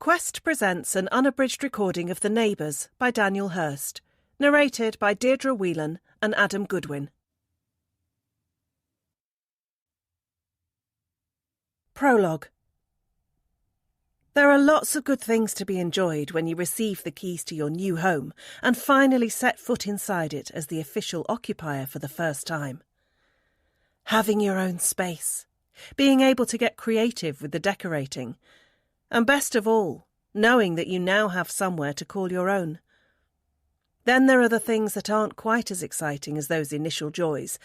Quest presents an unabridged recording of The Neighbours by Daniel Hurst, narrated by Deirdre Whelan and Adam Goodwin. Prologue. There are lots of good things to be enjoyed when you receive the keys to your new home and finally set foot inside it as the official occupier for the first time. Having your own space, being able to get creative with the decorating, and best of all, knowing that you now have somewhere to call your own. Then there are the things that aren't quite as exciting as those initial joys,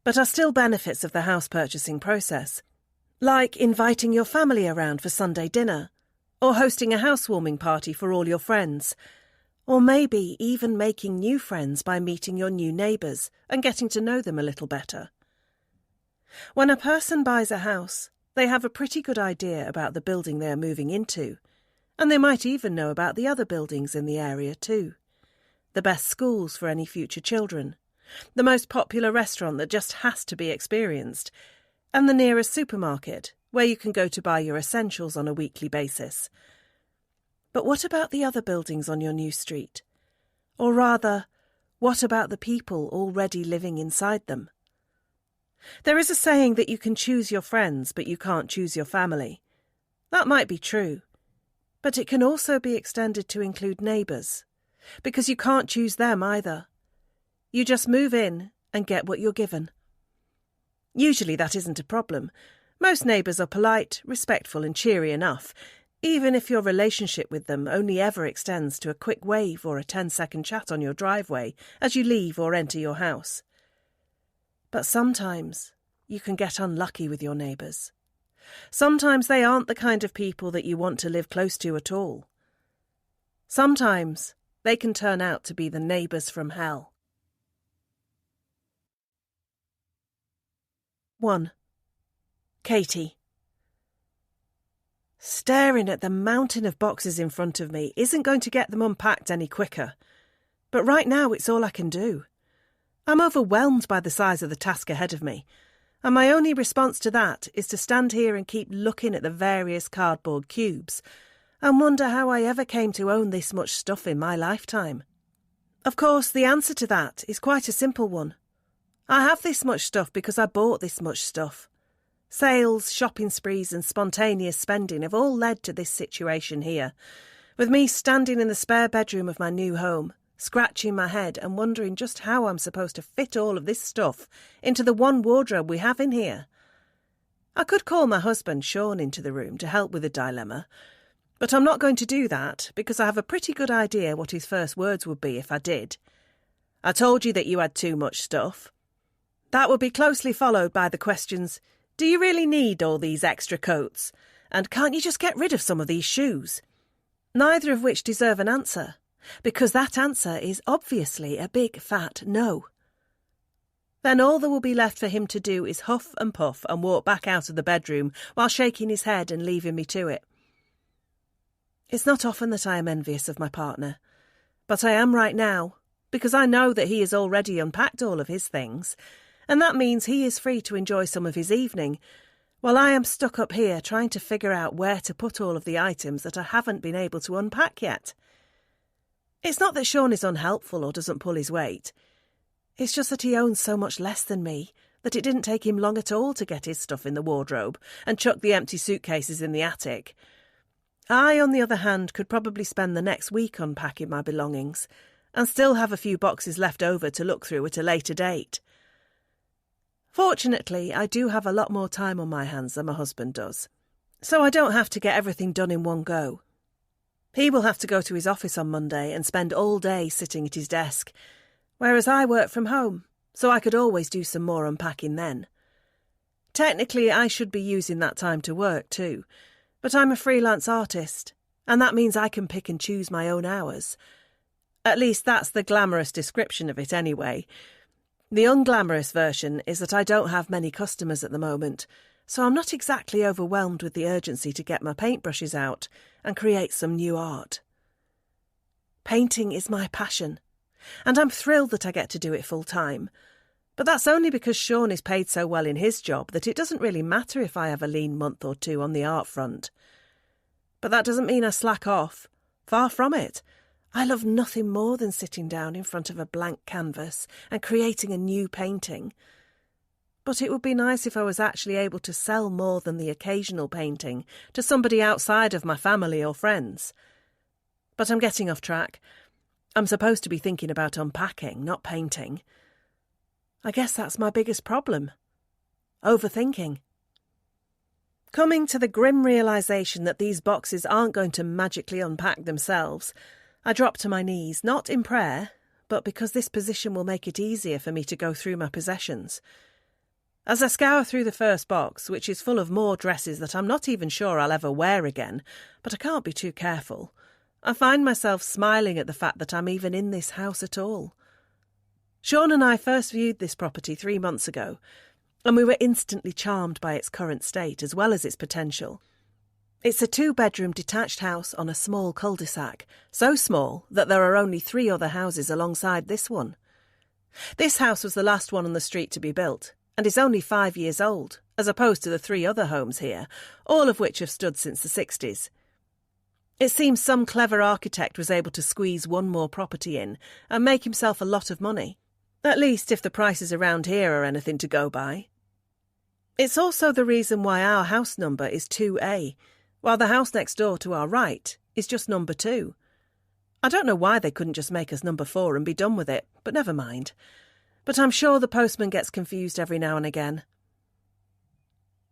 but are still benefits of the house purchasing process, like inviting your family around for Sunday dinner, or hosting a housewarming party for all your friends, or maybe even making new friends by meeting your new neighbours and getting to know them a little better. When a person buys a house, they have a pretty good idea about the building they are moving into, and they might even know about the other buildings in the area too. The best schools for any future children, the most popular restaurant that just has to be experienced, and the nearest supermarket where you can go to buy your essentials on a weekly basis. But what about the other buildings on your new street? Or rather, what about the people already living inside them? There is a saying that you can choose your friends, but you can't choose your family. That might be true, but it can also be extended to include neighbours, because you can't choose them either. You just move in and get what you're given. Usually that isn't a problem. Most neighbours are polite, respectful and cheery enough, even if your relationship with them only ever extends to a quick wave or a 10-second chat on your driveway as you leave or enter your house. But sometimes you can get unlucky with your neighbours. Sometimes they aren't the kind of people that you want to live close to at all. Sometimes they can turn out to be the neighbours from hell. 1. Katie. Staring at the mountain of boxes in front of me isn't going to get them unpacked any quicker. But right now it's all I can do. I'm overwhelmed by the size of the task ahead of me, and my only response to that is to stand here and keep looking at the various cardboard cubes and wonder how I ever came to own this much stuff in my lifetime. Of course, the answer to that is quite a simple one. I have this much stuff because I bought this much stuff. Sales, shopping sprees and spontaneous spending have all led to this situation here, with me standing in the spare bedroom of my new home, scratching my head and wondering just how I'm supposed to fit all of this stuff into the one wardrobe we have in here. I could call my husband Sean into the room to help with the dilemma, but I'm not going to do that because I have a pretty good idea what his first words would be if I did. I told you that you had too much stuff. That would be closely followed by the questions, do you really need all these extra coats? And can't you just get rid of some of these shoes? Neither of which deserve an answer, because that answer is obviously a big fat no. Then all there will be left for him to do is huff and puff and walk back out of the bedroom while shaking his head and leaving me to it. It's not often that I am envious of my partner, but I am right now, because I know that he has already unpacked all of his things, and that means he is free to enjoy some of his evening, while I am stuck up here trying to figure out where to put all of the items that I haven't been able to unpack yet. It's not that Sean is unhelpful or doesn't pull his weight. It's just that he owns so much less than me that it didn't take him long at all to get his stuff in the wardrobe and chuck the empty suitcases in the attic. I, on the other hand, could probably spend the next week unpacking my belongings and still have a few boxes left over to look through at a later date. Fortunately, I do have a lot more time on my hands than my husband does, so I don't have to get everything done in one go. He will have to go to his office on Monday and spend all day sitting at his desk, whereas I work from home, so I could always do some more unpacking then. Technically, I should be using that time to work too, but I'm a freelance artist, and that means I can pick and choose my own hours. At least that's the glamorous description of it anyway. The unglamorous version is that I don't have many customers at the moment, so I'm not exactly overwhelmed with the urgency to get my paintbrushes out and create some new art. Painting is my passion, and I'm thrilled that I get to do it full time, but that's only because Sean is paid so well in his job that it doesn't really matter if I have a lean month or two on the art front. But that doesn't mean I slack off. Far from it. I love nothing more than sitting down in front of a blank canvas and creating a new painting. But it would be nice if I was actually able to sell more than the occasional painting to somebody outside of my family or friends. But I'm getting off track. I'm supposed to be thinking about unpacking, not painting. I guess that's my biggest problem. Overthinking. Coming to the grim realisation that these boxes aren't going to magically unpack themselves, I drop to my knees, not in prayer, but because this position will make it easier for me to go through my possessions. As I scour through the first box, which is full of more dresses that I'm not even sure I'll ever wear again, but I can't be too careful, I find myself smiling at the fact that I'm even in this house at all. Sean and I first viewed this property 3 months ago, and we were instantly charmed by its current state as well as its potential. It's a 2-bedroom detached house on a small cul-de-sac, so small that there are only 3 other houses alongside this one. This house was the last one on the street to be built, and is only 5 years old, as opposed to the 3 other homes here, all of which have stood since the 60s. It seems some clever architect was able to squeeze one more property in and make himself a lot of money, at least if the prices around here are anything to go by. It's also the reason why our house number is 2A, while the house next door to our right is just number 2. I don't know why they couldn't just make us number 4 and be done with it, but never mind. But I'm sure the postman gets confused every now and again.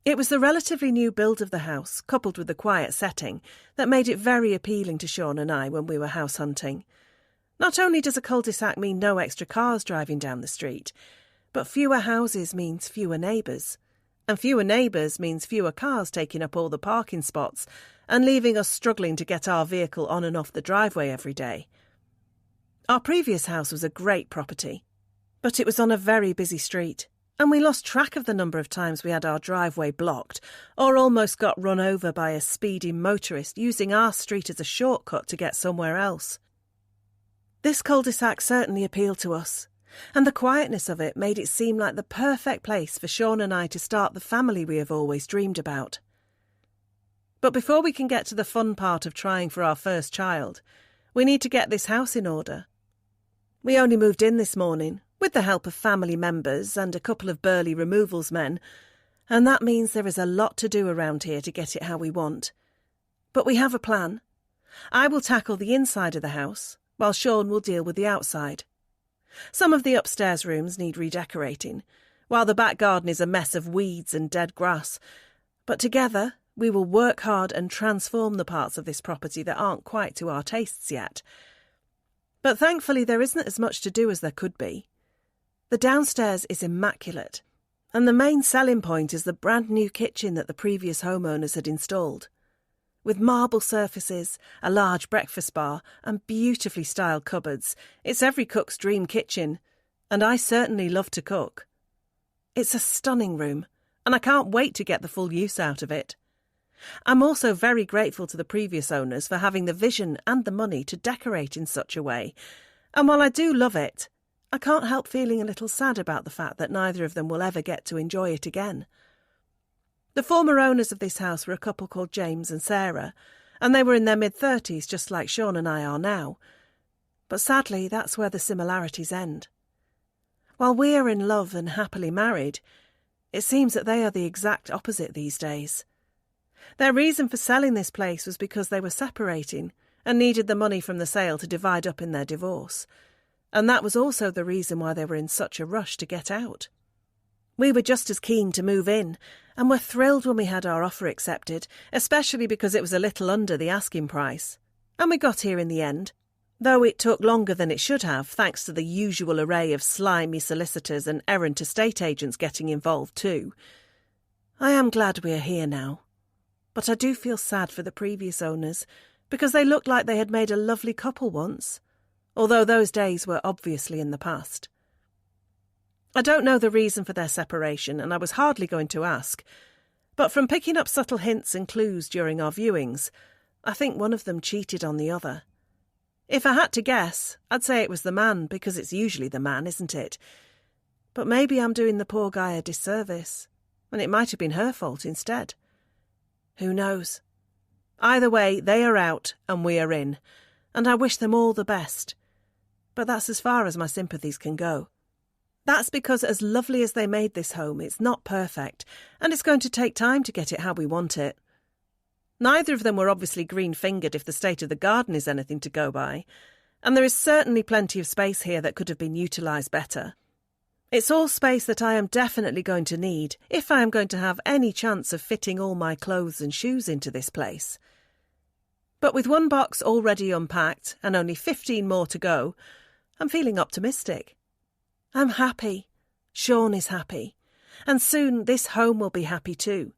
It was the relatively new build of the house, coupled with the quiet setting, that made it very appealing to Sean and I when we were house hunting. Not only does a cul-de-sac mean no extra cars driving down the street, but fewer houses means fewer neighbours. And fewer neighbours means fewer cars taking up all the parking spots and leaving us struggling to get our vehicle on and off the driveway every day. Our previous house was a great property, but it was on a very busy street, and we lost track of the number of times we had our driveway blocked or almost got run over by a speeding motorist using our street as a shortcut to get somewhere else. This cul-de-sac certainly appealed to us, and the quietness of it made it seem like the perfect place for Sean and I to start the family we have always dreamed about. But before we can get to the fun part of trying for our first child, we need to get this house in order. We only moved in this morning, with the help of family members and a couple of burly removals men, and that means there is a lot to do around here to get it how we want. But we have a plan. I will tackle the inside of the house, while Sean will deal with the outside. Some of the upstairs rooms need redecorating, while the back garden is a mess of weeds and dead grass, but together we will work hard and transform the parts of this property that aren't quite to our tastes yet. But thankfully there isn't as much to do as there could be. The downstairs is immaculate, and the main selling point is the brand new kitchen that the previous homeowners had installed. With marble surfaces, a large breakfast bar, and beautifully styled cupboards, it's every cook's dream kitchen, and I certainly love to cook. It's a stunning room, and I can't wait to get the full use out of it. I'm also very grateful to the previous owners for having the vision and the money to decorate in such a way, and while I do love it, I can't help feeling a little sad about the fact that neither of them will ever get to enjoy it again. The former owners of this house were a couple called James and Sarah, and they were in their mid-30s just like Sean and I are now. But sadly, that's where the similarities end. While we are in love and happily married, it seems that they are the exact opposite these days. Their reason for selling this place was because they were separating and needed the money from the sale to divide up in their divorce. And that was also the reason why they were in such a rush to get out. We were just as keen to move in, and were thrilled when we had our offer accepted, especially because it was a little under the asking price. And we got here in the end, though it took longer than it should have, thanks to the usual array of slimy solicitors and errant estate agents getting involved too. I am glad we are here now, but I do feel sad for the previous owners, because they looked like they had made a lovely couple once, although those days were obviously in the past. I don't know the reason for their separation, and I was hardly going to ask, but from picking up subtle hints and clues during our viewings, I think one of them cheated on the other. If I had to guess, I'd say it was the man, because it's usually the man, isn't it? But maybe I'm doing the poor guy a disservice, and it might have been her fault instead. Who knows? Either way, they are out and we are in, and I wish them all the best. But that's as far as my sympathies can go. That's because as lovely as they made this home, it's not perfect, and it's going to take time to get it how we want it. Neither of them were obviously green-fingered if the state of the garden is anything to go by, and there is certainly plenty of space here that could have been utilised better. It's all space that I am definitely going to need if I am going to have any chance of fitting all my clothes and shoes into this place. But with one box already unpacked and only 15 more to go, I'm feeling optimistic. I'm happy. Sean is happy. And soon this home will be happy too.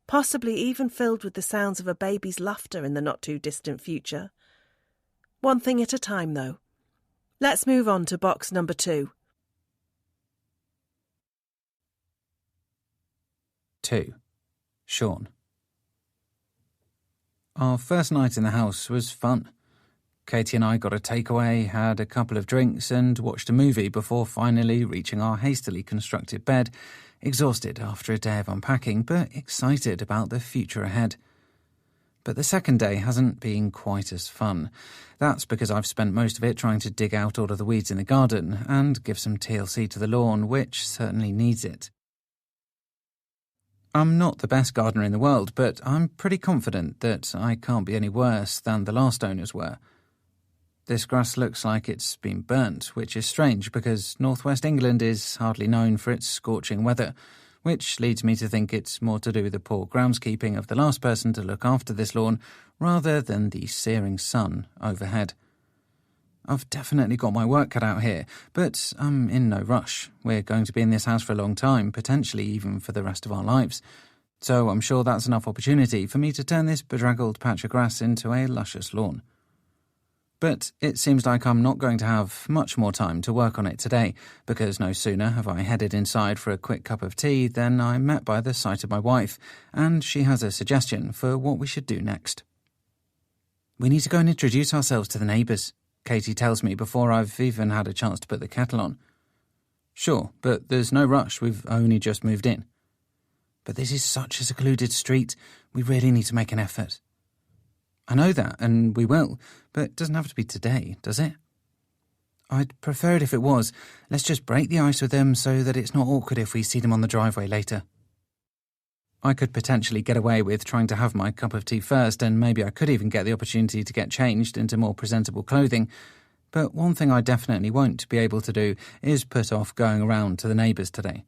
Possibly even filled with the sounds of a baby's laughter in the not-too-distant future. One thing at a time, though. Let's move on to box number 2. 2. Sean. Our first night in the house was fun. Katie and I got a takeaway, had a couple of drinks and watched a movie before finally reaching our hastily constructed bed, exhausted after a day of unpacking but excited about the future ahead. But the second day hasn't been quite as fun. That's because I've spent most of it trying to dig out all of the weeds in the garden and give some TLC to the lawn, which certainly needs it. I'm not the best gardener in the world, but I'm pretty confident that I can't be any worse than the last owners were. This grass looks like it's been burnt, which is strange because northwest England is hardly known for its scorching weather, which leads me to think it's more to do with the poor groundskeeping of the last person to look after this lawn rather than the searing sun overhead. I've definitely got my work cut out here, but I'm in no rush. We're going to be in this house for a long time, potentially even for the rest of our lives. So I'm sure that's enough opportunity for me to turn this bedraggled patch of grass into a luscious lawn. But it seems like I'm not going to have much more time to work on it today, because no sooner have I headed inside for a quick cup of tea than I'm met by the sight of my wife, and she has a suggestion for what we should do next. We need to go and introduce ourselves to the neighbours, Katie tells me before I've even had a chance to put the kettle on. Sure, but there's no rush, we've only just moved in. But this is such a secluded street, we really need to make an effort. I know that, and we will, but it doesn't have to be today, does it? I'd prefer it if it was. Let's just break the ice with them so that it's not awkward if we see them on the driveway later. I could potentially get away with trying to have my cup of tea first, and maybe I could even get the opportunity to get changed into more presentable clothing, but one thing I definitely won't be able to do is put off going around to the neighbours today.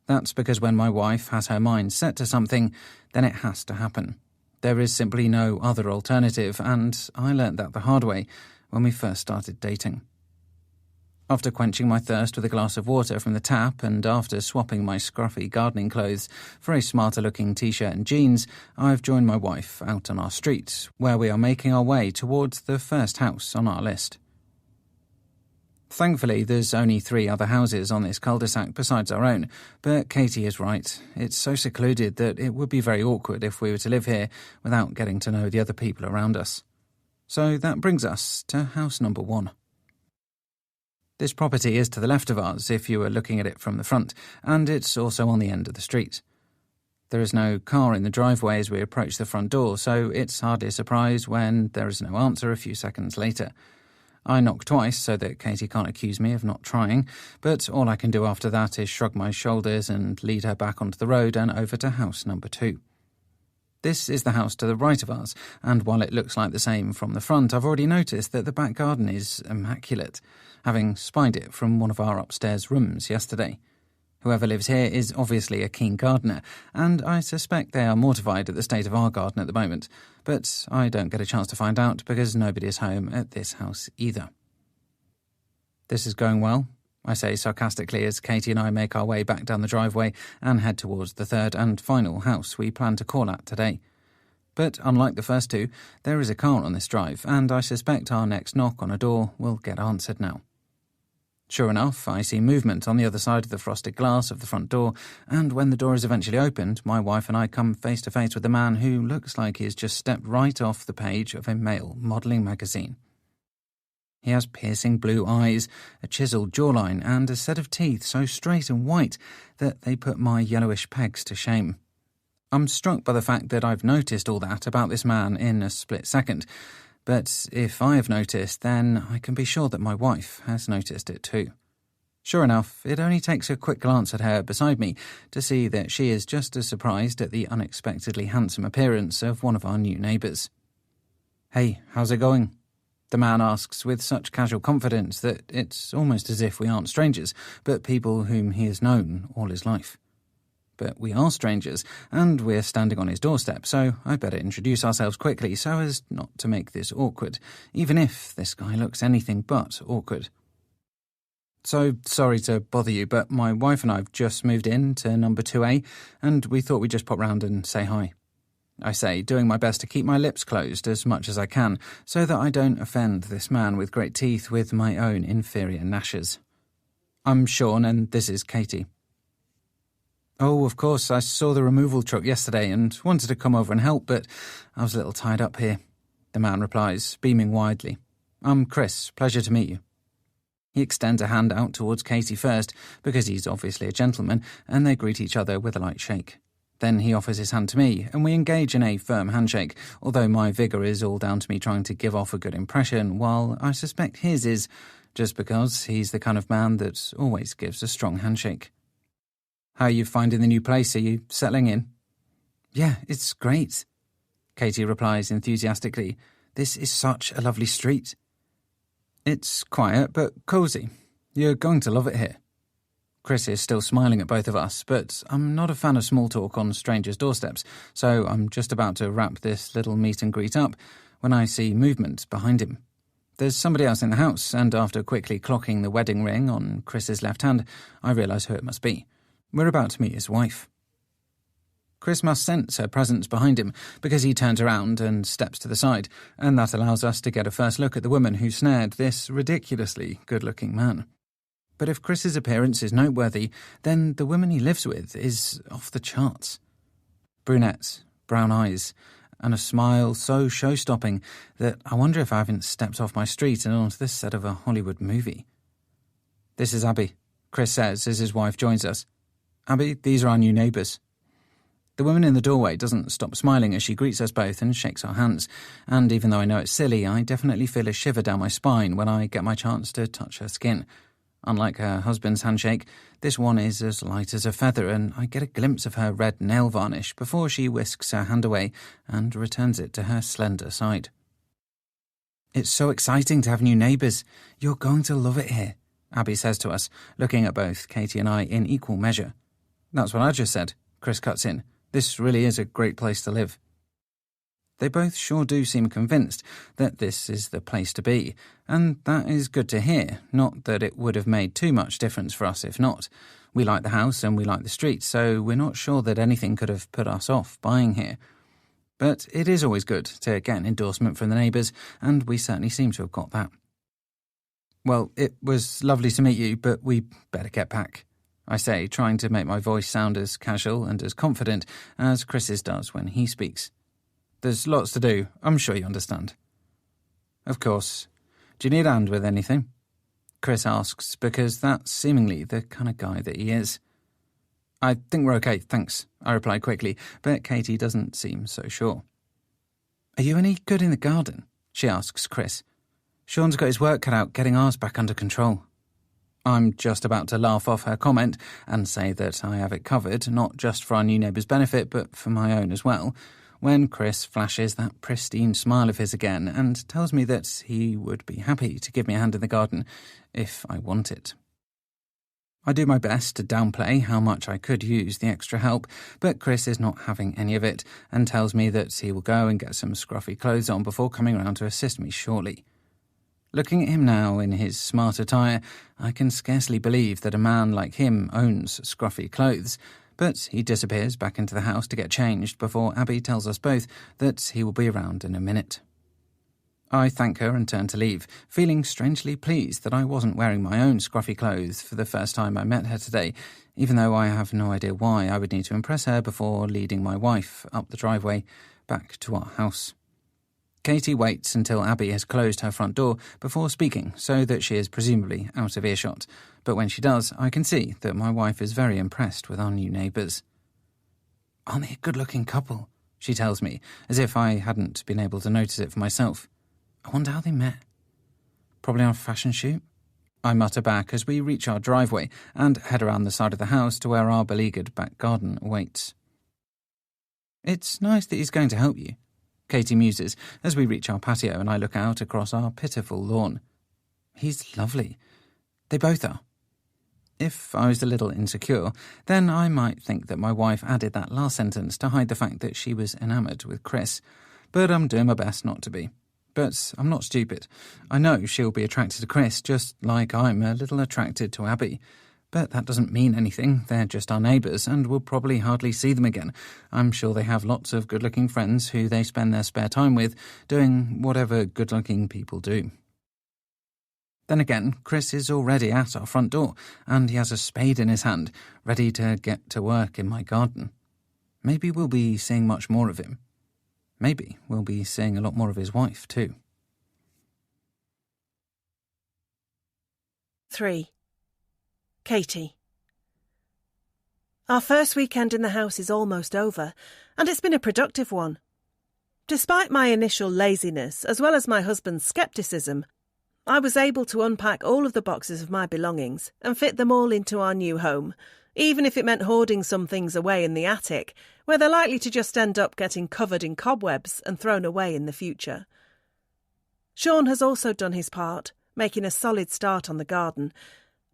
That's because when my wife has her mind set to something, then it has to happen. There is simply no other alternative, and I learnt that the hard way when we first started dating. After quenching my thirst with a glass of water from the tap and after swapping my scruffy gardening clothes for a smarter-looking t-shirt and jeans, I've joined my wife out on our street, where we are making our way towards the first house on our list. Thankfully, there's only 3 other houses on this cul-de-sac besides our own, but Katie is right. It's so secluded that it would be very awkward if we were to live here without getting to know the other people around us. So that brings us to house number 1. This property is to the left of ours if you are looking at it from the front, and it's also on the end of the street. There is no car in the driveway as we approach the front door, so it's hardly a surprise when there is no answer a few seconds later. I knock twice so that Katie can't accuse me of not trying, but all I can do after that is shrug my shoulders and lead her back onto the road and over to house number 2. This is the house to the right of ours, and while it looks like the same from the front, I've already noticed that the back garden is immaculate, having spied it from one of our upstairs rooms yesterday. Whoever lives here is obviously a keen gardener, and I suspect they are mortified at the state of our garden at the moment, but I don't get a chance to find out because nobody is home at this house either. This is going well, I say sarcastically as Katie and I make our way back down the driveway and head towards the third and final house we plan to call at today. But unlike the first 2, there is a car on this drive, and I suspect our next knock on a door will get answered now. Sure enough, I see movement on the other side of the frosted glass of the front door, and when the door is eventually opened, my wife and I come face to face with a man who looks like he has just stepped right off the page of a male modelling magazine. He has piercing blue eyes, a chiselled jawline, and a set of teeth so straight and white that they put my yellowish pegs to shame. I'm struck by the fact that I've noticed all that about this man in a split second, but if I have noticed, then I can be sure that my wife has noticed it too. Sure enough, it only takes a quick glance at her beside me to see that she is just as surprised at the unexpectedly handsome appearance of one of our new neighbours. "Hey, how's it going?" the man asks with such casual confidence that it's almost as if we aren't strangers, but people whom he has known all his life. But we are strangers, and we're standing on his doorstep, so I better introduce ourselves quickly so as not to make this awkward, even if this guy looks anything but awkward. "So, sorry to bother you, but my wife and I have just moved in to number 2A, and we thought we'd just pop round and say hi," I say, doing my best to keep my lips closed as much as I can, so that I don't offend this man with great teeth with my own inferior gnashes. "I'm Sean, and this is Katie." "Oh, of course, I saw the removal truck yesterday and wanted to come over and help, but I was a little tied up here," the man replies, beaming widely. "I'm Chris, pleasure to meet you." He extends a hand out towards Katie first, because he's obviously a gentleman, and they greet each other with a light shake. Then he offers his hand to me, and we engage in a firm handshake, although my vigour is all down to me trying to give off a good impression, while I suspect his is just because he's the kind of man that always gives a strong handshake. "How are you finding the new place? Are you settling in?" "Yeah, it's great," Katie replies enthusiastically. "This is such a lovely street." "It's quiet but cosy. You're going to love it here." Chris is still smiling at both of us, but I'm not a fan of small talk on strangers' doorsteps, so I'm just about to wrap this little meet and greet up when I see movement behind him. There's somebody else in the house, and after quickly clocking the wedding ring on Chris's left hand, I realise who it must be. We're about to meet his wife. Chris must sense her presence behind him because he turns around and steps to the side, and that allows us to get a first look at the woman who snared this ridiculously good-looking man. But if Chris's appearance is noteworthy, then the woman he lives with is off the charts. Brunette, brown eyes, and a smile so show-stopping that I wonder if I haven't stepped off my street and onto this set of a Hollywood movie. "This is Abby," Chris says as his wife joins us. "Abby, these are our new neighbours." The woman in the doorway doesn't stop smiling as she greets us both and shakes our hands, and even though I know it's silly, I definitely feel a shiver down my spine when I get my chance to touch her skin. Unlike her husband's handshake, this one is as light as a feather, and I get a glimpse of her red nail varnish before she whisks her hand away and returns it to her slender side. "It's so exciting to have new neighbours. You're going to love it here," Abby says to us, looking at both Katie and I in equal measure. "That's what I just said," Chris cuts in. "This really is a great place to live." They both sure do seem convinced that this is the place to be, and that is good to hear, not that it would have made too much difference for us if not. We like the house and we like the street, so we're not sure that anything could have put us off buying here. But it is always good to get an endorsement from the neighbours, and we certainly seem to have got that. "Well, it was lovely to meet you, but we better get back," I say, trying to make my voice sound as casual and as confident as Chris's does when he speaks. "There's lots to do, I'm sure you understand." "Of course. Do you need a hand with anything?" Chris asks, because that's seemingly the kind of guy that he is. "I think we're okay, thanks," I reply quickly, but Katie doesn't seem so sure. "Are you any good in the garden?" she asks Chris. "Sean's got his work cut out getting ours back under control." I'm just about to laugh off her comment and say that I have it covered, not just for our new neighbour's benefit, but for my own as well, when Chris flashes that pristine smile of his again and tells me that he would be happy to give me a hand in the garden if I want it. I do my best to downplay how much I could use the extra help, but Chris is not having any of it and tells me that he will go and get some scruffy clothes on before coming round to assist me shortly. Looking at him now in his smart attire, I can scarcely believe that a man like him owns scruffy clothes, but he disappears back into the house to get changed before Abby tells us both that he will be around in a minute. I thank her and turn to leave, feeling strangely pleased that I wasn't wearing my own scruffy clothes for the first time I met her today, even though I have no idea why I would need to impress her before leading my wife up the driveway back to our house. Katie waits until Abby has closed her front door before speaking so that she is presumably out of earshot, but when she does, I can see that my wife is very impressed with our new neighbours. "Aren't they a good-looking couple?" she tells me, as if I hadn't been able to notice it for myself. I wonder how they met. Probably on a fashion shoot? I mutter back as we reach our driveway and head around the side of the house to where our beleaguered back garden awaits. "It's nice that he's going to help you," Katie muses as we reach our patio and I look out across our pitiful lawn. "He's lovely. They both are." If I was a little insecure, then I might think that my wife added that last sentence to hide the fact that she was enamoured with Chris, but I'm doing my best not to be. But I'm not stupid. I know she'll be attracted to Chris, just like I'm a little attracted to Abby. But that doesn't mean anything. They're just our neighbours, and we'll probably hardly see them again. I'm sure they have lots of good-looking friends who they spend their spare time with, doing whatever good-looking people do. Then again, Chris is already at our front door, and he has a spade in his hand, ready to get to work in my garden. Maybe we'll be seeing much more of him. Maybe we'll be seeing a lot more of his wife, too. 3. Katie. Our first weekend in the house is almost over, and it's been a productive one. Despite my initial laziness, as well as my husband's scepticism, I was able to unpack all of the boxes of my belongings and fit them all into our new home, even if it meant hoarding some things away in the attic, where they're likely to just end up getting covered in cobwebs and thrown away in the future. Sean has also done his part, making a solid start on the garden,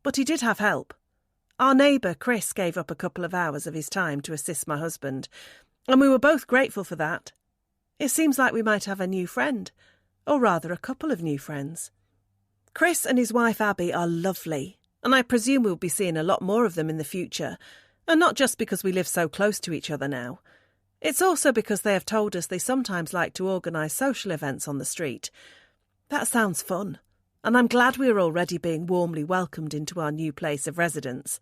but he did have help. Our neighbour, Chris, gave up a couple of hours of his time to assist my husband, and we were both grateful for that. It seems like we might have a new friend, or rather a couple of new friends. Chris and his wife Abby are lovely, and I presume we'll be seeing a lot more of them in the future, and not just because we live so close to each other now. It's also because they have told us they sometimes like to organise social events on the street. That sounds fun, and I'm glad we're already being warmly welcomed into our new place of residence.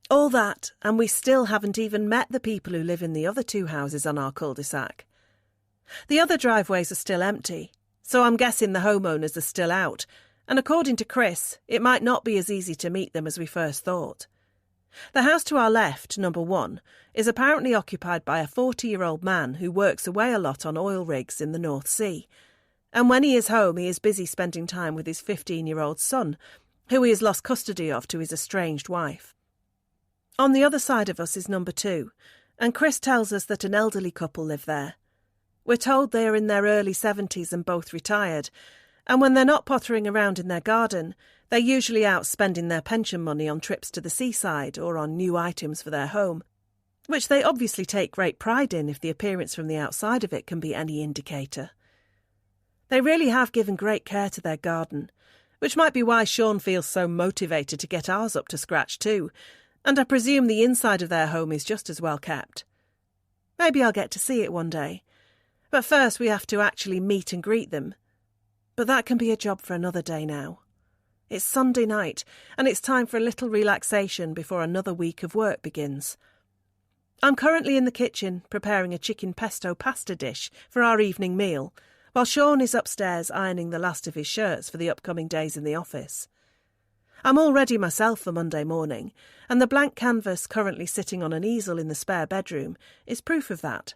All that, and we still haven't even met the people who live in the other 2 houses on our cul-de-sac. The other driveways are still empty, so I'm guessing the homeowners are still out, and according to Chris, it might not be as easy to meet them as we first thought. The house to our left, number 1, is apparently occupied by a 40-year-old man who works away a lot on oil rigs in the North Sea, and when he is home he is busy spending time with his 15-year-old son, who he has lost custody of to his estranged wife. On the other side of us is number 2, and Chris tells us that an elderly couple live there. We're told they are in their early 70s and both retired, and when they're not pottering around in their garden, they're usually out spending their pension money on trips to the seaside or on new items for their home, which they obviously take great pride in if the appearance from the outside of it can be any indicator. They really have given great care to their garden, which might be why Sean feels so motivated to get ours up to scratch too, and I presume the inside of their home is just as well kept. Maybe I'll get to see it one day, but first we have to actually meet and greet them. But that can be a job for another day now. It's Sunday night, and it's time for a little relaxation before another week of work begins. I'm currently in the kitchen preparing a chicken pesto pasta dish for our evening meal, while Sean is upstairs ironing the last of his shirts for the upcoming days in the office. I'm all ready myself for Monday morning, and the blank canvas currently sitting on an easel in the spare bedroom is proof of that.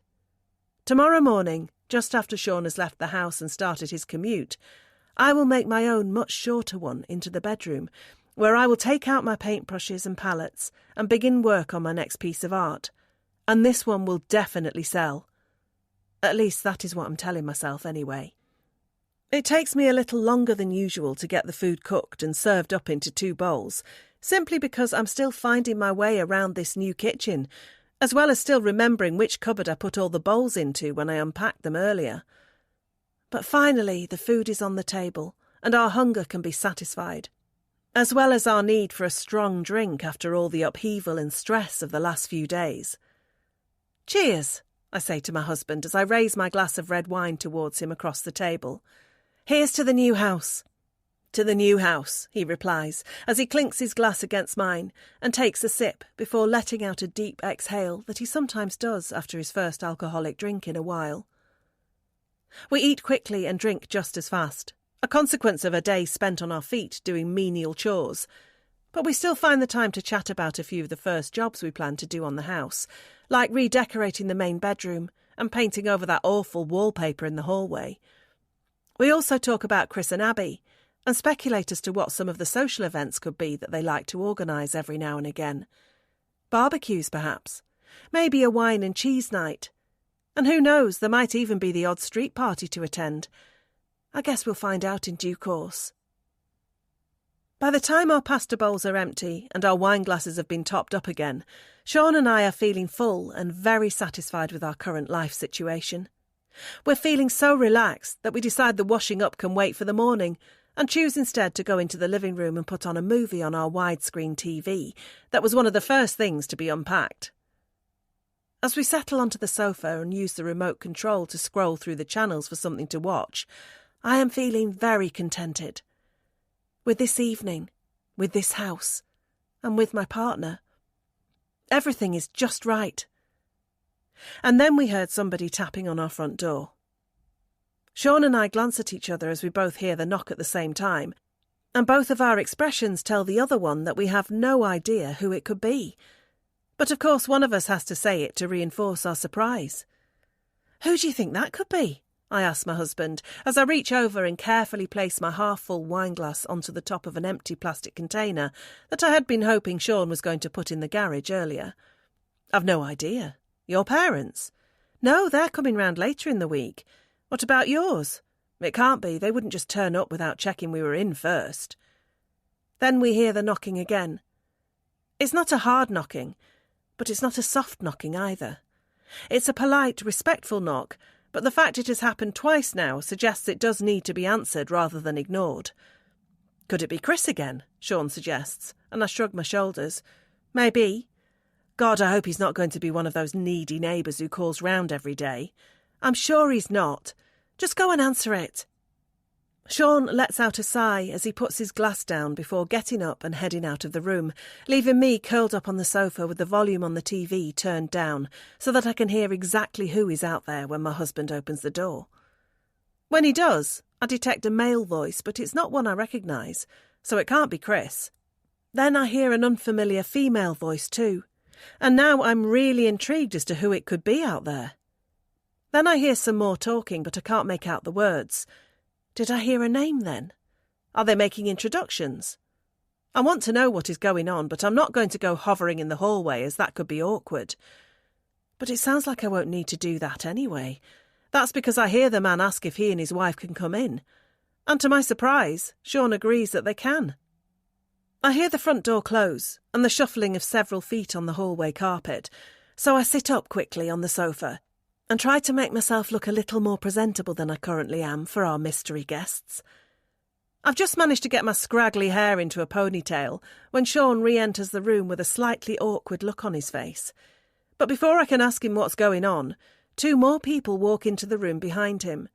Tomorrow morning, just after Sean has left the house and started his commute, I will make my own much shorter one into the bedroom, where I will take out my paintbrushes and palettes and begin work on my next piece of art. And this one will definitely sell. At least that is what I'm telling myself anyway. It takes me a little longer than usual to get the food cooked and served up into 2 bowls, simply because I'm still finding my way around this new kitchen, as well as still remembering which cupboard I put all the bowls into when I unpacked them earlier. But finally the food is on the table, and our hunger can be satisfied, as well as our need for a strong drink after all the upheaval and stress of the last few days. "Cheers," I say to my husband as I raise my glass of red wine towards him across the table. "Here's to the new house." "To the new house," he replies, as he clinks his glass against mine and takes a sip before letting out a deep exhale that he sometimes does after his first alcoholic drink in a while. We eat quickly and drink just as fast, a consequence of a day spent on our feet doing menial chores. But we still find the time to chat about a few of the first jobs we plan to do on the house, like redecorating the main bedroom and painting over that awful wallpaper in the hallway. We also talk about Chris and Abby and speculate as to what some of the social events could be that they like to organise every now and again. Barbecues, perhaps. Maybe a wine and cheese night. And who knows, there might even be the odd street party to attend. I guess we'll find out in due course. By the time our pasta bowls are empty and our wine glasses have been topped up again, Sean and I are feeling full and very satisfied with our current life situation. We're feeling so relaxed that we decide the washing up can wait for the morning and choose instead to go into the living room and put on a movie on our widescreen TV that was one of the first things to be unpacked. As we settle onto the sofa and use the remote control to scroll through the channels for something to watch, I am feeling very contented. With this evening, with this house, and with my partner. Everything is just right. And then we heard somebody tapping on our front door. Sean and I glance at each other as we both hear the knock at the same time, and both of our expressions tell the other one that we have no idea who it could be. But of course one of us has to say it to reinforce our surprise. "Who do you think that could be?" I ask my husband, as I reach over and carefully place my half-full wine glass onto the top of an empty plastic container that I had been hoping Sean was going to put in the garage earlier. "I've no idea. Your parents?" "No, they're coming round later in the week. What about yours?" "It can't be. They wouldn't just turn up without checking we were in first." Then we hear the knocking again. It's not a hard knocking, but it's not a soft knocking either. It's a polite, respectful knock, but the fact it has happened twice now suggests it does need to be answered rather than ignored. "Could it be Chris again?" Sean suggests, and I shrug my shoulders. "Maybe. God, I hope he's not going to be one of those needy neighbours who calls round every day. I'm sure he's not. Just go and answer it." Sean lets out a sigh as he puts his glass down before getting up and heading out of the room, leaving me curled up on the sofa with the volume on the TV turned down so that I can hear exactly who is out there when my husband opens the door. When he does, I detect a male voice, but it's not one I recognise, so it can't be Chris. Then I hear an unfamiliar female voice too, and now I'm really intrigued as to who it could be out there. Then I hear some more talking, but I can't make out the words. Did I hear a name then? Are they making introductions? I want to know what is going on, but I'm not going to go hovering in the hallway as that could be awkward. But it sounds like I won't need to do that anyway. That's because I hear the man ask if he and his wife can come in. And to my surprise, Sean agrees that they can. I hear the front door close and the shuffling of several feet on the hallway carpet, so I sit up quickly on the sofa and try to make myself look a little more presentable than I currently am for our mystery guests. I've just managed to get my scraggly hair into a ponytail when Sean re-enters the room with a slightly awkward look on his face. But before I can ask him what's going on, two more people walk into the room behind him.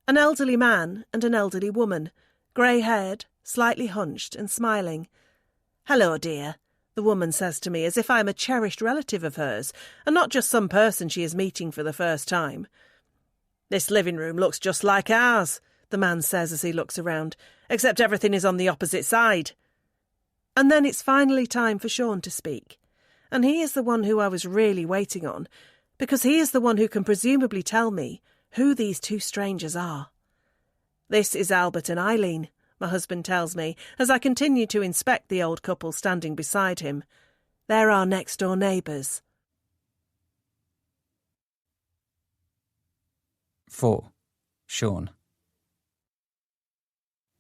An elderly man and an elderly woman, grey-haired, slightly hunched and smiling. "Hello, dear," the woman says to me as if I am a cherished relative of hers and not just some person she is meeting for the first time. "This living room looks just like ours," the man says as he looks around, "except everything is on the opposite side." And then it's finally time for Sean to speak. And he is the one who I was really waiting on, because he is the one who can presumably tell me who these two strangers are. "This is Albert and Eileen," my husband tells me, as I continue to inspect the old couple standing beside him. "They're our next-door neighbours." 4. Sean.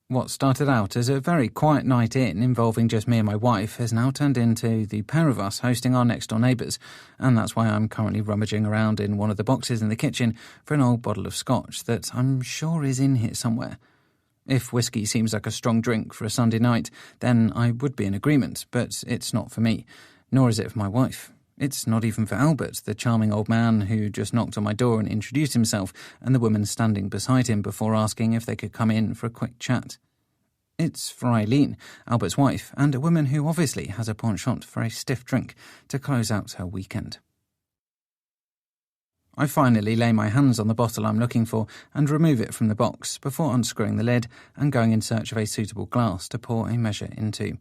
What started out as a very quiet night in involving just me and my wife has now turned into the pair of us hosting our next-door neighbours, and that's why I'm currently rummaging around in one of the boxes in the kitchen for an old bottle of scotch that I'm sure is in here somewhere. If whiskey seems like a strong drink for a Sunday night, then I would be in agreement, but it's not for me, nor is it for my wife. It's not even for Albert, the charming old man who just knocked on my door and introduced himself, and the woman standing beside him before asking if they could come in for a quick chat. It's for Eileen, Albert's wife, and a woman who obviously has a penchant for a stiff drink to close out her weekend. I finally lay my hands on the bottle I'm looking for and remove it from the box before unscrewing the lid and going in search of a suitable glass to pour a measure into.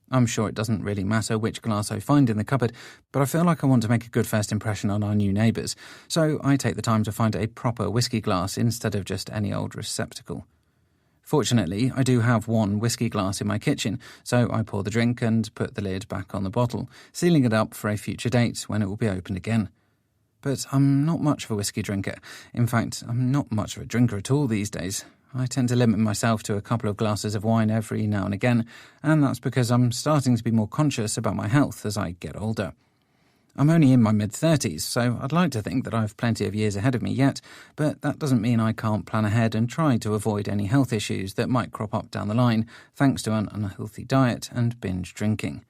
I'm sure it doesn't really matter which glass I find in the cupboard, but I feel like I want to make a good first impression on our new neighbours, so I take the time to find a proper whiskey glass instead of just any old receptacle. Fortunately, I do have one whiskey glass in my kitchen, so I pour the drink and put the lid back on the bottle, sealing it up for a future date when it will be opened again. But I'm not much of a whiskey drinker. In fact, I'm not much of a drinker at all these days. I tend to limit myself to a couple of glasses of wine every now and again, and that's because I'm starting to be more conscious about my health as I get older. I'm only in my mid-30s, so I'd like to think that I've plenty of years ahead of me yet, but that doesn't mean I can't plan ahead and try to avoid any health issues that might crop up down the line thanks to an unhealthy diet and binge drinking.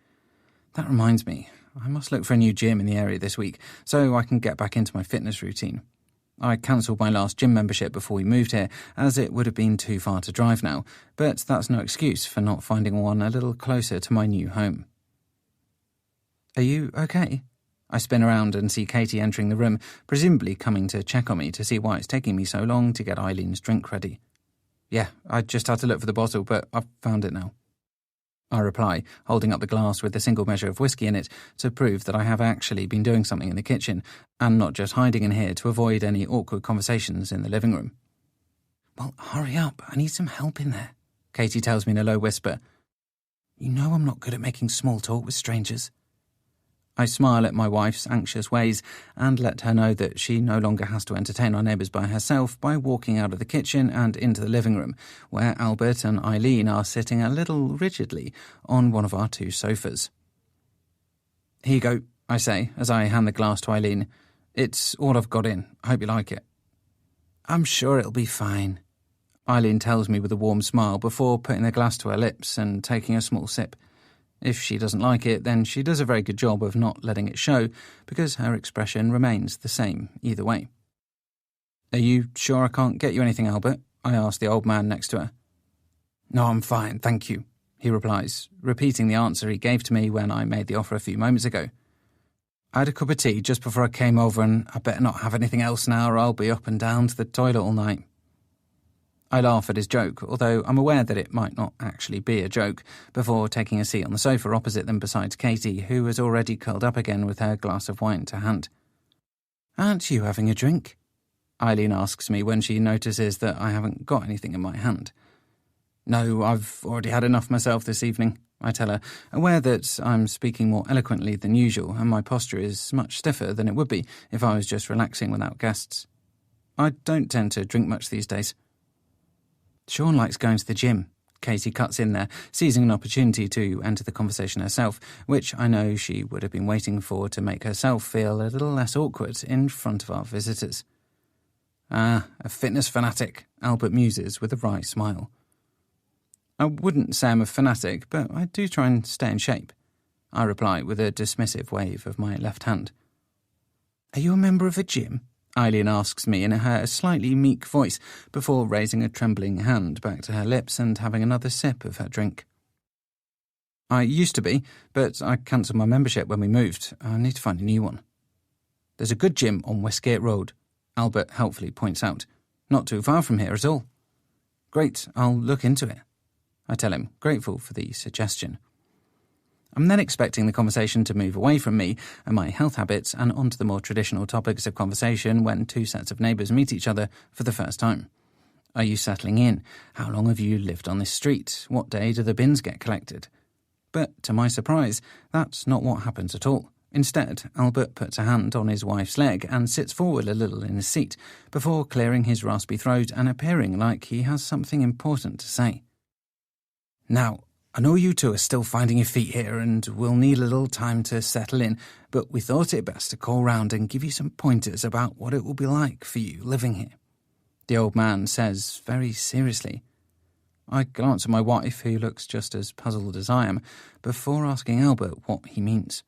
That reminds me, I must look for a new gym in the area this week so I can get back into my fitness routine. I cancelled my last gym membership before we moved here, as it would have been too far to drive now, but that's no excuse for not finding one a little closer to my new home. Are you okay? I spin around and see Katie entering the room, presumably coming to check on me to see why it's taking me so long to get Eileen's drink ready. Yeah, I just had to look for the bottle, but I've found it now. I reply, holding up the glass with a single measure of whiskey in it to prove that I have actually been doing something in the kitchen and not just hiding in here to avoid any awkward conversations in the living room. Well, hurry up, I need some help in there, Katie tells me in a low whisper. You know I'm not good at making small talk with strangers. I smile at my wife's anxious ways and let her know that she no longer has to entertain our neighbours by herself by walking out of the kitchen and into the living room, where Albert and Eileen are sitting a little rigidly on one of our two sofas. Here you go, I say, as I hand the glass to Eileen. It's all I've got in. I hope you like it. I'm sure it'll be fine, Eileen tells me with a warm smile before putting the glass to her lips and taking a small sip. If she doesn't like it, then she does a very good job of not letting it show, because her expression remains the same either way. Are you sure I can't get you anything, Albert? I ask the old man next to her. No, I'm fine, thank you, he replies, repeating the answer he gave to me when I made the offer a few moments ago. I had a cup of tea just before I came over, and I better not have anything else now or I'll be up and down to the toilet all night. I laugh at his joke, although I'm aware that it might not actually be a joke, before taking a seat on the sofa opposite them beside Katie, who has already curled up again with her glass of wine to hand. Aren't you having a drink? Eileen asks me when she notices that I haven't got anything in my hand. No, I've already had enough myself this evening, I tell her, aware that I'm speaking more eloquently than usual and my posture is much stiffer than it would be if I was just relaxing without guests. I don't tend to drink much these days. Sean likes going to the gym, Katie cuts in there, seizing an opportunity to enter the conversation herself, which I know she would have been waiting for to make herself feel a little less awkward in front of our visitors. Ah, a fitness fanatic, Albert muses with a wry smile. I wouldn't say I'm a fanatic, but I do try and stay in shape, I reply with a dismissive wave of my left hand. Are you a member of a gym? Eileen asks me in her slightly meek voice before raising a trembling hand back to her lips and having another sip of her drink. I used to be, but I cancelled my membership when we moved. I need to find a new one. There's a good gym on Westgate Road, Albert helpfully points out. Not too far from here at all. Great, I'll look into it, I tell him, grateful for the suggestion. I'm then expecting the conversation to move away from me and my health habits and onto the more traditional topics of conversation when two sets of neighbours meet each other for the first time. Are you settling in? How long have you lived on this street? What day do the bins get collected? But, to my surprise, that's not what happens at all. Instead, Albert puts a hand on his wife's leg and sits forward a little in his seat before clearing his raspy throat and appearing like he has something important to say. Now, I know you two are still finding your feet here and will need a little time to settle in, but we thought it best to call round and give you some pointers about what it will be like for you living here, the old man says very seriously. I glance at my wife, who looks just as puzzled as I am, before asking Albert what he means.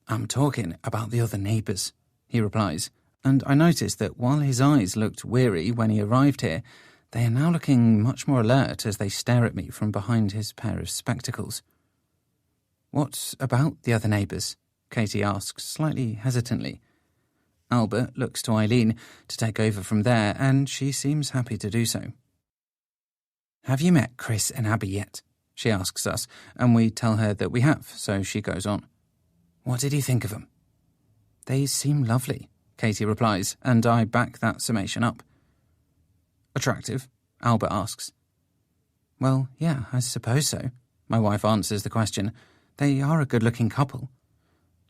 I'm talking about the other neighbours, he replies, and I notice that while his eyes looked weary when he arrived here, they are now looking much more alert as they stare at me from behind his pair of spectacles. What about the other neighbours? Katie asks, slightly hesitantly. Albert looks to Eileen to take over from there, and she seems happy to do so. Have you met Chris and Abby yet? she asks us, and we tell her that we have, so she goes on. What did you think of them? They seem lovely, Katie replies, and I back that summation up. Attractive? Albert asks. Well, yeah, I suppose so. My wife answers the question. They are a good-looking couple.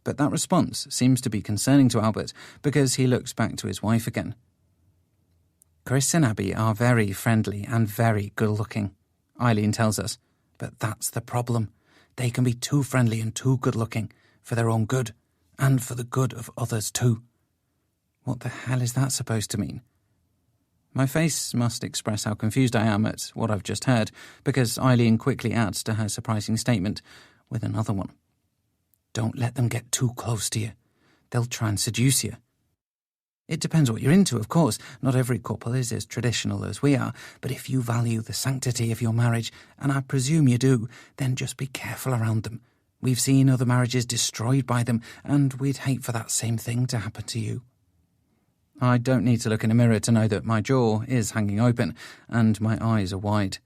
But that response seems to be concerning to Albert because he looks back to his wife again. Chris and Abby are very friendly and very good-looking, Eileen tells us. But that's the problem. They can be too friendly and too good-looking for their own good, and for the good of others too. What the hell is that supposed to mean? My face must express how confused I am at what I've just heard, because Eileen quickly adds to her surprising statement with another one. Don't let them get too close to you. They'll try and seduce you. It depends what you're into, of course. Not every couple is as traditional as we are, but if you value the sanctity of your marriage, and I presume you do, then just be careful around them. We've seen other marriages destroyed by them, and we'd hate for that same thing to happen to you. I don't need to look in a mirror to know that my jaw is hanging open, and my eyes are wide.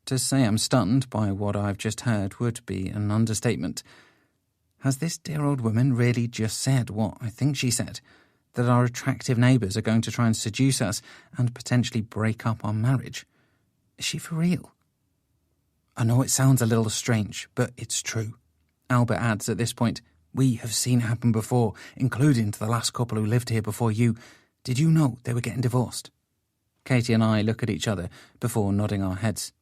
To say I'm stunned by what I've just heard would be an understatement. Has this dear old woman really just said what I think she said? That our attractive neighbours are going to try and seduce us and potentially break up our marriage? Is she for real? I know it sounds a little strange, but it's true. Albert adds at this point, we have seen it happen before, including to the last couple who lived here before you. Did you know they were getting divorced? Katie and I look at each other before nodding our heads.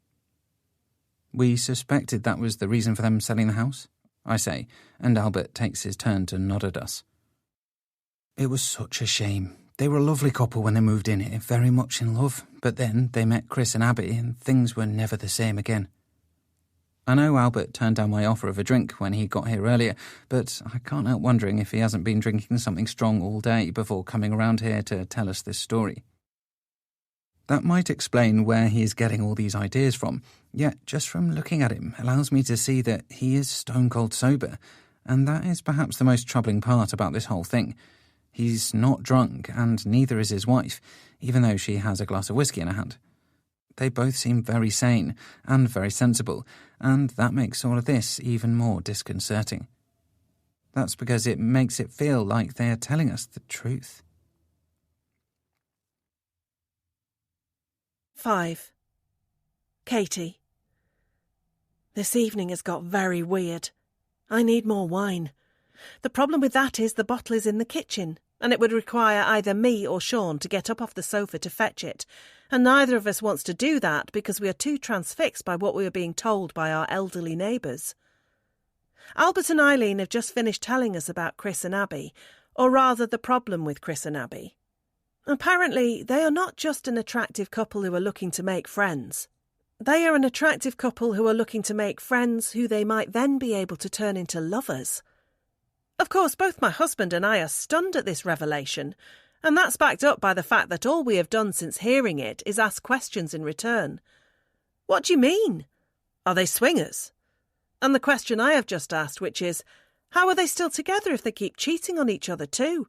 We suspected that was the reason for them selling the house, I say, and Albert takes his turn to nod at us. It was such a shame. They were a lovely couple when they moved in here, very much in love, but then they met Chris and Abby and things were never the same again. I know Albert turned down my offer of a drink when he got here earlier, but I can't help wondering if he hasn't been drinking something strong all day before coming around here to tell us this story. That might explain where he is getting all these ideas from, yet just from looking at him allows me to see that he is stone-cold sober, and that is perhaps the most troubling part about this whole thing. He's not drunk, and neither is his wife, even though she has a glass of whiskey in her hand. They both seem very sane and very sensible, and that makes all of this even more disconcerting. That's because it makes it feel like they are telling us the truth. 5. Katie. This evening has got very weird. I need more wine. The problem with that is the bottle is in the kitchen, and it would require either me or Sean to get up off the sofa to fetch it, and neither of us wants to do that because we are too transfixed by what we are being told by our elderly neighbours. Albert and Eileen have just finished telling us about Chris and Abby, or rather the problem with Chris and Abby. Apparently, they are not just an attractive couple who are looking to make friends. They are an attractive couple who are looking to make friends who they might then be able to turn into lovers. Of course, both my husband and I are stunned at this revelation, and that's backed up by the fact that all we have done since hearing it is ask questions in return. What do you mean? Are they swingers? And the question I have just asked, which is, how are they still together if they keep cheating on each other too?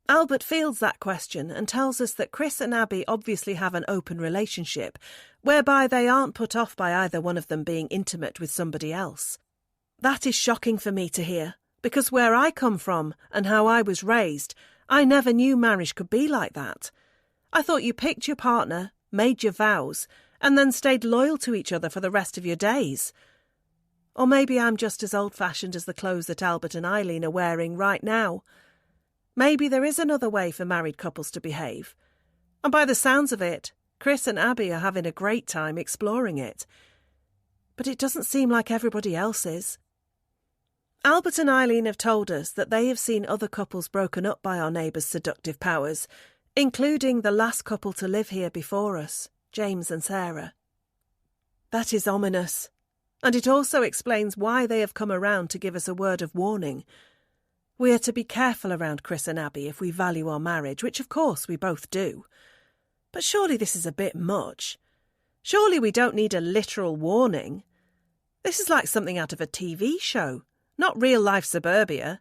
Albert fields that question and tells us that Chris and Abby obviously have an open relationship, whereby they aren't put off by either one of them being intimate with somebody else. That is shocking for me to hear, because where I come from and how I was raised, I never knew marriage could be like that. I thought you picked your partner, made your vows, and then stayed loyal to each other for the rest of your days. Or maybe I'm just as old-fashioned as the clothes that Albert and Eileen are wearing right now. Maybe there is another way for married couples to behave. And by the sounds of it, Chris and Abby are having a great time exploring it. But it doesn't seem like everybody else is. Albert and Eileen have told us that they have seen other couples broken up by our neighbours' seductive powers, including the last couple to live here before us, James and Sarah. That is ominous, and it also explains why they have come around to give us a word of warning. We are to be careful around Chris and Abby if we value our marriage, which of course we both do. But surely this is a bit much. Surely we don't need a literal warning. This is like something out of a TV show, not real-life suburbia.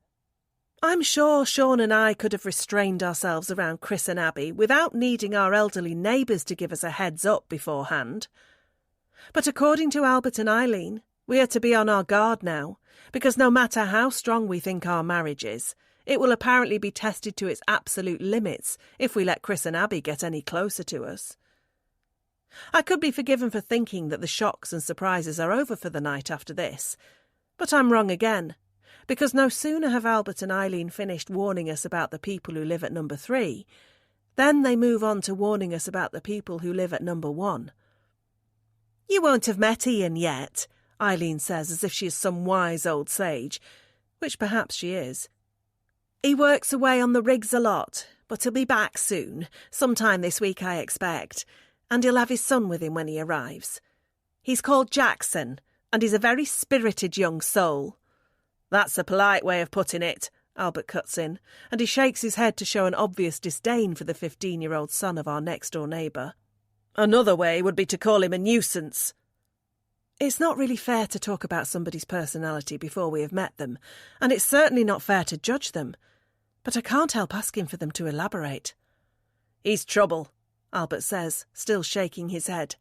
I'm sure Sean and I could have restrained ourselves around Chris and Abby without needing our elderly neighbours to give us a heads-up beforehand. But according to Albert and Eileen, we are to be on our guard now, because no matter how strong we think our marriage is, it will apparently be tested to its absolute limits if we let Chris and Abby get any closer to us. I could be forgiven for thinking that the shocks and surprises are over for the night after this, but I'm wrong again, because no sooner have Albert and Eileen finished warning us about the people who live at number 3, then they move on to warning us about the people who live at number 1. "You won't have met Ian yet," Eileen says as if she is some wise old sage, which perhaps she is. "He works away on the rigs a lot, but he'll be back soon, sometime this week I expect, and he'll have his son with him when he arrives. He's called Jackson, and he's a very spirited young soul." "That's a polite way of putting it," Albert cuts in, and he shakes his head to show an obvious disdain for the 15-year-old son of our next-door neighbour. "Another way would be to call him a nuisance." It's not really fair to talk about somebody's personality before we have met them, and it's certainly not fair to judge them, but I can't help asking for them to elaborate. "He's trouble," Albert says, still shaking his head.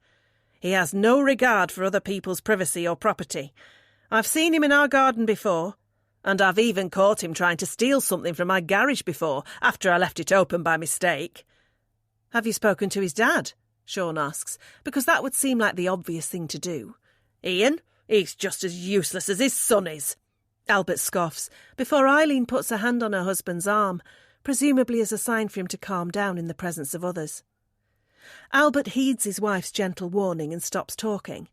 "He has no regard for other people's privacy or property. I've seen him in our garden before, and I've even caught him trying to steal something from my garage before, after I left it open by mistake." "Have you spoken to his dad?" Sean asks, because that would seem like the obvious thing to do. "Ian? He's just as useless as his son is," Albert scoffs, before Eileen puts a hand on her husband's arm, presumably as a sign for him to calm down in the presence of others. Albert heeds his wife's gentle warning and stops talking,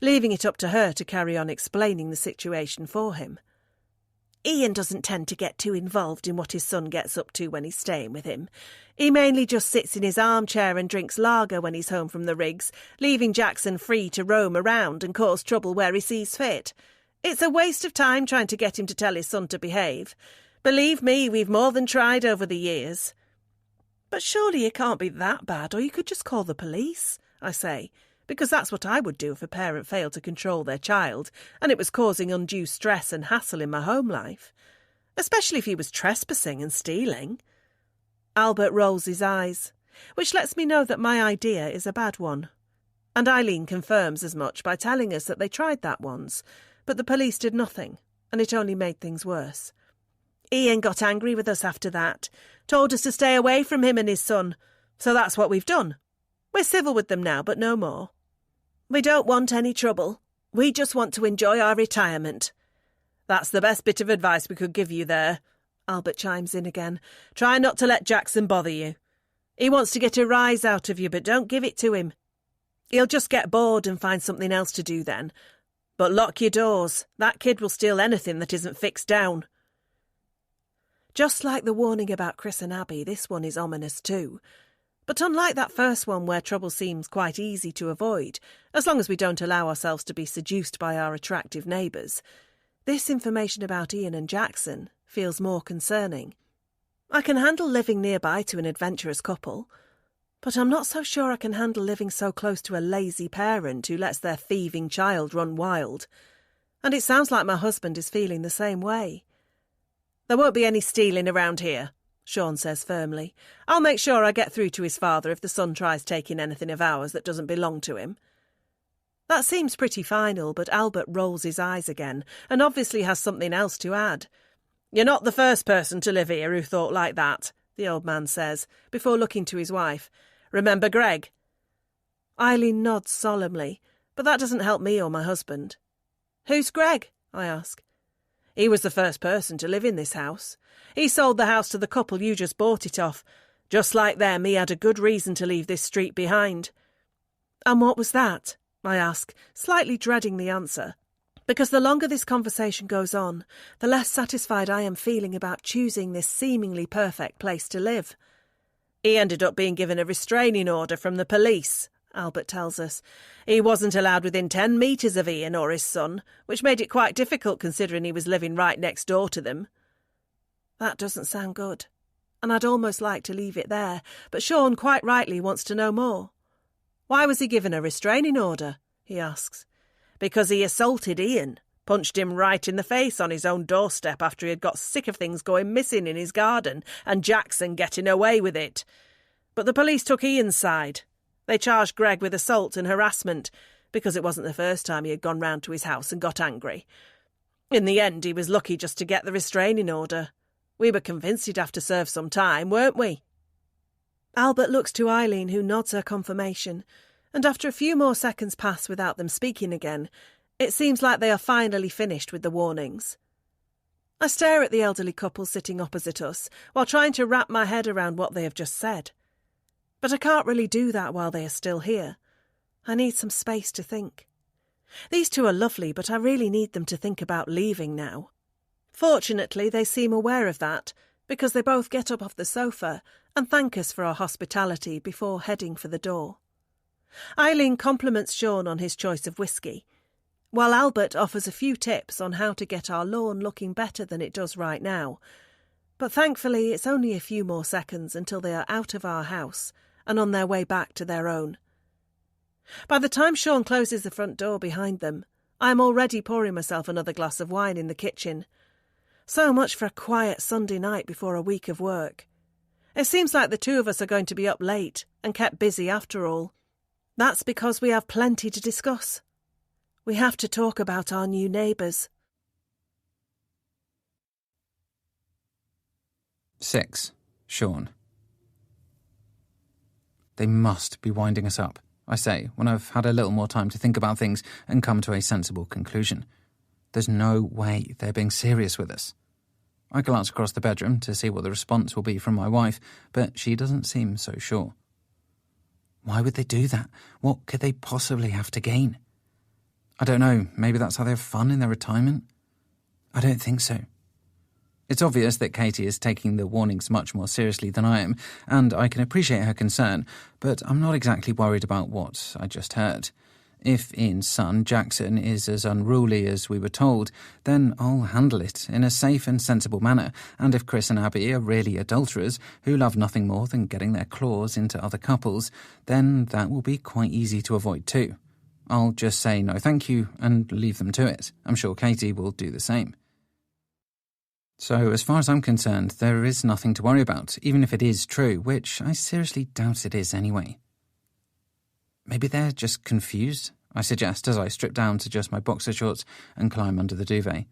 leaving it up to her to carry on explaining the situation for him. "Ian doesn't tend to get too involved in what his son gets up to when he's staying with him. He mainly just sits in his armchair and drinks lager when he's home from the rigs, leaving Jackson free to roam around and cause trouble where he sees fit. It's a waste of time trying to get him to tell his son to behave. Believe me, we've more than tried over the years." "But surely it can't be that bad, or you could just call the police," I say, because that's what I would do if a parent failed to control their child and it was causing undue stress and hassle in my home life, especially if he was trespassing and stealing. Albert rolls his eyes, which lets me know that my idea is a bad one. And Eileen confirms as much by telling us that they tried that once, but the police did nothing, and it only made things worse. "Ian got angry with us after that, told us to stay away from him and his son, so that's what we've done. We're civil with them now, but no more. We don't want any trouble. We just want to enjoy our retirement." "That's the best bit of advice we could give you there," Albert chimes in again. "Try not to let Jackson bother you. He wants to get a rise out of you, but don't give it to him. He'll just get bored and find something else to do then. But lock your doors. That kid will steal anything that isn't fixed down." Just like the warning about Chris and Abby, this one is ominous too. But unlike that first one where trouble seems quite easy to avoid, as long as we don't allow ourselves to be seduced by our attractive neighbours, this information about Ian and Jackson feels more concerning. I can handle living nearby to an adventurous couple, but I'm not so sure I can handle living so close to a lazy parent who lets their thieving child run wild. And it sounds like my husband is feeling the same way. "There won't be any stealing around here," Sean says firmly. "I'll make sure I get through to his father if the son tries taking anything of ours that doesn't belong to him." That seems pretty final, but Albert rolls his eyes again and obviously has something else to add. "You're not the first person to live here who thought like that," the old man says, before looking to his wife. "Remember Greg?" Eileen nods solemnly, but that doesn't help me or my husband. "Who's Greg?" I ask. "He was the first person to live in this house. He sold the house to the couple you just bought it off. Just like them, he had a good reason to leave this street behind." "And what was that?" I ask, slightly dreading the answer, because the longer this conversation goes on, the less satisfied I am feeling about choosing this seemingly perfect place to live. "He ended up being given a restraining order from the police," Albert tells us. "He wasn't allowed within 10 metres of Ian or his son, which made it quite difficult considering he was living right next door to them." That doesn't sound good, and I'd almost like to leave it there, but Sean quite rightly wants to know more. "Why was he given a restraining order?" he asks. "Because he assaulted Ian, punched him right in the face on his own doorstep after he had got sick of things going missing in his garden and Jackson getting away with it. But the police took Ian's side. They charged Greg with assault and harassment, because it wasn't the first time he had gone round to his house and got angry. In the end, he was lucky just to get the restraining order. We were convinced he'd have to serve some time, weren't we? Albert looks to Eileen, who nods her confirmation, and after a few more seconds pass without them speaking again, it seems like they are finally finished with the warnings. I stare at the elderly couple sitting opposite us while trying to wrap my head around what they have just said. But I can't really do that while they are still here. I need some space to think. These two are lovely, but I really need them to think about leaving now. Fortunately, they seem aware of that, because they both get up off the sofa and thank us for our hospitality before heading for the door. Eileen compliments Sean on his choice of whiskey, while Albert offers a few tips on how to get our lawn looking better than it does right now. But thankfully, it's only a few more seconds until they are out of our house and on their way back to their own. By the time Sean closes the front door behind them, I am already pouring myself another glass of wine in the kitchen. So much for a quiet Sunday night before a week of work. It seems like the two of us are going to be up late and kept busy after all. That's because we have plenty to discuss. We have to talk about our new neighbours. 6. Sean. They must be winding us up, I say, when I've had a little more time to think about things and come to a sensible conclusion. There's no way they're being serious with us. I glance across the bedroom to see what the response will be from my wife, but she doesn't seem so sure. Why would they do that? What could they possibly have to gain? I don't know, maybe that's how they have fun in their retirement? I don't think so. It's obvious that Katie is taking the warnings much more seriously than I am, and I can appreciate her concern, but I'm not exactly worried about what I just heard. If Ian's son, Jackson, is as unruly as we were told, then I'll handle it in a safe and sensible manner, and if Chris and Abby are really adulterers who love nothing more than getting their claws into other couples, then that will be quite easy to avoid too. I'll just say no thank you and leave them to it. I'm sure Katie will do the same. So, as far as I'm concerned, there is nothing to worry about, even if it is true, which I seriously doubt it is anyway. Maybe they're just confused, I suggest as I strip down to just my boxer shorts and climb under the duvet.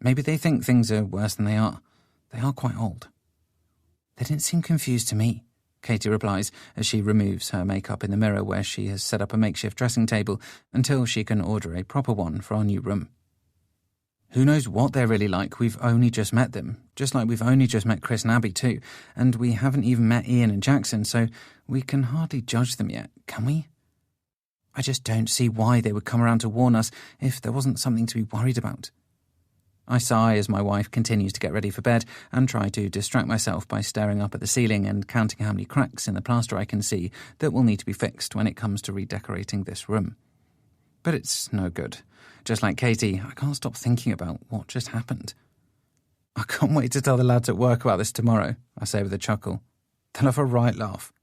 Maybe they think things are worse than they are. They are quite old. They didn't seem confused to me, Katie replies as she removes her makeup in the mirror where she has set up a makeshift dressing table until she can order a proper one for our new room. Who knows what they're really like? We've only just met them, just like we've only just met Chris and Abby too, and we haven't even met Ian and Jackson, so we can hardly judge them yet, can we? I just don't see why they would come around to warn us if there wasn't something to be worried about. I sigh as my wife continues to get ready for bed and try to distract myself by staring up at the ceiling and counting how many cracks in the plaster I can see that will need to be fixed when it comes to redecorating this room. But it's no good. Just like Katie, I can't stop thinking about what just happened. I can't wait to tell the lads at work about this tomorrow, I say with a chuckle. They'll have a right laugh.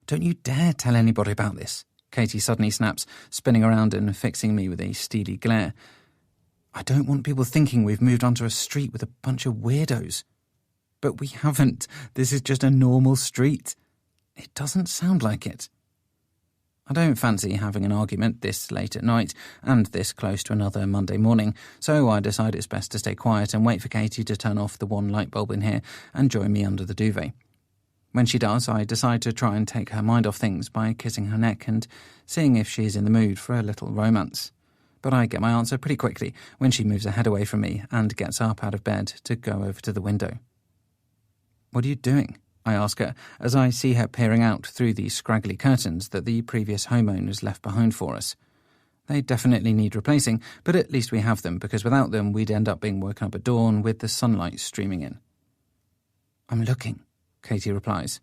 Don't you dare tell anybody about this, Katie suddenly snaps, spinning around and fixing me with a steely glare. I don't want people thinking we've moved onto a street with a bunch of weirdos. But we haven't. This is just a normal street. It doesn't sound like it. I don't fancy having an argument this late at night and this close to another Monday morning, so I decide it's best to stay quiet and wait for Katie to turn off the one light bulb in here and join me under the duvet. When she does, I decide to try and take her mind off things by kissing her neck and seeing if she's in the mood for a little romance. But I get my answer pretty quickly when she moves her head away from me and gets up out of bed to go over to the window. "What are you doing?" I ask her, as I see her peering out through the scraggly curtains that the previous homeowners left behind for us. They definitely need replacing, but at least we have them, because without them we'd end up being woken up at dawn with the sunlight streaming in. "I'm looking," Katie replies.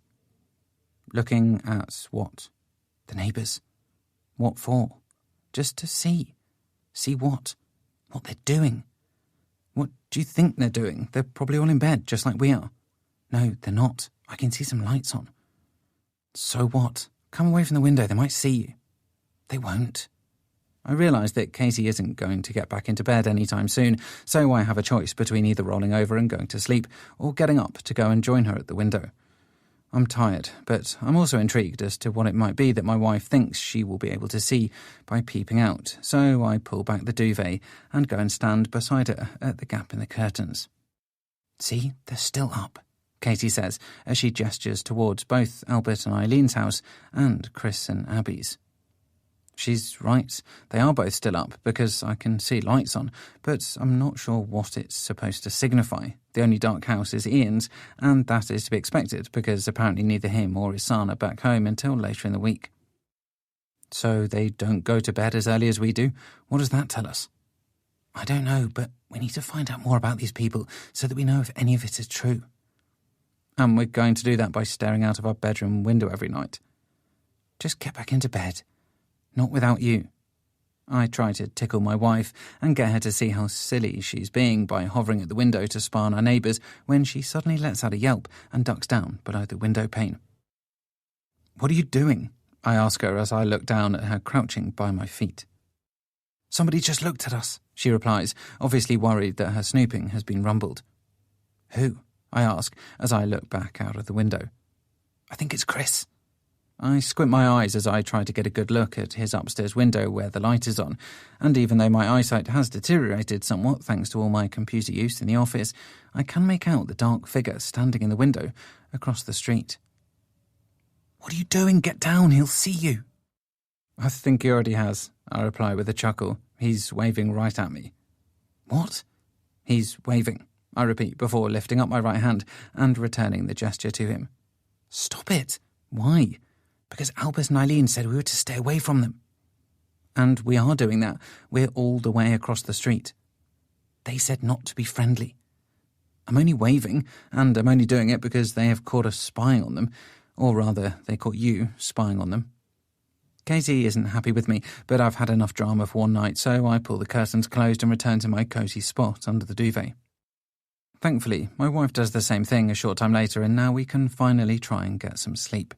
"Looking at what?" "The neighbours." "What for?" "Just to see." "See what?" "What they're doing." "What do you think they're doing? They're probably all in bed, just like we are." "No, they're not. I can see some lights on." "So what? Come away from the window, they might see you." "They won't." I realise that Katie isn't going to get back into bed anytime soon, so I have a choice between either rolling over and going to sleep or getting up to go and join her at the window. I'm tired, but I'm also intrigued as to what it might be that my wife thinks she will be able to see by peeping out, so I pull back the duvet and go and stand beside her at the gap in the curtains. "See, they're still up," Katie says as she gestures towards both Albert and Eileen's house and Chris and Abby's. She's right, they are both still up because I can see lights on, but I'm not sure what it's supposed to signify. The only dark house is Ian's, and that is to be expected because apparently neither him or his son are back home until later in the week. So they don't go to bed as early as we do? What does that tell us? I don't know, but we need to find out more about these people so that we know if any of it is true. And we're going to do that by staring out of our bedroom window every night. Just get back into bed. Not without you. I try to tickle my wife and get her to see how silly she's being by hovering at the window to spy on our neighbours when she suddenly lets out a yelp and ducks down below the window pane. "What are you doing?" I ask her as I look down at her crouching by my feet. "Somebody just looked at us," she replies, obviously worried that her snooping has been rumbled. "Who?" I ask as I look back out of the window. "I think it's Chris." I squint my eyes as I try to get a good look at his upstairs window where the light is on, and even though my eyesight has deteriorated somewhat thanks to all my computer use in the office, I can make out the dark figure standing in the window across the street. "What are you doing? Get down, he'll see you." "I think he already has," I reply with a chuckle. "He's waving right at me." "What?" "He's waving," I repeat before lifting up my right hand and returning the gesture to him. "Stop it." "Why?" "Because Albert and Eileen said we were to stay away from them." "And we are doing that. We're all the way across the street." "They said not to be friendly." "I'm only waving, and I'm only doing it because they have caught us spying on them. Or rather, they caught you spying on them." Katie isn't happy with me, but I've had enough drama for one night, so I pull the curtains closed and return to my cosy spot under the duvet. Thankfully, my wife does the same thing a short time later, and now we can finally try and get some sleep.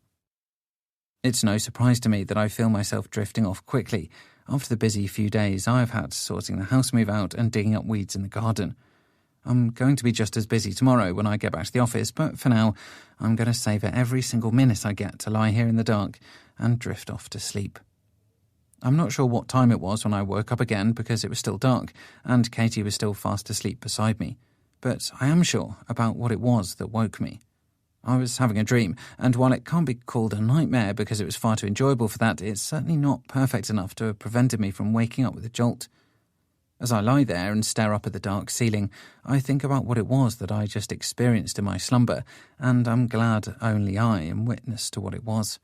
It's no surprise to me that I feel myself drifting off quickly after the busy few days I've had sorting the house move out and digging up weeds in the garden. I'm going to be just as busy tomorrow when I get back to the office, but for now, I'm going to savour every single minute I get to lie here in the dark and drift off to sleep. I'm not sure what time it was when I woke up again because it was still dark and Katie was still fast asleep beside me, but I am sure about what it was that woke me. I was having a dream, and while it can't be called a nightmare because it was far too enjoyable for that, it's certainly not perfect enough to have prevented me from waking up with a jolt. As I lie there and stare up at the dark ceiling, I think about what it was that I just experienced in my slumber, and I'm glad only I am witness to what it was.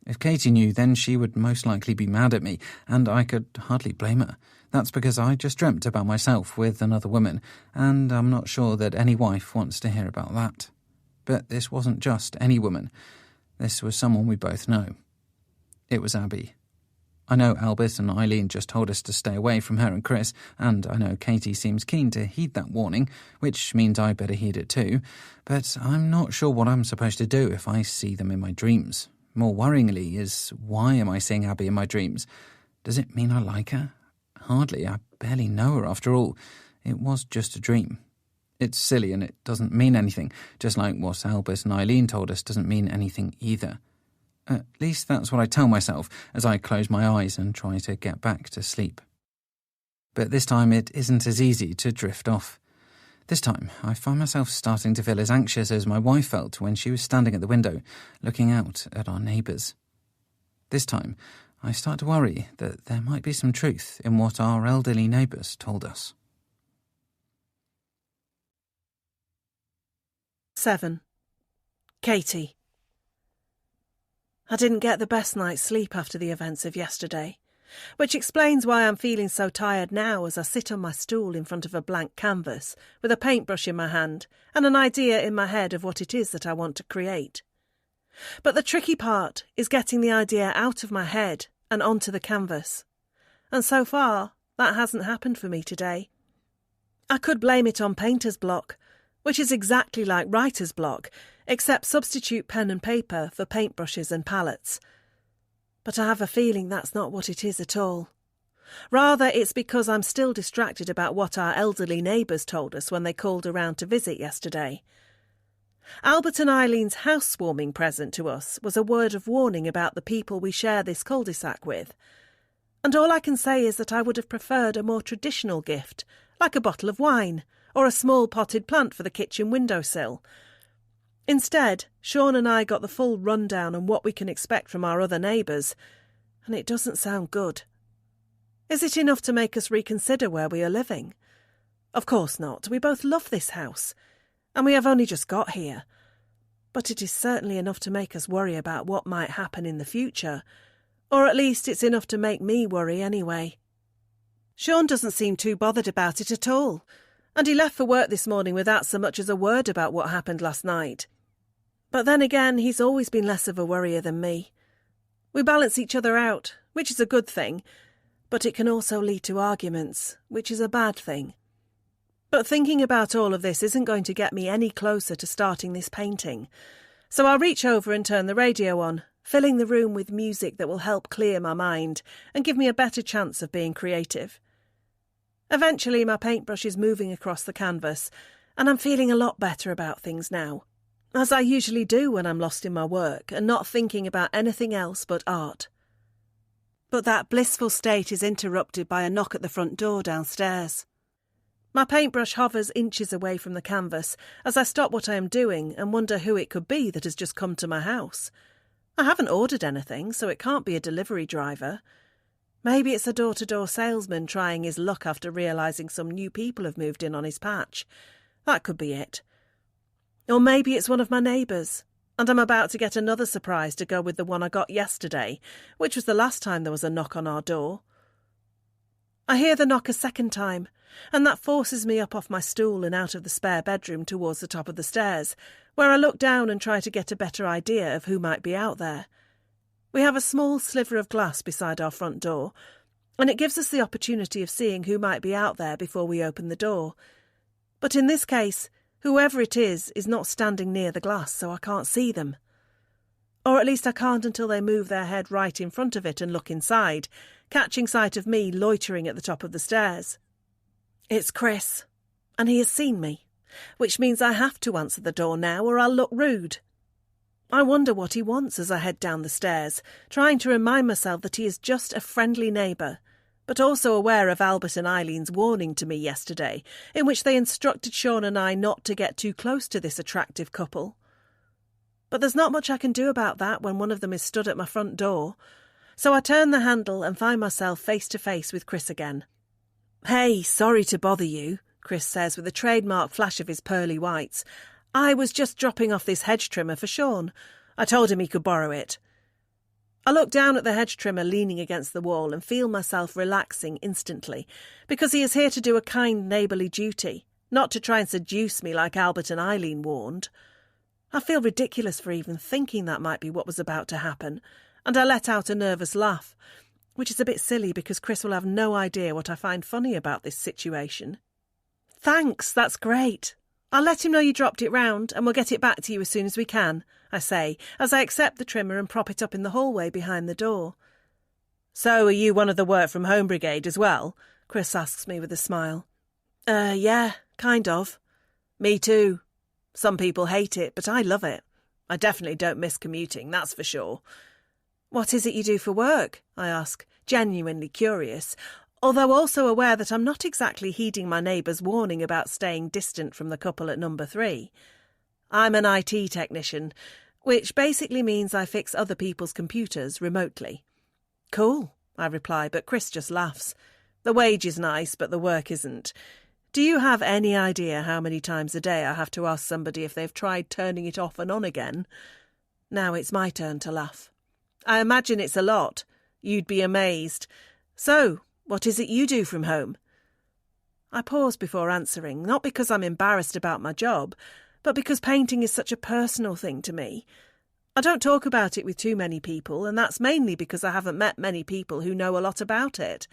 If Katie knew, then she would most likely be mad at me, and I could hardly blame her. That's because I just dreamt about myself with another woman, and I'm not sure that any wife wants to hear about that. But this wasn't just any woman. This was someone we both know. It was Abby. I know Albert and Eileen just told us to stay away from her and Chris, and I know Katie seems keen to heed that warning, which means I better heed it too, but I'm not sure what I'm supposed to do if I see them in my dreams. More worryingly is, why am I seeing Abby in my dreams? Does it mean I like her? Hardly. I barely know her after all. It was just a dream. It's silly and it doesn't mean anything, just like what Albert and Eileen told us doesn't mean anything either. At least that's what I tell myself as I close my eyes and try to get back to sleep. But this time it isn't as easy to drift off. This time I find myself starting to feel as anxious as my wife felt when she was standing at the window, looking out at our neighbours. This time I start to worry that there might be some truth in what our elderly neighbours told us. 7. Katie. I didn't get the best night's sleep after the events of yesterday, which explains why I'm feeling so tired now as I sit on my stool in front of a blank canvas with a paintbrush in my hand and an idea in my head of what it is that I want to create. But the tricky part is getting the idea out of my head and onto the canvas. And so far, that hasn't happened for me today. I could blame it on painter's block, which is exactly like writer's block, except substitute pen and paper for paintbrushes and palettes. But I have a feeling that's not what it is at all. Rather, it's because I'm still distracted about what our elderly neighbours told us when they called around to visit yesterday. Albert and Eileen's housewarming present to us was a word of warning about the people we share this cul-de-sac with. And all I can say is that I would have preferred a more traditional gift, like a bottle of wine, or a small potted plant for the kitchen windowsill. Instead, Sean and I got the full rundown on what we can expect from our other neighbours, and it doesn't sound good. Is it enough to make us reconsider where we are living? Of course not. We both love this house, and we have only just got here. But it is certainly enough to make us worry about what might happen in the future, or at least it's enough to make me worry anyway. Sean doesn't seem too bothered about it at all, and he left for work this morning without so much as a word about what happened last night. But then again, he's always been less of a worrier than me. We balance each other out, which is a good thing, but it can also lead to arguments, which is a bad thing. But thinking about all of this isn't going to get me any closer to starting this painting, so I'll reach over and turn the radio on, filling the room with music that will help clear my mind and give me a better chance of being creative. Eventually, my paintbrush is moving across the canvas, and I'm feeling a lot better about things now, as I usually do when I'm lost in my work and not thinking about anything else but art. But that blissful state is interrupted by a knock at the front door downstairs. My paintbrush hovers inches away from the canvas as I stop what I am doing and wonder who it could be that has just come to my house. I haven't ordered anything, so it can't be a delivery driver. Maybe it's a door-to-door salesman trying his luck after realising some new people have moved in on his patch. That could be it. Or maybe it's one of my neighbours, and I'm about to get another surprise to go with the one I got yesterday, which was the last time there was a knock on our door. I hear the knock a second time, and that forces me up off my stool and out of the spare bedroom towards the top of the stairs, where I look down and try to get a better idea of who might be out there. We have a small sliver of glass beside our front door, and it gives us the opportunity of seeing who might be out there before we open the door. But in this case, whoever it is not standing near the glass, so I can't see them. Or at least I can't until they move their head right in front of it and look inside, catching sight of me loitering at the top of the stairs. It's Chris, and he has seen me, which means I have to answer the door now or I'll look rude. I wonder what he wants as I head down the stairs, trying to remind myself that he is just a friendly neighbour, but also aware of Albert and Eileen's warning to me yesterday, in which they instructed Sean and I not to get too close to this attractive couple. But there's not much I can do about that when one of them is stood at my front door, so I turn the handle and find myself face to face with Chris again. "Hey, sorry to bother you," Chris says with a trademark flash of his pearly whites. "I was just dropping off this hedge trimmer for Sean. I told him he could borrow it." I look down at the hedge trimmer leaning against the wall and feel myself relaxing instantly, because he is here to do a kind neighbourly duty, not to try and seduce me like Albert and Eileen warned. I feel ridiculous for even thinking that might be what was about to happen, and I let out a nervous laugh, which is a bit silly because Chris will have no idea what I find funny about this situation. "Thanks, that's great. I'll let him know you dropped it round and we'll get it back to you as soon as we can," I say, as I accept the trimmer and prop it up in the hallway behind the door. "So are you one of the work-from-home brigade as well?" Chris asks me with a smile. Yeah, kind of. Me too. Some people hate it, but I love it. I definitely don't miss commuting, that's for sure." "What is it you do for work?" I ask, genuinely curious, although also aware that I'm not exactly heeding my neighbour's warning about staying distant from the couple at number 3. "I'm an IT technician, which basically means I fix other people's computers remotely." "Cool," I reply, but Chris just laughs. "The wage is nice, but the work isn't. Do you have any idea how many times a day I have to ask somebody if they've tried turning it off and on again?" Now it's my turn to laugh. "I imagine it's a lot. You'd be amazed. So, what is it you do from home?" I pause before answering, not because I'm embarrassed about my job, but because painting is such a personal thing to me. I don't talk about it with too many people, and that's mainly because I haven't met many people who know a lot about it.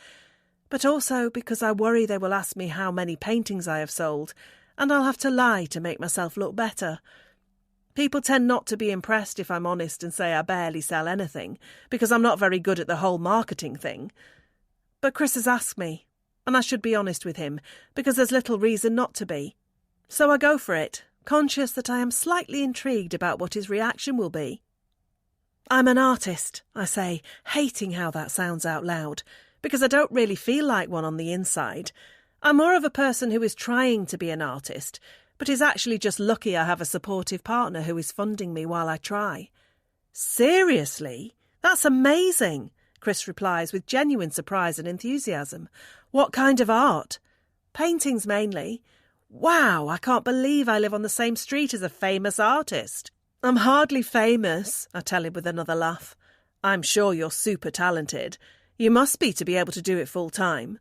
But also because I worry they will ask me how many paintings I have sold, and I'll have to lie to make myself look better. People tend not to be impressed if I'm honest and say I barely sell anything, because I'm not very good at the whole marketing thing. But Chris has asked me, and I should be honest with him, because there's little reason not to be. So I go for it, conscious that I am slightly intrigued about what his reaction will be. I'm an artist, I say, hating how that sounds out loud, because I don't really feel like one on the inside. I'm more of a person who is trying to be an artist, but is actually just lucky I have a supportive partner who is funding me while I try. Seriously? That's amazing, Chris replies with genuine surprise and enthusiasm. What kind of art? Paintings mainly. Wow, I can't believe I live on the same street as a famous artist. I'm hardly famous, I tell him with another laugh. I'm sure you're super talented. You must be to be able to do it full time.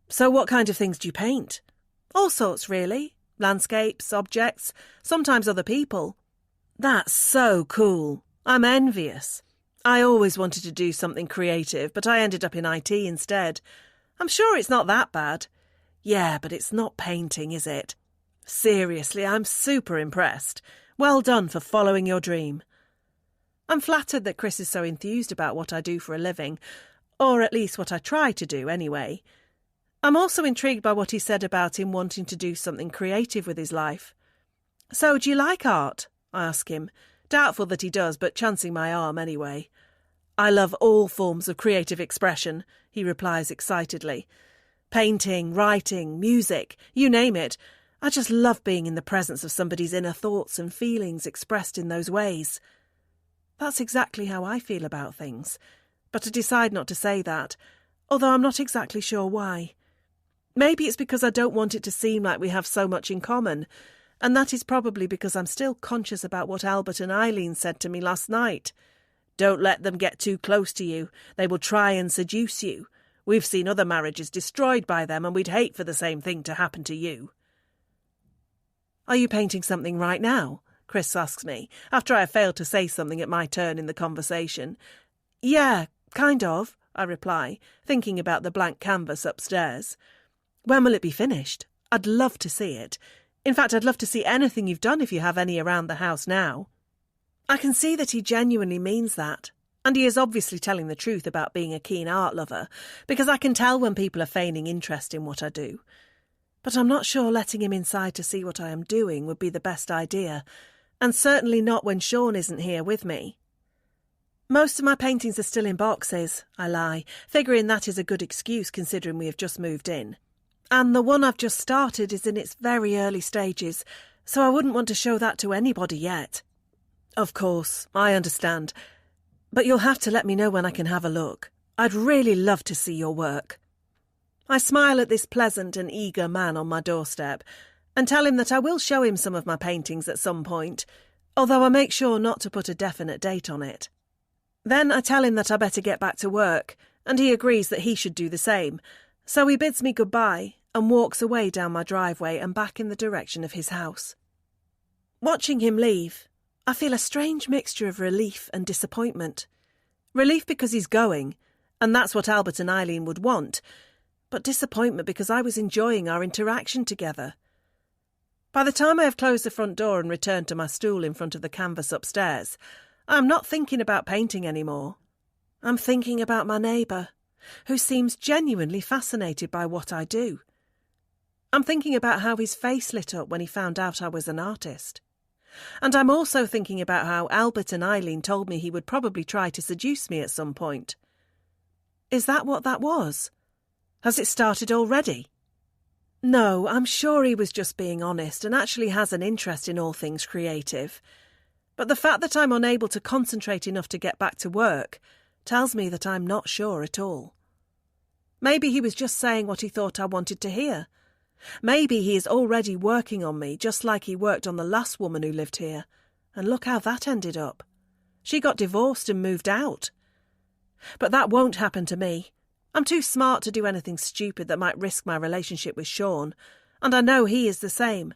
So what kind of things do you paint? All sorts, really. Landscapes, objects, sometimes other people. That's so cool. I'm envious. I always wanted to do something creative, but I ended up in IT instead. I'm sure it's not that bad. Yeah, but it's not painting, is it? Seriously, I'm super impressed. Well done for following your dream. I'm flattered that Chris is so enthused about what I do for a living, or at least what I try to do anyway. I'm also intrigued by what he said about him wanting to do something creative with his life. So, do you like art? I ask him, doubtful that he does, but chancing my arm anyway. I love all forms of creative expression, he replies excitedly. Painting, writing, music, you name it. I just love being in the presence of somebody's inner thoughts and feelings expressed in those ways. That's exactly how I feel about things, but I decide not to say that, although I'm not exactly sure why. Maybe it's because I don't want it to seem like we have so much in common, and that is probably because I'm still conscious about what Albert and Eileen said to me last night. Don't let them get too close to you. They will try and seduce you. We've seen other marriages destroyed by them, and we'd hate for the same thing to happen to you. Are you painting something right now? Chris asks me, after I have failed to say something at my turn in the conversation. Yeah, kind of, I reply, thinking about the blank canvas upstairs. When will it be finished? I'd love to see it. In fact, I'd love to see anything you've done if you have any around the house now. I can see that he genuinely means that, and he is obviously telling the truth about being a keen art lover, because I can tell when people are feigning interest in what I do. But I'm not sure letting him inside to see what I am doing would be the best idea, and certainly not when Sean isn't here with me. Most of my paintings are still in boxes, I lie, figuring that is a good excuse considering we have just moved in. And the one I've just started is in its very early stages, so I wouldn't want to show that to anybody yet. Of course, I understand, but you'll have to let me know when I can have a look. I'd really love to see your work. I smile at this pleasant and eager man on my doorstep and tell him that I will show him some of my paintings at some point, although I make sure not to put a definite date on it. Then I tell him that I better get back to work, and he agrees that he should do the same, so he bids me goodbye and walks away down my driveway and back in the direction of his house. Watching him leave, I feel a strange mixture of relief and disappointment. Relief because he's going, and that's what Albert and Eileen would want, but disappointment because I was enjoying our interaction together. By the time I have closed the front door and returned to my stool in front of the canvas upstairs, I am not thinking about painting anymore. I'm thinking about my neighbour, who seems genuinely fascinated by what I do. I'm thinking about how his face lit up when he found out I was an artist. And I'm also thinking about how Albert and Eileen told me he would probably try to seduce me at some point. Is that what that was? Has it started already? No, I'm sure he was just being honest and actually has an interest in all things creative. But the fact that I'm unable to concentrate enough to get back to work tells me that I'm not sure at all. Maybe he was just saying what he thought I wanted to hear. Maybe he is already working on me just like he worked on the last woman who lived here. And look how that ended up. She got divorced and moved out. But that won't happen to me. I'm too smart to do anything stupid that might risk my relationship with Sean, and I know he is the same.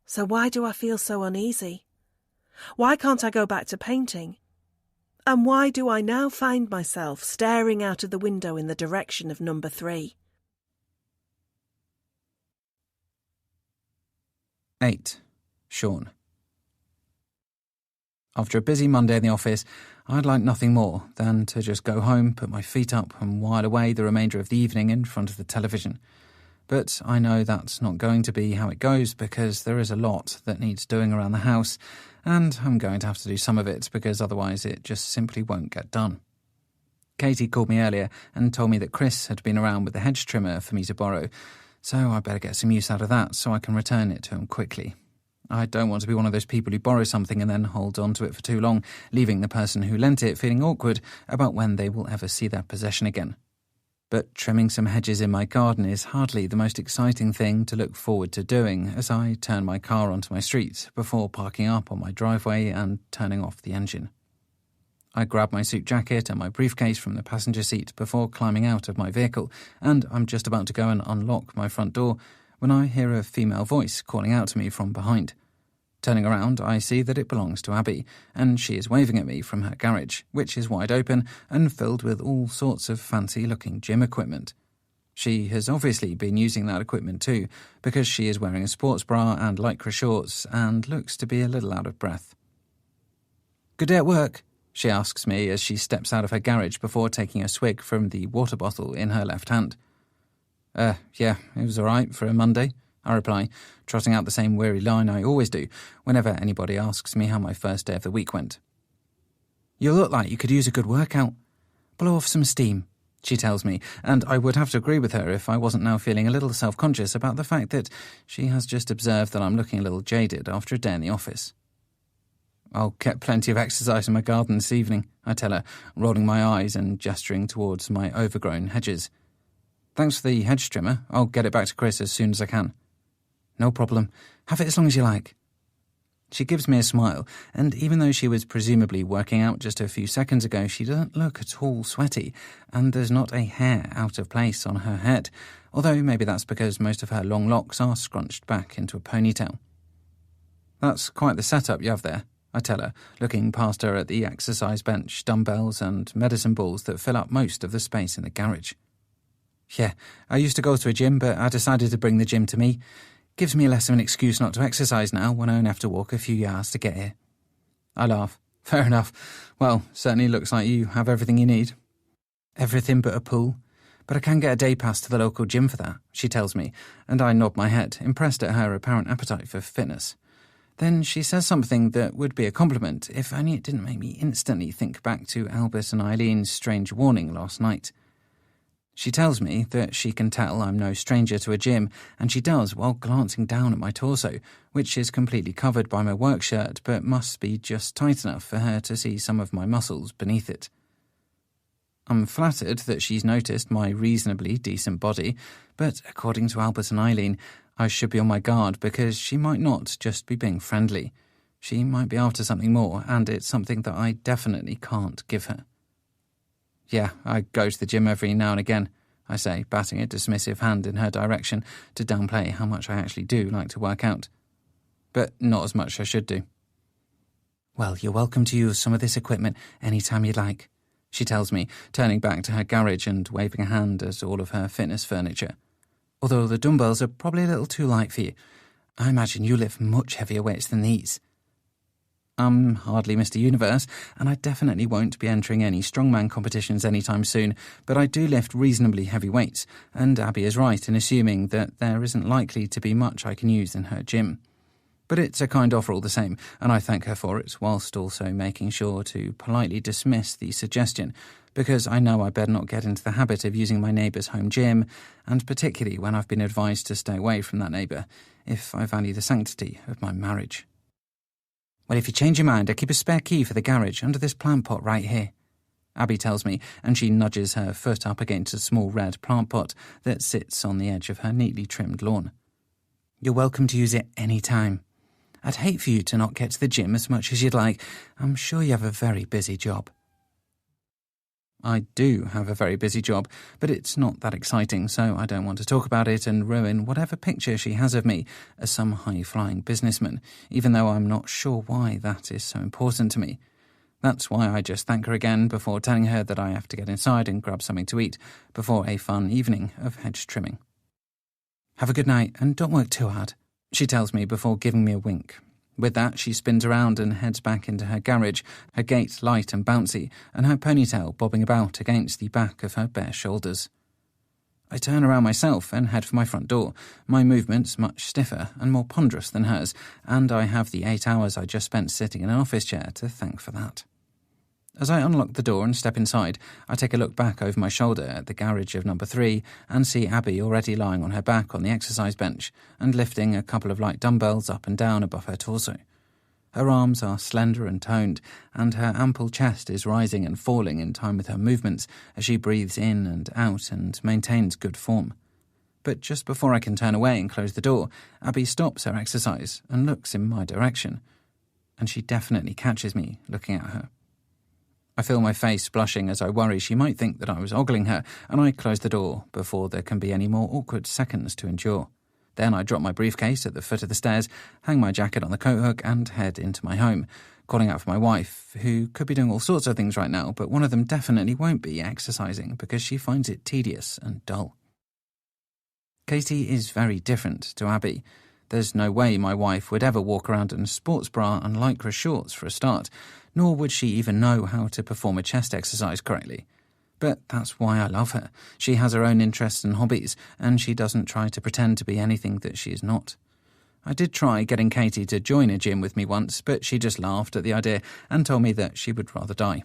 So why do I feel so uneasy? Why can't I go back to painting? And why do I now find myself staring out of the window in the direction of number 3? 8. Sean. After a busy Monday in the office, I'd like nothing more than to just go home, put my feet up and while away the remainder of the evening in front of the television. But I know that's not going to be how it goes because there is a lot that needs doing around the house, and I'm going to have to do some of it because otherwise it just simply won't get done. Katie called me earlier and told me that Chris had been around with the hedge trimmer for me to borrow, so I better get some use out of that so I can return it to him quickly. I don't want to be one of those people who borrow something and then hold on to it for too long, leaving the person who lent it feeling awkward about when they will ever see their possession again. But trimming some hedges in my garden is hardly the most exciting thing to look forward to doing as I turn my car onto my street before parking up on my driveway and turning off the engine. I grab my suit jacket and my briefcase from the passenger seat before climbing out of my vehicle, and I'm just about to go and unlock my front door when I hear a female voice calling out to me from behind. Turning around, I see that it belongs to Abby, and she is waving at me from her garage, which is wide open and filled with all sorts of fancy-looking gym equipment. She has obviously been using that equipment too, because she is wearing a sports bra and lycra shorts and looks to be a little out of breath. "Good day at work?" she asks me as she steps out of her garage before taking a swig from the water bottle in her left hand. Yeah, it was all right for a Monday," I reply, trotting out the same weary line I always do whenever anybody asks me how my first day of the week went. "You look like you could use a good workout. Blow off some steam," she tells me, and I would have to agree with her if I wasn't now feeling a little self-conscious about the fact that she has just observed that I'm looking a little jaded after a day in the office. "I'll get plenty of exercise in my garden this evening," I tell her, rolling my eyes and gesturing towards my overgrown hedges. "Thanks for the hedge trimmer. I'll get it back to Chris as soon as I can." "No problem. Have it as long as you like." She gives me a smile, and even though she was presumably working out just a few seconds ago, she doesn't look at all sweaty, and there's not a hair out of place on her head, although maybe that's because most of her long locks are scrunched back into a ponytail. "That's quite the setup you have there," I tell her, looking past her at the exercise bench, dumbbells and medicine balls that fill up most of the space in the garage. "Yeah, I used to go to a gym, but I decided to bring the gym to me. Gives me less of an excuse not to exercise now when I only have to walk a few yards to get here." I laugh. "Fair enough. Well, certainly looks like you have everything you need." "Everything but a pool. But I can get a day pass to the local gym for that," she tells me, and I nod my head, impressed at her apparent appetite for fitness. Then she says something that would be a compliment, if only it didn't make me instantly think back to Albus and Eileen's strange warning last night. She tells me that she can tell I'm no stranger to a gym, and she does while glancing down at my torso, which is completely covered by my work shirt but must be just tight enough for her to see some of my muscles beneath it. I'm flattered that she's noticed my reasonably decent body, but according to Albus and Eileen, I should be on my guard because she might not just be being friendly. She might be after something more, and it's something that I definitely can't give her. "Yeah, I go to the gym every now and again," I say, batting a dismissive hand in her direction to downplay how much I actually do like to work out. But not as much as I should do. "Well, you're welcome to use some of this equipment any time you'd like," she tells me, turning back to her garage and waving a hand at all of her fitness furniture. "Although the dumbbells are probably a little too light for you. I imagine you lift much heavier weights than these." I'm hardly Mr. Universe, and I definitely won't be entering any strongman competitions anytime soon, but I do lift reasonably heavy weights, and Abby is right in assuming that there isn't likely to be much I can use in her gym. But it's a kind offer all the same, and I thank her for it, whilst also making sure to politely dismiss the suggestion, because I know I better not get into the habit of using my neighbour's home gym, and particularly when I've been advised to stay away from that neighbour, if I value the sanctity of my marriage. "Well, if you change your mind, I keep a spare key for the garage under this plant pot right here," Abby tells me, and she nudges her foot up against a small red plant pot that sits on the edge of her neatly trimmed lawn. "You're welcome to use it any time. I'd hate for you to not get to the gym as much as you'd like. I'm sure you have a very busy job." I do have a very busy job, but it's not that exciting, so I don't want to talk about it and ruin whatever picture she has of me as some high-flying businessman, even though I'm not sure why that is so important to me. That's why I just thank her again before telling her that I have to get inside and grab something to eat before a fun evening of hedge trimming. "Have a good night, and don't work too hard," she tells me before giving me a wink. With that, she spins around and heads back into her garage, her gait light and bouncy, and her ponytail bobbing about against the back of her bare shoulders. I turn around myself and head for my front door, my movements much stiffer and more ponderous than hers, and I have the 8 hours I just spent sitting in an office chair to thank for that. As I unlock the door and step inside, I take a look back over my shoulder at the garage of number 3 and see Abby already lying on her back on the exercise bench and lifting a couple of light dumbbells up and down above her torso. Her arms are slender and toned, and her ample chest is rising and falling in time with her movements as she breathes in and out and maintains good form. But just before I can turn away and close the door, Abby stops her exercise and looks in my direction. And she definitely catches me looking at her. I feel my face blushing as I worry she might think that I was ogling her, and I close the door before there can be any more awkward seconds to endure. Then I drop my briefcase at the foot of the stairs, hang my jacket on the coat hook, and head into my home, calling out for my wife, who could be doing all sorts of things right now, but one of them definitely won't be exercising because she finds it tedious and dull. Katie is very different to Abby. There's no way my wife would ever walk around in a sports bra and lycra shorts for a start, nor would she even know how to perform a chest exercise correctly. But that's why I love her. She has her own interests and hobbies, and she doesn't try to pretend to be anything that she is not. I did try getting Katie to join a gym with me once, but she just laughed at the idea and told me that she would rather die.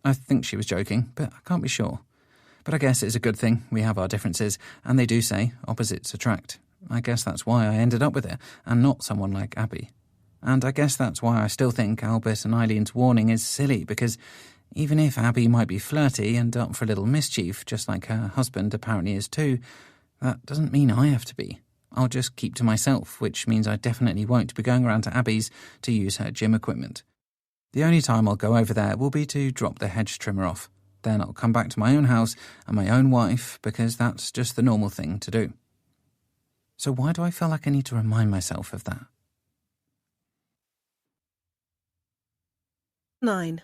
I think she was joking, but I can't be sure. But I guess it's a good thing we have our differences, and they do say opposites attract. I guess that's why I ended up with her, and not someone like Abby. And I guess that's why I still think Albert and Eileen's warning is silly, because even if Abby might be flirty and up for a little mischief, just like her husband apparently is too, that doesn't mean I have to be. I'll just keep to myself, which means I definitely won't be going around to Abby's to use her gym equipment. The only time I'll go over there will be to drop the hedge trimmer off. Then I'll come back to my own house and my own wife, because that's just the normal thing to do. So why do I feel like I need to remind myself of that? 9.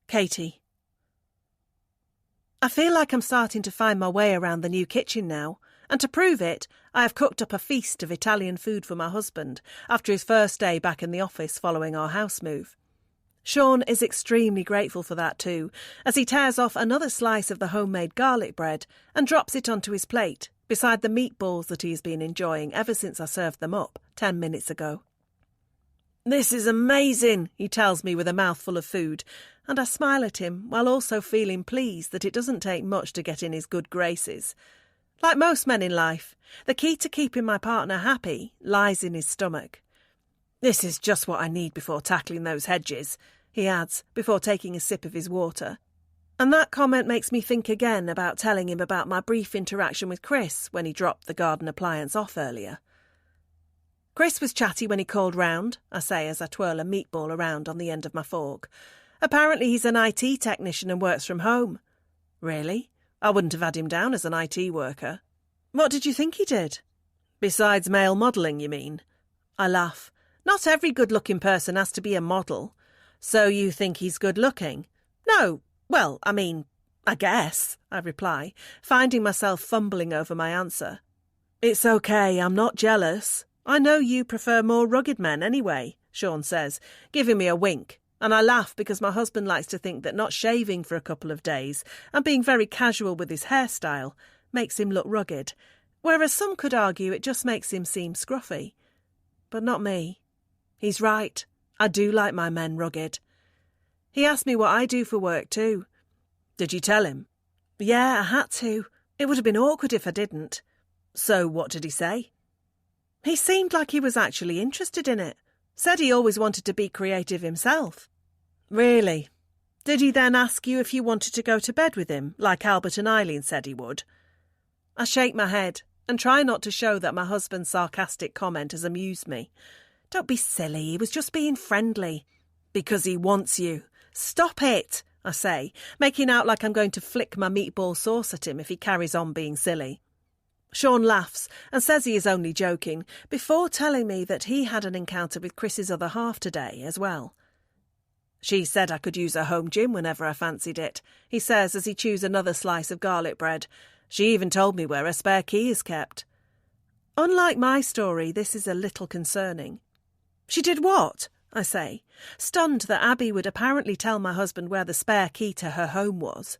Katie. I feel like I'm starting to find my way around the new kitchen now, and to prove it, I have cooked up a feast of Italian food for my husband after his first day back in the office following our house move. Sean is extremely grateful for that too, as he tears off another slice of the homemade garlic bread and drops it onto his plate, beside the meatballs that he has been enjoying ever since I served them up 10 minutes ago. "This is amazing," he tells me with a mouthful of food, and I smile at him while also feeling pleased that it doesn't take much to get in his good graces. Like most men in life, the key to keeping my partner happy lies in his stomach. "This is just what I need before tackling those hedges," he adds, before taking a sip of his water. And that comment makes me think again about telling him about my brief interaction with Chris when he dropped the garden appliance off earlier. "Chris was chatty when he called round," I say as I twirl a meatball around on the end of my fork. "Apparently he's an IT technician and works from home." "Really? I wouldn't have had him down as an IT worker." "What did you think he did?" "Besides male modelling, you mean?" I laugh. "Not every good-looking person has to be a model." "So you think he's good-looking?" "No, well, I guess," I reply, finding myself fumbling over my answer. "It's okay, I'm not jealous. I know you prefer more rugged men anyway," Sean says, giving me a wink, and I laugh because my husband likes to think that not shaving for a couple of days and being very casual with his hairstyle makes him look rugged, whereas some could argue it just makes him seem scruffy. But not me. He's right. I do like my men rugged. He asked me what I do for work too. "Did you tell him?" "Yeah, I had to. It would have been awkward if I didn't." "So what did he say?" "He seemed like he was actually interested in it. Said he always wanted to be creative himself." "Really? Did he then ask you if you wanted to go to bed with him, like Albert and Eileen said he would?" I shake my head and try not to show that my husband's sarcastic comment has amused me. "Don't be silly, he was just being friendly." "Because he wants you." "Stop it," I say, making out like I'm going to flick my meatball sauce at him if he carries on being silly. Sean laughs and says he is only joking, before telling me that he had an encounter with Chris's other half today as well. "She said I could use her home gym whenever I fancied it," he says as he chews another slice of garlic bread. "She even told me where her spare key is kept." Unlike my story, this is a little concerning. "She did what?" I say, stunned that Abby would apparently tell my husband where the spare key to her home was.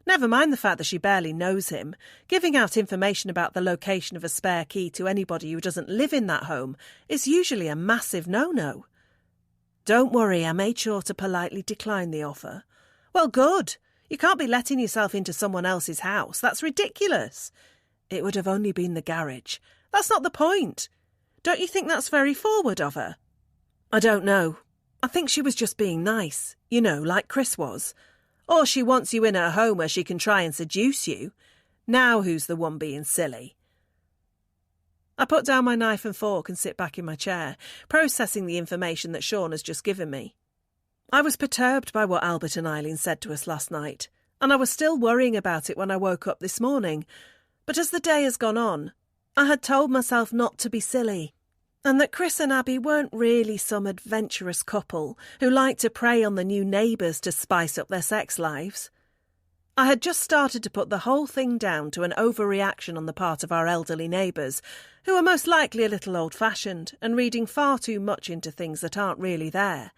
Never mind the fact that she barely knows him. Giving out information about the location of a spare key to anybody who doesn't live in that home is usually a massive no-no. Don't worry, I made sure to politely decline the offer. Well, good. You can't be letting yourself into someone else's house. That's ridiculous. It would have only been the garage. That's not the point. Don't you think that's very forward of her? I don't know. I think she was just being nice, like Chris was. Or she wants you in her home where she can try and seduce you. Now who's the one being silly? I put down my knife and fork and sit back in my chair, processing the information that Sean has just given me. I was perturbed by what Albert and Eileen said to us last night, and I was still worrying about it when I woke up this morning. But as the day has gone on, I had told myself not to be silly, and that Chris and Abby weren't really some adventurous couple who liked to prey on the new neighbours to spice up their sex lives. I had just started to put the whole thing down to an overreaction on the part of our elderly neighbours, who are most likely a little old-fashioned and reading far too much into things that aren't really there.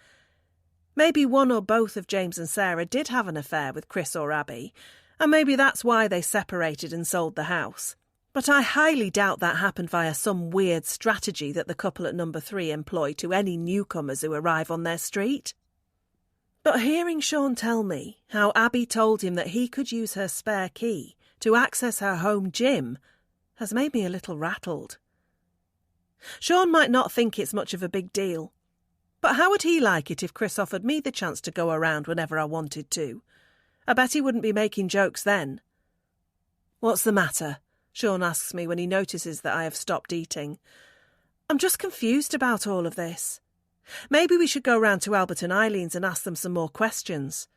Maybe one or both of James and Sarah did have an affair with Chris or Abby, and maybe that's why they separated and sold the house. But I highly doubt that happened via some weird strategy that the couple at number 3 employ to any newcomers who arrive on their street. But hearing Sean tell me how Abby told him that he could use her spare key to access her home gym has made me a little rattled. Sean might not think it's much of a big deal, but how would he like it if Chris offered me the chance to go around whenever I wanted to? I bet he wouldn't be making jokes then. What's the matter? Sean asks me when he notices that I have stopped eating. I'm just confused about all of this. Maybe we should go round to Albert and Eileen's and ask them some more questions.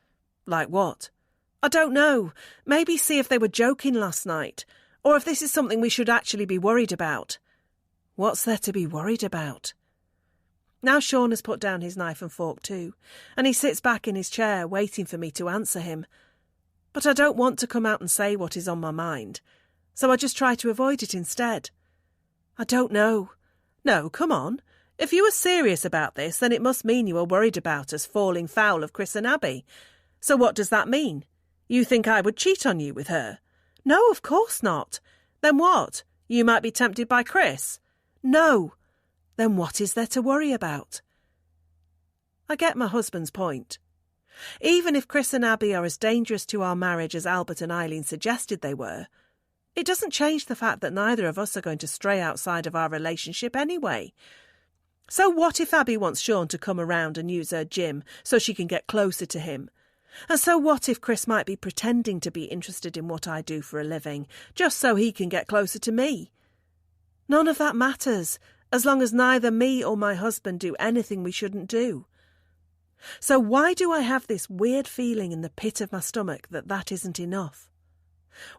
Like what? I don't know. Maybe see if they were joking last night, or if this is something we should actually be worried about. What's there to be worried about? Now Sean has put down his knife and fork too, and he sits back in his chair waiting for me to answer him. But I don't want to come out and say what is on my mind, so I just try to avoid it instead. I don't know. No, come on. If you were serious about this, then it must mean you are worried about us falling foul of Chris and Abby. So what does that mean? You think I would cheat on you with her? No, of course not. Then what? You might be tempted by Chris? No. Then what is there to worry about? I get my husband's point. Even if Chris and Abby are as dangerous to our marriage as Albert and Eileen suggested they were, it doesn't change the fact that neither of us are going to stray outside of our relationship anyway. So what if Abby wants Sean to come around and use her gym so she can get closer to him? And so what if Chris might be pretending to be interested in what I do for a living, just so he can get closer to me? None of that matters, as long as neither me or my husband do anything we shouldn't do. So why do I have this weird feeling in the pit of my stomach that isn't enough?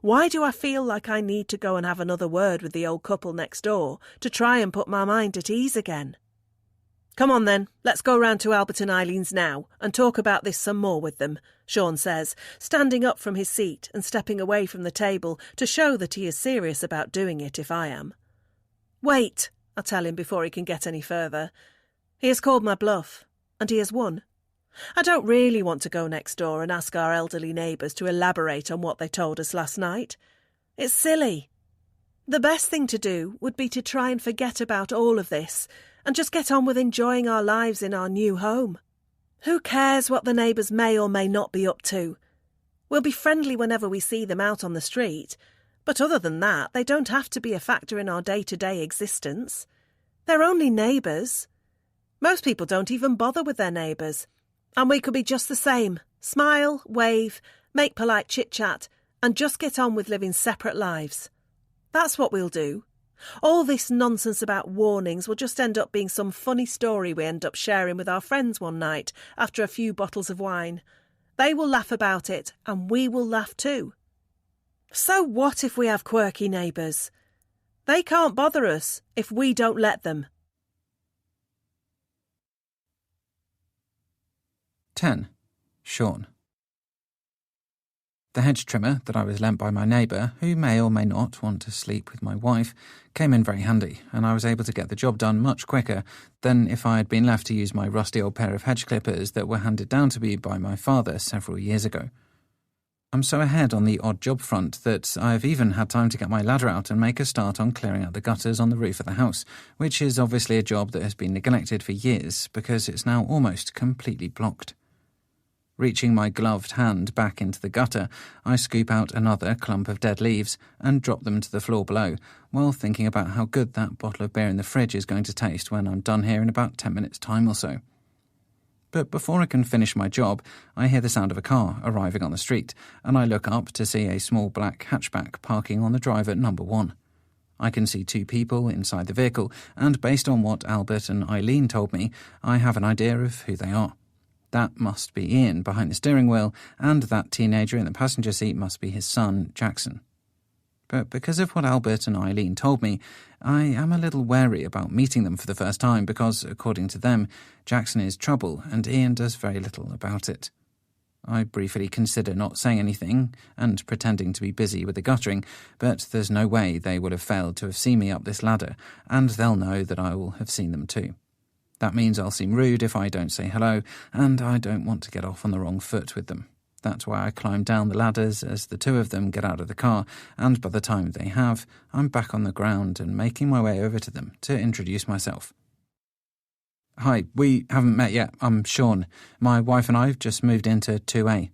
Why do I feel like I need to go and have another word with the old couple next door to try and put my mind at ease again? Come on then, let's go round to Albert and Eileen's now and talk about this some more with them, Sean says, standing up from his seat and stepping away from the table to show that he is serious about doing it if I am. Wait, I tell him before he can get any further. He has called my bluff, and he has won. I don't really want to go next door and ask our elderly neighbours to elaborate on what they told us last night. It's silly. The best thing to do would be to try and forget about all of this and just get on with enjoying our lives in our new home. Who cares what the neighbours may or may not be up to? We'll be friendly whenever we see them out on the street, but other than that, they don't have to be a factor in our day-to-day existence. They're only neighbours. Most people don't even bother with their neighbours. And we could be just the same. Smile, wave, make polite chit-chat, and just get on with living separate lives. That's what we'll do. All this nonsense about warnings will just end up being some funny story we end up sharing with our friends one night after a few bottles of wine. They will laugh about it, and we will laugh too. So what if we have quirky neighbours? They can't bother us if we don't let them. 10. Sean. The hedge trimmer that I was lent by my neighbour, who may or may not want to sleep with my wife, came in very handy, and I was able to get the job done much quicker than if I had been left to use my rusty old pair of hedge clippers that were handed down to me by my father several years ago. I'm so ahead on the odd job front that I've even had time to get my ladder out and make a start on clearing out the gutters on the roof of the house, which is obviously a job that has been neglected for years because it's now almost completely blocked. Reaching my gloved hand back into the gutter, I scoop out another clump of dead leaves and drop them to the floor below, while thinking about how good that bottle of beer in the fridge is going to taste when I'm done here in about 10 minutes' time or so. But before I can finish my job, I hear the sound of a car arriving on the street, and I look up to see a small black hatchback parking on the drive at number 1. I can see 2 people inside the vehicle, and based on what Albert and Eileen told me, I have an idea of who they are. That must be Ian behind the steering wheel, and that teenager in the passenger seat must be his son, Jackson. But because of what Albert and Eileen told me, I am a little wary about meeting them for the first time because, according to them, Jackson is trouble and Ian does very little about it. I briefly consider not saying anything and pretending to be busy with the guttering, but there's no way they would have failed to have seen me up this ladder, and they'll know that I will have seen them too. That means I'll seem rude if I don't say hello, and I don't want to get off on the wrong foot with them. That's why I climb down the ladders as the 2 of them get out of the car, and by the time they have, I'm back on the ground and making my way over to them to introduce myself. Hi, we haven't met yet. I'm Sean. My wife and I have just moved into 2A.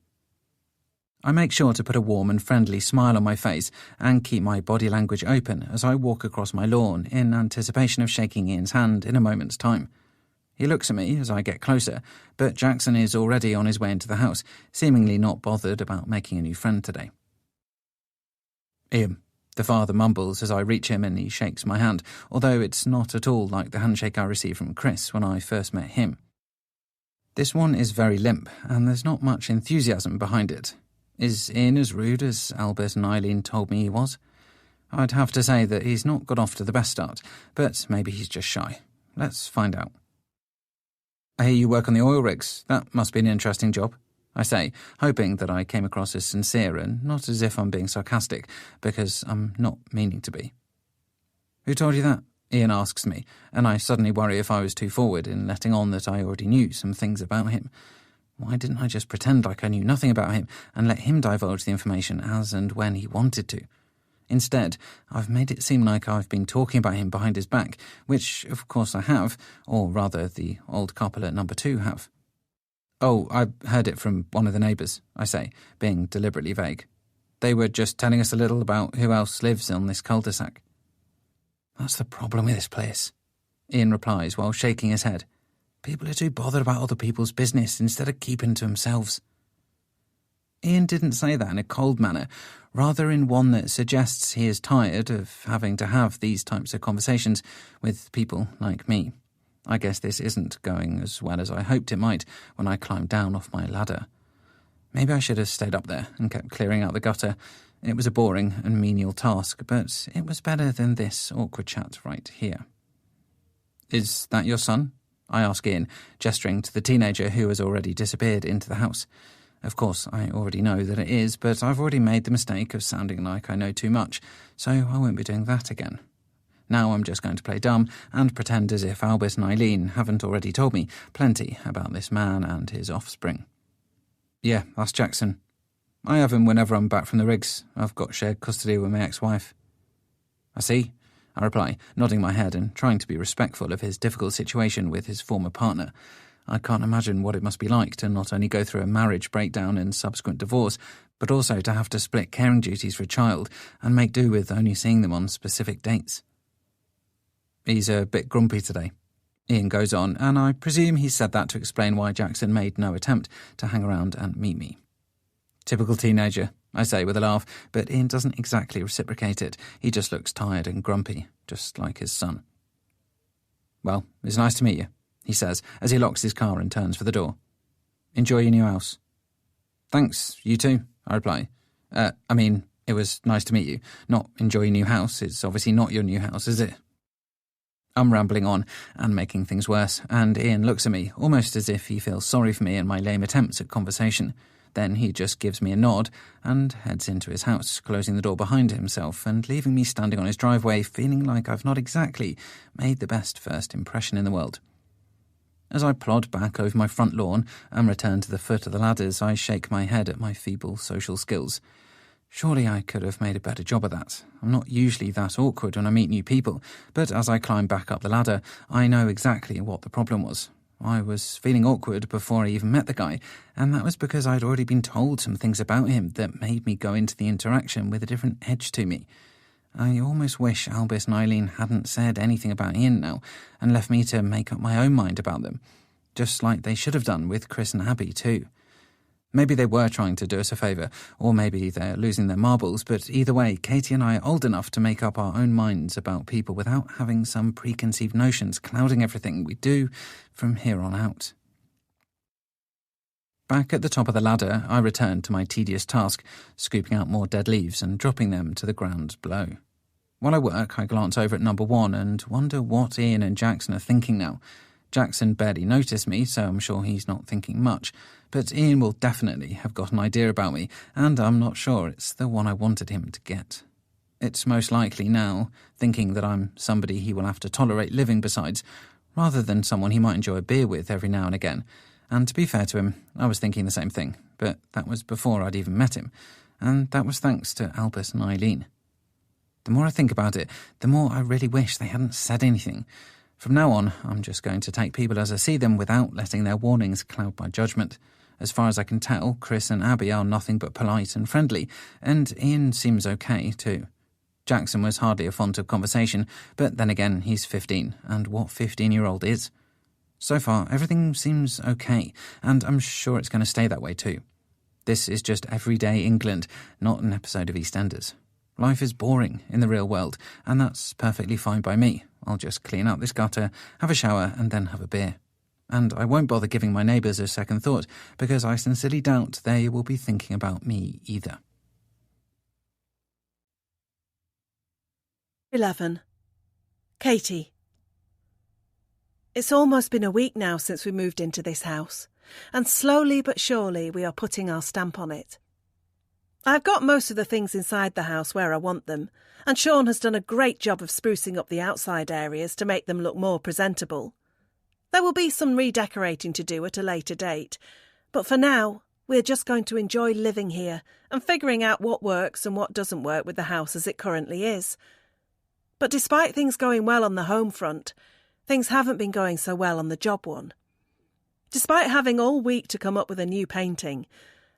I make sure to put a warm and friendly smile on my face and keep my body language open as I walk across my lawn in anticipation of shaking Ian's hand in a moment's time. He looks at me as I get closer, but Jackson is already on his way into the house, seemingly not bothered about making a new friend today. Ian, the father mumbles as I reach him and he shakes my hand, although it's not at all like the handshake I received from Chris when I first met him. This one is very limp, and there's not much enthusiasm behind it. Is Ian as rude as Albert and Eileen told me he was? I'd have to say that he's not got off to the best start, but maybe he's just shy. Let's find out. I hear you work on the oil rigs. That must be an interesting job, I say, hoping that I came across as sincere and not as if I'm being sarcastic, because I'm not meaning to be. Who told you that? Ian asks me, and I suddenly worry if I was too forward in letting on that I already knew some things about him. Why didn't I just pretend like I knew nothing about him and let him divulge the information as and when he wanted to? Instead, I've made it seem like I've been talking about him behind his back, which, of course, I have, or rather, the old couple at number 2 have. Oh, I heard it from one of the neighbours, I say, being deliberately vague. They were just telling us a little about who else lives on this cul-de-sac. That's the problem with this place, Ian replies while shaking his head. People are too bothered about other people's business instead of keeping to themselves. Ian didn't say that in a cold manner, rather in one that suggests he is tired of having to have these types of conversations with people like me. I guess this isn't going as well as I hoped it might when I climbed down off my ladder. Maybe I should have stayed up there and kept clearing out the gutter. It was a boring and menial task, but it was better than this awkward chat right here. Is that your son? I ask Ian, gesturing to the teenager who has already disappeared into the house. Of course, I already know that it is, but I've already made the mistake of sounding like I know too much, so I won't be doing that again. Now I'm just going to play dumb and pretend as if Albert and Eileen haven't already told me plenty about this man and his offspring. Yeah, that's Jackson. I have him whenever I'm back from the rigs. I've got shared custody with my ex-wife. I see, I reply, nodding my head and trying to be respectful of his difficult situation with his former partner. I can't imagine what it must be like to not only go through a marriage breakdown and subsequent divorce, but also to have to split caring duties for a child and make do with only seeing them on specific dates. He's a bit grumpy today, Ian goes on, and I presume he said that to explain why Jackson made no attempt to hang around and meet me. Typical teenager, I say with a laugh, but Ian doesn't exactly reciprocate it. He just looks tired and grumpy, just like his son. Well, it's nice to meet you, he says as he locks his car and turns for the door. Enjoy your new house. Thanks, you too, I reply. It was nice to meet you. Not enjoy your new house. It's obviously not your new house, is it? I'm rambling on and making things worse, and Ian looks at me almost as if he feels sorry for me and my lame attempts at conversation. Then he just gives me a nod and heads into his house, closing the door behind himself and leaving me standing on his driveway feeling like I've not exactly made the best first impression in the world. As I plod back over my front lawn and return to the foot of the ladders, I shake my head at my feeble social skills. Surely I could have made a better job of that. I'm not usually that awkward when I meet new people, but as I climb back up the ladder, I know exactly what the problem was. I was feeling awkward before I even met the guy, and that was because I'd already been told some things about him that made me go into the interaction with a different edge to me. I almost wish Albus and Eileen hadn't said anything about Ian now, and left me to make up my own mind about them, just like they should have done with Chris and Abby too. Maybe they were trying to do us a favour, or maybe they're losing their marbles, but either way, Katie and I are old enough to make up our own minds about people without having some preconceived notions clouding everything we do from here on out. Back at the top of the ladder, I return to my tedious task, scooping out more dead leaves and dropping them to the ground below. While I work, I glance over at number 1 and wonder what Ian and Jackson are thinking now. Jackson barely noticed me, so I'm sure he's not thinking much, but Ian will definitely have got an idea about me, and I'm not sure it's the one I wanted him to get. It's most likely now, thinking that I'm somebody he will have to tolerate living besides, rather than someone he might enjoy a beer with every now and again. And to be fair to him, I was thinking the same thing, but that was before I'd even met him, and that was thanks to Albus and Eileen. The more I think about it, the more I really wish they hadn't said anything. From now on, I'm just going to take people as I see them without letting their warnings cloud my judgment. As far as I can tell, Chris and Abby are nothing but polite and friendly, and Ian seems okay too. Jackson was hardly a font of conversation, but then again, he's 15, and what 15-year-old is? So far, everything seems okay, and I'm sure it's going to stay that way too. This is just everyday England, not an episode of EastEnders. Life is boring in the real world, and that's perfectly fine by me. I'll just clean out this gutter, have a shower, and then have a beer. And I won't bother giving my neighbours a second thought, because I sincerely doubt they will be thinking about me either. 11. Katie. It's almost been a week now since we moved into this house, and slowly but surely we are putting our stamp on it. I've got most of the things inside the house where I want them, and Sean has done a great job of sprucing up the outside areas to make them look more presentable. There will be some redecorating to do at a later date, but for now, we're just going to enjoy living here and figuring out what works and what doesn't work with the house as it currently is. But despite things going well on the home front, things haven't been going so well on the job one. Despite having all week to come up with a new painting,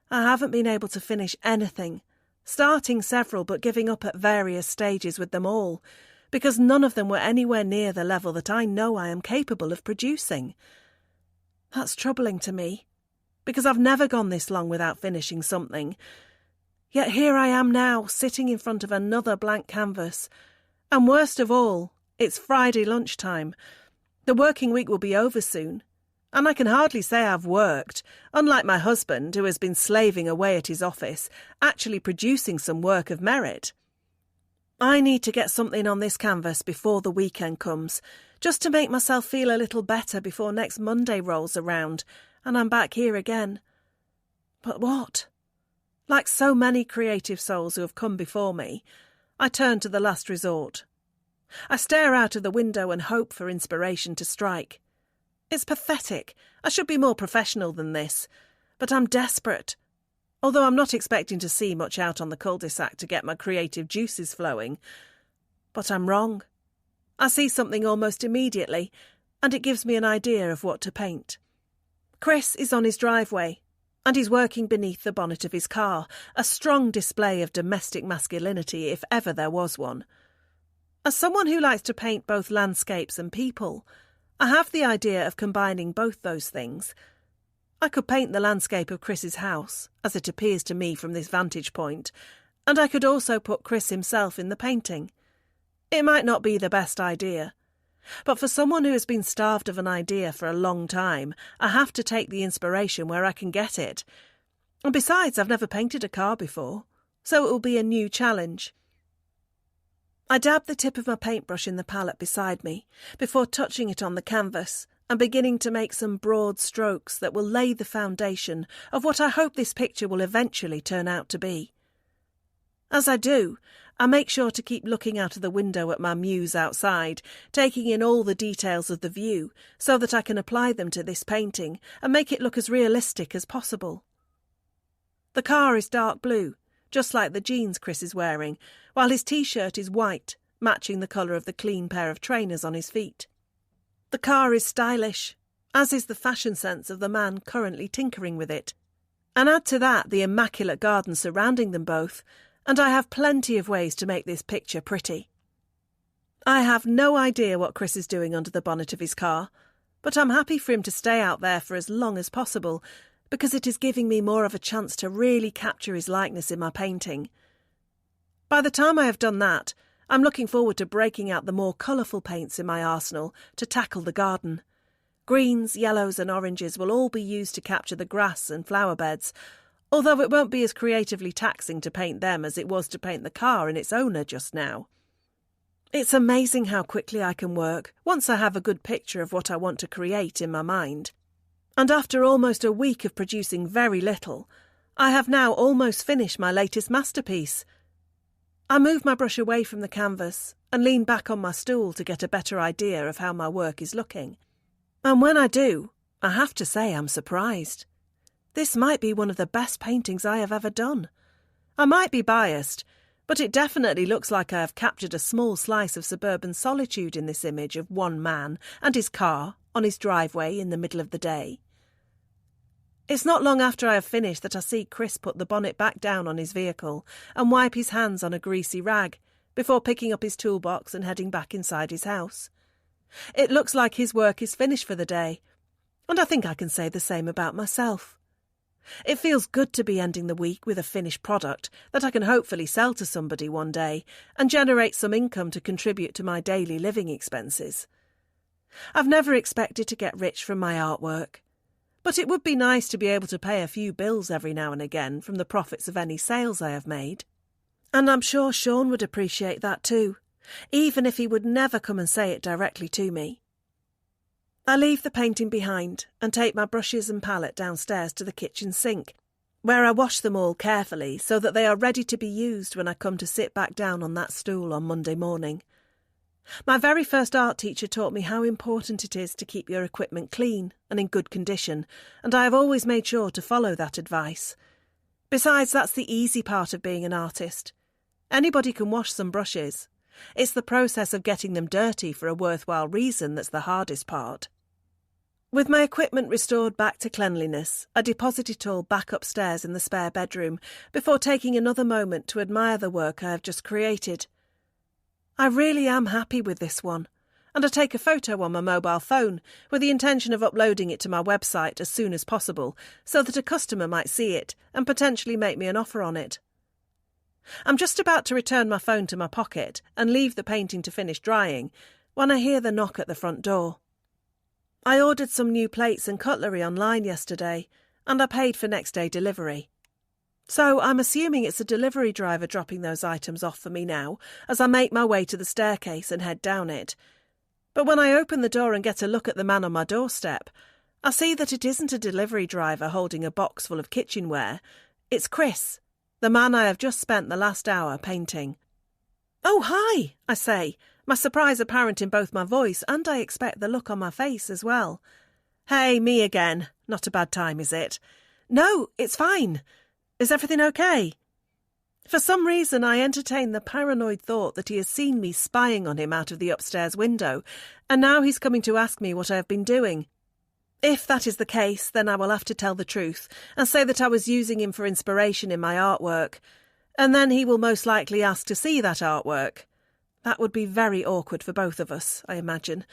I haven't been able to finish anything, starting several but giving up at various stages with them all, because none of them were anywhere near the level that I know I am capable of producing. That's troubling to me, because I've never gone this long without finishing something. Yet here I am now, sitting in front of another blank canvas. And worst of all, it's Friday lunchtime. The working week will be over soon, and I can hardly say I've worked, unlike my husband, who has been slaving away at his office, actually producing some work of merit. I need to get something on this canvas before the weekend comes, just to make myself feel a little better before next Monday rolls around, and I'm back here again. But what? Like so many creative souls who have come before me, I turn to the last resort. I stare out of the window and hope for inspiration to strike. It's pathetic. I should be more professional than this, but I'm desperate. Although I'm not expecting to see much out on the cul-de-sac to get my creative juices flowing. But I'm wrong. I see something almost immediately, and it gives me an idea of what to paint. Chris is on his driveway, and he's working beneath the bonnet of his car, a strong display of domestic masculinity if ever there was one. As someone who likes to paint both landscapes and people, I have the idea of combining both those things. I could paint the landscape of Chris's house, as it appears to me from this vantage point, and I could also put Chris himself in the painting. It might not be the best idea, but for someone who has been starved of an idea for a long time, I have to take the inspiration where I can get it. And besides, I've never painted a car before, so it will be a new challenge. I dab the tip of my paintbrush in the palette beside me, before touching it on the canvas and beginning to make some broad strokes that will lay the foundation of what I hope this picture will eventually turn out to be. As I do, I make sure to keep looking out of the window at my muse outside, taking in all the details of the view so that I can apply them to this painting and make it look as realistic as possible. The car is dark blue, just like the jeans Chris is wearing, while his t-shirt is white, matching the colour of the clean pair of trainers on his feet. The car is stylish, as is the fashion sense of the man currently tinkering with it. And add to that the immaculate garden surrounding them both, and I have plenty of ways to make this picture pretty. I have no idea what Chris is doing under the bonnet of his car, but I'm happy for him to stay out there for as long as possible, because it is giving me more of a chance to really capture his likeness in my painting. By the time I have done that, I'm looking forward to breaking out the more colourful paints in my arsenal to tackle the garden. Greens, yellows and oranges will all be used to capture the grass and flower beds, although it won't be as creatively taxing to paint them as it was to paint the car and its owner just now. It's amazing how quickly I can work once I have a good picture of what I want to create in my mind. And after almost a week of producing very little, I have now almost finished my latest masterpiece. I move my brush away from the canvas and lean back on my stool to get a better idea of how my work is looking. And when I do, I have to say I'm surprised. This might be one of the best paintings I have ever done. I might be biased, but it definitely looks like I have captured a small slice of suburban solitude in this image of one man and his car on his driveway in the middle of the day. It's not long after I have finished that I see Chris put the bonnet back down on his vehicle and wipe his hands on a greasy rag before picking up his toolbox and heading back inside his house. It looks like his work is finished for the day, and I think I can say the same about myself. It feels good to be ending the week with a finished product that I can hopefully sell to somebody one day and generate some income to contribute to my daily living expenses. I've never expected to get rich from my artwork, but it would be nice to be able to pay a few bills every now and again from the profits of any sales I have made. And I'm sure Sean would appreciate that too, even if he would never come and say it directly to me. I leave the painting behind and take my brushes and palette downstairs to the kitchen sink, where I wash them all carefully so that they are ready to be used when I come to sit back down on that stool on Monday morning. My very first art teacher taught me how important it is to keep your equipment clean and in good condition, and I have always made sure to follow that advice. Besides, that's the easy part of being an artist. Anybody can wash some brushes. It's the process of getting them dirty for a worthwhile reason that's the hardest part. With my equipment restored back to cleanliness, I deposit it all back upstairs in the spare bedroom before taking another moment to admire the work I have just created. I really am happy with this one, and I take a photo on my mobile phone with the intention of uploading it to my website as soon as possible so that a customer might see it and potentially make me an offer on it. I'm just about to return my phone to my pocket and leave the painting to finish drying when I hear the knock at the front door. I ordered some new plates and cutlery online yesterday, and I paid for next day delivery. So I'm assuming it's a delivery driver dropping those items off for me now as I make my way to the staircase and head down it. But when I open the door and get a look at the man on my doorstep, I see that it isn't a delivery driver holding a box full of kitchenware. It's Chris, the man I have just spent the last hour painting. "Oh, hi," I say, my surprise apparent in both my voice and I expect the look on my face as well. "Hey, me again. Not a bad time, is it?" "No, it's fine. Is everything okay?" For some reason I entertain the paranoid thought that he has seen me spying on him out of the upstairs window, and now he's coming to ask me what I have been doing. If that is the case, then I will have to tell the truth and say that I was using him for inspiration in my artwork, and then he will most likely ask to see that artwork. That would be very awkward for both of us, I imagine,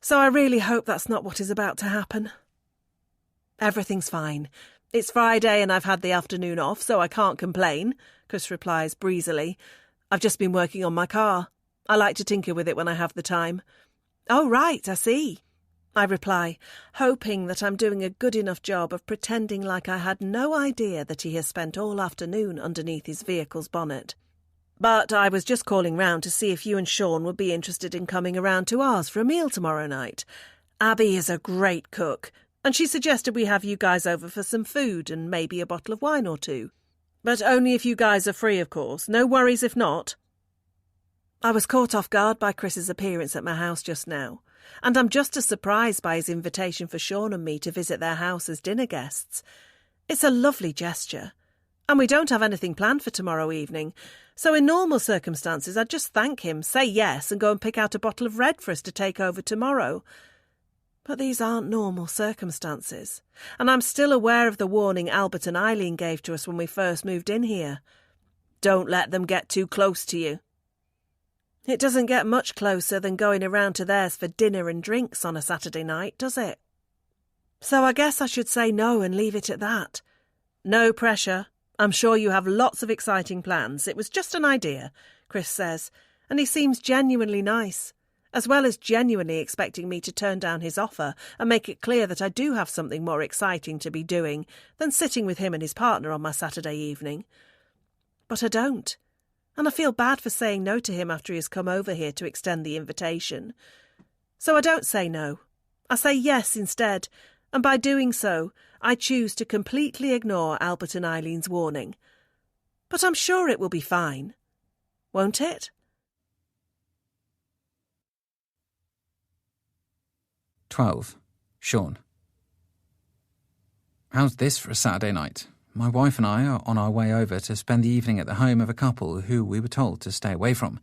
so I really hope that's not what is about to happen. "Everything's fine. It's Friday and I've had the afternoon off, so I can't complain," Chris replies breezily. "I've just been working on my car. I like to tinker with it when I have the time." "Oh, right, I see," I reply, hoping that I'm doing a good enough job of pretending like I had no idea that he has spent all afternoon underneath his vehicle's bonnet. "But I was just calling round to see if you and Sean would be interested in coming around to ours for a meal tomorrow night. Abby is a great cook, and she suggested we have you guys over for some food and maybe a bottle of wine or two. But only if you guys are free, of course. No worries if not. I was caught off guard by Chris's appearance at my house just now, and I'm just as surprised by his invitation for Sean and me to visit their house as dinner guests. It's a lovely gesture, and we don't have anything planned for tomorrow evening, so in normal circumstances I'd just thank him, say yes, and go and pick out a bottle of red for us to take over tomorrow. But these aren't normal circumstances, and I'm still aware of the warning Albert and Eileen gave to us when we first moved in here. Don't let them get too close to you. It doesn't get much closer than going around to theirs for dinner and drinks on a Saturday night, does it? So I guess I should say no and leave it at that. No pressure. I'm sure you have lots of exciting plans. It was just an idea, Chris says, and he seems genuinely nice, as well as genuinely expecting me to turn down his offer and make it clear that I do have something more exciting to be doing than sitting with him and his partner on my Saturday evening. But I don't. And I feel bad for saying no to him after he has come over here to extend the invitation. So I don't say no. I say yes instead, and by doing so, I choose to completely ignore Albert and Eileen's warning. But I'm sure it will be fine. Won't it? 12. Sean. How's this for a Saturday night? My wife and I are on our way over to spend the evening at the home of a couple who we were told to stay away from.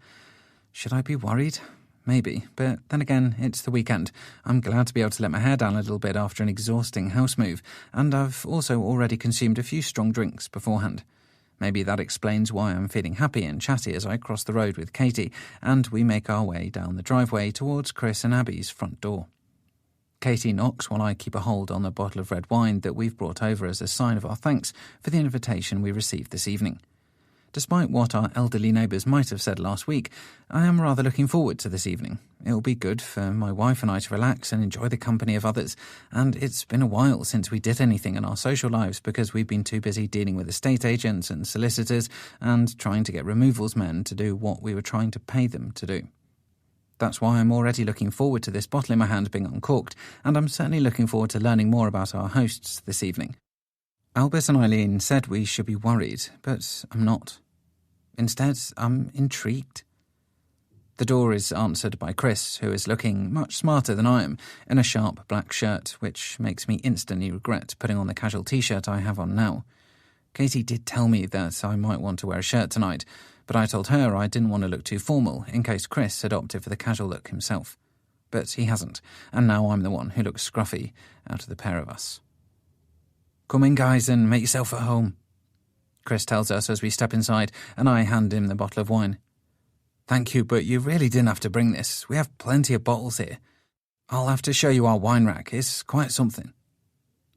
Should I be worried? Maybe, but then again, it's the weekend. I'm glad to be able to let my hair down a little bit after an exhausting house move, and I've also already consumed a few strong drinks beforehand. Maybe that explains why I'm feeling happy and chatty as I cross the road with Katie, and we make our way down the driveway towards Chris and Abby's front door. Katie knocks while I keep a hold on the bottle of red wine that we've brought over as a sign of our thanks for the invitation we received this evening. Despite what our elderly neighbours might have said last week, I am rather looking forward to this evening. It'll be good for my wife and I to relax and enjoy the company of others, and it's been a while since we did anything in our social lives because we've been too busy dealing with estate agents and solicitors and trying to get removals men to do what we were trying to pay them to do. That's why I'm already looking forward to this bottle in my hand being uncorked, and I'm certainly looking forward to learning more about our hosts this evening. Albert and Eileen said we should be worried, but I'm not. Instead, I'm intrigued. The door is answered by Chris, who is looking much smarter than I am, in a sharp black shirt, which makes me instantly regret putting on the casual t-shirt I have on now. Katie did tell me that I might want to wear a shirt tonight, but I told her I didn't want to look too formal in case Chris had opted for the casual look himself. But he hasn't, and now I'm the one who looks scruffy out of the pair of us. Come in, guys, and make yourself at home, Chris tells us as we step inside, and I hand him the bottle of wine. Thank you, but you really didn't have to bring this. We have plenty of bottles here. I'll have to show you our wine rack. It's quite something.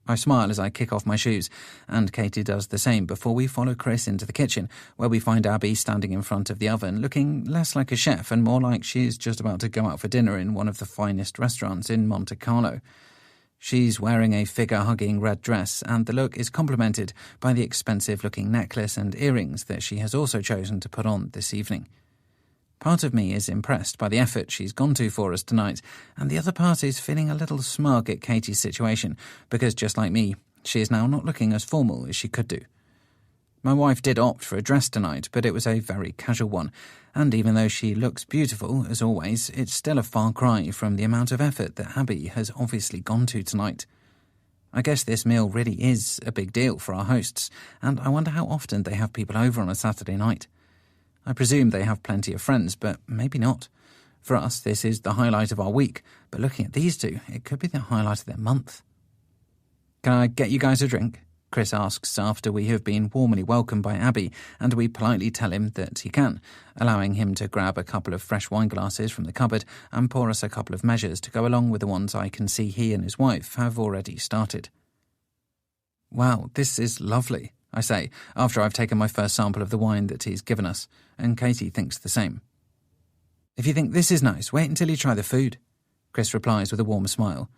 I smile as I kick off my shoes, and Katie does the same before we follow Chris into the kitchen, where we find Abby standing in front of the oven, looking less like a chef and more like she's just about to go out for dinner in one of the finest restaurants in Monte Carlo. She's wearing a figure-hugging red dress, and the look is complemented by the expensive-looking necklace and earrings that she has also chosen to put on this evening. Part of me is impressed by the effort she's gone to for us tonight, and the other part is feeling a little smug at Katie's situation, because just like me, she is now not looking as formal as she could do. My wife did opt for a dress tonight, but it was a very casual one, and even though she looks beautiful, as always, it's still a far cry from the amount of effort that Abby has obviously gone to tonight. I guess this meal really is a big deal for our hosts, and I wonder how often they have people over on a Saturday night. I presume they have plenty of friends, but maybe not. For us, this is the highlight of our week, but looking at these two, it could be the highlight of their month. Can I get you guys a drink? Chris asks after we have been warmly welcomed by Abby, and we politely tell him that he can, allowing him to grab a couple of fresh wine glasses from the cupboard and pour us a couple of measures to go along with the ones I can see he and his wife have already started. Wow, this is lovely, I say, after I've taken my first sample of the wine that he's given us, and Katie thinks the same. If you think this is nice, wait until you try the food, Chris replies with a warm smile.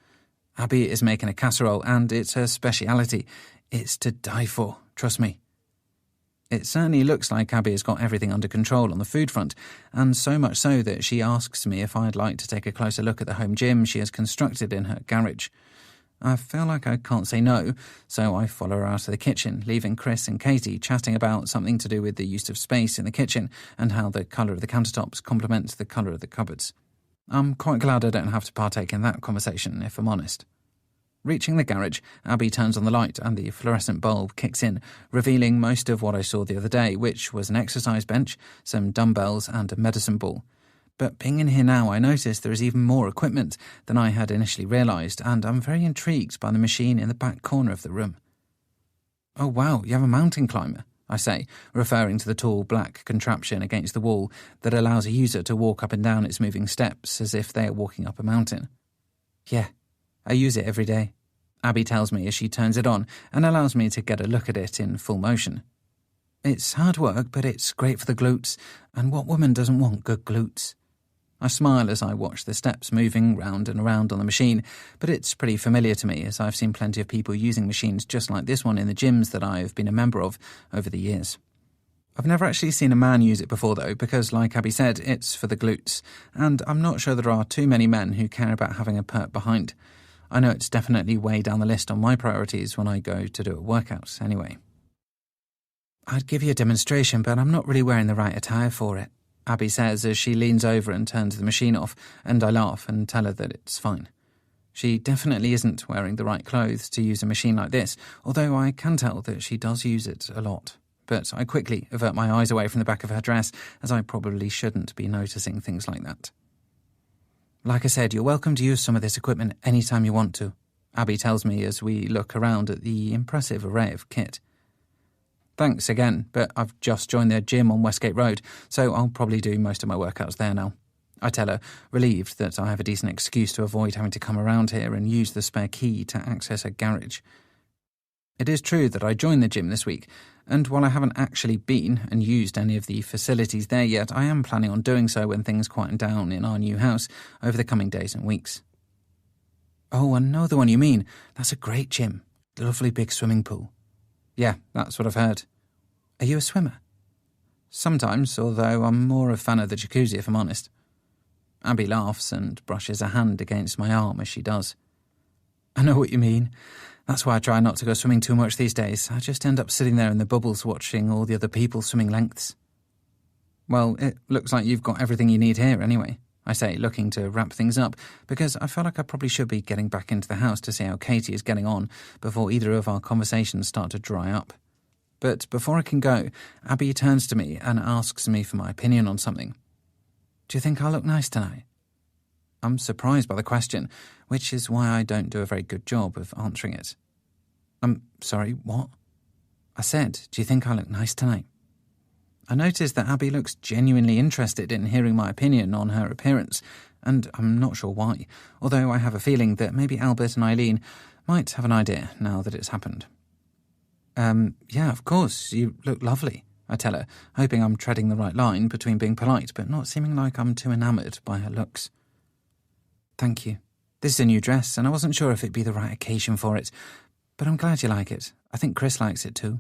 Abby is making a casserole, and it's her speciality. It's to die for, trust me. It certainly looks like Abby has got everything under control on the food front, and so much so that she asks me if I'd like to take a closer look at the home gym she has constructed in her garage. I feel like I can't say no, so I follow her out of the kitchen, leaving Chris and Katie chatting about something to do with the use of space in the kitchen and how the colour of the countertops complements the colour of the cupboards. I'm quite glad I don't have to partake in that conversation, if I'm honest. Reaching the garage, Abby turns on the light and the fluorescent bulb kicks in, revealing most of what I saw the other day, which was an exercise bench, some dumbbells and a medicine ball. But being in here now, I notice there is even more equipment than I had initially realised, and I'm very intrigued by the machine in the back corner of the room. "Oh wow, you have a mountain climber," I say, referring to the tall black contraption against the wall that allows a user to walk up and down its moving steps as if they are walking up a mountain. "Yeah, I use it every day," Abby tells me as she turns it on and allows me to get a look at it in full motion. "It's hard work, but it's great for the glutes, and what woman doesn't want good glutes?" I smile as I watch the steps moving round and around on the machine, but it's pretty familiar to me as I've seen plenty of people using machines just like this one in the gyms that I have been a member of over the years. I've never actually seen a man use it before though, because like Abby said, it's for the glutes, and I'm not sure there are too many men who care about having a perk behind. I know it's definitely way down the list on my priorities when I go to do a workout anyway. "I'd give you a demonstration, but I'm not really wearing the right attire for it," Abby says as she leans over and turns the machine off, and I laugh and tell her that it's fine. She definitely isn't wearing the right clothes to use a machine like this, although I can tell that she does use it a lot. But I quickly avert my eyes away from the back of her dress, as I probably shouldn't be noticing things like that. "Like I said, you're welcome to use some of this equipment anytime you want to," Abby tells me as we look around at the impressive array of kit. "Thanks again, but I've just joined their gym on Westgate Road, so I'll probably do most of my workouts there now," I tell her, relieved that I have a decent excuse to avoid having to come around here and use the spare key to access a garage. It is true that I joined the gym this week, and while I haven't actually been and used any of the facilities there yet, I am planning on doing so when things quieten down in our new house over the coming days and weeks. "Oh, I know the one you mean. That's a great gym. Lovely big swimming pool." "Yeah, that's what I've heard." "Are you a swimmer?" "Sometimes, although I'm more a fan of the jacuzzi if I'm honest." Abby laughs and brushes a hand against my arm as she does. "I know what you mean. That's why I try not to go swimming too much these days. I just end up sitting there in the bubbles watching all the other people swimming lengths." "Well, it looks like you've got everything you need here anyway," I say, looking to wrap things up, because I feel like I probably should be getting back into the house to see how Katie is getting on before either of our conversations start to dry up. But before I can go, Abby turns to me and asks me for my opinion on something. "Do you think I look nice tonight?" I'm surprised by the question, which is why I don't do a very good job of answering it. "I'm sorry, what?" I said, "Do you think I look nice tonight?" I noticed that Abby looks genuinely interested in hearing my opinion on her appearance, and I'm not sure why, although I have a feeling that maybe Albert and Eileen might have an idea now that it's happened. Yeah, of course, you look lovely," I tell her, hoping I'm treading the right line between being polite but not seeming like I'm too enamoured by her looks. "Thank you. This is a new dress, and I wasn't sure if it'd be the right occasion for it, but I'm glad you like it. I think Chris likes it too."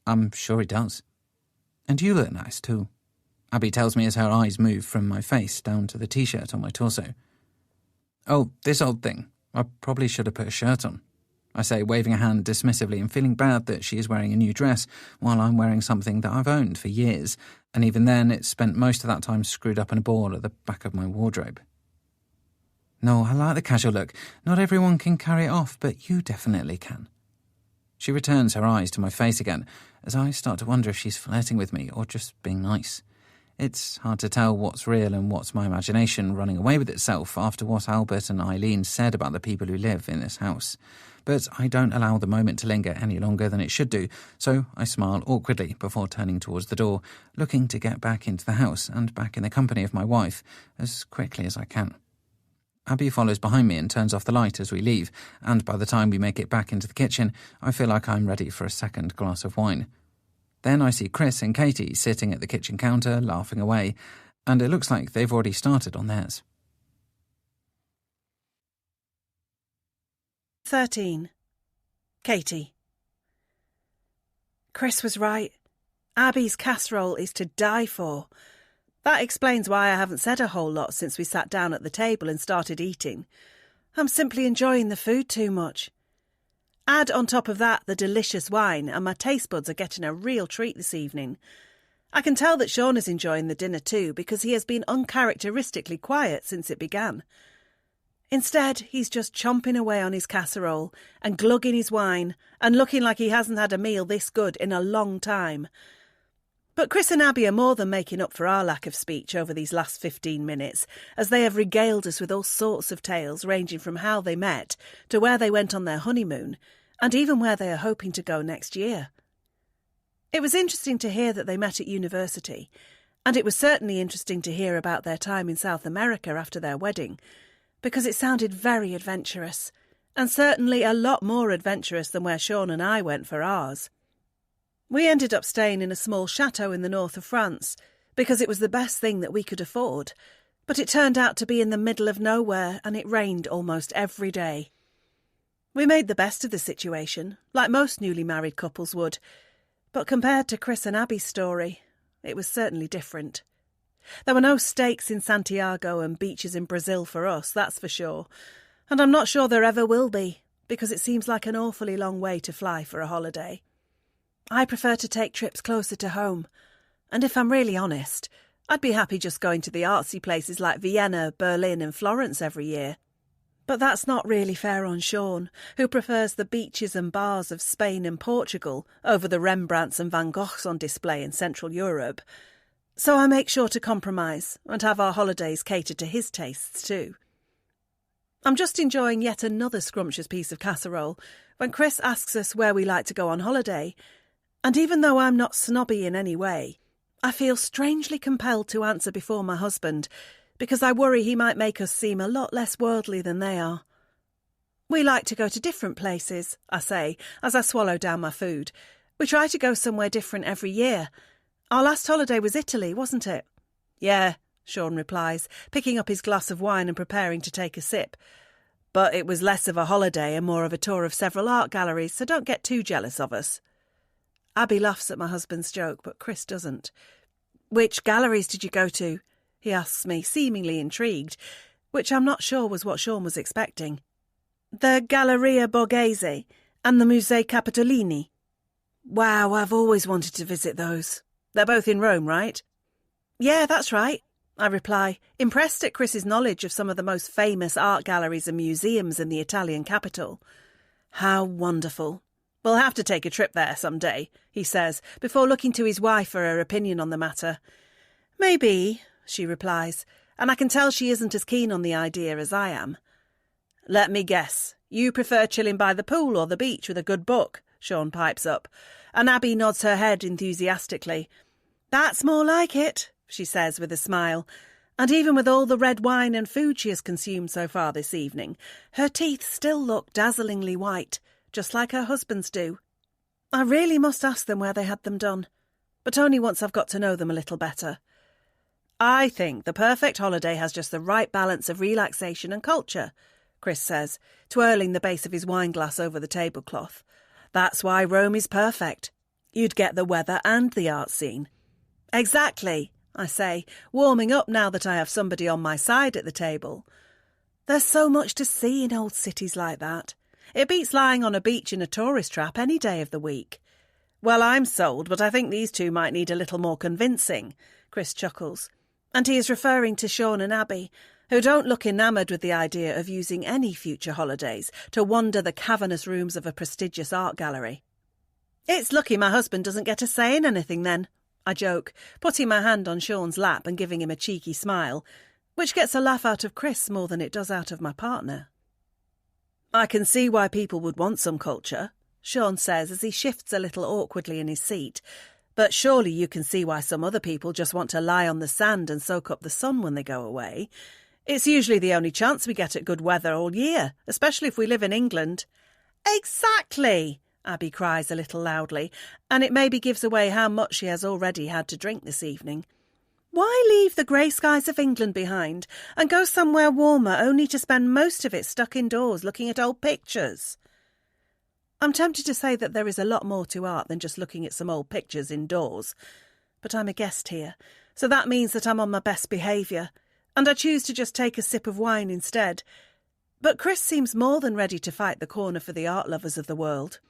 "I'm sure he does." "And you look nice too," Abby tells me as her eyes move from my face down to the t-shirt on my torso. "Oh, this old thing. I probably should have put a shirt on," I say, waving a hand dismissively and feeling bad that she is wearing a new dress while I'm wearing something that I've owned for years, and even then it's spent most of that time screwed up in a ball at the back of my wardrobe. "No, I like the casual look. Not everyone can carry it off, but you definitely can." She returns her eyes to my face again, as I start to wonder if she's flirting with me or just being nice. It's hard to tell what's real and what's my imagination running away with itself after what Albert and Eileen said about the people who live in this house. But I don't allow the moment to linger any longer than it should do, so I smile awkwardly before turning towards the door, looking to get back into the house and back in the company of my wife as quickly as I can. Abby follows behind me and turns off the light as we leave, and by the time we make it back into the kitchen, I feel like I'm ready for a second glass of wine. Then I see Chris and Katie sitting at the kitchen counter, laughing away, and it looks like they've already started on theirs. 13. Katie. Chris was right. Abby's casserole is to die for. That explains why I haven't said a whole lot since we sat down at the table and started eating. I'm simply enjoying the food too much. Add on top of that the delicious wine, and my taste buds are getting a real treat this evening. I can tell that Sean is enjoying the dinner too, because he has been uncharacteristically quiet since it began. Instead, he's just chomping away on his casserole and glugging his wine and looking like he hasn't had a meal this good in a long time. But Chris and Abby are more than making up for our lack of speech over these last 15 minutes, as they have regaled us with all sorts of tales ranging from how they met to where they went on their honeymoon, and even where they are hoping to go next year. It was interesting to hear that they met at university, and it was certainly interesting to hear about their time in South America after their wedding, because it sounded very adventurous, and certainly a lot more adventurous than where Sean and I went for ours. We ended up staying in a small chateau in the north of France, because it was the best thing that we could afford, but it turned out to be in the middle of nowhere, and it rained almost every day. We made the best of the situation, like most newly married couples would, but compared to Chris and Abby's story, it was certainly different. There were no steaks in Santiago and beaches in Brazil for us, that's for sure, and I'm not sure there ever will be, because it seems like an awfully long way to fly for a holiday. I prefer to take trips closer to home, and if I'm really honest, I'd be happy just going to the artsy places like Vienna, Berlin and Florence every year. But that's not really fair on Sean, who prefers the beaches and bars of Spain and Portugal over the Rembrandts and Van Goghs on display in Central Europe. So I make sure to compromise and have our holidays cater to his tastes too. I'm just enjoying yet another scrumptious piece of casserole when Chris asks us where we like to go on holiday, and even though I'm not snobby in any way, I feel strangely compelled to answer before my husband, because I worry he might make us seem a lot less worldly than they are. We like to go to different places, I say, as I swallow down my food. We try to go somewhere different every year. Our last holiday was Italy, wasn't it? Yeah, Sean replies, picking up his glass of wine and preparing to take a sip. But it was less of a holiday and more of a tour of several art galleries, so don't get too jealous of us. Abby laughs at my husband's joke, but Chris doesn't. Which galleries did you go to? He asks me, seemingly intrigued, which I'm not sure was what Sean was expecting. The Galleria Borghese and the Musei Capitolini. Wow, I've always wanted to visit those. They're both in Rome, right? Yeah, that's right, I reply, impressed at Chris's knowledge of some of the most famous art galleries and museums in the Italian capital. How wonderful. We'll have to take a trip there some day, he says, before looking to his wife for her opinion on the matter. Maybe, she replies, and I can tell she isn't as keen on the idea as I am. Let me guess, you prefer chilling by the pool or the beach with a good book, Sean pipes up, and Abby nods her head enthusiastically. That's more like it, she says with a smile, and even with all the red wine and food she has consumed so far this evening, her teeth still look dazzlingly white, just like her husband's do. I really must ask them where they had them done, but only once I've got to know them a little better. I think the perfect holiday has just the right balance of relaxation and culture, Chris says, twirling the base of his wine glass over the tablecloth. That's why Rome is perfect. You'd get the weather and the art scene. Exactly, I say, warming up now that I have somebody on my side at the table. There's so much to see in old cities like that. It beats lying on a beach in a tourist trap any day of the week. Well, I'm sold, but I think these two might need a little more convincing, Chris chuckles. And he is referring to Sean and Abby, who don't look enamoured with the idea of using any future holidays to wander the cavernous rooms of a prestigious art gallery. It's lucky my husband doesn't get a say in anything then, I joke, putting my hand on Sean's lap and giving him a cheeky smile, which gets a laugh out of Chris more than it does out of my partner. I can see why people would want some culture, Sean says as he shifts a little awkwardly in his seat, but surely you can see why some other people just want to lie on the sand and soak up the sun when they go away. It's usually the only chance we get at good weather all year, especially if we live in England. Exactly, Abby cries a little loudly, and it maybe gives away how much she has already had to drink this evening. Why leave the grey skies of England behind and go somewhere warmer only to spend most of it stuck indoors looking at old pictures? I'm tempted to say that there is a lot more to art than just looking at some old pictures indoors, but I'm a guest here, so that means that I'm on my best behaviour, and I choose to just take a sip of wine instead. But Chris seems more than ready to fight the corner for the art lovers of the world.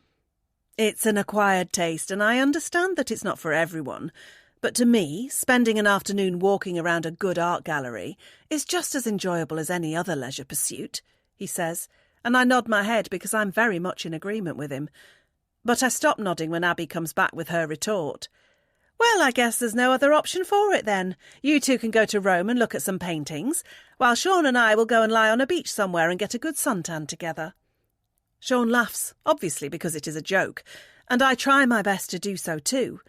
It's an acquired taste, and I understand that it's not for everyone. But to me, spending an afternoon walking around a good art gallery is just as enjoyable as any other leisure pursuit, he says, and I nod my head because I'm very much in agreement with him. But I stop nodding when Abby comes back with her retort. Well, I guess there's no other option for it then. You two can go to Rome and look at some paintings, while Sean and I will go and lie on a beach somewhere and get a good suntan together. Sean laughs, obviously because it is a joke, and I try my best to do so too.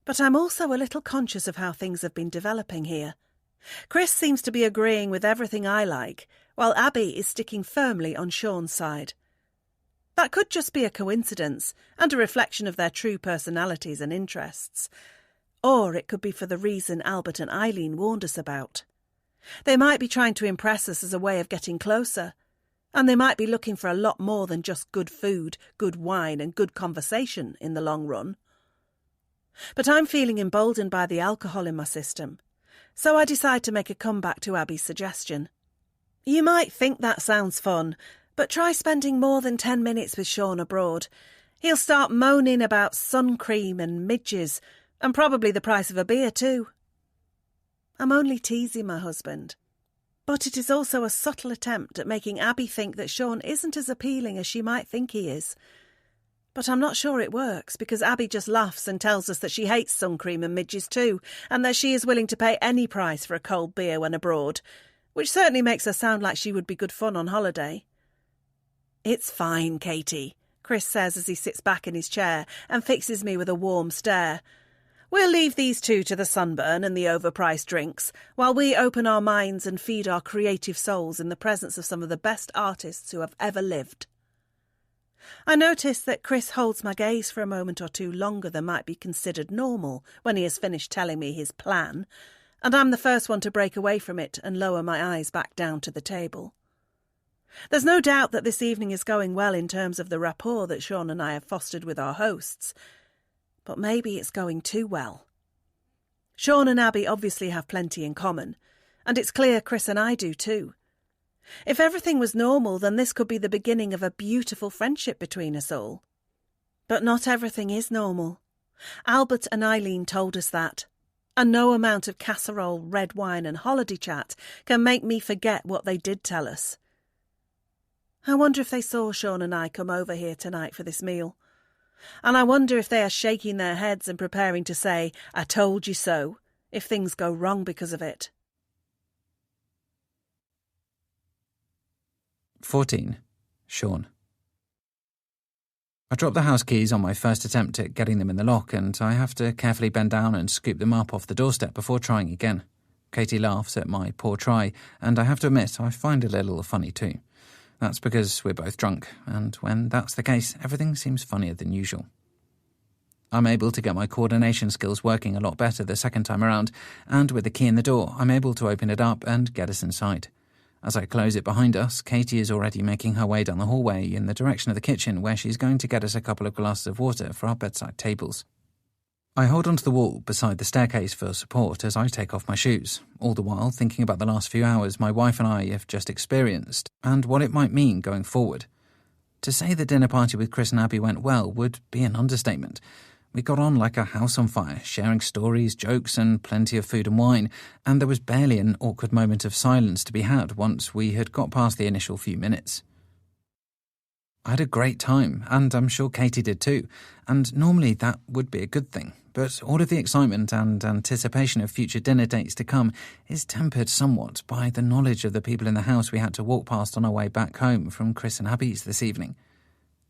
But I'm also a little conscious of how things have been developing here. Chris seems to be agreeing with everything I like, while Abby is sticking firmly on Sean's side. That could just be a coincidence and a reflection of their true personalities and interests. Or it could be for the reason Albert and Eileen warned us about. They might be trying to impress us as a way of getting closer, and they might be looking for a lot more than just good food, good wine and good conversation in the long run. But I'm feeling emboldened by the alcohol in my system, so I decide to make a comeback to Abby's suggestion. You might think that sounds fun, but try spending more than 10 minutes with Sean abroad. He'll start moaning about sun cream and midges, and probably the price of a beer too. I'm only teasing my husband, but it is also a subtle attempt at making Abby think that Sean isn't as appealing as she might think he is. But I'm not sure it works, because Abby just laughs and tells us that she hates sun cream and midges too, and that she is willing to pay any price for a cold beer when abroad, which certainly makes her sound like she would be good fun on holiday. It's fine, Katie, Chris says as he sits back in his chair and fixes me with a warm stare. We'll leave these two to the sunburn and the overpriced drinks, while we open our minds and feed our creative souls in the presence of some of the best artists who have ever lived. I notice that Chris holds my gaze for a moment or two longer than might be considered normal when he has finished telling me his plan, and I'm the first one to break away from it and lower my eyes back down to the table. There's no doubt that this evening is going well in terms of the rapport that Sean and I have fostered with our hosts, but maybe it's going too well. Sean and Abby obviously have plenty in common, and it's clear Chris and I do too. If everything was normal, then this could be the beginning of a beautiful friendship between us all. But not everything is normal. Albert and Eileen told us that, and no amount of casserole, red wine and holiday chat can make me forget what they did tell us. I wonder if they saw Sean and I come over here tonight for this meal. And I wonder if they are shaking their heads and preparing to say, "I told you so," if things go wrong because of it. 14. Sean. I drop the house keys on my first attempt at getting them in the lock, and I have to carefully bend down and scoop them up off the doorstep before trying again. Katie laughs at my poor try, and I have to admit I find it a little funny too. That's because we're both drunk, and when that's the case, everything seems funnier than usual. I'm able to get my coordination skills working a lot better the second time around, and with the key in the door, I'm able to open it up and get us inside. As I close it behind us, Katie is already making her way down the hallway in the direction of the kitchen, where she's going to get us a couple of glasses of water for our bedside tables. I hold onto the wall beside the staircase for support as I take off my shoes, all the while thinking about the last few hours my wife and I have just experienced and what it might mean going forward. To say the dinner party with Chris and Abby went well would be an understatement. We got on like a house on fire, sharing stories, jokes and plenty of food and wine, and there was barely an awkward moment of silence to be had once we had got past the initial few minutes. I had a great time, and I'm sure Katie did too, and normally that would be a good thing, but all of the excitement and anticipation of future dinner dates to come is tempered somewhat by the knowledge of the people in the house we had to walk past on our way back home from Chris and Abby's this evening.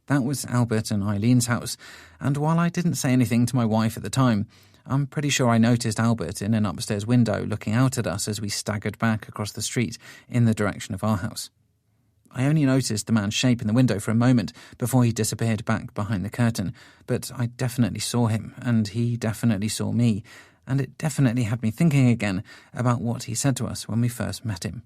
That was Albert and Eileen's house, and while I didn't say anything to my wife at the time, I'm pretty sure I noticed Albert in an upstairs window looking out at us as we staggered back across the street in the direction of our house. I only noticed the man's shape in the window for a moment before he disappeared back behind the curtain, but I definitely saw him, and he definitely saw me, and it definitely had me thinking again about what he said to us when we first met him.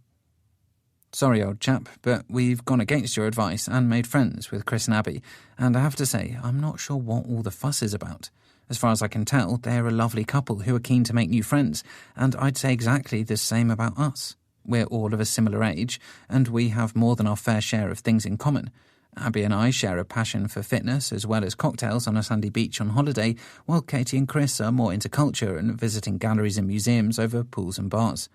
Sorry, old chap, but we've gone against your advice and made friends with Chris and Abby, and I have to say, I'm not sure what all the fuss is about. As far as I can tell, they're a lovely couple who are keen to make new friends, and I'd say exactly the same about us. We're all of a similar age, and we have more than our fair share of things in common. Abby and I share a passion for fitness as well as cocktails on a sandy beach on holiday, while Katie and Chris are more into culture and visiting galleries and museums over pools and bars.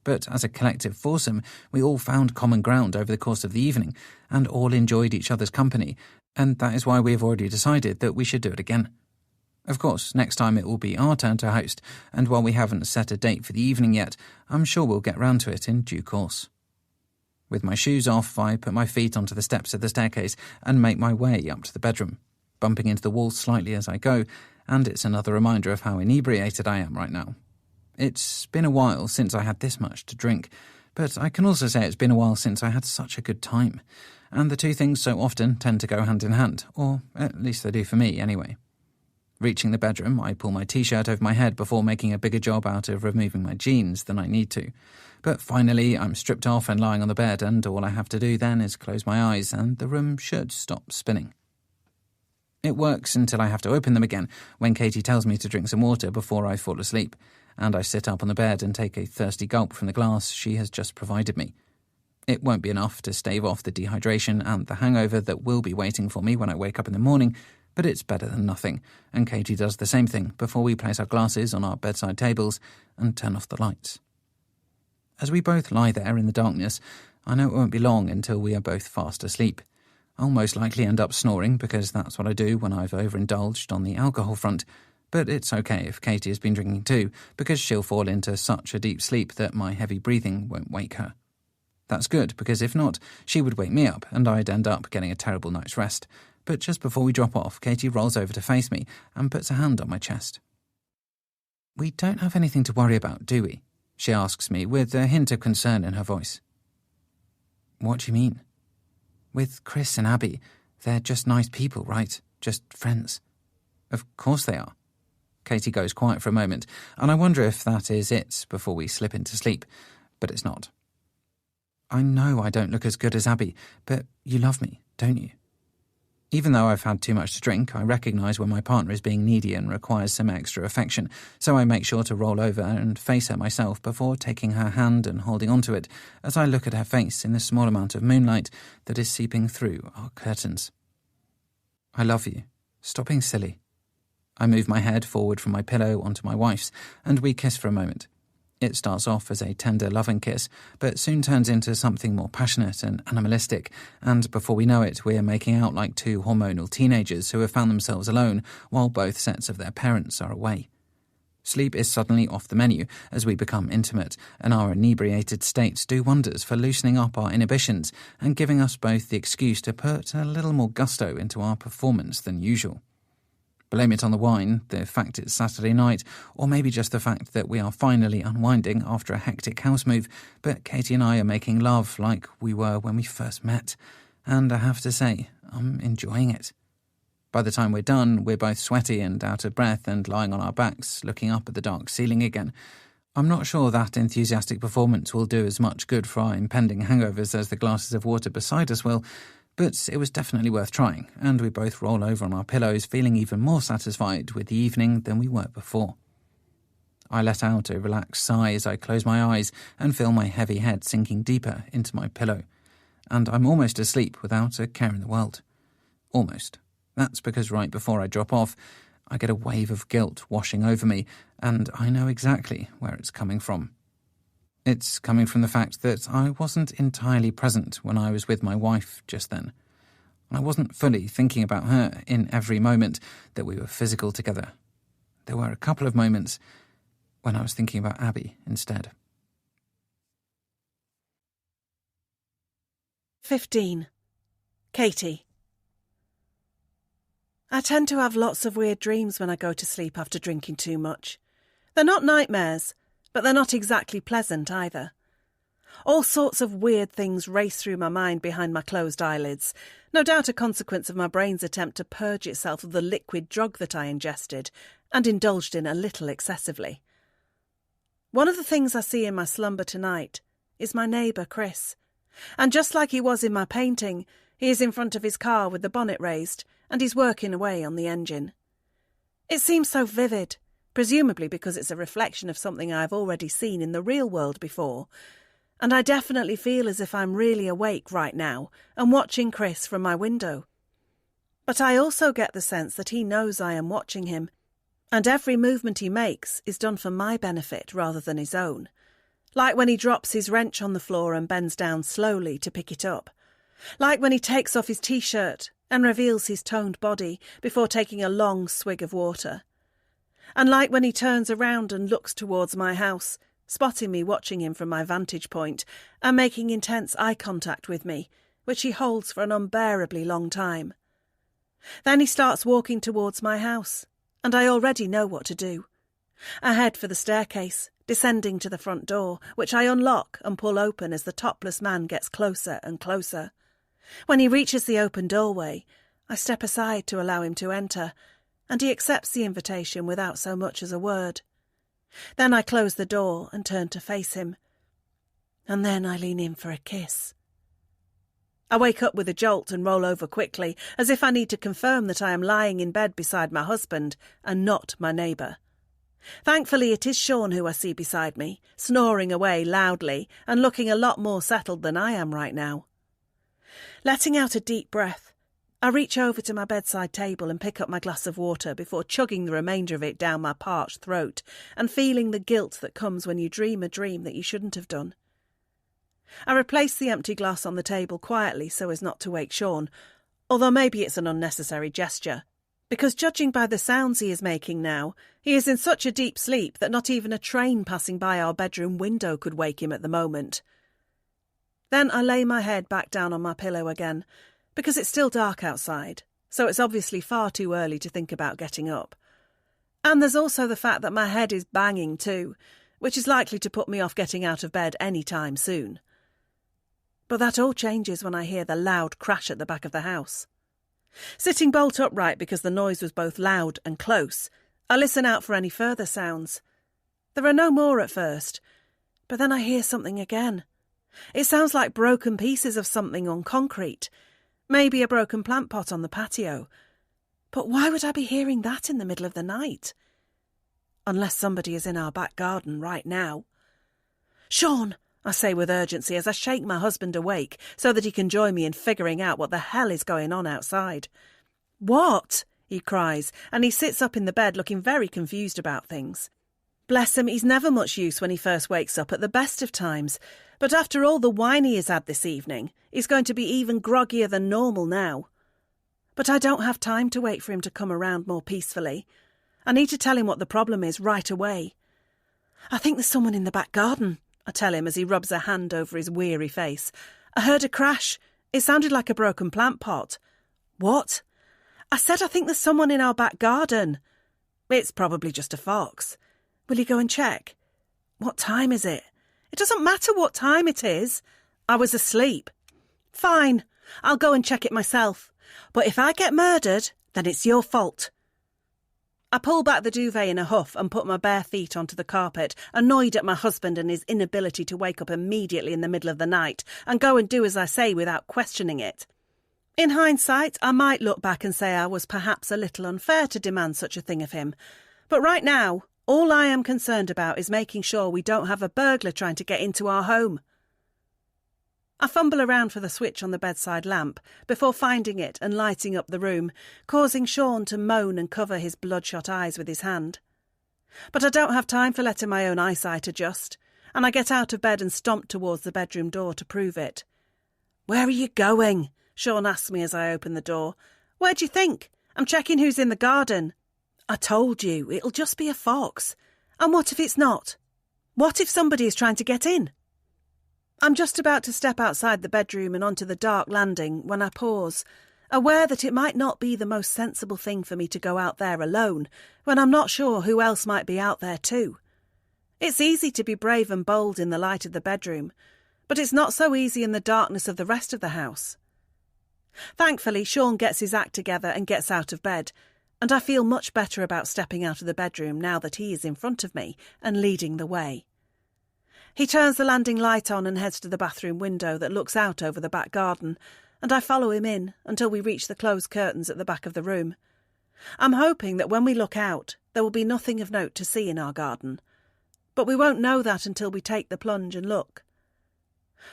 But as a collective foursome, we all found common ground over the course of the evening, and all enjoyed each other's company, and that is why we have already decided that we should do it again. Of course, next time it will be our turn to host, and while we haven't set a date for the evening yet, I'm sure we'll get round to it in due course. With my shoes off, I put my feet onto the steps of the staircase and make my way up to the bedroom, bumping into the wall slightly as I go, and it's another reminder of how inebriated I am right now. It's been a while since I had this much to drink, but I can also say it's been a while since I had such a good time, and the two things so often tend to go hand in hand, or at least they do for me anyway. Reaching the bedroom, I pull my t-shirt over my head before making a bigger job out of removing my jeans than I need to. But finally, I'm stripped off and lying on the bed, and all I have to do then is close my eyes, and the room should stop spinning. It works until I have to open them again, when Katie tells me to drink some water before I fall asleep, and I sit up on the bed and take a thirsty gulp from the glass she has just provided me. It won't be enough to stave off the dehydration and the hangover that will be waiting for me when I wake up in the morning, but it's better than nothing, and Katie does the same thing before we place our glasses on our bedside tables and turn off the lights. As we both lie there in the darkness, I know it won't be long until we are both fast asleep. I'll most likely end up snoring because that's what I do when I've overindulged on the alcohol front, but it's okay if Katie has been drinking too, because she'll fall into such a deep sleep that my heavy breathing won't wake her. That's good, because if not, she would wake me up and I'd end up getting a terrible night's rest. But just before we drop off, Katie rolls over to face me and puts a hand on my chest. "We don't have anything to worry about, do we?" she asks me with a hint of concern in her voice. "What do you mean?" "With Chris and Abby, they're just nice people, right? Just friends." "Of course they are." Katie goes quiet for a moment, and I wonder if that is it before we slip into sleep, but it's not. "I know I don't look as good as Abby, but you love me, don't you?" Even though I've had too much to drink, I recognise when my partner is being needy and requires some extra affection, so I make sure to roll over and face her myself before taking her hand and holding onto it as I look at her face in the small amount of moonlight that is seeping through our curtains. "I love you. Stop being silly." I move my head forward from my pillow onto my wife's, and we kiss for a moment. It starts off as a tender, loving kiss, but soon turns into something more passionate and animalistic, and before we know it, we're making out like two hormonal teenagers who have found themselves alone while both sets of their parents are away. Sleep is suddenly off the menu as we become intimate, and our inebriated states do wonders for loosening up our inhibitions and giving us both the excuse to put a little more gusto into our performance than usual. Blame it on the wine, the fact it's Saturday night, or maybe just the fact that we are finally unwinding after a hectic house move, but Katie and I are making love like we were when we first met, and I have to say, I'm enjoying it. By the time we're done, we're both sweaty and out of breath and lying on our backs, looking up at the dark ceiling again. I'm not sure that enthusiastic performance will do as much good for our impending hangovers as the glasses of water beside us will, but it was definitely worth trying, and we both roll over on our pillows feeling even more satisfied with the evening than we were before. I let out a relaxed sigh as I close my eyes and feel my heavy head sinking deeper into my pillow, and I'm almost asleep without a care in the world. Almost. That's because right before I drop off, I get a wave of guilt washing over me, and I know exactly where it's coming from. It's coming from the fact that I wasn't entirely present when I was with my wife just then. I wasn't fully thinking about her in every moment that we were physical together. There were a couple of moments when I was thinking about Abby instead. 15. Katie. I tend to have lots of weird dreams when I go to sleep after drinking too much. They're not nightmares, but they're not exactly pleasant either. All sorts of weird things race through my mind behind my closed eyelids, no doubt a consequence of my brain's attempt to purge itself of the liquid drug that I ingested and indulged in a little excessively. One of the things I see in my slumber tonight is my neighbour, Chris. And just like he was in my painting, he is in front of his car with the bonnet raised, and he's working away on the engine. It seems so vivid, presumably because it's a reflection of something I've already seen in the real world before, and I definitely feel as if I'm really awake right now and watching Chris from my window. But I also get the sense that he knows I am watching him, and every movement he makes is done for my benefit rather than his own. Like when he drops his wrench on the floor and bends down slowly to pick it up. Like when he takes off his t-shirt and reveals his toned body before taking a long swig of water. And like when he turns around and looks towards my house, spotting me watching him from my vantage point and making intense eye contact with me, which he holds for an unbearably long time. Then he starts walking towards my house, and I already know what to do. I head for the staircase, descending to the front door, which I unlock and pull open as the topless man gets closer and closer. When he reaches the open doorway, I step aside to allow him to enter, and he accepts the invitation without so much as a word. Then I close the door and turn to face him. And then I lean in for a kiss. I wake up with a jolt and roll over quickly, as if I need to confirm that I am lying in bed beside my husband and not my neighbour. Thankfully, it is Sean who I see beside me, snoring away loudly and looking a lot more settled than I am right now. Letting out a deep breath, I reach over to my bedside table and pick up my glass of water before chugging the remainder of it down my parched throat and feeling the guilt that comes when you dream a dream that you shouldn't have done. I replace the empty glass on the table quietly so as not to wake Sean, although maybe it's an unnecessary gesture, because judging by the sounds he is making now, he is in such a deep sleep that not even a train passing by our bedroom window could wake him at the moment. Then I lay my head back down on my pillow again, because it's still dark outside, so it's obviously far too early to think about getting up. And there's also the fact that my head is banging too, which is likely to put me off getting out of bed any time soon. But that all changes when I hear the loud crash at the back of the house. Sitting bolt upright because the noise was both loud and close, I listen out for any further sounds. There are no more at first, but then I hear something again. It sounds like broken pieces of something on concrete, maybe a broken plant pot on the patio. But why would I be hearing that in the middle of the night? Unless somebody is in our back garden right now. "Sean," I say with urgency as I shake my husband awake so that he can join me in figuring out what the hell is going on outside. "What?" he cries, and he sits up in the bed looking very confused about things. Bless him, he's never much use when he first wakes up at the best of times, but after all the wine he has had this evening, he's going to be even groggier than normal now. But I don't have time to wait for him to come around more peacefully. I need to tell him what the problem is right away. "I think there's someone in the back garden," I tell him as he rubs a hand over his weary face. "I heard a crash. It sounded like a broken plant pot." "What?" "I said I think there's someone in our back garden." "It's probably just a fox." "Will you go and check?" "What time is it?" "It doesn't matter what time it is. I was asleep." "Fine, I'll go and check it myself. But if I get murdered, then it's your fault." I pull back the duvet in a huff and put my bare feet onto the carpet, annoyed at my husband and his inability to wake up immediately in the middle of the night and go and do as I say without questioning it. In hindsight, I might look back and say I was perhaps a little unfair to demand such a thing of him. But right now, all I am concerned about is making sure we don't have a burglar trying to get into our home. I fumble around for the switch on the bedside lamp before finding it and lighting up the room, causing Sean to moan and cover his bloodshot eyes with his hand. But I don't have time for letting my own eyesight adjust, and I get out of bed and stomp towards the bedroom door to prove it. "Where are you going?" Sean asks me as I open the door. "Where do you think? I'm checking who's in the garden." "I told you, it'll just be a fox. And what if it's not? What if somebody is trying to get in?" I'm just about to step outside the bedroom and onto the dark landing when I pause, aware that it might not be the most sensible thing for me to go out there alone when I'm not sure who else might be out there too. It's easy to be brave and bold in the light of the bedroom, but it's not so easy in the darkness of the rest of the house. Thankfully, Sean gets his act together and gets out of bed, and I feel much better about stepping out of the bedroom now that he is in front of me and leading the way. He turns the landing light on and heads to the bathroom window that looks out over the back garden, and I follow him in until we reach the closed curtains at the back of the room. I'm hoping that when we look out, there will be nothing of note to see in our garden. But we won't know that until we take the plunge and look.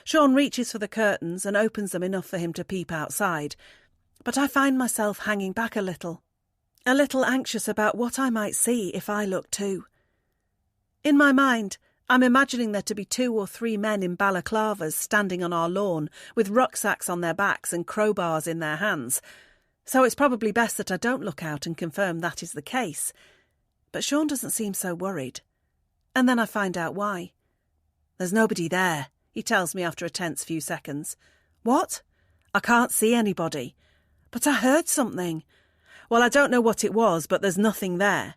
Sean reaches for the curtains and opens them enough for him to peep outside, but I find myself hanging back a little anxious about what I might see if I look too. In my mind, I'm imagining there to be 2 or 3 men in balaclavas standing on our lawn with rucksacks on their backs and crowbars in their hands, so it's probably best that I don't look out and confirm that is the case. But Sean doesn't seem so worried. And then I find out why. There's nobody there, he tells me after a tense few seconds. What? I can't see anybody. But I heard something. Well, I don't know what it was, but there's nothing there.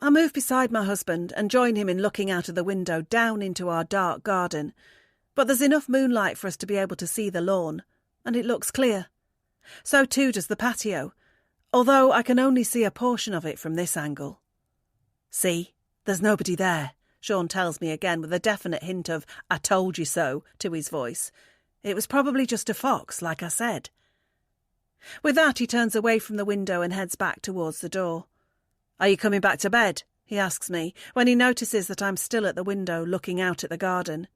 I move beside my husband and join him in looking out of the window down into our dark garden. But there's enough moonlight for us to be able to see the lawn, and it looks clear. So too does the patio, although I can only see a portion of it from this angle. See, there's nobody there, Sean tells me again with a definite hint of "I told you so" to his voice. It was probably just a fox, like I said. With that, he turns away from the window and heads back towards the door. Are you coming back to bed? He asks me, when he notices that I'm still at the window looking out at the garden.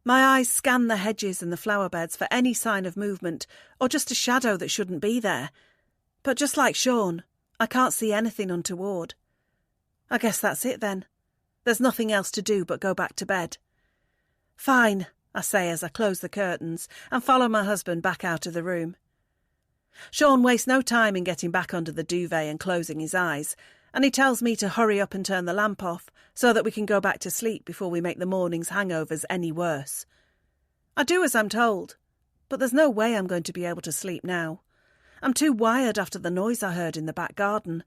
My eyes scan the hedges and the flower beds for any sign of movement or just a shadow that shouldn't be there. But just like Sean, I can't see anything untoward. I guess that's it then. There's nothing else to do but go back to bed. Fine, I say as I close the curtains and follow my husband back out of the room. Sean wastes no time in getting back under the duvet and closing his eyes, and he tells me to hurry up and turn the lamp off so that we can go back to sleep before we make the morning's hangovers any worse. I do as I'm told, but there's no way I'm going to be able to sleep now. I'm too wired after the noise I heard in the back garden.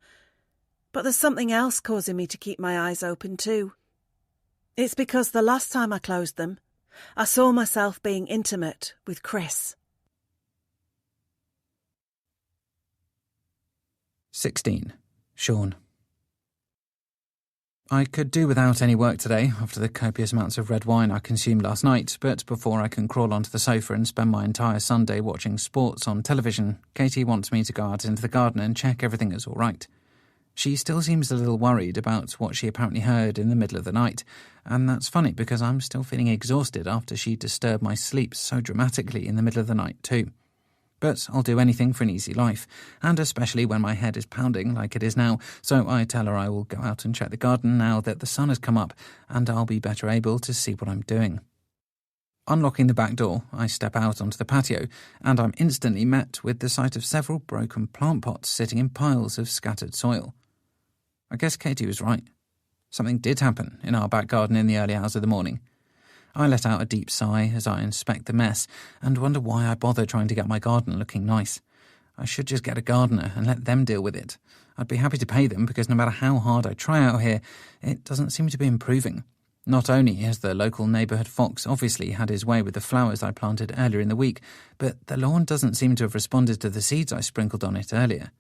But there's something else causing me to keep my eyes open too. It's because the last time I closed them, I saw myself being intimate with Chris. 16. Sean. I could do without any work today after the copious amounts of red wine I consumed last night, but before I can crawl onto the sofa and spend my entire Sunday watching sports on television, Katie wants me to go out into the garden and check everything is all right. She still seems a little worried about what she apparently heard in the middle of the night, and that's funny because I'm still feeling exhausted after she disturbed my sleep so dramatically in the middle of the night too. But I'll do anything for an easy life, and especially when my head is pounding like it is now, so I tell her I will go out and check the garden now that the sun has come up, and I'll be better able to see what I'm doing. Unlocking the back door, I step out onto the patio, and I'm instantly met with the sight of several broken plant pots sitting in piles of scattered soil. I guess Katie was right. Something did happen in our back garden in the early hours of the morning. I let out a deep sigh as I inspect the mess and wonder why I bother trying to get my garden looking nice. I should just get a gardener and let them deal with it. I'd be happy to pay them because no matter how hard I try out here, it doesn't seem to be improving. Not only has the local neighbourhood fox obviously had his way with the flowers I planted earlier in the week, but the lawn doesn't seem to have responded to the seeds I sprinkled on it earlier.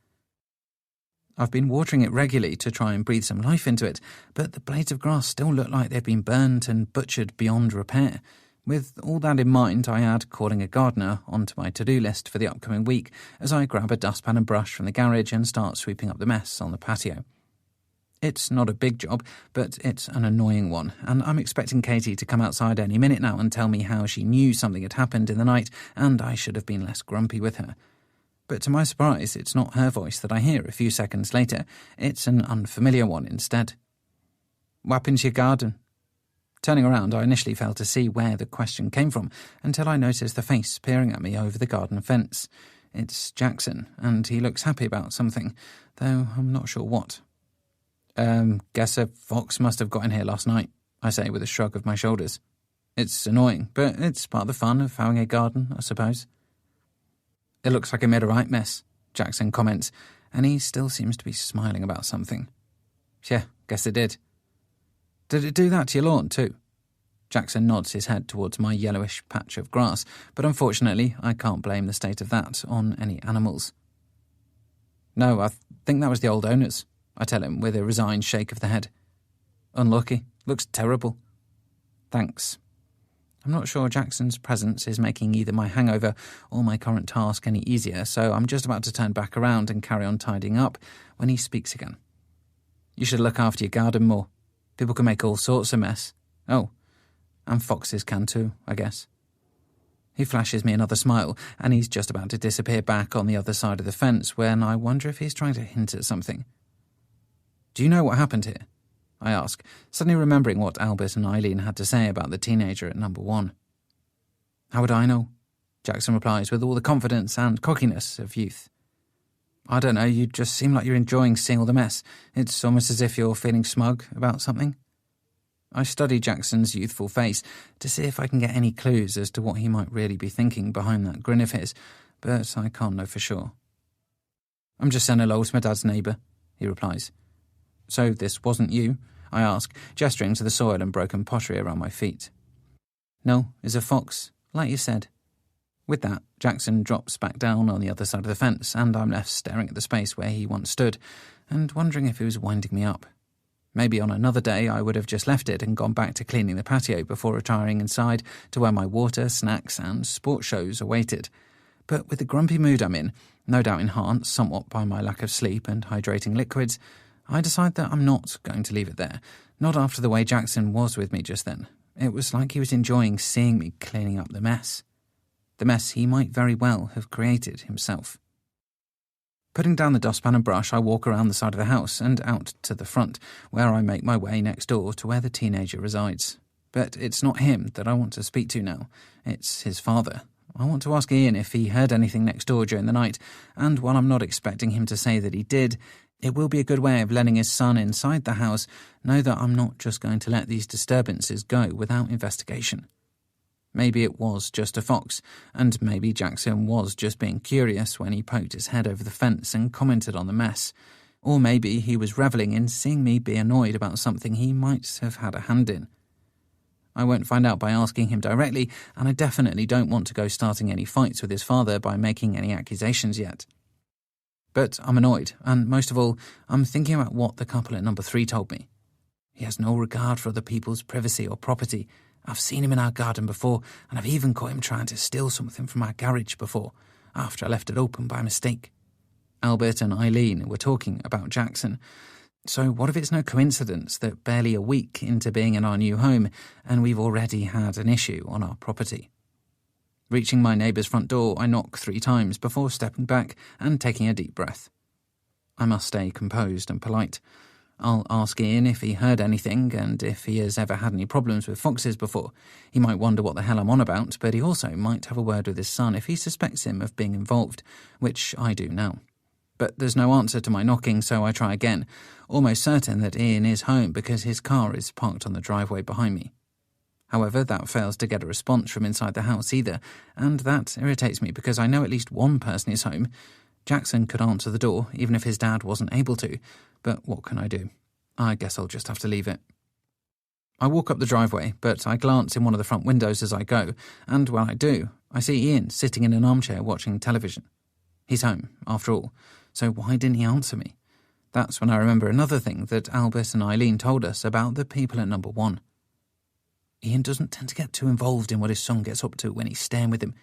I've been watering it regularly to try and breathe some life into it, but the blades of grass still look like they've been burnt and butchered beyond repair. With all that in mind, I add calling a gardener onto my to-do list for the upcoming week as I grab a dustpan and brush from the garage and start sweeping up the mess on the patio. It's not a big job, but it's an annoying one, and I'm expecting Katie to come outside any minute now and tell me how she knew something had happened in the night and I should have been less grumpy with her. But to my surprise, it's not her voice that I hear a few seconds later. It's an unfamiliar one instead. What happened to your garden? Turning around, I initially failed to see where the question came from until I noticed the face peering at me over the garden fence. It's Jackson, and he looks happy about something, though I'm not sure what. Guess a fox must have got in here last night, I say with a shrug of my shoulders. It's annoying, but it's part of the fun of having a garden, I suppose. It looks like it made a right mess, Jackson comments, and he still seems to be smiling about something. Yeah, guess it did. Did it do that to your lawn too? Jackson nods his head towards my yellowish patch of grass, but unfortunately I can't blame the state of that on any animals. No, I think that was the old owners, I tell him with a resigned shake of the head. Unlucky. Looks terrible. Thanks. I'm not sure Jackson's presence is making either my hangover or my current task any easier, so I'm just about to turn back around and carry on tidying up when he speaks again. You should look after your garden more. People can make all sorts of mess. Oh, And foxes can too, I guess. He flashes me another smile, and he's just about to disappear back on the other side of the fence when I wonder if he's trying to hint at something. Do you know what happened here? I ask, suddenly remembering what Albert and Eileen had to say about the teenager at number 1. How would I know? Jackson replies with all the confidence and cockiness of youth. I don't know, you just seem like you're enjoying seeing all the mess. It's almost as if you're feeling smug about something. I study Jackson's youthful face to see if I can get any clues as to what he might really be thinking behind that grin of his, but I can't know for sure. I'm just saying hello to my dad's neighbour, he replies. So this wasn't you? I ask, gesturing to the soil and broken pottery around my feet. No, it's a fox, like you said. With that, Jackson drops back down on the other side of the fence, and I'm left staring at the space where he once stood, and wondering if he was winding me up. Maybe on another day I would have just left it and gone back to cleaning the patio before retiring inside to where my water, snacks and sports shows awaited. But with the grumpy mood I'm in, no doubt enhanced somewhat by my lack of sleep and hydrating liquids, I decide that I'm not going to leave it there, not after the way Jackson was with me just then. It was like he was enjoying seeing me cleaning up the mess. The mess he might very well have created himself. Putting down the dustpan and brush, I walk around the side of the house and out to the front, where I make my way next door to where the teenager resides. But it's not him that I want to speak to now. It's his father. I want to ask Ian if he heard anything next door during the night, and while I'm not expecting him to say that he did, it will be a good way of letting his son inside the house know that I'm not just going to let these disturbances go without investigation. Maybe it was just a fox, and maybe Jackson was just being curious when he poked his head over the fence and commented on the mess. Or maybe he was revelling in seeing me be annoyed about something he might have had a hand in. I won't find out by asking him directly, and I definitely don't want to go starting any fights with his father by making any accusations yet. But I'm annoyed, and most of all, I'm thinking about what the couple at number 3 told me. He has no regard for other people's privacy or property. I've seen him in our garden before, and I've even caught him trying to steal something from our garage before, after I left it open by mistake. Albert and Eileen were talking about Jackson. So what if it's no coincidence that barely a week into being in our new home, and we've already had an issue on our property? Reaching my neighbour's front door, I knock 3 times before stepping back and taking a deep breath. I must stay composed and polite. I'll ask Ian if he heard anything and if he has ever had any problems with foxes before. He might wonder what the hell I'm on about, but he also might have a word with his son if he suspects him of being involved, which I do now. But there's no answer to my knocking, so I try again, almost certain that Ian is home because his car is parked on the driveway behind me. However, that fails to get a response from inside the house either, and that irritates me because I know at least one person is home. Jackson could answer the door, even if his dad wasn't able to, but what can I do? I guess I'll just have to leave it. I walk up the driveway, but I glance in one of the front windows as I go, and when I do, I see Ian sitting in an armchair watching television. He's home, after all, so why didn't he answer me? That's when I remember another thing that Albert and Eileen told us about the people at number 1. Ian doesn't tend to get too involved in what his son gets up to when he's staying with him.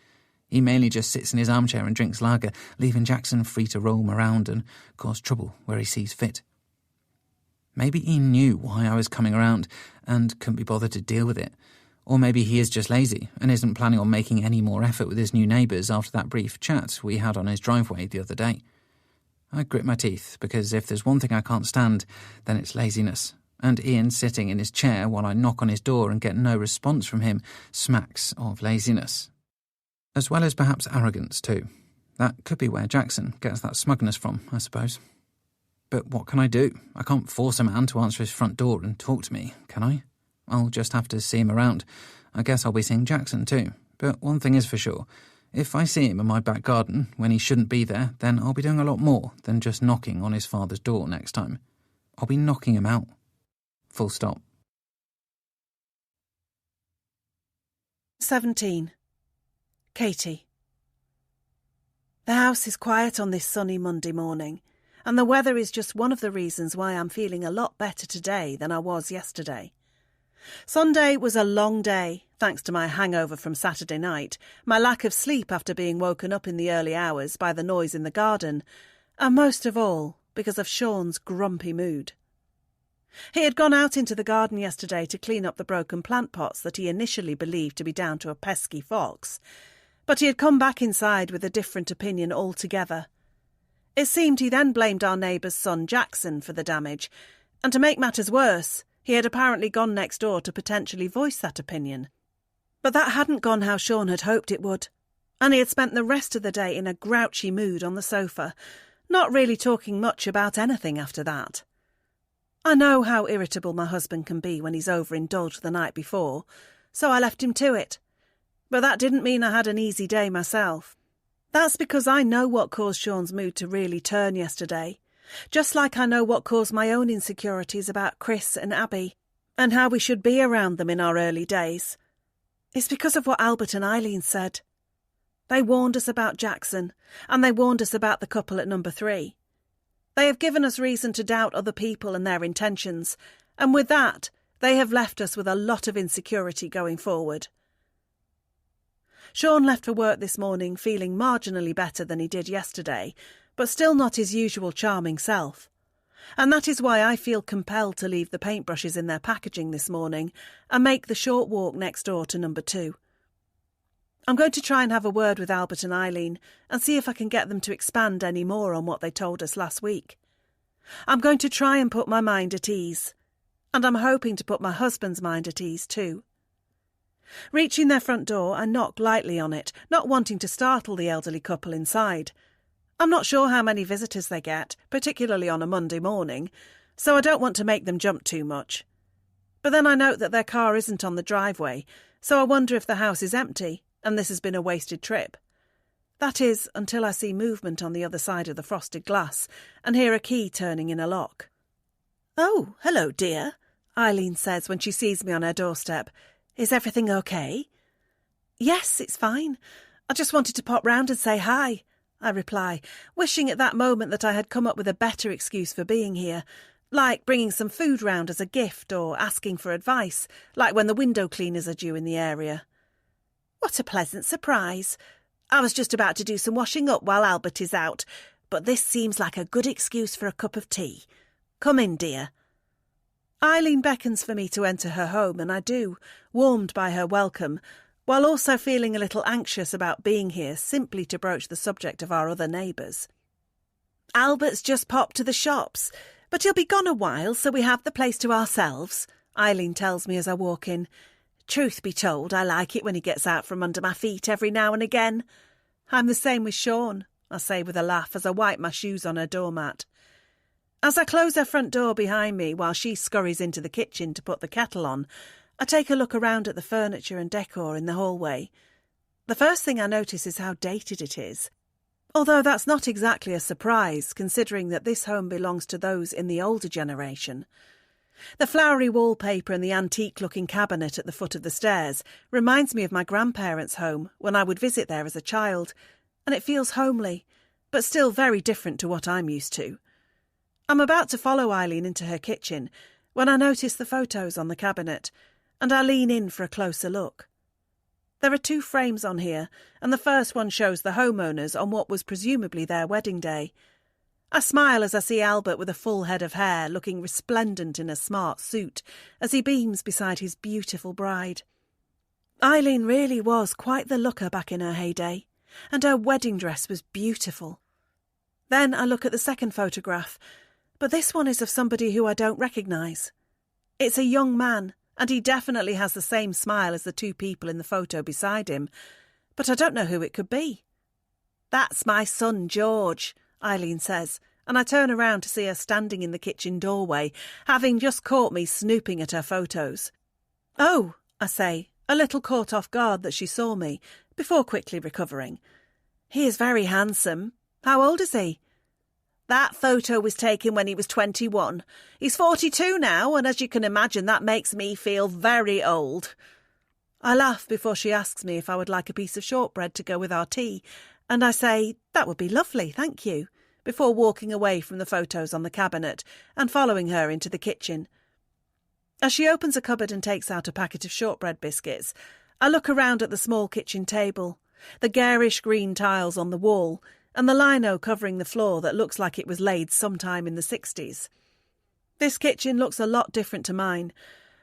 He mainly just sits in his armchair and drinks lager, leaving Jackson free to roam around and cause trouble where he sees fit. Maybe he knew why I was coming around and couldn't be bothered to deal with it. Or maybe he is just lazy and isn't planning on making any more effort with his new neighbours after that brief chat we had on his driveway the other day. I grit my teeth, because if there's one thing I can't stand, then it's laziness. And Ian sitting in his chair while I knock on his door and get no response from him smacks of laziness. As well as perhaps arrogance too. That could be where Jackson gets that smugness from, I suppose. But what can I do? I can't force a man to answer his front door and talk to me, can I? I'll just have to see him around. I guess I'll be seeing Jackson too. But one thing is for sure. If I see him in my back garden when he shouldn't be there, then I'll be doing a lot more than just knocking on his father's door next time. I'll be knocking him out. Full stop. 17. Katie. The house is quiet on this sunny Monday morning, and the weather is just one of the reasons why I'm feeling a lot better today than I was yesterday. Sunday was a long day, thanks to my hangover from Saturday night, my lack of sleep after being woken up in the early hours by the noise in the garden, and most of all, because of Sean's grumpy mood. He had gone out into the garden yesterday to clean up the broken plant pots that he initially believed to be down to a pesky fox, but he had come back inside with a different opinion altogether. It seemed he then blamed our neighbour's son Jackson for the damage, and to make matters worse, he had apparently gone next door to potentially voice that opinion. But that hadn't gone how Sean had hoped it would, and he had spent the rest of the day in a grouchy mood on the sofa, not really talking much about anything after that. I know how irritable my husband can be when he's overindulged the night before, so I left him to it. But that didn't mean I had an easy day myself. That's because I know what caused Sean's mood to really turn yesterday, just like I know what caused my own insecurities about Chris and Abby, and how we should be around them in our early days. It's because of what Albert and Eileen said. They warned us about Jackson, and they warned us about the couple at number 3. They have given us reason to doubt other people and their intentions, and with that, they have left us with a lot of insecurity going forward. Sean left for work this morning feeling marginally better than he did yesterday, but still not his usual charming self. And that is why I feel compelled to leave the paintbrushes in their packaging this morning and make the short walk next door to number 2. I'm going to try and have a word with Albert and Eileen and see if I can get them to expand any more on what they told us last week. I'm going to try and put my mind at ease, and I'm hoping to put my husband's mind at ease too. Reaching their front door, I knocked lightly on it, not wanting to startle the elderly couple inside. I'm not sure how many visitors they get, particularly on a Monday morning, so I don't want to make them jump too much. But then I note that their car isn't on the driveway, so I wonder if the house is empty and this has been a wasted trip. That is, until I see movement on the other side of the frosted glass and hear a key turning in a lock. "Oh, hello, dear," Eileen says when she sees me on her doorstep. "Is everything okay?" "Yes, it's fine. I just wanted to pop round and say hi," I reply, wishing at that moment that I had come up with a better excuse for being here, like bringing some food round as a gift or asking for advice, like when the window cleaners are due in the area. "What a pleasant surprise. I was just about to do some washing up while Albert is out, but this seems like a good excuse for a cup of tea. Come in, dear." Eileen beckons for me to enter her home, and I do, warmed by her welcome, while also feeling a little anxious about being here simply to broach the subject of our other neighbours. "Albert's just popped to the shops, but he'll be gone a while, so we have the place to ourselves," Eileen tells me as I walk in. Truth be told, I like it when he gets out from under my feet every now and again. I'm the same with Sean, I say with a laugh as I wipe my shoes on her doormat. As I close her front door behind me while she scurries into the kitchen to put the kettle on, I take a look around at the furniture and decor in the hallway. The first thing I notice is how dated it is, although that's not exactly a surprise considering that this home belongs to those in the older generation. The flowery wallpaper and the antique-looking cabinet at the foot of the stairs reminds me of my grandparents' home when I would visit there as a child, and it feels homely, but still very different to what I'm used to. I'm about to follow Eileen into her kitchen when I notice the photos on the cabinet, and I lean in for a closer look. There are 2 frames on here, and the first one shows the homeowners on what was presumably their wedding day. I smile as I see Albert with a full head of hair, looking resplendent in a smart suit, as he beams beside his beautiful bride. Eileen really was quite the looker back in her heyday, and her wedding dress was beautiful. Then I look at the second photograph, but this one is of somebody who I don't recognise. It's a young man, and he definitely has the same smile as the 2 people in the photo beside him, but I don't know who it could be. "That's my son George," Eileen says, and I turn around to see her standing in the kitchen doorway, having just caught me snooping at her photos. "Oh," I say, a little caught off guard that she saw me, before quickly recovering. "He is very handsome. How old is he?" "That photo was taken when he was 21. He's 42 now, and as you can imagine, that makes me feel very old." I laugh before she asks me if I would like a piece of shortbread to go with our tea, and I say, "That would be lovely, thank you," before walking away from the photos on the cabinet and following her into the kitchen. As she opens a cupboard and takes out a packet of shortbread biscuits, I look around at the small kitchen table, the garish green tiles on the wall, and the lino covering the floor that looks like it was laid sometime in the 60s. This kitchen looks a lot different to mine,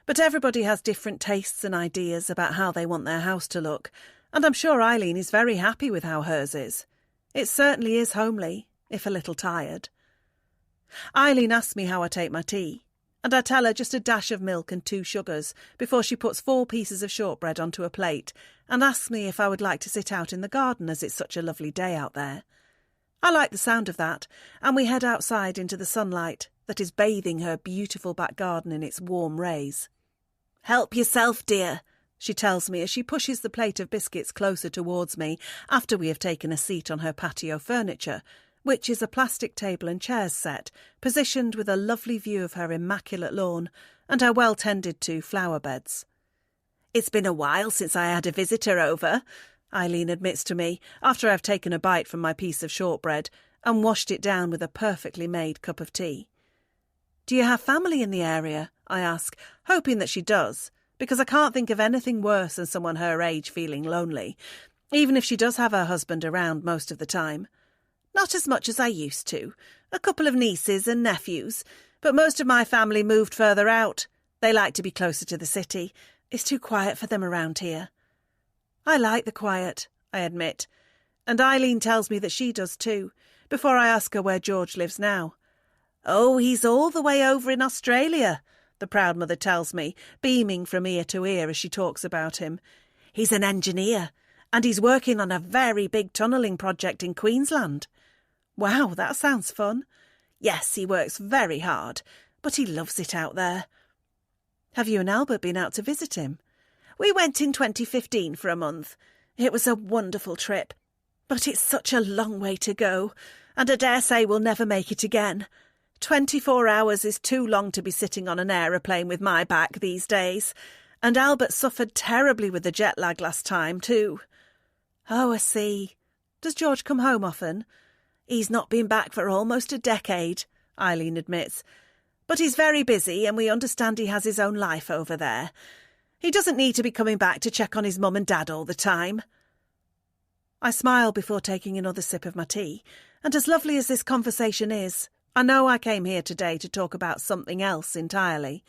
but everybody has different tastes and ideas about how they want their house to look, and I'm sure Eileen is very happy with how hers is. It certainly is homely, if a little tired. Eileen asks me how I take my tea, and I tell her just a dash of milk and 2 sugars before she puts 4 pieces of shortbread onto a plate and asks me if I would like to sit out in the garden as it's such a lovely day out there. I like the sound of that, and we head outside into the sunlight that is bathing her beautiful back garden in its warm rays. "Help yourself, dear," she tells me as she pushes the plate of biscuits closer towards me after we have taken a seat on her patio furniture, which is a plastic table and chairs set, positioned with a lovely view of her immaculate lawn and her well-tended-to flower beds. "It's been a while since I had a visitor over," Eileen admits to me after I've taken a bite from my piece of shortbread and washed it down with a perfectly made cup of tea. "Do you have family in the area?" I ask, hoping that she does, because I can't think of anything worse than someone her age feeling lonely, even if she does have her husband around most of the time. "Not as much as I used to. A couple of nieces and nephews, but most of my family moved further out. They like to be closer to the city. It's too quiet for them around here." "I like the quiet," I admit, and Eileen tells me that she does too, before I ask her where George lives now. "Oh, he's all the way over in Australia," the proud mother tells me, beaming from ear to ear as she talks about him. "He's an engineer, and he's working on a very big tunnelling project in Queensland." "Wow, that sounds fun." "Yes, he works very hard, but he loves it out there." "Have you and Albert been out to visit him?" "We went in 2015 for a month. It was a wonderful trip, but it's such a long way to go, and I dare say we'll never make it again. 24 hours is too long to be sitting on an aeroplane with my back these days, and Albert suffered terribly with the jet lag last time too." "Oh, I see. Does George come home often?" "He's not been back for almost a decade," Eileen admits. "But he's very busy, and we understand he has his own life over there. He doesn't need to be coming back to check on his mum and dad all the time." I smile before taking another sip of my tea, and as lovely as this conversation is, I know I came here today to talk about something else entirely.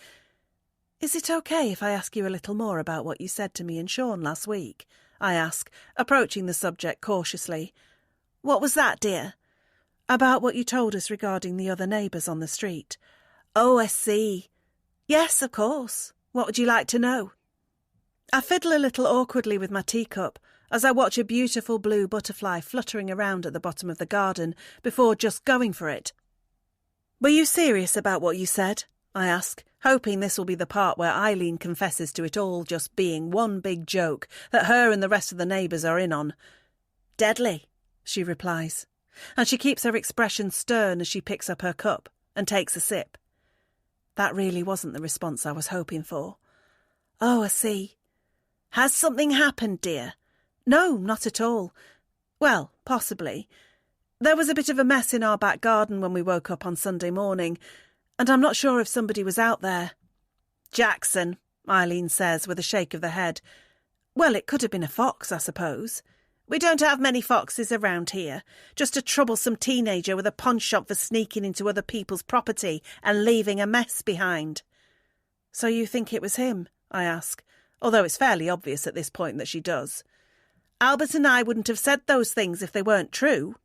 "Is it okay if I ask you a little more about what you said to me and Sean last week?" I ask, approaching the subject cautiously. "What was that, dear?" "About what you told us regarding the other neighbours on the street." "Oh, I see. Yes, of course. What would you like to know?" I fiddle a little awkwardly with my teacup as I watch a beautiful blue butterfly fluttering around at the bottom of the garden before just going for it. "Were you serious about what you said?" I ask, hoping this will be the part where Eileen confesses to it all just being one big joke that her and the rest of the neighbours are in on. "Deadly," she replies, and she keeps her expression stern as she picks up her cup and takes a sip. That really wasn't the response I was hoping for. "Oh, I see. Has something happened, dear?" "No, not at all. Well, possibly. There was a bit of a mess in our back garden when we woke up on Sunday morning, and I'm not sure if somebody was out there." "Jackson," Eileen says with a shake of the head. "Well, it could have been a fox, I suppose. We don't have many foxes around here, just a troublesome teenager with a pawnshop for sneaking into other people's property and leaving a mess behind." "So you think it was him?" I ask, although it's fairly obvious at this point that she does. "Albert and I wouldn't have said those things if they weren't true,"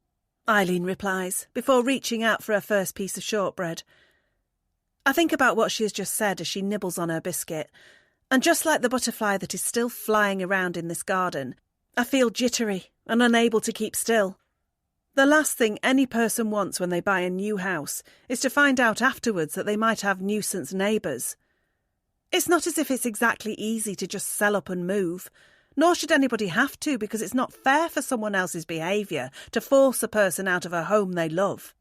Eileen replies, before reaching out for her first piece of shortbread. I think about what she has just said as she nibbles on her biscuit, and just like the butterfly that is still flying around in this garden, I feel jittery and unable to keep still. The last thing any person wants when they buy a new house is to find out afterwards that they might have nuisance neighbours. It's not as if it's exactly easy to just sell up and move, nor should anybody have to, because it's not fair for someone else's behaviour to force a person out of a home they love.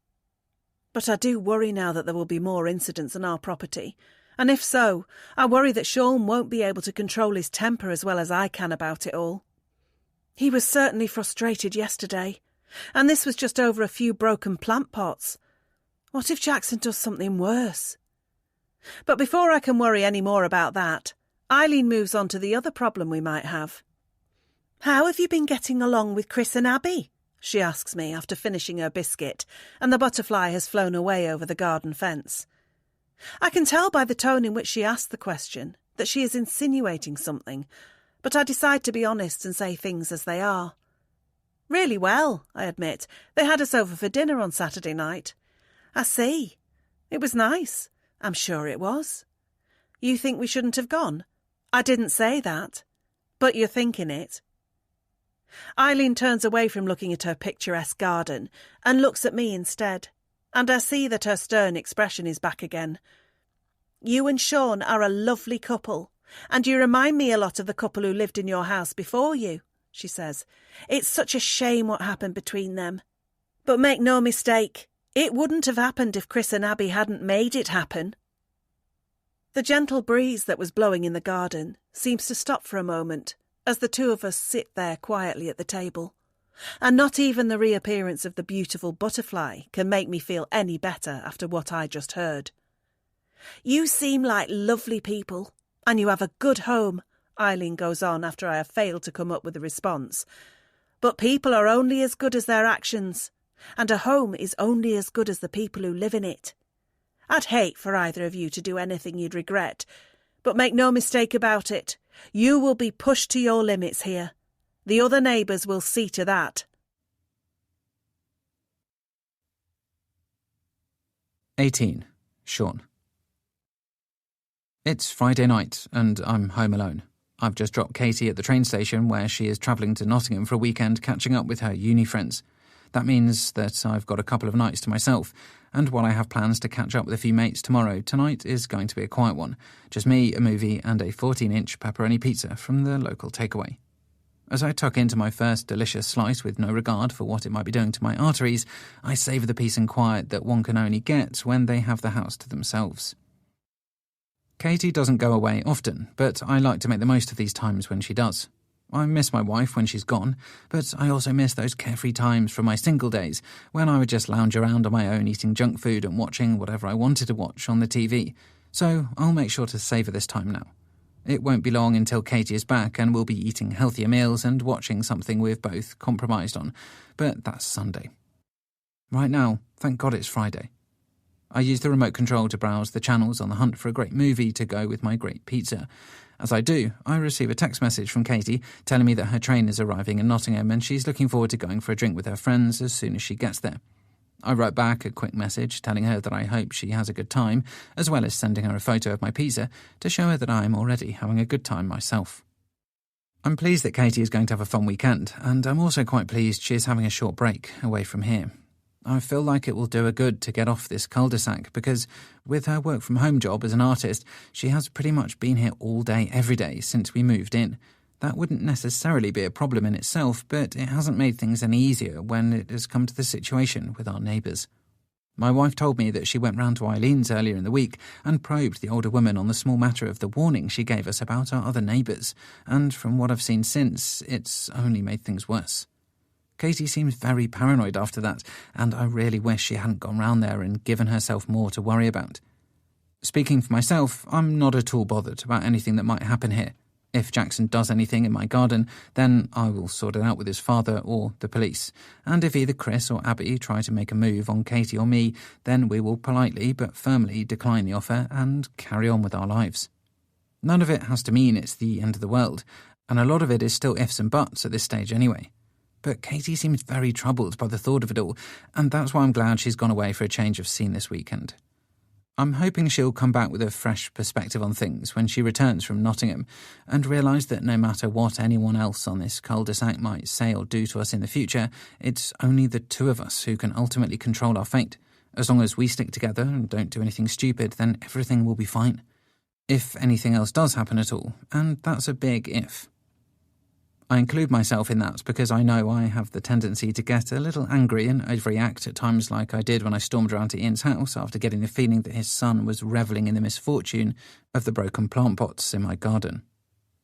But I do worry now that there will be more incidents on our property, and if so, I worry that Sean won't be able to control his temper as well as I can about it all. He was certainly frustrated yesterday, and this was just over a few broken plant pots. What if Jackson does something worse? But before I can worry any more about that, Eileen moves on to the other problem we might have. "How have you been getting along with Chris and Abby?" she asks me after finishing her biscuit, and the butterfly has flown away over the garden fence. I can tell by the tone in which she asked the question that she is insinuating something, but I decide to be honest and say things as they are. Really well, I admit. They had us over for dinner on Saturday night. I see. It was nice. I'm sure it was. You think we shouldn't have gone? I didn't say that. But you're thinking it. Eileen turns away from looking at her picturesque garden and looks at me instead, and I see that her stern expression is back again. You and Sean are a lovely couple, and you remind me a lot of the couple who lived in your house before you, she says. It's such a shame what happened between them. But make no mistake, it wouldn't have happened if Chris and Abby hadn't made it happen. The gentle breeze that was blowing in the garden seems to stop for a moment as the two of us sit there quietly at the table, and not even the reappearance of the beautiful butterfly can make me feel any better after what I just heard. You seem like lovely people, and you have a good home, Eileen goes on after I have failed to come up with a response. But people are only as good as their actions, and a home is only as good as the people who live in it. I'd hate for either of you to do anything you'd regret, but make no mistake about it, you will be pushed to your limits here. The other neighbours will see to that. 18. Sean. It's Friday night, and I'm home alone. I've just dropped Katie at the train station where she is travelling to Nottingham for a weekend catching up with her uni friends. That means that I've got a couple of nights to myself, and while I have plans to catch up with a few mates tomorrow, tonight is going to be a quiet one. Just me, a movie, and a 14-inch pepperoni pizza from the local takeaway. As I tuck into my first delicious slice with no regard for what it might be doing to my arteries, I savour the peace and quiet that one can only get when they have the house to themselves. Katie doesn't go away often, but I like to make the most of these times when she does. I miss my wife when she's gone, but I also miss those carefree times from my single days when I would just lounge around on my own eating junk food and watching whatever I wanted to watch on the TV. So I'll make sure to savour this time now. It won't be long until Katie is back and we'll be eating healthier meals and watching something we've both compromised on, but that's Sunday. Right now, thank God it's Friday. I use the remote control to browse the channels on the hunt for a great movie to go with my great pizza. As I do, I receive a text message from Katie telling me that her train is arriving in Nottingham and she's looking forward to going for a drink with her friends as soon as she gets there. I wrote back a quick message telling her that I hope she has a good time, as well as sending her a photo of my pizza to show her that I am already having a good time myself. I'm pleased that Katie is going to have a fun weekend, and I'm also quite pleased she is having a short break away from here. I feel like it will do her good to get off this cul-de-sac because, with her work-from-home job as an artist, she has pretty much been here all day every day since we moved in. That wouldn't necessarily be a problem in itself, but it hasn't made things any easier when it has come to the situation with our neighbours. My wife told me that she went round to Eileen's earlier in the week and probed the older woman on the small matter of the warning she gave us about our other neighbours, and from what I've seen since, it's only made things worse. Katie seems very paranoid after that, and I really wish she hadn't gone round there and given herself more to worry about. Speaking for myself, I'm not at all bothered about anything that might happen here. If Jackson does anything in my garden, then I will sort it out with his father or the police. And if either Chris or Abby try to make a move on Katie or me, then we will politely but firmly decline the offer and carry on with our lives. None of it has to mean it's the end of the world, and a lot of it is still ifs and buts at this stage anyway. But Katie seems very troubled by the thought of it all, and that's why I'm glad she's gone away for a change of scene this weekend. I'm hoping she'll come back with a fresh perspective on things when she returns from Nottingham and realise that no matter what anyone else on this cul-de-sac might say or do to us in the future, it's only the two of us who can ultimately control our fate. As long as we stick together and don't do anything stupid, then everything will be fine. If anything else does happen at all, and that's a big if. I include myself in that because I know I have the tendency to get a little angry and overreact at times like I did when I stormed around to Ian's house after getting the feeling that his son was revelling in the misfortune of the broken plant pots in my garden.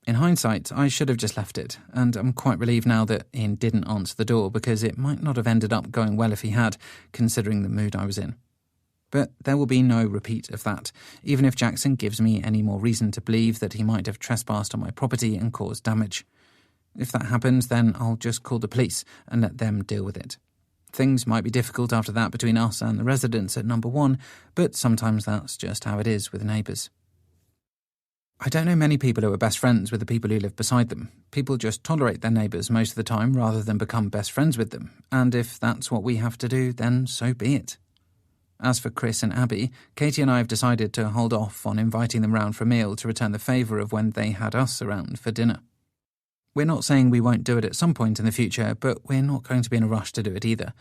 In hindsight, I should have just left it, and I'm quite relieved now that Ian didn't answer the door because it might not have ended up going well if he had, considering the mood I was in. But there will be no repeat of that, even if Jackson gives me any more reason to believe that he might have trespassed on my property and caused damage. If that happens, then I'll just call the police and let them deal with it. Things might be difficult after that between us and the residents at number 1, but sometimes that's just how it is with neighbours. I don't know many people who are best friends with the people who live beside them. People just tolerate their neighbours most of the time rather than become best friends with them, and if that's what we have to do, then so be it. As for Chris and Abby, Katie and I have decided to hold off on inviting them round for a meal to return the favour of when they had us around for dinner. We're not saying we won't do it at some point in the future, but we're not going to be in a rush to do it either.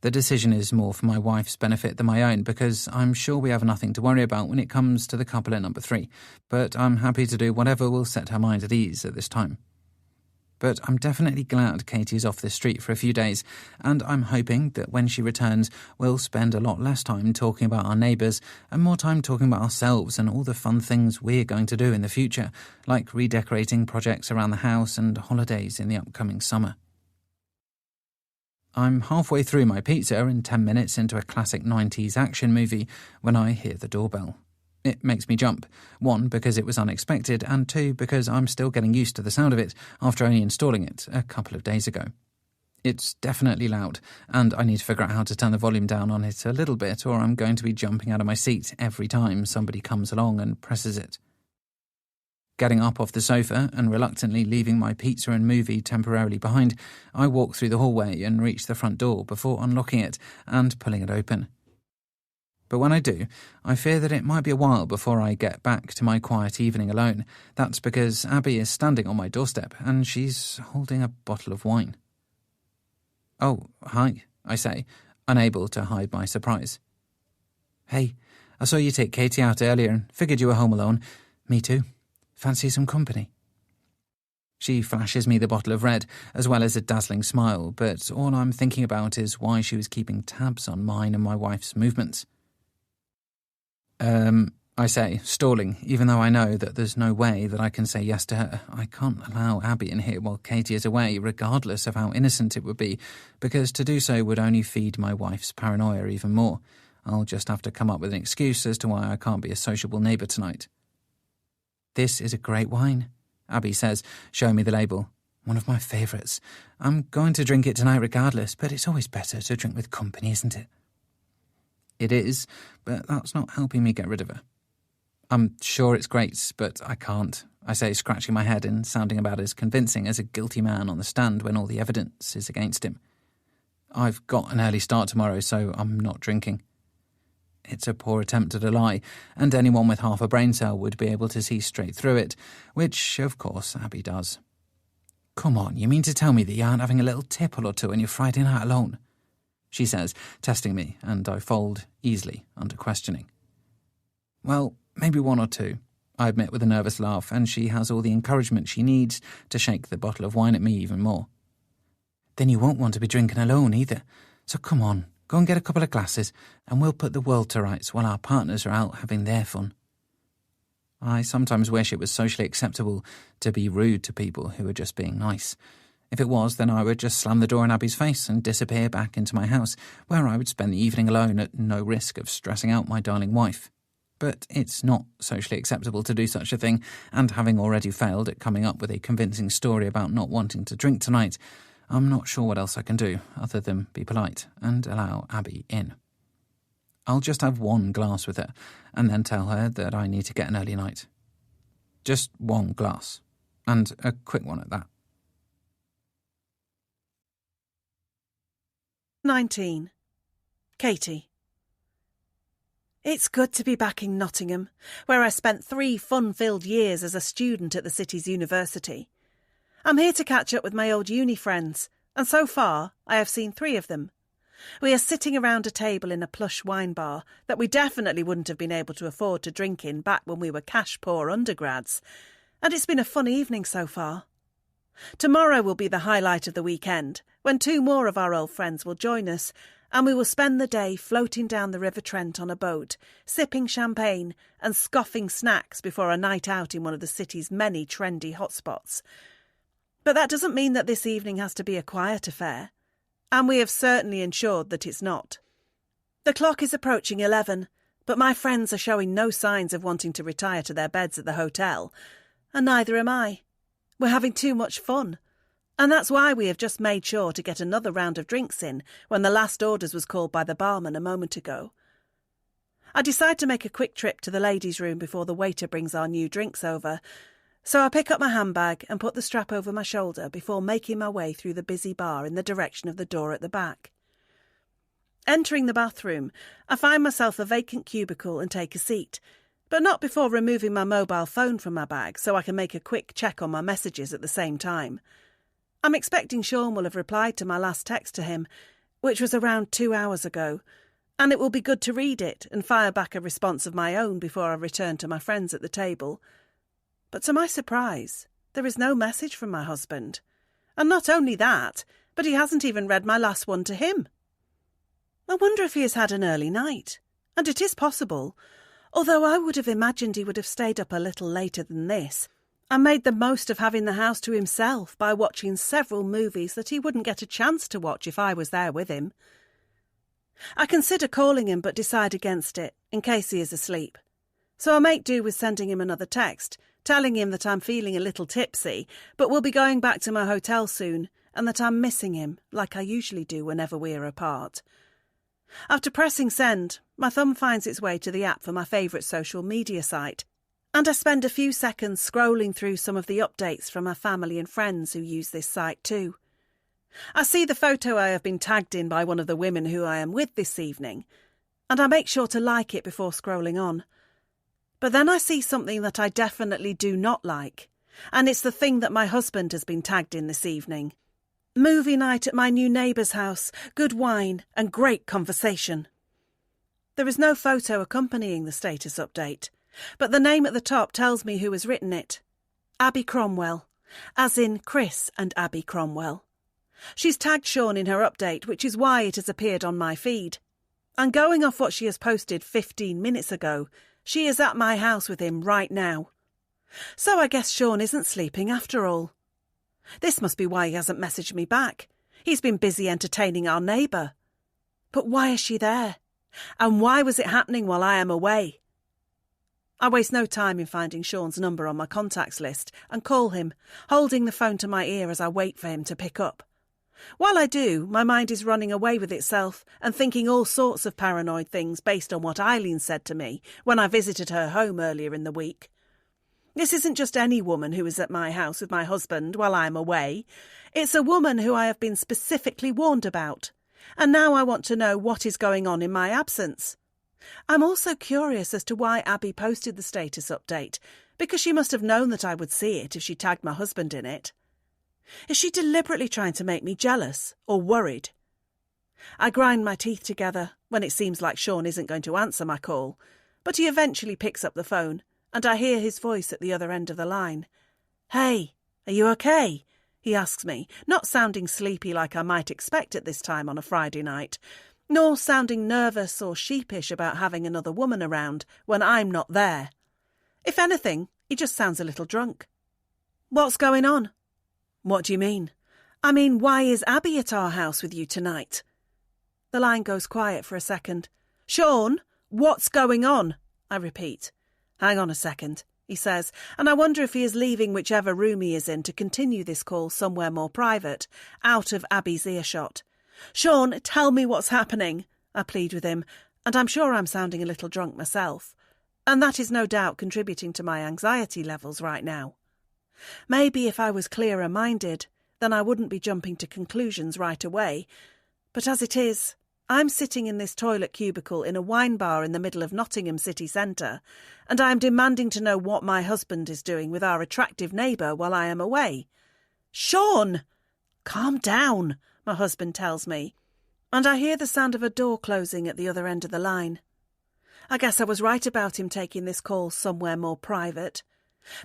The decision is more for my wife's benefit than my own, because I'm sure we have nothing to worry about when it comes to the couple at number 3, but I'm happy to do whatever will set her mind at ease at this time. But I'm definitely glad Katie is off this street for a few days, and I'm hoping that when she returns, we'll spend a lot less time talking about our neighbours and more time talking about ourselves and all the fun things we're going to do in the future, like redecorating projects around the house and holidays in the upcoming summer. I'm halfway through my pizza and 10 minutes into a classic 90s action movie when I hear the doorbell. It makes me jump, 1, because it was unexpected, and 2, because I'm still getting used to the sound of it after only installing it a couple of days ago. It's definitely loud, and I need to figure out how to turn the volume down on it a little bit, or I'm going to be jumping out of my seat every time somebody comes along and presses it. Getting up off the sofa and reluctantly leaving my pizza and movie temporarily behind, I walk through the hallway and reach the front door before unlocking it and pulling it open. But when I do, I fear that it might be a while before I get back to my quiet evening alone. That's because Abby is standing on my doorstep and she's holding a bottle of wine. "Oh, hi," I say, unable to hide my surprise. "Hey, I saw you take Katie out earlier and figured you were home alone. Me too. Fancy some company?" She flashes me the bottle of red, as well as a dazzling smile, but all I'm thinking about is why she was keeping tabs on mine and my wife's movements. I say, stalling, even though I know that there's no way that I can say yes to her. I can't allow Abby in here while Katie is away, regardless of how innocent it would be, because to do so would only feed my wife's paranoia even more. I'll just have to come up with an excuse as to why I can't be a sociable neighbour tonight. "This is a great wine," Abby says, showing me the label. "One of my favourites. I'm going to drink it tonight regardless, but it's always better to drink with company, isn't it?" It is, but that's not helping me get rid of her. "I'm sure it's great, but I can't," I say, scratching my head and sounding about as convincing as a guilty man on the stand when all the evidence is against him. "I've got an early start tomorrow, so I'm not drinking." It's a poor attempt at a lie, and anyone with half a brain cell would be able to see straight through it, which, of course, Abby does. "Come on, you mean to tell me that you aren't having a little tipple or two on your Friday night alone?" she says, testing me, and I fold easily under questioning. "Well, maybe 1 or 2, I admit with a nervous laugh, and she has all the encouragement she needs to shake the bottle of wine at me even more. "Then you won't want to be drinking alone either, so come on, go and get a couple of glasses, and we'll put the world to rights while our partners are out having their fun." I sometimes wish it was socially acceptable to be rude to people who are just being nice. If it was, then I would just slam the door in Abby's face and disappear back into my house, where I would spend the evening alone at no risk of stressing out my darling wife. But it's not socially acceptable to do such a thing, and having already failed at coming up with a convincing story about not wanting to drink tonight, I'm not sure what else I can do other than be polite and allow Abby in. I'll just have 1 glass with her, and then tell her that I need to get an early night. Just 1 glass, and a quick one at that. 19. Katie. It's good to be back in Nottingham, where I spent 3 fun-filled years as a student at the city's university. I'm here to catch up with my old uni friends, and so far I have seen 3 of them. We are sitting around a table in a plush wine bar that we definitely wouldn't have been able to afford to drink in back when we were cash-poor undergrads, and it's been a fun evening so far. Tomorrow will be the highlight of the weekend, when 2 more of our old friends will join us, and we will spend the day floating down the River Trent on a boat, sipping champagne and scoffing snacks before a night out in one of the city's many trendy hotspots. But that doesn't mean that this evening has to be a quiet affair, and we have certainly ensured that it's not. The clock is approaching 11, but my friends are showing no signs of wanting to retire to their beds at the hotel, and neither am I. We're having too much fun. And that's why we have just made sure to get another round of drinks in when the last orders was called by the barman a moment ago. I decide to make a quick trip to the ladies' room before the waiter brings our new drinks over, so I pick up my handbag and put the strap over my shoulder before making my way through the busy bar in the direction of the door at the back. Entering the bathroom, I find myself a vacant cubicle and take a seat, but not before removing my mobile phone from my bag so I can make a quick check on my messages at the same time. I'm expecting Sean will have replied to my last text to him, which was around 2 hours ago, and it will be good to read it and fire back a response of my own before I return to my friends at the table. But to my surprise, there is no message from my husband. And not only that, but he hasn't even read my last one to him. I wonder if he has had an early night. And it is possible, although I would have imagined he would have stayed up a little later than this, and made the most of having the house to himself by watching several movies that he wouldn't get a chance to watch if I was there with him. I consider calling him but decide against it, in case he is asleep. So I make do with sending him another text, telling him that I'm feeling a little tipsy, but will be going back to my hotel soon, and that I'm missing him, like I usually do whenever we are apart. After pressing send, my thumb finds its way to the app for my favourite social media site, and I spend a few seconds scrolling through some of the updates from my family and friends who use this site too. I see the photo I have been tagged in by one of the women who I am with this evening, and I make sure to like it before scrolling on. But then I see something that I definitely do not like, and it's the thing that my husband has been tagged in this evening. Movie night at my new neighbour's house, good wine and great conversation. There is no photo accompanying the status update, but the name at the top tells me who has written it. Abby Cromwell, as in Chris and Abby Cromwell. She's tagged Sean in her update, which is why it has appeared on my feed. And going off what she has posted 15 minutes ago, she is at my house with him right now. So I guess Sean isn't sleeping after all. This must be why he hasn't messaged me back. He's been busy entertaining our neighbour. But why is she there? And why was it happening while I am away? I waste no time in finding Sean's number on my contacts list and call him, holding the phone to my ear as I wait for him to pick up. While I do, my mind is running away with itself and thinking all sorts of paranoid things based on what Eileen said to me when I visited her home earlier in the week. This isn't just any woman who is at my house with my husband while I am away. It's a woman who I have been specifically warned about, and now I want to know what is going on in my absence. I'm also curious as to why Abby posted the status update, because she must have known that I would see it if she tagged my husband in it. Is she deliberately trying to make me jealous or worried? I grind my teeth together when it seems like Sean isn't going to answer my call, but he eventually picks up the phone, and I hear his voice at the other end of the line. "Hey, are you okay?" he asks me, not sounding sleepy like I might expect at this time on a Friday night, nor sounding nervous or sheepish about having another woman around when I'm not there. If anything, he just sounds a little drunk. "What's going on?" "What do you mean?" "I mean, why is Abby at our house with you tonight?" The line goes quiet for a second. "Sean, what's going on?" I repeat. "Hang on a second," he says, and I wonder if he is leaving whichever room he is in to continue this call somewhere more private, out of Abby's earshot. "Sean, tell me what's happening," I plead with him, and I'm sure I'm sounding a little drunk myself. And that is no doubt contributing to my anxiety levels right now. Maybe if I was clearer-minded, then I wouldn't be jumping to conclusions right away. But as it is, I'm sitting in this toilet cubicle in a wine bar in the middle of Nottingham city centre, and I am demanding to know what my husband is doing with our attractive neighbour while I am away. "Sean!" "Calm down," my husband tells me, and I hear the sound of a door closing at the other end of the line. I guess I was right about him taking this call somewhere more private.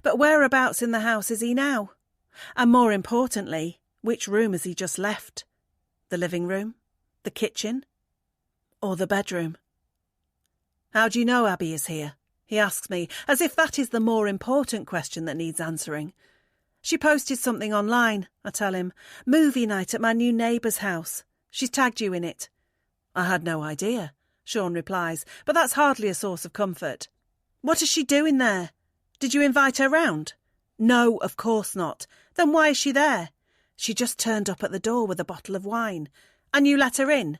But whereabouts in the house is he now? And more importantly, which room has he just left? The living room? The kitchen? Or the bedroom? "How do you know Abby is here?" he asks me, as if that is the more important question that needs answering. "She posted something online," I tell him. "Movie night at my new neighbour's house. She's tagged you in it." "I had no idea," Sean replies, but that's hardly a source of comfort. "What is she doing there? Did you invite her round?" "No, of course not. Then why is she there?" She just turned up at the door with a bottle of wine. And you let her in?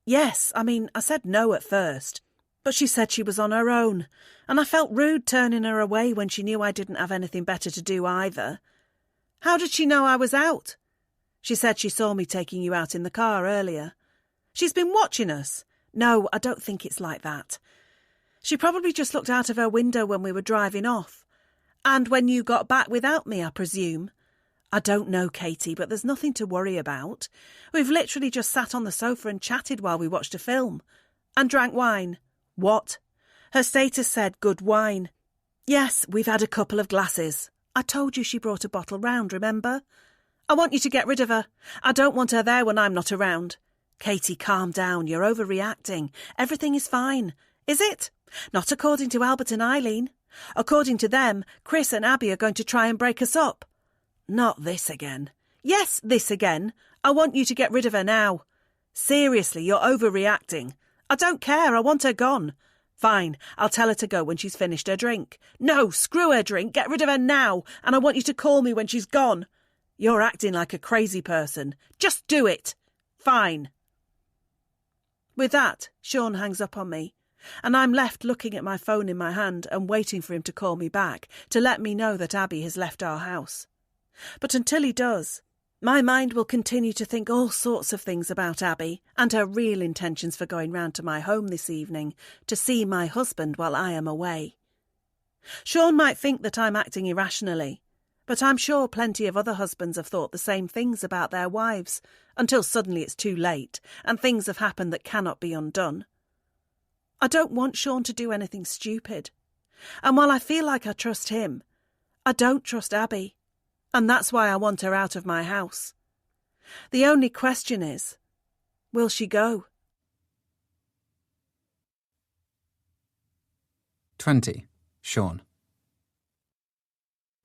Yes, I said no at first. But she said she was on her own, and I felt rude turning her away when she knew I didn't have anything better to do either. How did she know I was out? She said she saw me taking you out in the car earlier. She's been watching us. No, I don't think it's like that. She probably just looked out of her window when we were driving off. And when you got back without me, I presume. I don't know, Katie, but there's nothing to worry about. We've literally just sat on the sofa and chatted while we watched a film. And drank wine. What? Her status said good wine. Yes, we've had a couple of glasses. I told you she brought a bottle round, remember? I want you to get rid of her. I don't want her there when I'm not around. Katie, calm down. You're overreacting. Everything is fine. Is it? Not according to Albert and Eileen. According to them, Chris and Abby are going to try and break us up. Not this again. Yes, this again. I want you to get rid of her now. Seriously, you're overreacting. I don't care. I want her gone. Fine, I'll tell her to go when she's finished her drink. No, screw her drink. Get rid of her now, and I want you to call me when she's gone. You're acting like a crazy person. Just do it. Fine. With that, Sean hangs up on me, and I'm left looking at my phone in my hand and waiting for him to call me back to let me know that Abby has left our house. But until he does, my mind will continue to think all sorts of things about Abby and her real intentions for going round to my home this evening to see my husband while I am away. Sean might think that I'm acting irrationally, but I'm sure plenty of other husbands have thought the same things about their wives until suddenly it's too late and things have happened that cannot be undone. I don't want Sean to do anything stupid. And while I feel like I trust him, I don't trust Abby. And that's why I want her out of my house. The only question is, will she go? 20. Sean.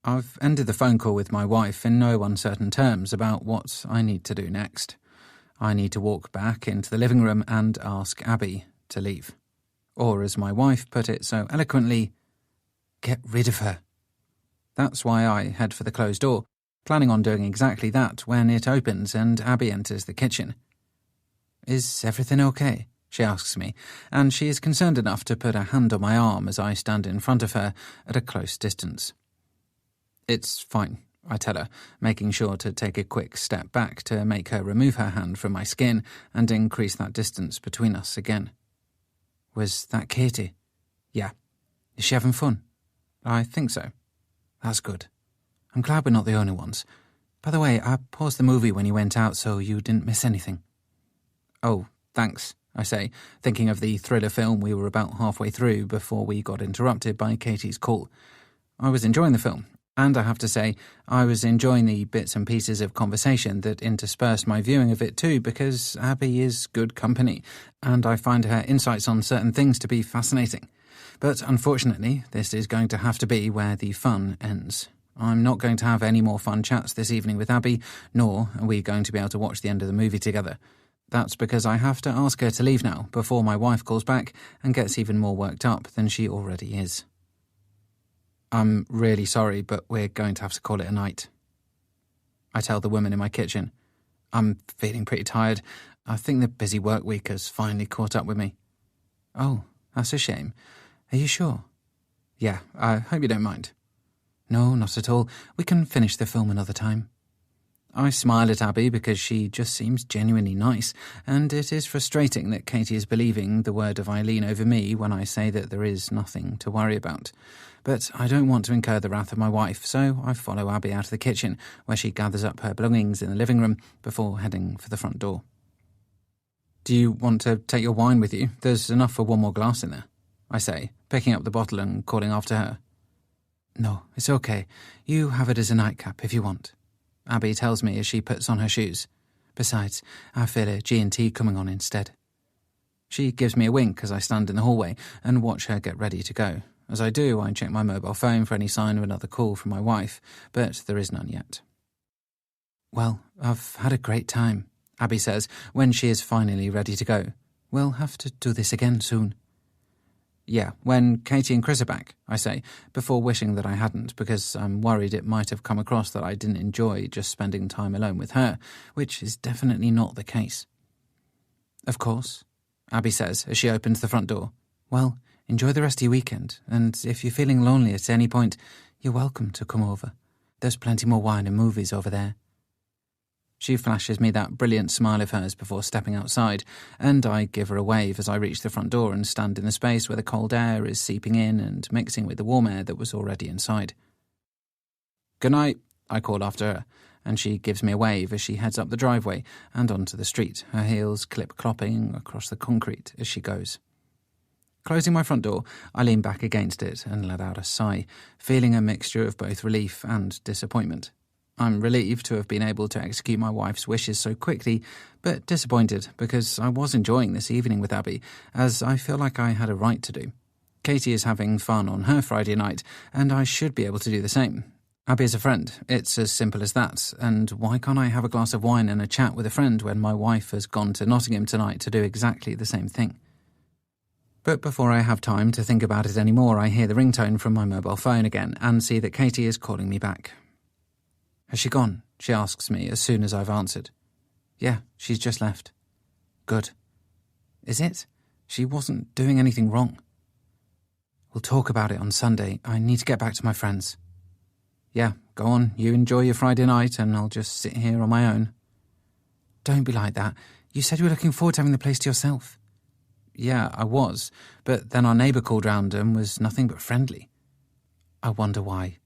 I've ended the phone call with my wife in no uncertain terms about what I need to do next. I need to walk back into the living room and ask Abby to leave. Or, as my wife put it so eloquently, get rid of her. That's why I head for the closed door, planning on doing exactly that when it opens and Abby enters the kitchen. Is everything okay? She asks me, and she is concerned enough to put a hand on my arm as I stand in front of her at a close distance. It's fine, I tell her, making sure to take a quick step back to make her remove her hand from my skin and increase that distance between us again. Was that Katie? Yeah. Is she having fun? I think so. That's good. I'm glad we're not the only ones. By the way, I paused the movie when you went out so you didn't miss anything. Oh, thanks, I say, thinking of the thriller film we were about halfway through before we got interrupted by Katie's call. I was enjoying the film, and I have to say, I was enjoying the bits and pieces of conversation that interspersed my viewing of it too, because Abby is good company, and I find her insights on certain things to be fascinating. But unfortunately, this is going to have to be where the fun ends. I'm not going to have any more fun chats this evening with Abby, nor are we going to be able to watch the end of the movie together. That's because I have to ask her to leave now before my wife calls back and gets even more worked up than she already is. I'm really sorry, but we're going to have to call it a night. I tell the woman in my kitchen. I'm feeling pretty tired. I think the busy work week has finally caught up with me. Oh, that's a shame. Are you sure? Yeah, I hope you don't mind. No, not at all. We can finish the film another time. I smile at Abby because she just seems genuinely nice, and it is frustrating that Katie is believing the word of Eileen over me when I say that there is nothing to worry about. But I don't want to incur the wrath of my wife, so I follow Abby out of the kitchen, where she gathers up her belongings in the living room before heading for the front door. Do you want to take your wine with you? There's enough for one more glass in there, I say, picking up the bottle and calling after her. No, it's okay. You have it as a nightcap if you want, Abby tells me as she puts on her shoes. Besides, I feel a G&T coming on instead. She gives me a wink as I stand in the hallway and watch her get ready to go. As I do, I check my mobile phone for any sign of another call from my wife, but there is none yet. Well, I've had a great time, Abby says when she is finally ready to go. We'll have to do this again soon. Yeah, when Katie and Chris are back, I say, before wishing that I hadn't, because I'm worried it might have come across that I didn't enjoy just spending time alone with her, which is definitely not the case. Of course, Abby says as she opens the front door. Well, enjoy the rest of your weekend, and if you're feeling lonely at any point, you're welcome to come over. There's plenty more wine and movies over there. She flashes me that brilliant smile of hers before stepping outside, and I give her a wave as I reach the front door and stand in the space where the cold air is seeping in and mixing with the warm air that was already inside. Good night, I call after her, and she gives me a wave as she heads up the driveway and onto the street, her heels clip-clopping across the concrete as she goes. Closing my front door, I lean back against it and let out a sigh, feeling a mixture of both relief and disappointment. I'm relieved to have been able to execute my wife's wishes so quickly, but disappointed because I was enjoying this evening with Abby, as I feel like I had a right to do. Katie is having fun on her Friday night, and I should be able to do the same. Abby is a friend, it's as simple as that, and why can't I have a glass of wine and a chat with a friend when my wife has gone to Nottingham tonight to do exactly the same thing? But before I have time to think about it anymore, I hear the ringtone from my mobile phone again and see that Katie is calling me back. Has she gone? She asks me as soon as I've answered. Yeah, she's just left. Good. Is it? She wasn't doing anything wrong. We'll talk about it on Sunday. I need to get back to my friends. Yeah, go on. You enjoy your Friday night and I'll just sit here on my own. Don't be like that. You said you were looking forward to having the place to yourself. Yeah, I was, but then our neighbour called round and was nothing but friendly. I wonder why.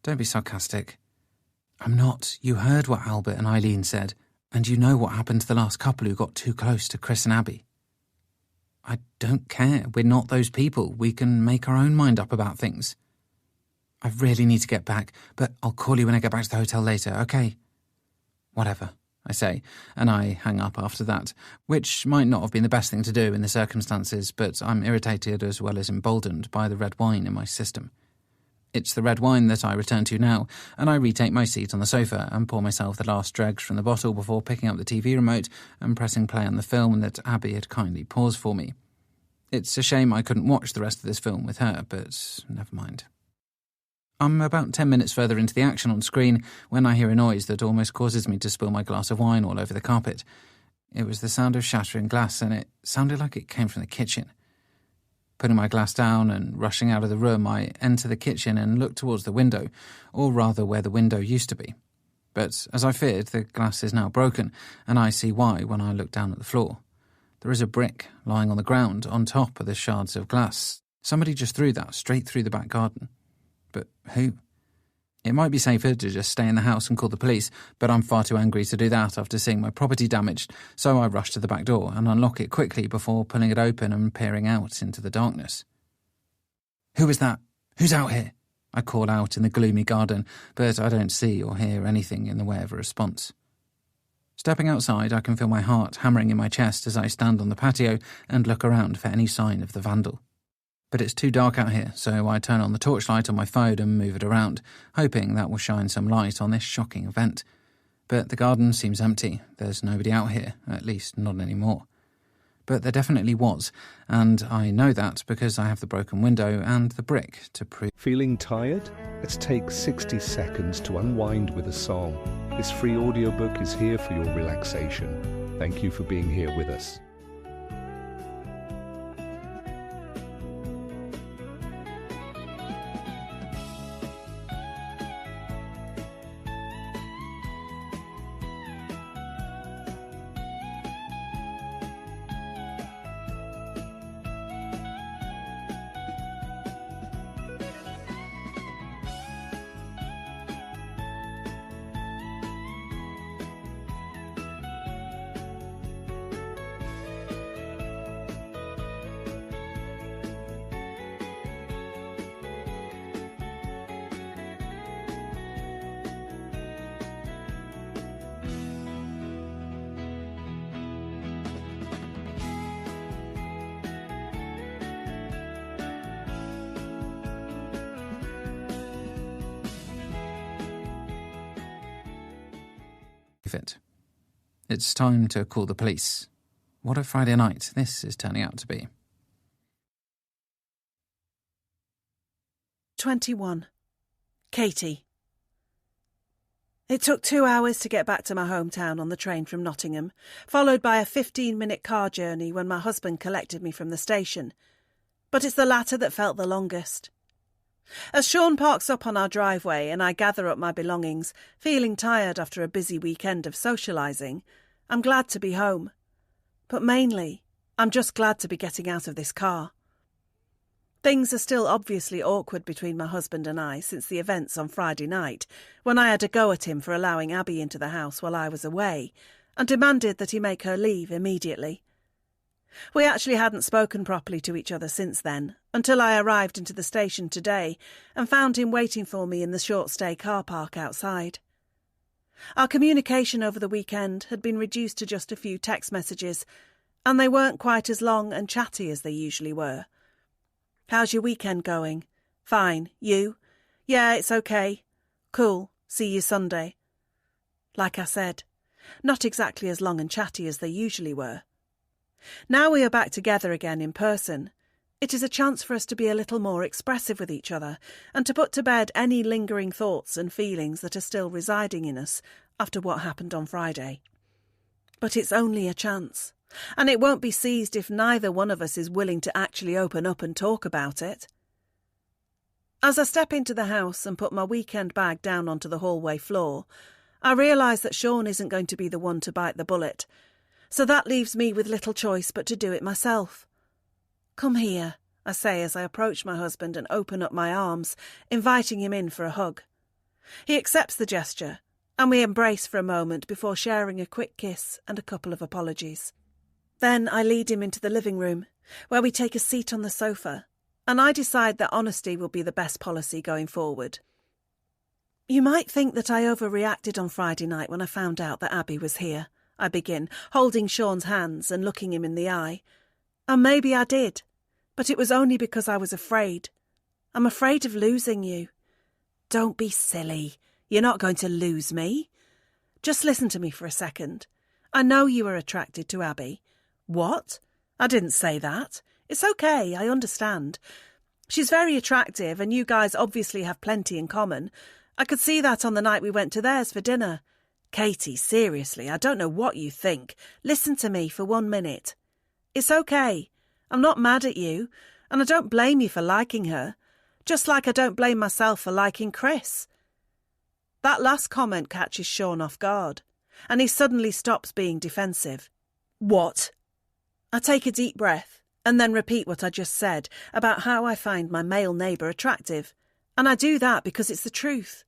Don't be sarcastic. I'm not. You heard what Albert and Eileen said, and you know what happened to the last couple who got too close to Chris and Abby. I don't care. We're not those people. We can make our own mind up about things. I really need to get back, but I'll call you when I get back to the hotel later, okay? Whatever, I say, and I hang up after that, which might not have been the best thing to do in the circumstances, but I'm irritated as well as emboldened by the red wine in my system. It's the red wine that I return to now, and I retake my seat on the sofa and pour myself the last dregs from the bottle before picking up the TV remote and pressing play on the film that Abby had kindly paused for me. It's a shame I couldn't watch the rest of this film with her, but never mind. I'm about 10 minutes further into the action on screen when I hear a noise that almost causes me to spill my glass of wine all over the carpet. It was the sound of shattering glass, and it sounded like it came from the kitchen. Putting my glass down and rushing out of the room, I enter the kitchen and look towards the window, or rather where the window used to be. But as I feared, the glass is now broken, and I see why when I look down at the floor. There is a brick lying on the ground on top of the shards of glass. Somebody just threw that straight through the back garden. But who? It might be safer to just stay in the house and call the police, but I'm far too angry to do that after seeing my property damaged, so I rush to the back door and unlock it quickly before pulling it open and peering out into the darkness. Who is that? Who's out here? I call out in the gloomy garden, but I don't see or hear anything in the way of a response. Stepping outside, I can feel my heart hammering in my chest as I stand on the patio and look around for any sign of the vandal. But it's too dark out here, so I turn on the torchlight on my phone and move it around, hoping that will shine some light on this shocking event. But the garden seems empty. There's nobody out here, at least not anymore. But there definitely was, and I know that because I have the broken window and the brick to prove. Feeling tired? Let's take 60 seconds to unwind with a song. This free audiobook is here for your relaxation. Thank you for being here with us. It. It's time to call the police. What a Friday night this is turning out to be. 21. Katie. It took 2 hours to get back to my hometown on the train from Nottingham, followed by a 15-minute car journey when my husband collected me from the station. But it's the latter that felt the longest. As Sean parks up on our driveway and I gather up my belongings, feeling tired after a busy weekend of socialising, I'm glad to be home. But mainly, I'm just glad to be getting out of this car. Things are still obviously awkward between my husband and I since the events on Friday night, when I had a go at him for allowing Abby into the house while I was away, and demanded that he make her leave immediately. We actually hadn't spoken properly to each other since then, until I arrived into the station today and found him waiting for me in the short-stay car park outside. Our communication over the weekend had been reduced to just a few text messages, and they weren't quite as long and chatty as they usually were. How's your weekend going? Fine. You? Yeah, it's okay. Cool. See you Sunday. Like I said, not exactly as long and chatty as they usually were. Now we are back together again in person. It is a chance for us to be a little more expressive with each other and to put to bed any lingering thoughts and feelings that are still residing in us after what happened on Friday. But it's only a chance. And it won't be seized if neither one of us is willing to actually open up and talk about it. As I step into the house and put my weekend bag down onto the hallway floor, I realise that Sean isn't going to be the one to bite the bullet, so that leaves me with little choice but to do it myself. Come here, I say as I approach my husband and open up my arms, inviting him in for a hug. He accepts the gesture, and we embrace for a moment before sharing a quick kiss and a couple of apologies. Then I lead him into the living room, where we take a seat on the sofa, and I decide that honesty will be the best policy going forward. You might think that I overreacted on Friday night when I found out that Abby was here, I begin, holding Sean's hands and looking him in the eye. And maybe I did, but it was only because I was afraid. I'm afraid of losing you. Don't be silly. You're not going to lose me. Just listen to me for a second. I know you are attracted to Abby. What? I didn't say that. It's okay, I understand. She's very attractive and you guys obviously have plenty in common. I could see that on the night we went to theirs for dinner. Katie, seriously, I don't know what you think. Listen to me for 1 minute. It's okay. I'm not mad at you, and I don't blame you for liking her, just like I don't blame myself for liking Chris. That last comment catches Sean off guard, and he suddenly stops being defensive. What? I take a deep breath and then repeat what I just said about how I find my male neighbour attractive, and I do that because it's the truth.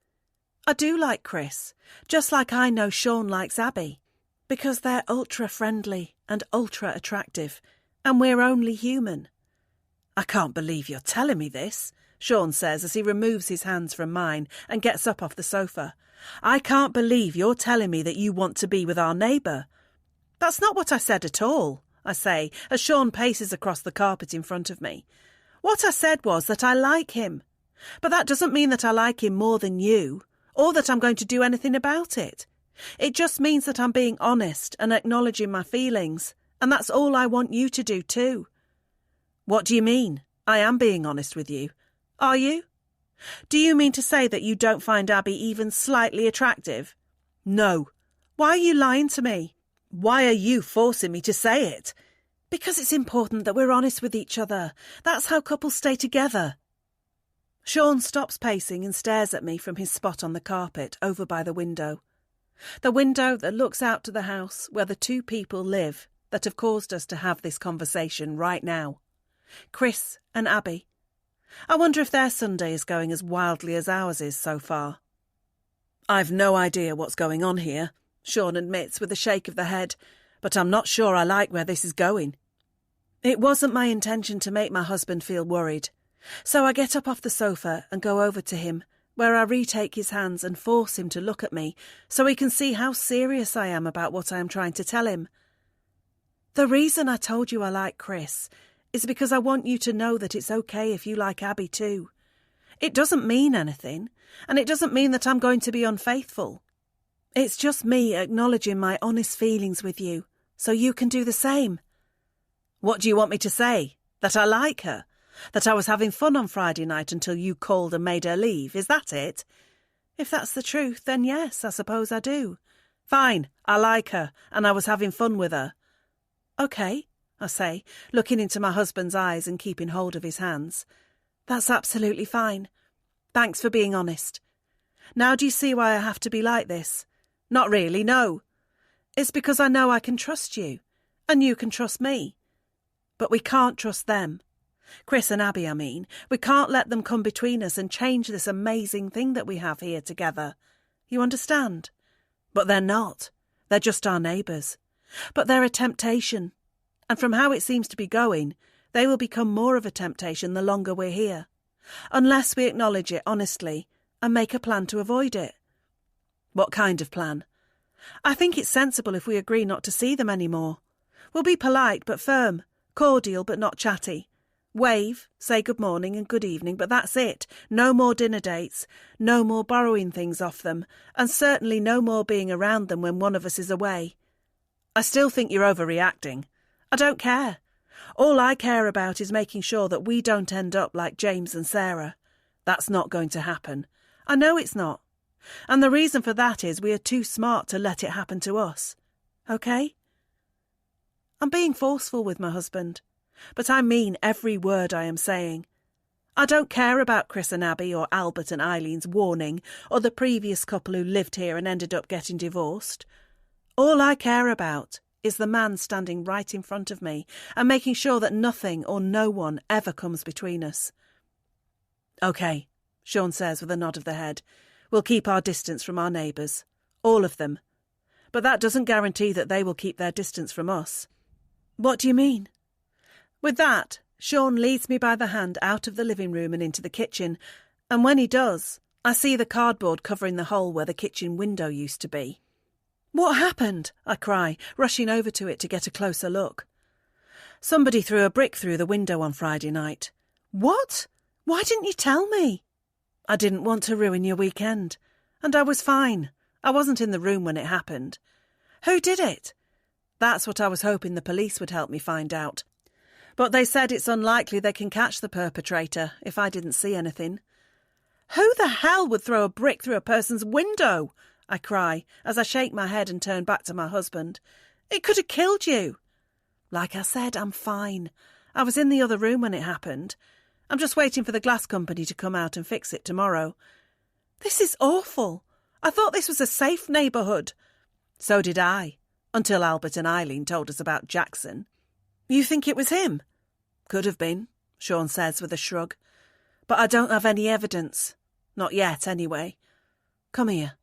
I do like Chris, just like I know Sean likes Abby, because they're ultra-friendly and ultra-attractive, and we're only human. I can't believe you're telling me this, Sean says as he removes his hands from mine and gets up off the sofa. I can't believe you're telling me that you want to be with our neighbour. That's not what I said at all, I say, as Sean paces across the carpet in front of me. What I said was that I like him. But that doesn't mean that I like him more than you, or that I'm going to do anything about it. It just means that I'm being honest and acknowledging my feelings, and that's all I want you to do too. What do you mean? I am being honest with you. Are you? Do you mean to say that you don't find Abby even slightly attractive? No. Why are you lying to me? Why are you forcing me to say it? Because it's important that we're honest with each other. That's how couples stay together. Sean stops pacing and stares at me from his spot on the carpet over by the window. The window that looks out to the house where the two people live that have caused us to have this conversation right now. Chris and Abby. I wonder if their Sunday is going as wildly as ours is so far. I've no idea what's going on here, Sean admits with a shake of the head, but I'm not sure I like where this is going. It wasn't my intention to make my husband feel worried, so I get up off the sofa and go over to him, where I retake his hands and force him to look at me so he can see how serious I am about what I am trying to tell him. The reason I told you I like Chris is because I want you to know that it's okay if you like Abby too. It doesn't mean anything, and it doesn't mean that I'm going to be unfaithful. It's just me acknowledging my honest feelings with you, so you can do the same. What do you want me to say? That I like her? That I was having fun on Friday night until you called and made her leave, is that it? If that's the truth, then yes, I suppose I do. Fine, I like her, and I was having fun with her. OK, I say, looking into my husband's eyes and keeping hold of his hands. That's absolutely fine. Thanks for being honest. Now do you see why I have to be like this? Not really, no. It's because I know I can trust you, and you can trust me. But we can't trust them. Chris and Abby, I mean. We can't let them come between us and change this amazing thing that we have here together. You understand? But they're not. They're just our neighbours. But they're a temptation. And from how it seems to be going, they will become more of a temptation the longer we're here. Unless we acknowledge it honestly and make a plan to avoid it. What kind of plan? I think it's sensible if we agree not to see them anymore. We'll be polite but firm, cordial but not chatty. Wave, say good morning and good evening, but that's it. No more dinner dates, no more borrowing things off them, and certainly no more being around them when one of us is away. I still think you're overreacting. I don't care. All I care about is making sure that we don't end up like James and Sarah. That's not going to happen. I know it's not. And the reason for that is we are too smart to let it happen to us. OK? I'm being forceful with my husband. But I mean every word I am saying. I don't care about Chris and Abby or Albert and Eileen's warning or the previous couple who lived here and ended up getting divorced. All I care about is the man standing right in front of me and making sure that nothing or no one ever comes between us. OK, Sean says with a nod of the head. We'll keep our distance from our neighbours. All of them. But that doesn't guarantee that they will keep their distance from us. What do you mean? With that, Sean leads me by the hand out of the living room and into the kitchen, and when he does, I see the cardboard covering the hole where the kitchen window used to be. What happened? I cry, rushing over to it to get a closer look. Somebody threw a brick through the window on Friday night. What? Why didn't you tell me? I didn't want to ruin your weekend, and I was fine. I wasn't in the room when it happened. Who did it? That's what I was hoping the police would help me find out. But they said it's unlikely they can catch the perpetrator if I didn't see anything. Who the hell would throw a brick through a person's window? I cry as I shake my head and turn back to my husband. It could have killed you. Like I said, I'm fine. I was in the other room when it happened. I'm just waiting for the glass company to come out and fix it tomorrow. This is awful. I thought this was a safe neighbourhood. So did I, until Albert and Eileen told us about Jackson. You think it was him? Could have been, Sean says with a shrug. But I don't have any evidence. Not yet, anyway. Come here.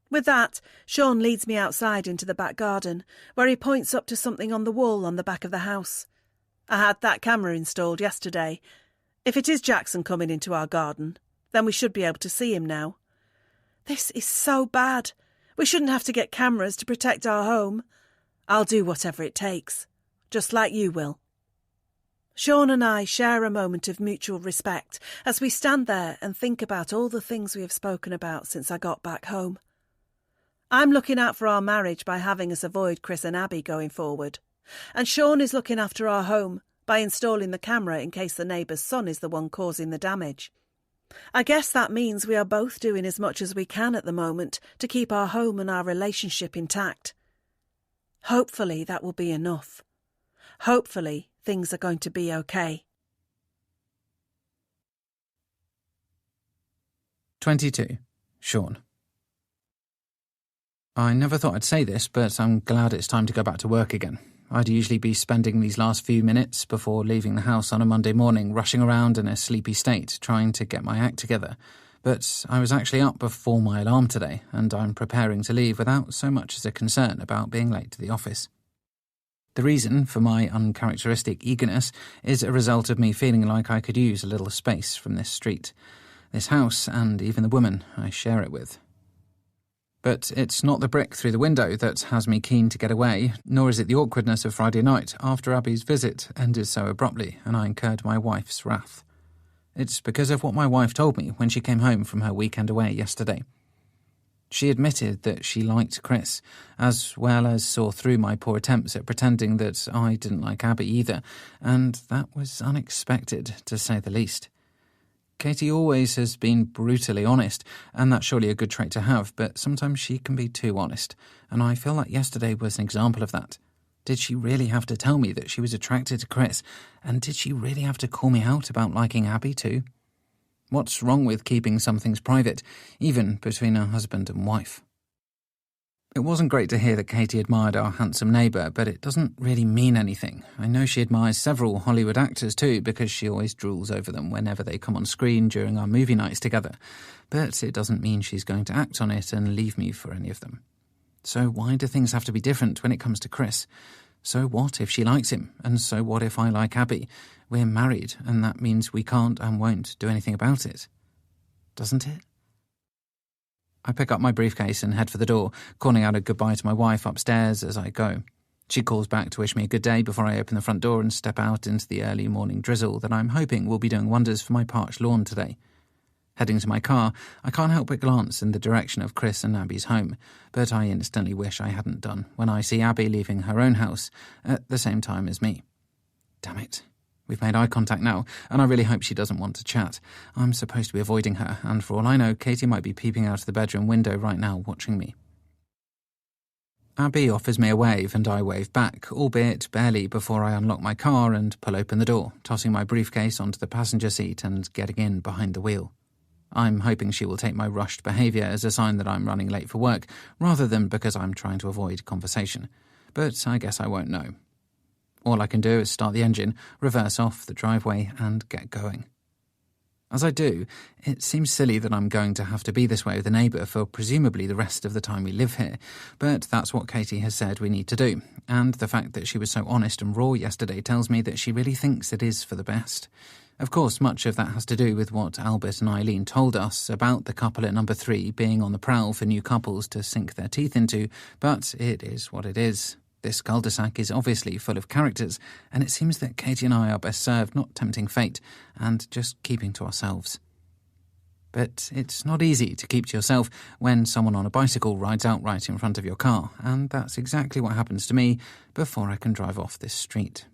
With that, Sean leads me outside into the back garden, where he points up to something on the wall on the back of the house. I had that camera installed yesterday. If it is Jackson coming into our garden, then we should be able to see him now. This is so bad. We shouldn't have to get cameras to protect our home. I'll do whatever it takes. Just like you will. Sean and I share a moment of mutual respect as we stand there and think about all the things we have spoken about since I got back home. I'm looking out for our marriage by having us avoid Chris and Abby going forward, and Sean is looking after our home by installing the camera in case the neighbour's son is the one causing the damage. I guess that means we are both doing as much as we can at the moment to keep our home and our relationship intact. Hopefully that will be enough. Hopefully things are going to be okay. 22. Sean. I never thought I'd say this, but I'm glad it's time to go back to work again. I'd usually be spending these last few minutes before leaving the house on a Monday morning rushing around in a sleepy state, trying to get my act together. But I was actually up before my alarm today, and I'm preparing to leave without so much as a concern about being late to the office. The reason for my uncharacteristic eagerness is a result of me feeling like I could use a little space from this street, this house, and even the woman I share it with. But it's not the brick through the window that has me keen to get away, nor is it the awkwardness of Friday night after Abby's visit ended so abruptly and I incurred my wife's wrath. It's because of what my wife told me when she came home from her weekend away yesterday. She admitted that she liked Chris, as well as saw through my poor attempts at pretending that I didn't like Abby either, and that was unexpected, to say the least. Katie always has been brutally honest, and that's surely a good trait to have, but sometimes she can be too honest, and I feel like yesterday was an example of that. Did she really have to tell me that she was attracted to Chris, and did she really have to call me out about liking Abby too? What's wrong with keeping some things private, even between a husband and wife? It wasn't great to hear that Katie admired our handsome neighbour, but it doesn't really mean anything. I know she admires several Hollywood actors too, because she always drools over them whenever they come on screen during our movie nights together. But it doesn't mean she's going to act on it and leave me for any of them. So why do things have to be different when it comes to Chris? So what if she likes him? And so what if I like Abby? We're married, and that means we can't and won't do anything about it. Doesn't it? I pick up my briefcase and head for the door, calling out a goodbye to my wife upstairs as I go. She calls back to wish me a good day before I open the front door and step out into the early morning drizzle that I'm hoping will be doing wonders for my parched lawn today. Heading to my car, I can't help but glance in the direction of Chris and Abby's home, but I instantly wish I hadn't done when I see Abby leaving her own house at the same time as me. Damn it. We've made eye contact now, and I really hope she doesn't want to chat. I'm supposed to be avoiding her, and for all I know, Katie might be peeping out of the bedroom window right now watching me. Abby offers me a wave, and I wave back, albeit barely before I unlock my car and pull open the door, tossing my briefcase onto the passenger seat and getting in behind the wheel. I'm hoping she will take my rushed behaviour as a sign that I'm running late for work, rather than because I'm trying to avoid conversation. But I guess I won't know. All I can do is start the engine, reverse off the driveway, and get going. As I do, it seems silly that I'm going to have to be this way with a neighbour for presumably the rest of the time we live here, but that's what Katie has said we need to do, and the fact that she was so honest and raw yesterday tells me that she really thinks it is for the best. Of course, much of that has to do with what Albert and Eileen told us about the couple at number 3 being on the prowl for new couples to sink their teeth into, but it is what it is. This cul-de-sac is obviously full of characters, and it seems that Katie and I are best served not tempting fate and just keeping to ourselves. But it's not easy to keep to yourself when someone on a bicycle rides out right in front of your car, and that's exactly what happens to me before I can drive off this street.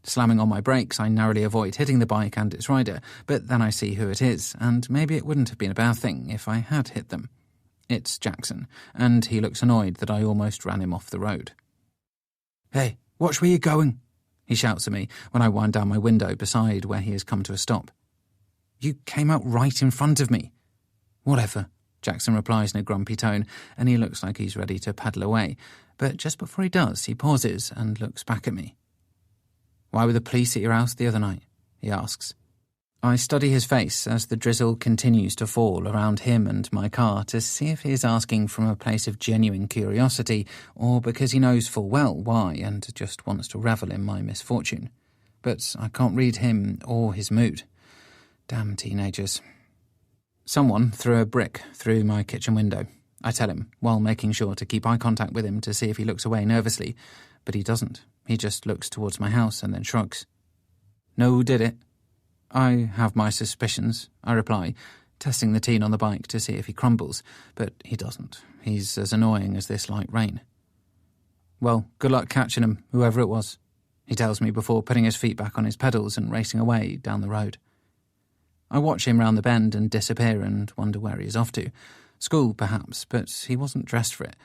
Slamming on my brakes, I narrowly avoid hitting the bike and its rider, but then I see who it is, and maybe it wouldn't have been a bad thing if I had hit them. It's Jackson, and he looks annoyed that I almost ran him off the road. "Hey, watch where you're going," he shouts at me when I wind down my window beside where he has come to a stop. "You came out right in front of me." "Whatever," Jackson replies in a grumpy tone, and he looks like he's ready to pedal away, but just before he does, he pauses and looks back at me. "Why were the police at your house the other night?" he asks. I study his face as the drizzle continues to fall around him and my car to see if he is asking from a place of genuine curiosity or because he knows full well why and just wants to revel in my misfortune. But I can't read him or his mood. Damn teenagers. Someone threw a brick through my kitchen window, I tell him, while making sure to keep eye contact with him to see if he looks away nervously. But he doesn't. He just looks towards my house and then shrugs. "No, who did it?" "I have my suspicions," I reply, testing the teen on the bike to see if he crumbles, but he doesn't. He's as annoying as this light rain. "Well, good luck catching him, whoever it was," he tells me before putting his feet back on his pedals and racing away down the road. I watch him round the bend and disappear and wonder where he is off to. School, perhaps, but he wasn't dressed for it.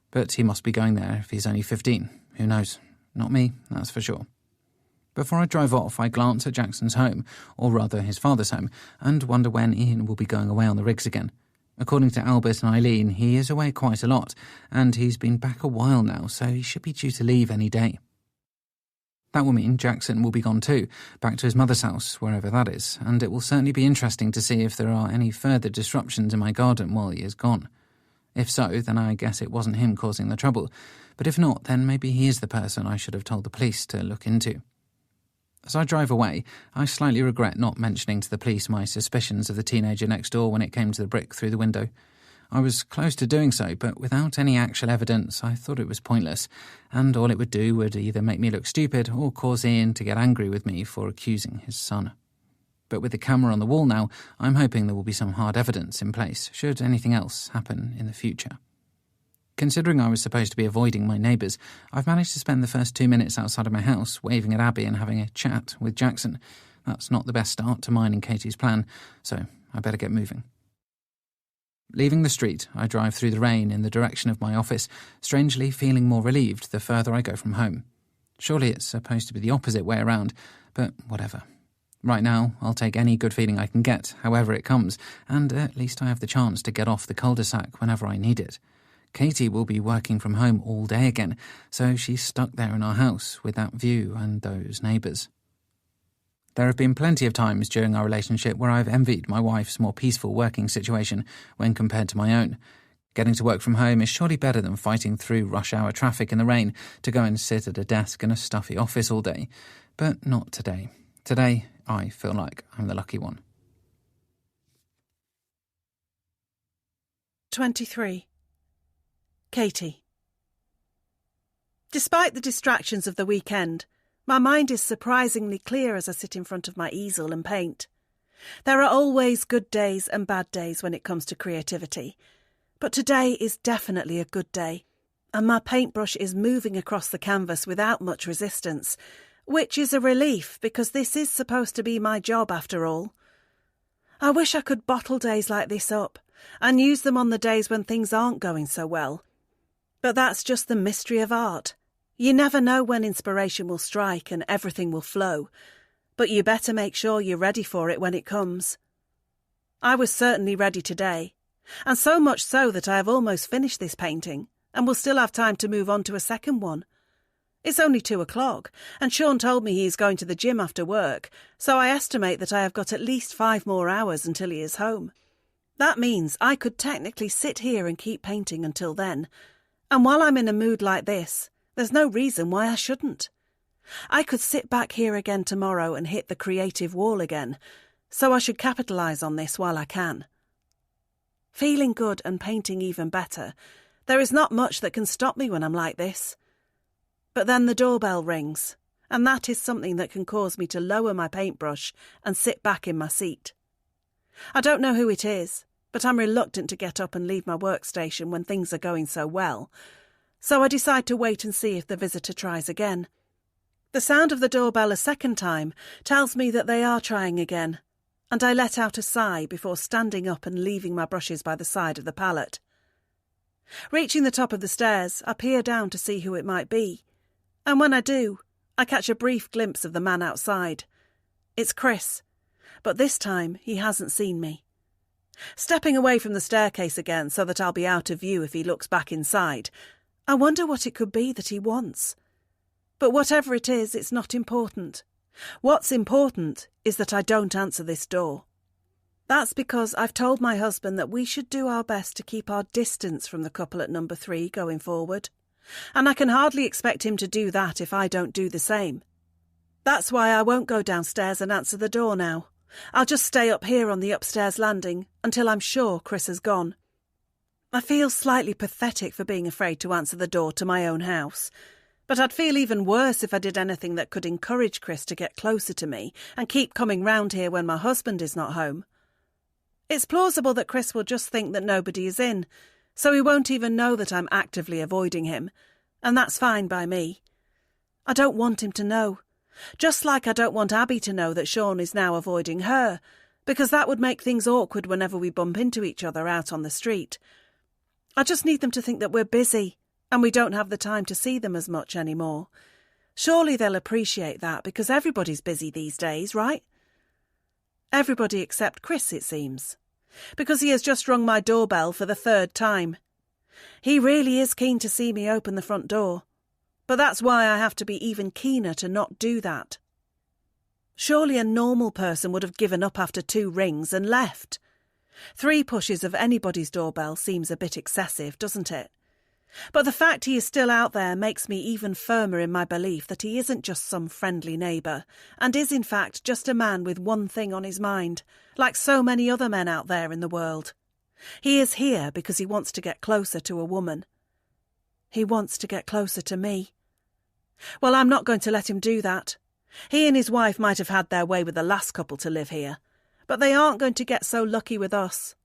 But he must be going there if he's only 15. Who knows? Not me, that's for sure. Before I drive off, I glance at Jackson's home, or rather his father's home, and wonder when Ian will be going away on the rigs again. According to Albert and Eileen, he is away quite a lot, and he's been back a while now, so he should be due to leave any day. That will mean Jackson will be gone too, back to his mother's house, wherever that is, and it will certainly be interesting to see if there are any further disruptions in my garden while he is gone. If so, then I guess it wasn't him causing the trouble, but if not, then maybe he is the person I should have told the police to look into. As I drive away, I slightly regret not mentioning to the police my suspicions of the teenager next door when it came to the brick through the window. I was close to doing so, but without any actual evidence, I thought it was pointless, and all it would do would either make me look stupid or cause Ian to get angry with me for accusing his son. But with the camera on the wall now, I'm hoping there will be some hard evidence in place should anything else happen in the future. Considering I was supposed to be avoiding my neighbours, I've managed to spend the first 2 minutes outside of my house waving at Abby and having a chat with Jackson. That's not the best start to mine and Katie's plan, so I better get moving. Leaving the street, I drive through the rain in the direction of my office, strangely feeling more relieved the further I go from home. Surely it's supposed to be the opposite way around, but whatever. Right now, I'll take any good feeling I can get, however it comes, and at least I have the chance to get off the cul-de-sac whenever I need it. Katie will be working from home all day again, so she's stuck there in our house with that view and those neighbours. There have been plenty of times during our relationship where I've envied my wife's more peaceful working situation when compared to my own. Getting to work from home is surely better than fighting through rush-hour traffic in the rain to go and sit at a desk in a stuffy office all day. But not today. Today, I feel like I'm the lucky one. 23. Katie. Despite the distractions of the weekend, my mind is surprisingly clear as I sit in front of my easel and paint. There are always good days and bad days when it comes to creativity, but today is definitely a good day, and my paintbrush is moving across the canvas without much resistance, which is a relief because this is supposed to be my job after all. I wish I could bottle days like this up and use them on the days when things aren't going so well. But that's just the mystery of art. You never know when inspiration will strike and everything will flow, but you better make sure you're ready for it when it comes. I was certainly ready today, and so much so that I have almost finished this painting and will still have time to move on to a second one. It's only 2:00, and Sean told me he is going to the gym after work, so I estimate that I have got at least 5 more hours until he is home. That means I could technically sit here and keep painting until then, and while I'm in a mood like this, there's no reason why I shouldn't. I could sit back here again tomorrow and hit the creative wall again, so I should capitalise on this while I can. Feeling good and painting even better, there is not much that can stop me when I'm like this. But then the doorbell rings, and that is something that can cause me to lower my paintbrush and sit back in my seat. I don't know who it is, but I'm reluctant to get up and leave my workstation when things are going so well, so I decide to wait and see if the visitor tries again. The sound of the doorbell a second time tells me that they are trying again, and I let out a sigh before standing up and leaving my brushes by the side of the pallet. Reaching the top of the stairs, I peer down to see who it might be, and when I do, I catch a brief glimpse of the man outside. It's Chris, but this time he hasn't seen me. Stepping away from the staircase again so that I'll be out of view if he looks back inside, I wonder what it could be that he wants. But whatever it is, it's not important. What's important is that I don't answer this door. That's because I've told my husband that we should do our best to keep our distance from the couple at number 3 going forward, and I can hardly expect him to do that if I don't do the same. That's why I won't go downstairs and answer the door now. I'll just stay up here on the upstairs landing until I'm sure Chris has gone. I feel slightly pathetic for being afraid to answer the door to my own house, but I'd feel even worse if I did anything that could encourage Chris to get closer to me and keep coming round here when my husband is not home. It's plausible that Chris will just think that nobody is in, so he won't even know that I'm actively avoiding him, and that's fine by me. I don't want him to know, just like I don't want Abby to know that Sean is now avoiding her, because that would make things awkward whenever we bump into each other out on the street. I just need them to think that we're busy and we don't have the time to see them as much anymore. Surely they'll appreciate that because everybody's busy these days, right? Everybody except Chris, it seems, because he has just rung my doorbell for the 3rd time. He really is keen to see me open the front door, but that's why I have to be even keener to not do that. Surely a normal person would have given up after 2 rings and left. 3 pushes of anybody's doorbell seems a bit excessive, doesn't it? But the fact he is still out there makes me even firmer in my belief that he isn't just some friendly neighbour, and is in fact just a man with one thing on his mind, like so many other men out there in the world. He is here because he wants to get closer to a woman. He wants to get closer to me. Well, I'm not going to let him do that. He and his wife might have had their way with the last couple to live here, but they aren't going to get so lucky with us.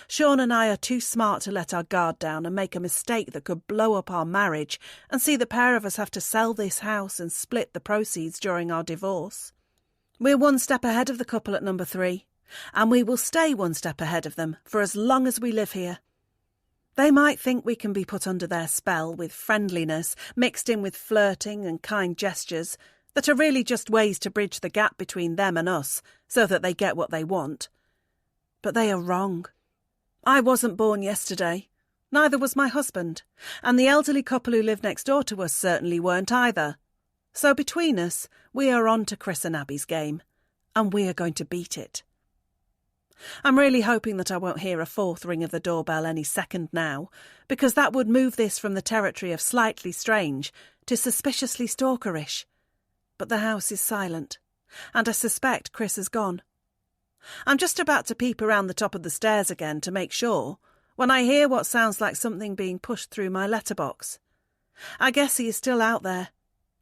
Sean and I are too smart to let our guard down and make a mistake that could blow up our marriage and see the pair of us have to sell this house and split the proceeds during our divorce. We're one step ahead of the couple at number 3, and we will stay one step ahead of them for as long as we live here. They might think we can be put under their spell with friendliness mixed in with flirting and kind gestures that are really just ways to bridge the gap between them and us so that they get what they want. But they are wrong. I wasn't born yesterday. Neither was my husband, and the elderly couple who live next door to us certainly weren't either. So between us, we are on to Chris and Abby's game, and we are going to beat it. I'm really hoping that I won't hear a 4th ring of the doorbell any second now, because that would move this from the territory of slightly strange to suspiciously stalkerish. But the house is silent, and I suspect Chris has gone. I'm just about to peep around the top of the stairs again to make sure, when I hear what sounds like something being pushed through my letterbox. I guess he is still out there,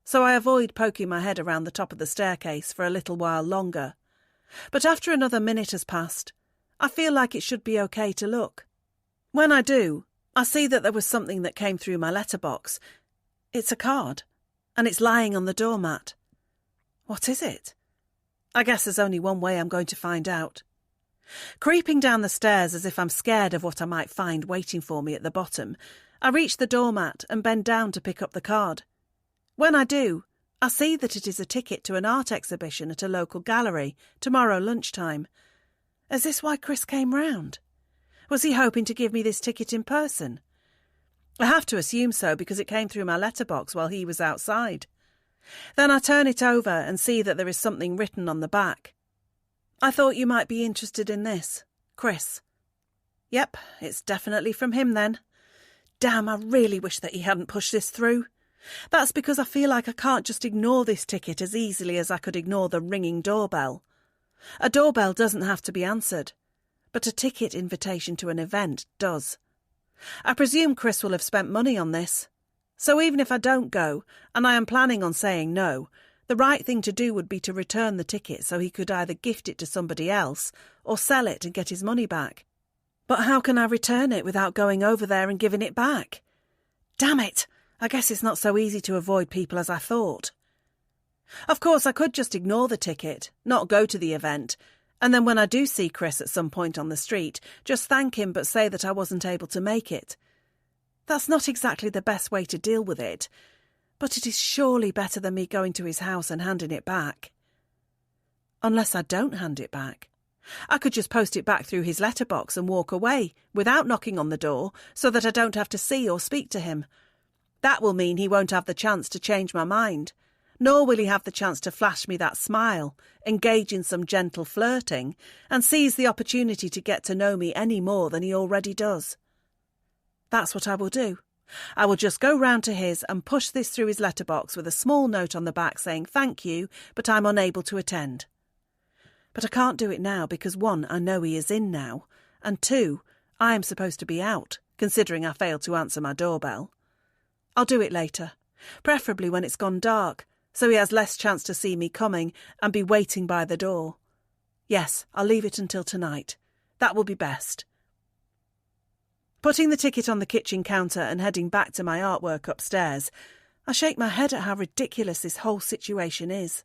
so I avoid poking my head around the top of the staircase for a little while longer. But after another minute has passed, I feel like it should be okay to look. When I do, I see that there was something that came through my letterbox. It's a card, and it's lying on the doormat. What is it? I guess there's only one way I'm going to find out. Creeping down the stairs as if I'm scared of what I might find waiting for me at the bottom, I reach the doormat and bend down to pick up the card. When I do, I see that it is a ticket to an art exhibition at a local gallery tomorrow lunchtime. Is this why Chris came round? Was he hoping to give me this ticket in person? I have to assume so because it came through my letterbox while he was outside. Then I turn it over and see that there is something written on the back. I thought you might be interested in this, Chris. Yep, it's definitely from him then. Damn, I really wish that he hadn't pushed this through. That's because I feel like I can't just ignore this ticket as easily as I could ignore the ringing doorbell. A doorbell doesn't have to be answered, but a ticket invitation to an event does. I presume Chris will have spent money on this. So even if I don't go, and I am planning on saying no, the right thing to do would be to return the ticket so he could either gift it to somebody else or sell it and get his money back. But how can I return it without going over there and giving it back? Damn it! I guess it's not so easy to avoid people as I thought. Of course, I could just ignore the ticket, not go to the event, and then when I do see Chris at some point on the street, just thank him but say that I wasn't able to make it. That's not exactly the best way to deal with it, but it is surely better than me going to his house and handing it back. Unless I don't hand it back. I could just post it back through his letterbox and walk away, without knocking on the door, so that I don't have to see or speak to him. That will mean he won't have the chance to change my mind, nor will he have the chance to flash me that smile, engage in some gentle flirting, and seize the opportunity to get to know me any more than he already does. That's what I will do. I will just go round to his and push this through his letterbox with a small note on the back saying thank you, but I'm unable to attend. But I can't do it now because 1, I know he is in now, and 2, I am supposed to be out, considering I failed to answer my doorbell. I'll do it later, preferably when it's gone dark, so he has less chance to see me coming and be waiting by the door. Yes, I'll leave it until tonight. That will be best. Putting the ticket on the kitchen counter and heading back to my artwork upstairs, I shake my head at how ridiculous this whole situation is.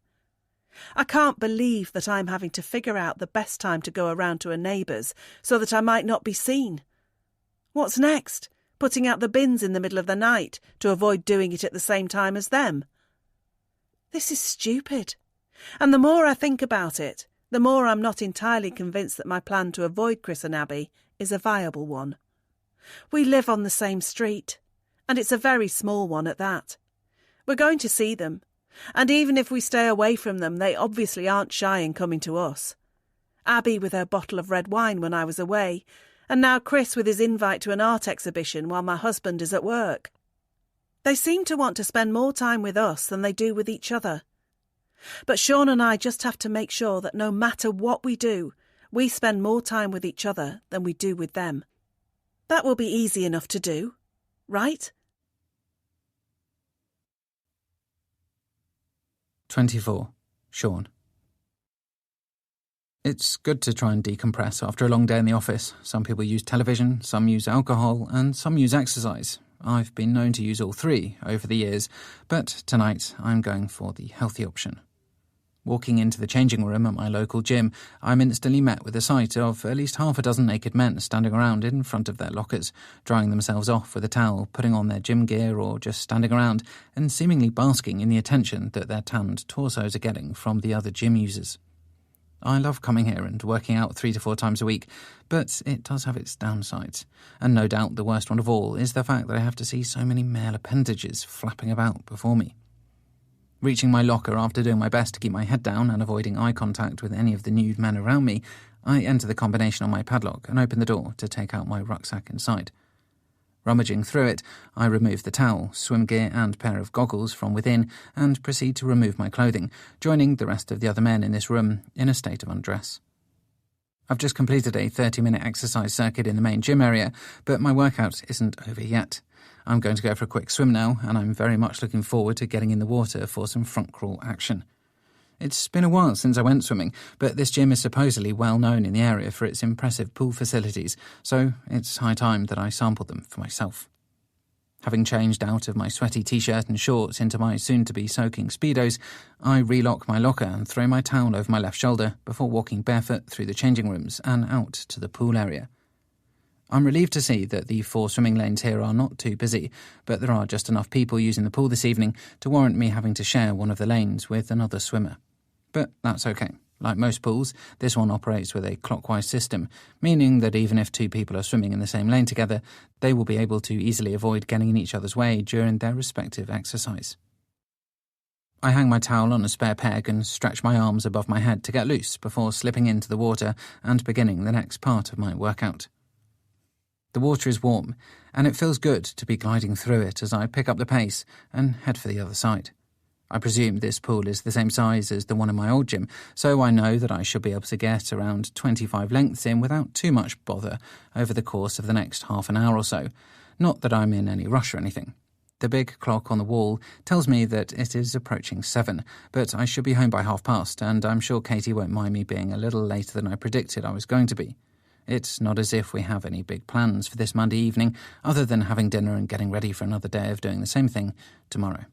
I can't believe that I'm having to figure out the best time to go around to a neighbour's so that I might not be seen. What's next? Putting out the bins in the middle of the night to avoid doing it at the same time as them? This is stupid. And the more I think about it, the more I'm not entirely convinced that my plan to avoid Chris and Abby is a viable one. We live on the same street, and it's a very small one at that. We're going to see them, and even if we stay away from them, they obviously aren't shy in coming to us. Abby with her bottle of red wine when I was away, and now Chris with his invite to an art exhibition while my husband is at work. They seem to want to spend more time with us than they do with each other. But Sean and I just have to make sure that no matter what we do, we spend more time with each other than we do with them. That will be easy enough to do, right? 24. Sean. It's good to try and decompress after a long day in the office. Some people use television, some use alcohol, and some use exercise. I've been known to use all three over the years, but tonight I'm going for the healthy option. Walking into the changing room at my local gym, I'm instantly met with the sight of at least half a dozen naked men standing around in front of their lockers, drying themselves off with a towel, putting on their gym gear, or just standing around and seemingly basking in the attention that their tanned torsos are getting from the other gym users. I love coming here and working out 3 to 4 times a week, but it does have its downsides, and no doubt the worst one of all is the fact that I have to see so many male appendages flapping about before me. Reaching my locker after doing my best to keep my head down and avoiding eye contact with any of the nude men around me, I enter the combination on my padlock and open the door to take out my rucksack inside. Rummaging through it, I remove the towel, swim gear and pair of goggles from within and proceed to remove my clothing, joining the rest of the other men in this room in a state of undress. I've just completed a 30-minute exercise circuit in the main gym area, but my workout isn't over yet. I'm going to go for a quick swim now, and I'm very much looking forward to getting in the water for some front crawl action. It's been a while since I went swimming, but this gym is supposedly well known in the area for its impressive pool facilities, so it's high time that I sampled them for myself. Having changed out of my sweaty t-shirt and shorts into my soon-to-be soaking Speedos, I relock my locker and throw my towel over my left shoulder before walking barefoot through the changing rooms and out to the pool area. I'm relieved to see that the 4 swimming lanes here are not too busy, but there are just enough people using the pool this evening to warrant me having to share one of the lanes with another swimmer. But that's okay. Like most pools, this one operates with a clockwise system, meaning that even if 2 people are swimming in the same lane together, they will be able to easily avoid getting in each other's way during their respective exercise. I hang my towel on a spare peg and stretch my arms above my head to get loose before slipping into the water and beginning the next part of my workout. The water is warm, and it feels good to be gliding through it as I pick up the pace and head for the other side. I presume this pool is the same size as the one in my old gym, so I know that I should be able to get around 25 lengths in without too much bother over the course of the next half an hour or so. Not that I'm in any rush or anything. The big clock on the wall tells me that it is approaching 7, but I should be home by past, and I'm sure Katie won't mind me being a little later than I predicted I was going to be. It's not as if we have any big plans for this Monday evening, other than having dinner and getting ready for another day of doing the same thing tomorrow.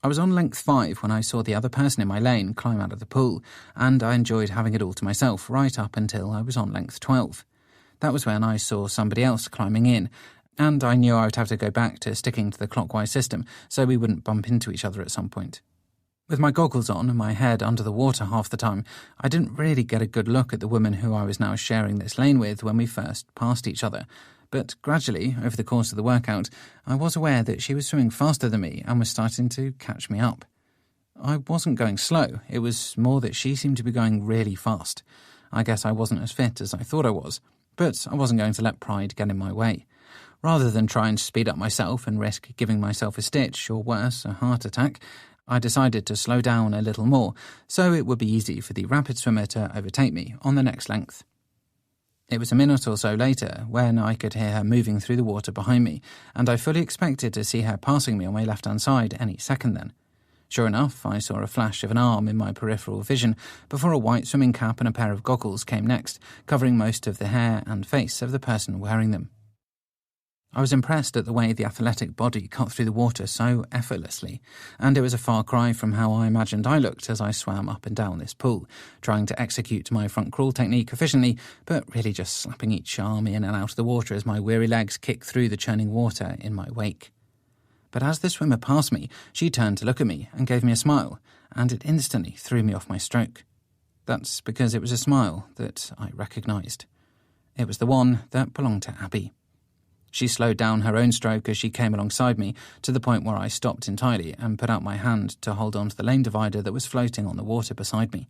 I was on length 5 when I saw the other person in my lane climb out of the pool, and I enjoyed having it all to myself right up until I was on length 12. That was when I saw somebody else climbing in, and I knew I would have to go back to sticking to the clockwise system so we wouldn't bump into each other at some point. With my goggles on and my head under the water half the time, I didn't really get a good look at the woman who I was now sharing this lane with when we first passed each other. But gradually, over the course of the workout, I was aware that she was swimming faster than me and was starting to catch me up. I wasn't going slow, it was more that she seemed to be going really fast. I guess I wasn't as fit as I thought I was, but I wasn't going to let pride get in my way. Rather than try and speed up myself and risk giving myself a stitch, or worse, a heart attack, I decided to slow down a little more, so it would be easy for the rapid swimmer to overtake me on the next length. It was a minute or so later when I could hear her moving through the water behind me, and I fully expected to see her passing me on my left-hand side any second then. Sure enough, I saw a flash of an arm in my peripheral vision before a white swimming cap and a pair of goggles came next, covering most of the hair and face of the person wearing them. I was impressed at the way the athletic body cut through the water so effortlessly, and it was a far cry from how I imagined I looked as I swam up and down this pool, trying to execute my front crawl technique efficiently, but really just slapping each arm in and out of the water as my weary legs kicked through the churning water in my wake. But as the swimmer passed me, she turned to look at me and gave me a smile, and it instantly threw me off my stroke. That's because it was a smile that I recognised. It was the one that belonged to Abby. She slowed down her own stroke as she came alongside me, to the point where I stopped entirely and put out my hand to hold onto the lane divider that was floating on the water beside me.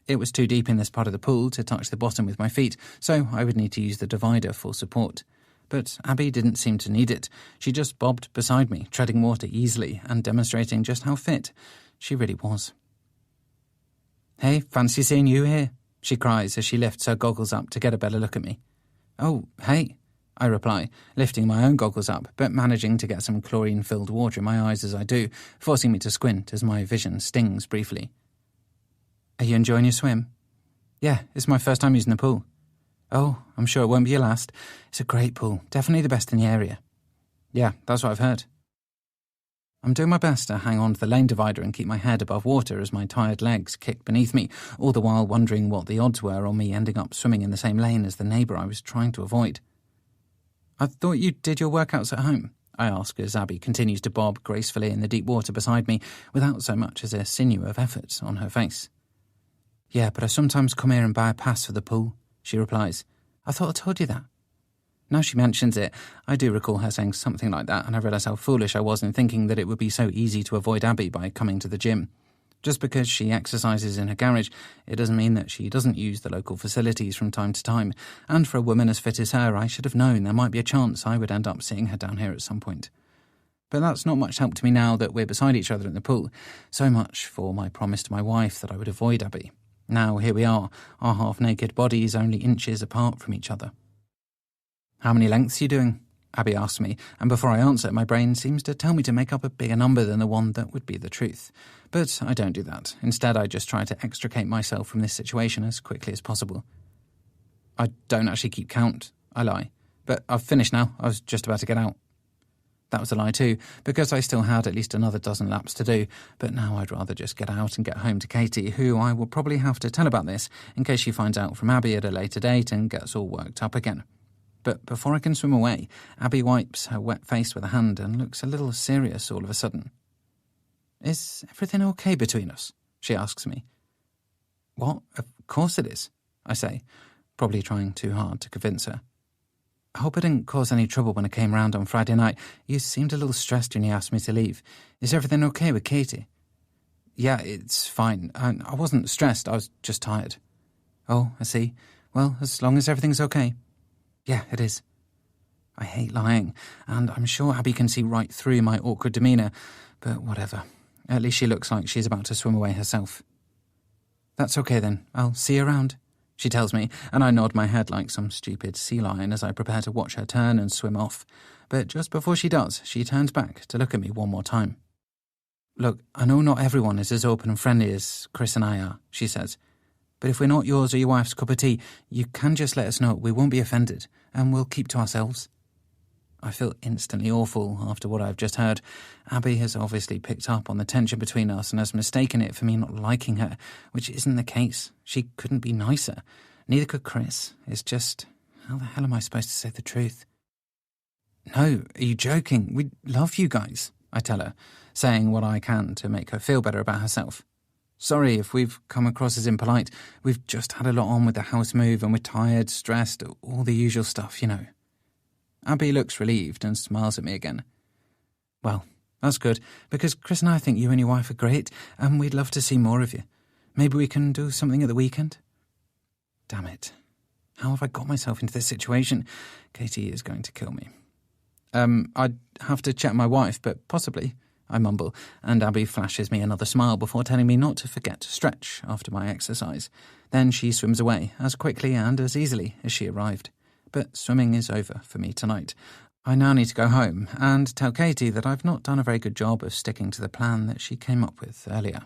It was too deep in this part of the pool to touch the bottom with my feet, so I would need to use the divider for support. But Abby didn't seem to need it. She just bobbed beside me, treading water easily and demonstrating just how fit she really was. "Hey, fancy seeing you here," she cries as she lifts her goggles up to get a better look at me. "Oh, hey," I reply, lifting my own goggles up, but managing to get some chlorine-filled water in my eyes as I do, forcing me to squint as my vision stings briefly. Are you enjoying your swim? Yeah, it's my first time using the pool. Oh, I'm sure it won't be your last. It's a great pool, definitely the best in the area. Yeah, that's what I've heard. I'm doing my best to hang on to the lane divider and keep my head above water as my tired legs kick beneath me, all the while wondering what the odds were on me ending up swimming in the same lane as the neighbour I was trying to avoid. I thought you did your workouts at home, I ask as Abby continues to bob gracefully in the deep water beside me without so much as a sinew of effort on her face. Yeah, but I sometimes come here and buy a pass for the pool, she replies. I thought I told you that. Now she mentions it, I do recall her saying something like that, and I realise how foolish I was in thinking that it would be so easy to avoid Abby by coming to the gym. Just because she exercises in her garage, it doesn't mean that she doesn't use the local facilities from time to time, and for a woman as fit as her, I should have known there might be a chance I would end up seeing her down here at some point. But that's not much help to me now that we're beside each other in the pool. So much for my promise to my wife that I would avoid Abby. Now here we are, our half-naked bodies only inches apart from each other. How many lengths are you doing? Abby asks me, and before I answer, my brain seems to tell me to make up a bigger number than the one that would be the truth. But I don't do that. Instead, I just try to extricate myself from this situation as quickly as possible. I don't actually keep count, I lie. But I've finished now. I was just about to get out. That was a lie too, because I still had at least another dozen laps to do, but now I'd rather just get out and get home to Katie, who I will probably have to tell about this in case she finds out from Abby at a later date and gets all worked up again. But before I can swim away, Abby wipes her wet face with a hand and looks a little serious all of a sudden. Is everything okay between us? She asks me. What? Of course it is, I say, probably trying too hard to convince her. I hope I didn't cause any trouble when I came round on Friday night. You seemed a little stressed when you asked me to leave. Is everything okay with Katie? Yeah, it's fine. I wasn't stressed, I was just tired. Oh, I see. Well, as long as everything's okay. Yeah, it is. I hate lying, and I'm sure Abby can see right through my awkward demeanour, but whatever. At least she looks like she's about to swim away herself. That's okay then. I'll see you around, she tells me, and I nod my head like some stupid sea lion as I prepare to watch her turn and swim off. But just before she does, she turns back to look at me one more time. Look, I know not everyone is as open and friendly as Chris and I are, she says. But if we're not yours or your wife's cup of tea, you can just let us know. We won't be offended, and we'll keep to ourselves. I feel instantly awful after what I've just heard. Abby has obviously picked up on the tension between us and has mistaken it for me not liking her, which isn't the case. She couldn't be nicer. Neither could Chris. It's just, how the hell am I supposed to say the truth? No, are you joking? We love you guys, I tell her, saying what I can to make her feel better about herself. Sorry if we've come across as impolite. We've just had a lot on with the house move and we're tired, stressed, all the usual stuff, you know. Abby looks relieved and smiles at me again. Well, that's good, because Chris and I think you and your wife are great, and we'd love to see more of you. Maybe we can do something at the weekend? Damn it. How have I got myself into this situation? Katie is going to kill me. I'd have to check my wife, but possibly, I mumble, and Abby flashes me another smile before telling me not to forget to stretch after my exercise. Then she swims away, as quickly and as easily as she arrived. But swimming is over for me tonight. I now need to go home and tell Katie that I've not done a very good job of sticking to the plan that she came up with earlier.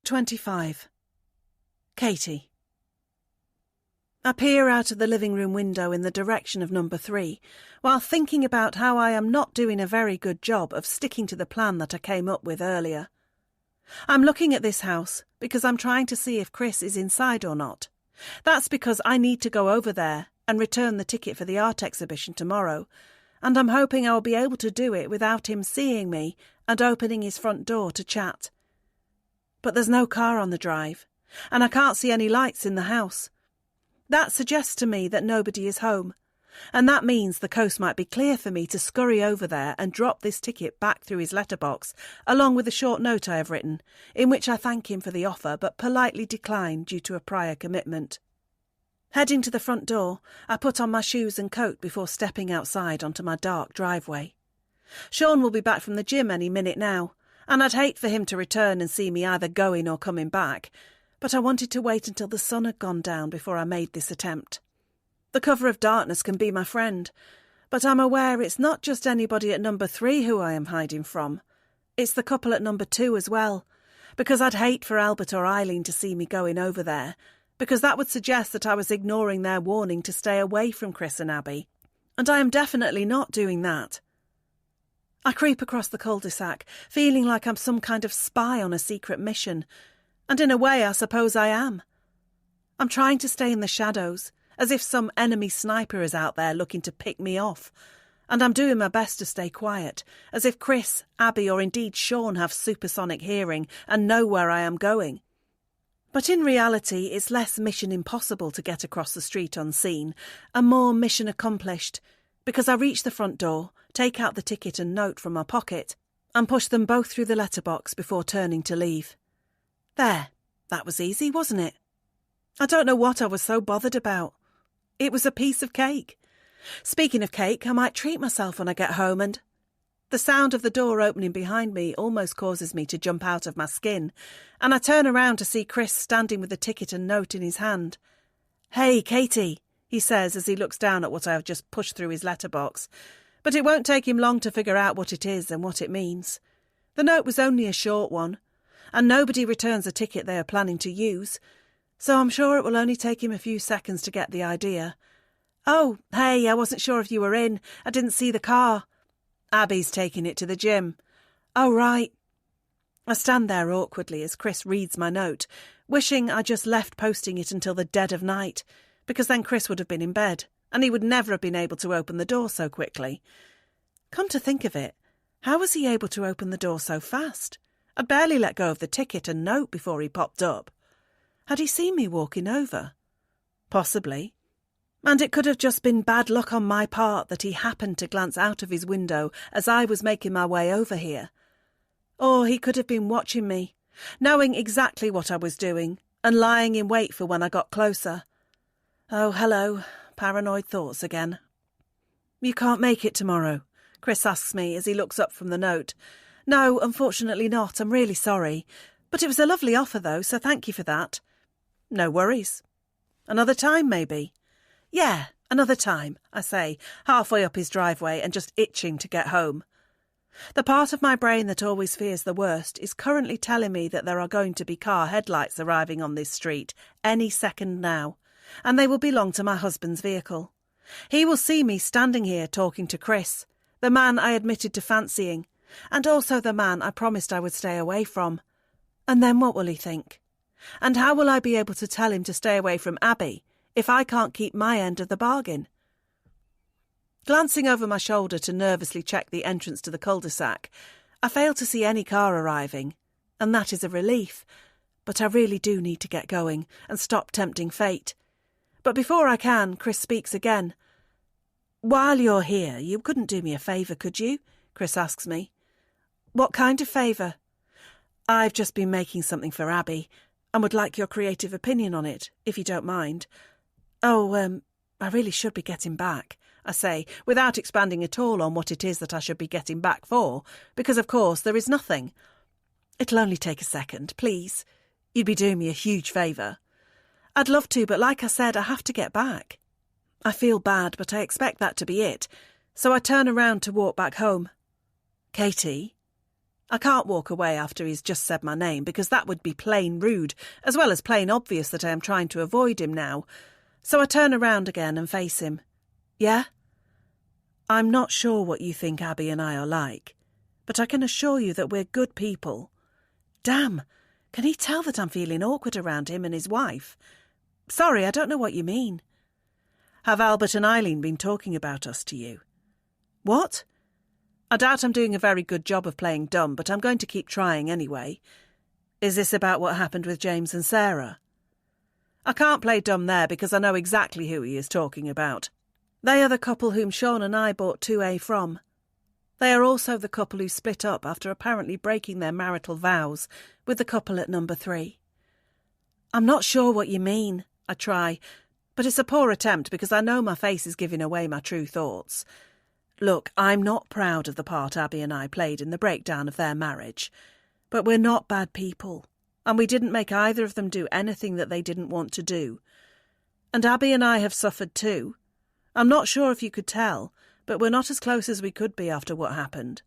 25. Katie. I peer out of the living room window in the direction of number 3, while thinking about how I am not doing a very good job of sticking to the plan that I came up with earlier. I'm looking at this house because I'm trying to see if Chris is inside or not. That's because I need to go over there and return the ticket for the art exhibition tomorrow, and I'm hoping I'll be able to do it without him seeing me and opening his front door to chat. But there's no car on the drive, and I can't see any lights in the house. That suggests to me that nobody is home, and that means the coast might be clear for me to scurry over there and drop this ticket back through his letterbox, along with a short note I have written, in which I thank him for the offer but politely decline due to a prior commitment. Heading to the front door, I put on my shoes and coat before stepping outside onto my dark driveway. Sean will be back from the gym any minute now, and I'd hate for him to return and see me either going or coming back, but I wanted to wait until the sun had gone down before I made this attempt. The cover of darkness can be my friend, but I'm aware it's not just anybody at number 3 who I am hiding from. It's the couple at number 2 as well, because I'd hate for Albert or Eileen to see me going over there, because that would suggest that I was ignoring their warning to stay away from Chris and Abby, and I am definitely not doing that. I creep across the cul-de-sac, feeling like I'm some kind of spy on a secret mission, and in a way I suppose I am. I'm trying to stay in the shadows, as if some enemy sniper is out there looking to pick me off, and I'm doing my best to stay quiet, as if Chris, Abby or indeed Sean have supersonic hearing and know where I am going. But in reality it's less mission impossible to get across the street unseen, and more mission accomplished, because I reach the front door, take out the ticket and note from my pocket, and push them both through the letterbox before turning to leave. There, that was easy, wasn't it? I don't know what I was so bothered about. It was a piece of cake. Speaking of cake, I might treat myself when I get home, and the sound of the door opening behind me almost causes me to jump out of my skin, and I turn around to see Chris standing with the ticket and note in his hand. "Hey, Katie," he says as he looks down at what I have just pushed through his letterbox, but it won't take him long to figure out what it is and what it means. The note was only a short one, and nobody returns a ticket they are planning to use, so I'm sure it will only take him a few seconds to get the idea. "Oh, hey, I wasn't sure if you were in. I didn't see the car." "Abby's taking it to the gym." "Oh, right." I stand there awkwardly as Chris reads my note, wishing I just left posting it until the dead of night, because then Chris would have been in bed, and he would never have been able to open the door so quickly. Come to think of it, how was he able to open the door so fast? I'd barely let go of the ticket and note before he popped up. Had he seen me walking over? Possibly. And it could have just been bad luck on my part that he happened to glance out of his window as I was making my way over here. Or he could have been watching me, knowing exactly what I was doing, and lying in wait for when I got closer. Oh, hello, paranoid thoughts again. "You can't make it tomorrow?" Chris asks me as he looks up from the note. "No, unfortunately not, I'm really sorry. But it was a lovely offer though, so thank you for that." "No worries. Another time, maybe?" "Yeah, another time," I say, halfway up his driveway and just itching to get home. The part of my brain that always fears the worst is currently telling me that there are going to be car headlights arriving on this street any second now, and they will belong to my husband's vehicle. He will see me standing here talking to Chris, the man I admitted to fancying, and also the man I promised I would stay away from. And then what will he think? And how will I be able to tell him to stay away from Abby if I can't keep my end of the bargain? Glancing over my shoulder to nervously check the entrance to the cul-de-sac, I fail to see any car arriving, and that is a relief. But I really do need to get going and stop tempting fate. But before I can, Chris speaks again. "While you're here, you couldn't do me a favour, could you?" Chris asks me. "What kind of favour?" "I've just been making something for Abby, and would like your creative opinion on it, if you don't mind." "Oh, I really should be getting back," I say, without expanding at all on what it is that I should be getting back for, because of course there is nothing. "It'll only take a second, please. You'd be doing me a huge favour." "I'd love to, but like I said, I have to get back." I feel bad, but I expect that to be it, so I turn around to walk back home. "Katie?" I can't walk away after he's just said my name, because that would be plain rude, as well as plain obvious that I am trying to avoid him now. So I turn around again and face him. "Yeah?" "I'm not sure what you think Abby and I are like, but I can assure you that we're good people." Damn, can he tell that I'm feeling awkward around him and his wife? "Sorry, I don't know what you mean." "Have Albert and Eileen been talking about us to you?" "What?" I doubt I'm doing a very good job of playing dumb, but I'm going to keep trying anyway. "Is this about what happened with James and Sarah?" I can't play dumb there because I know exactly who he is talking about. They are the couple whom Sean and I bought 2A from. They are also the couple who split up after apparently breaking their marital vows with the couple at number 3. "I'm not sure what you mean," I try, but it's a poor attempt because I know my face is giving away my true thoughts. Look, I'm not proud of the part Abby and I played in the breakdown of their marriage, but we're not bad people, and we didn't make either of them do anything that they didn't want to do. And Abby and I have suffered too. I'm not sure if you could tell, but we're not as close as we could be after what happened.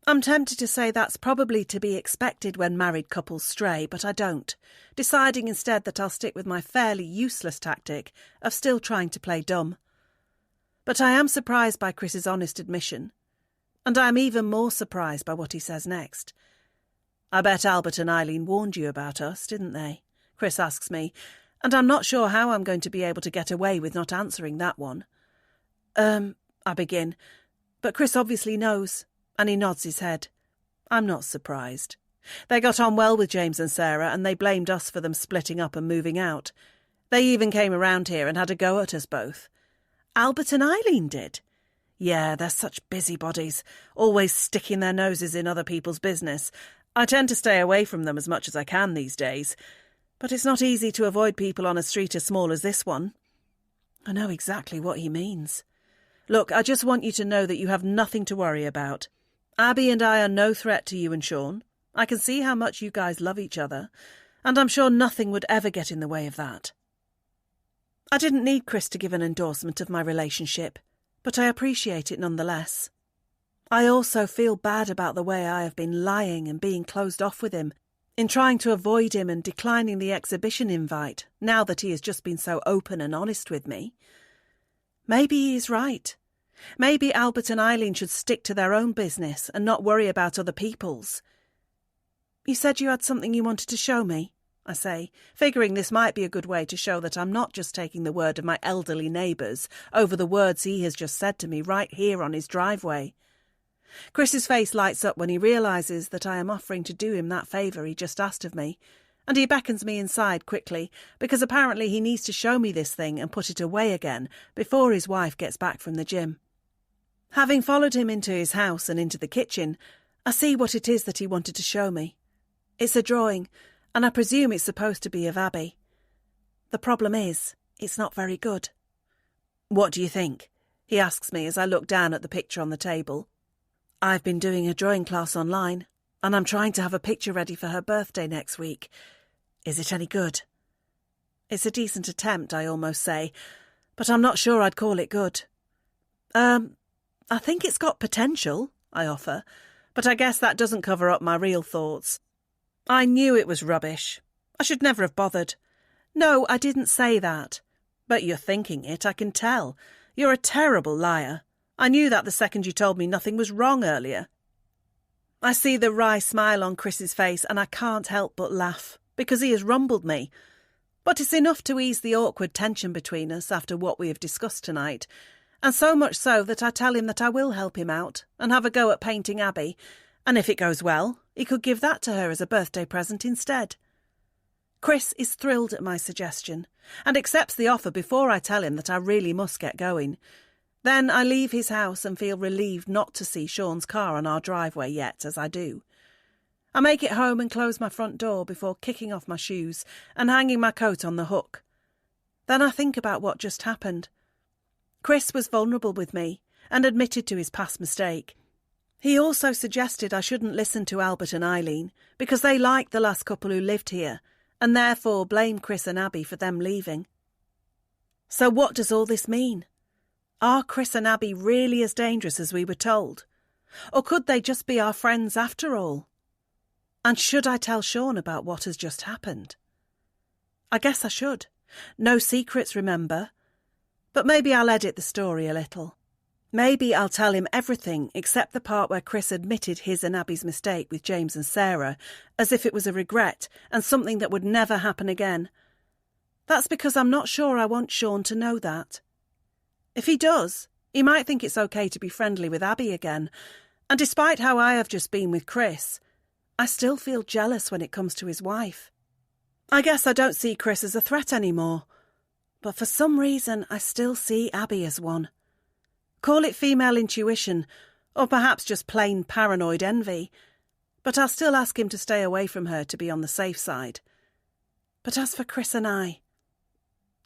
I'm tempted to say that's probably to be expected when married couples stray, but I don't, deciding instead that I'll stick with my fairly useless tactic of still trying to play dumb. But I am surprised by Chris's honest admission, and I am even more surprised by what he says next. "I bet Albert and Eileen warned you about us, didn't they?" Chris asks me, and I'm not sure how I'm going to be able to get away with not answering that one. I begin, but Chris obviously knows, and he nods his head. I'm not surprised. They got on well with James and Sarah, and they blamed us for them splitting up and moving out. They even came around here and had a go at us both. Albert and Eileen did. Yeah, they're such busybodies, always sticking their noses in other people's business. I tend to stay away from them as much as I can these days, but it's not easy to avoid people on a street as small as this one. I know exactly what he means. Look, I just want you to know that you have nothing to worry about. Abby and I are no threat to you and Sean. I can see how much you guys love each other, and I'm sure nothing would ever get in the way of that. I didn't need Chris to give an endorsement of my relationship, but I appreciate it nonetheless. I also feel bad about the way I have been lying and being closed off with him, in trying to avoid him and declining the exhibition invite, now that he has just been so open and honest with me. Maybe he is right. Maybe Albert and Eileen should stick to their own business and not worry about other people's. You said you had something you wanted to show me, I say, figuring this might be a good way to show that I'm not just taking the word of my elderly neighbours over the words he has just said to me right here on his driveway. Chris's face lights up when he realises that I am offering to do him that favour he just asked of me, and he beckons me inside quickly, because apparently he needs to show me this thing and put it away again before his wife gets back from the gym. Having followed him into his house and into the kitchen, I see what it is that he wanted to show me. It's a drawing, and I presume it's supposed to be of Abby. The problem is, it's not very good. "What do you think?" he asks me as I look down at the picture on the table. "I've been doing a drawing class online, and I'm trying to have a picture ready for her birthday next week. Is it any good?" It's a decent attempt, I almost say, but I'm not sure I'd call it good. I think it's got potential, I offer, but I guess that doesn't cover up my real thoughts. I knew it was rubbish. I should never have bothered. No, I didn't say that. But you're thinking it, I can tell. You're a terrible liar. I knew that the second you told me nothing was wrong earlier. I see the wry smile on Chris's face and I can't help but laugh, because he has rumbled me. But it's enough to ease the awkward tension between us after what we have discussed tonight, and so much so that I tell him that I will help him out and have a go at painting Abby, and if it goes well, he could give that to her as a birthday present instead. Chris is thrilled at my suggestion, and accepts the offer before I tell him that I really must get going. Then I leave his house and feel relieved not to see Sean's car on our driveway yet, as I do. I make it home and close my front door before kicking off my shoes and hanging my coat on the hook. Then I think about what just happened. Chris was vulnerable with me and admitted to his past mistake. He also suggested I shouldn't listen to Albert and Eileen because they liked the last couple who lived here and therefore blame Chris and Abby for them leaving. So what does all this mean? Are Chris and Abby really as dangerous as we were told? Or could they just be our friends after all? And should I tell Sean about what has just happened? I guess I should. No secrets, remember. But maybe I'll edit the story a little. Maybe I'll tell him everything except the part where Chris admitted his and Abby's mistake with James and Sarah, as if it was a regret and something that would never happen again. That's because I'm not sure I want Sean to know that. If he does, he might think it's okay to be friendly with Abby again, and despite how I have just been with Chris, I still feel jealous when it comes to his wife. I guess I don't see Chris as a threat anymore, but for some reason I still see Abby as one. Call it female intuition, or perhaps just plain paranoid envy, but I'll still ask him to stay away from her to be on the safe side. But as for Chris and I,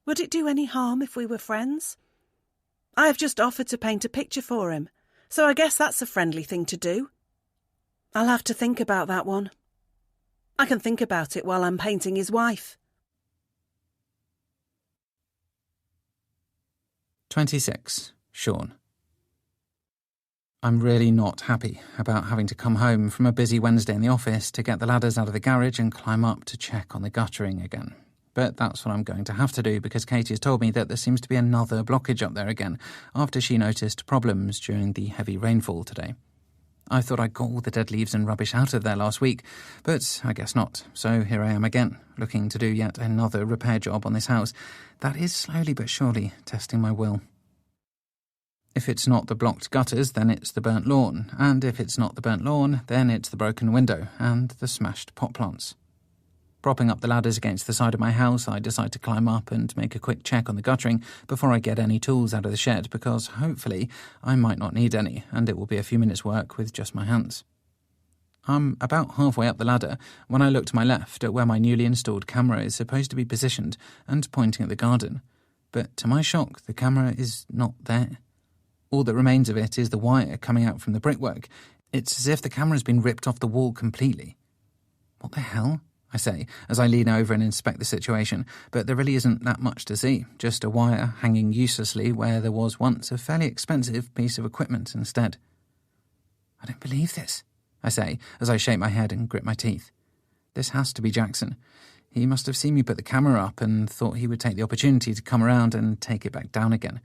would it do any harm if we were friends? I have just offered to paint a picture for him, so I guess that's a friendly thing to do. I'll have to think about that one. I can think about it while I'm painting his wife. 26. Sean. I'm really not happy about having to come home from a busy Wednesday in the office to get the ladders out of the garage and climb up to check on the guttering again. But that's what I'm going to have to do because Katie has told me that there seems to be another blockage up there again after she noticed problems during the heavy rainfall today. I thought I'd got all the dead leaves and rubbish out of there last week, but I guess not. So here I am again, looking to do yet another repair job on this house that is slowly but surely testing my will. If it's not the blocked gutters, then it's the burnt lawn, and if it's not the burnt lawn, then it's the broken window and the smashed pot plants. Propping up the ladders against the side of my house, I decide to climb up and make a quick check on the guttering before I get any tools out of the shed because, hopefully, I might not need any and it will be a few minutes' work with just my hands. I'm about halfway up the ladder when I look to my left at where my newly installed camera is supposed to be positioned and pointing at the garden. But to my shock, the camera is not there. All that remains of it is the wire coming out from the brickwork. It's as if the camera's been ripped off the wall completely. What the hell? I say, as I lean over and inspect the situation, but there really isn't that much to see, just a wire hanging uselessly where there was once a fairly expensive piece of equipment instead. I don't believe this, I say, as I shake my head and grit my teeth. This has to be Jackson. He must have seen me put the camera up and thought he would take the opportunity to come around and take it back down again.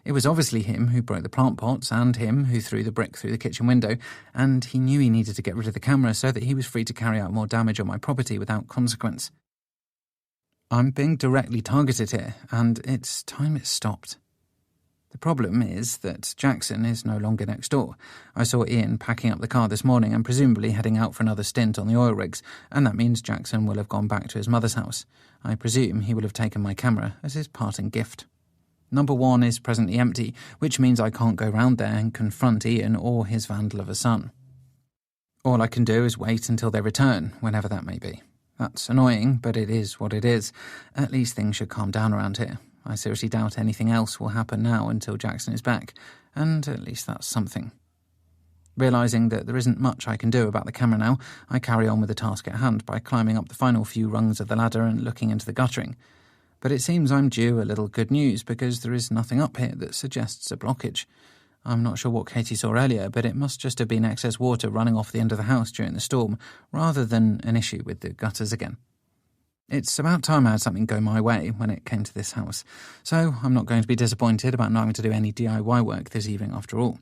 It was obviously him who broke the plant pots and him who threw the brick through the kitchen window, and he knew he needed to get rid of the camera so that he was free to carry out more damage on my property without consequence. I'm being directly targeted here, and it's time it stopped. The problem is that Jackson is no longer next door. I saw Ian packing up the car this morning and presumably heading out for another stint on the oil rigs, and that means Jackson will have gone back to his mother's house. I presume he will have taken my camera as his parting gift. Number 1 is presently empty, which means I can't go round there and confront Ian or his vandal of a son. All I can do is wait until they return, whenever that may be. That's annoying, but it is what it is. At least things should calm down around here. I seriously doubt anything else will happen now until Jackson is back, and at least that's something. Realising that there isn't much I can do about the camera now, I carry on with the task at hand by climbing up the final few rungs of the ladder and looking into the guttering. But it seems I'm due a little good news because there is nothing up here that suggests a blockage. I'm not sure what Katie saw earlier, but it must just have been excess water running off the end of the house during the storm, rather than an issue with the gutters again. It's about time I had something go my way when it came to this house, so I'm not going to be disappointed about not having to do any DIY work this evening after all.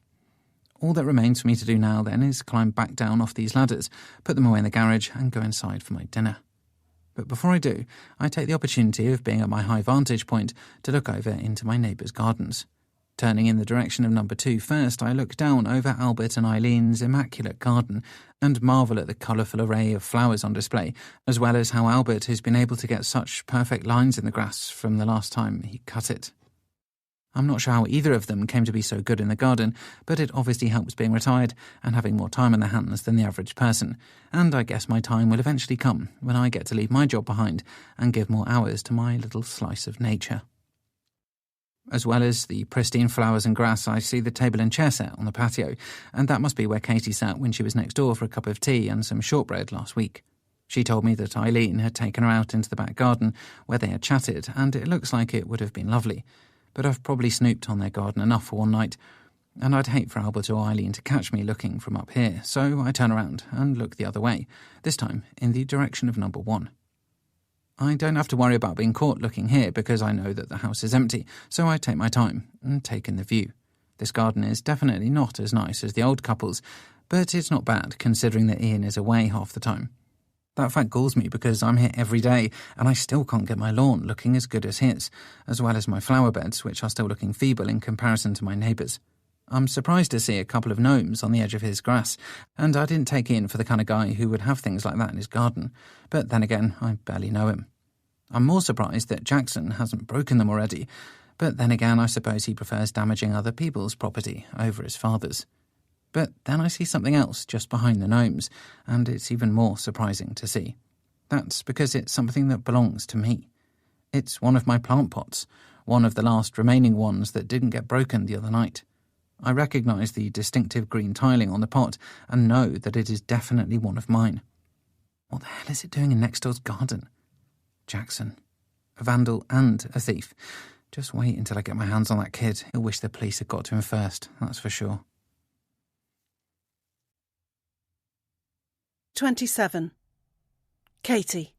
All that remains for me to do now then is climb back down off these ladders, put them away in the garage and go inside for my dinner. But before I do, I take the opportunity of being at my high vantage point to look over into my neighbours' gardens. Turning in the direction of number 2 first, I look down over Albert and Eileen's immaculate garden and marvel at the colourful array of flowers on display, as well as how Albert has been able to get such perfect lines in the grass from the last time he cut it. I'm not sure how either of them came to be so good in the garden, but it obviously helps being retired and having more time on their hands than the average person, and I guess my time will eventually come when I get to leave my job behind and give more hours to my little slice of nature. As well as the pristine flowers and grass, I see the table and chair set on the patio, and that must be where Katie sat when she was next door for a cup of tea and some shortbread last week. She told me that Eileen had taken her out into the back garden where they had chatted, and it looks like it would have been lovely. But I've probably snooped on their garden enough for one night, and I'd hate for Albert or Eileen to catch me looking from up here, so I turn around and look the other way, this time in the direction of number 1. I don't have to worry about being caught looking here because I know that the house is empty, so I take my time and take in the view. This garden is definitely not as nice as the old couple's, but it's not bad considering that Ian is away half the time. That fact galls me because I'm here every day and I still can't get my lawn looking as good as his, as well as my flower beds, which are still looking feeble in comparison to my neighbours'. I'm surprised to see a couple of gnomes on the edge of his grass, and I didn't take Ian for the kind of guy who would have things like that in his garden, but then again, I barely know him. I'm more surprised that Jackson hasn't broken them already, but then again, I suppose he prefers damaging other people's property over his father's. But then I see something else just behind the gnomes, and it's even more surprising to see. That's because it's something that belongs to me. It's one of my plant pots, one of the last remaining ones that didn't get broken the other night. I recognise the distinctive green tiling on the pot and know that it is definitely one of mine. What the hell is it doing in next door's garden? Jackson. A vandal and a thief. Just wait until I get my hands on that kid. He'll wish the police had got to him first, that's for sure. 27. Katie.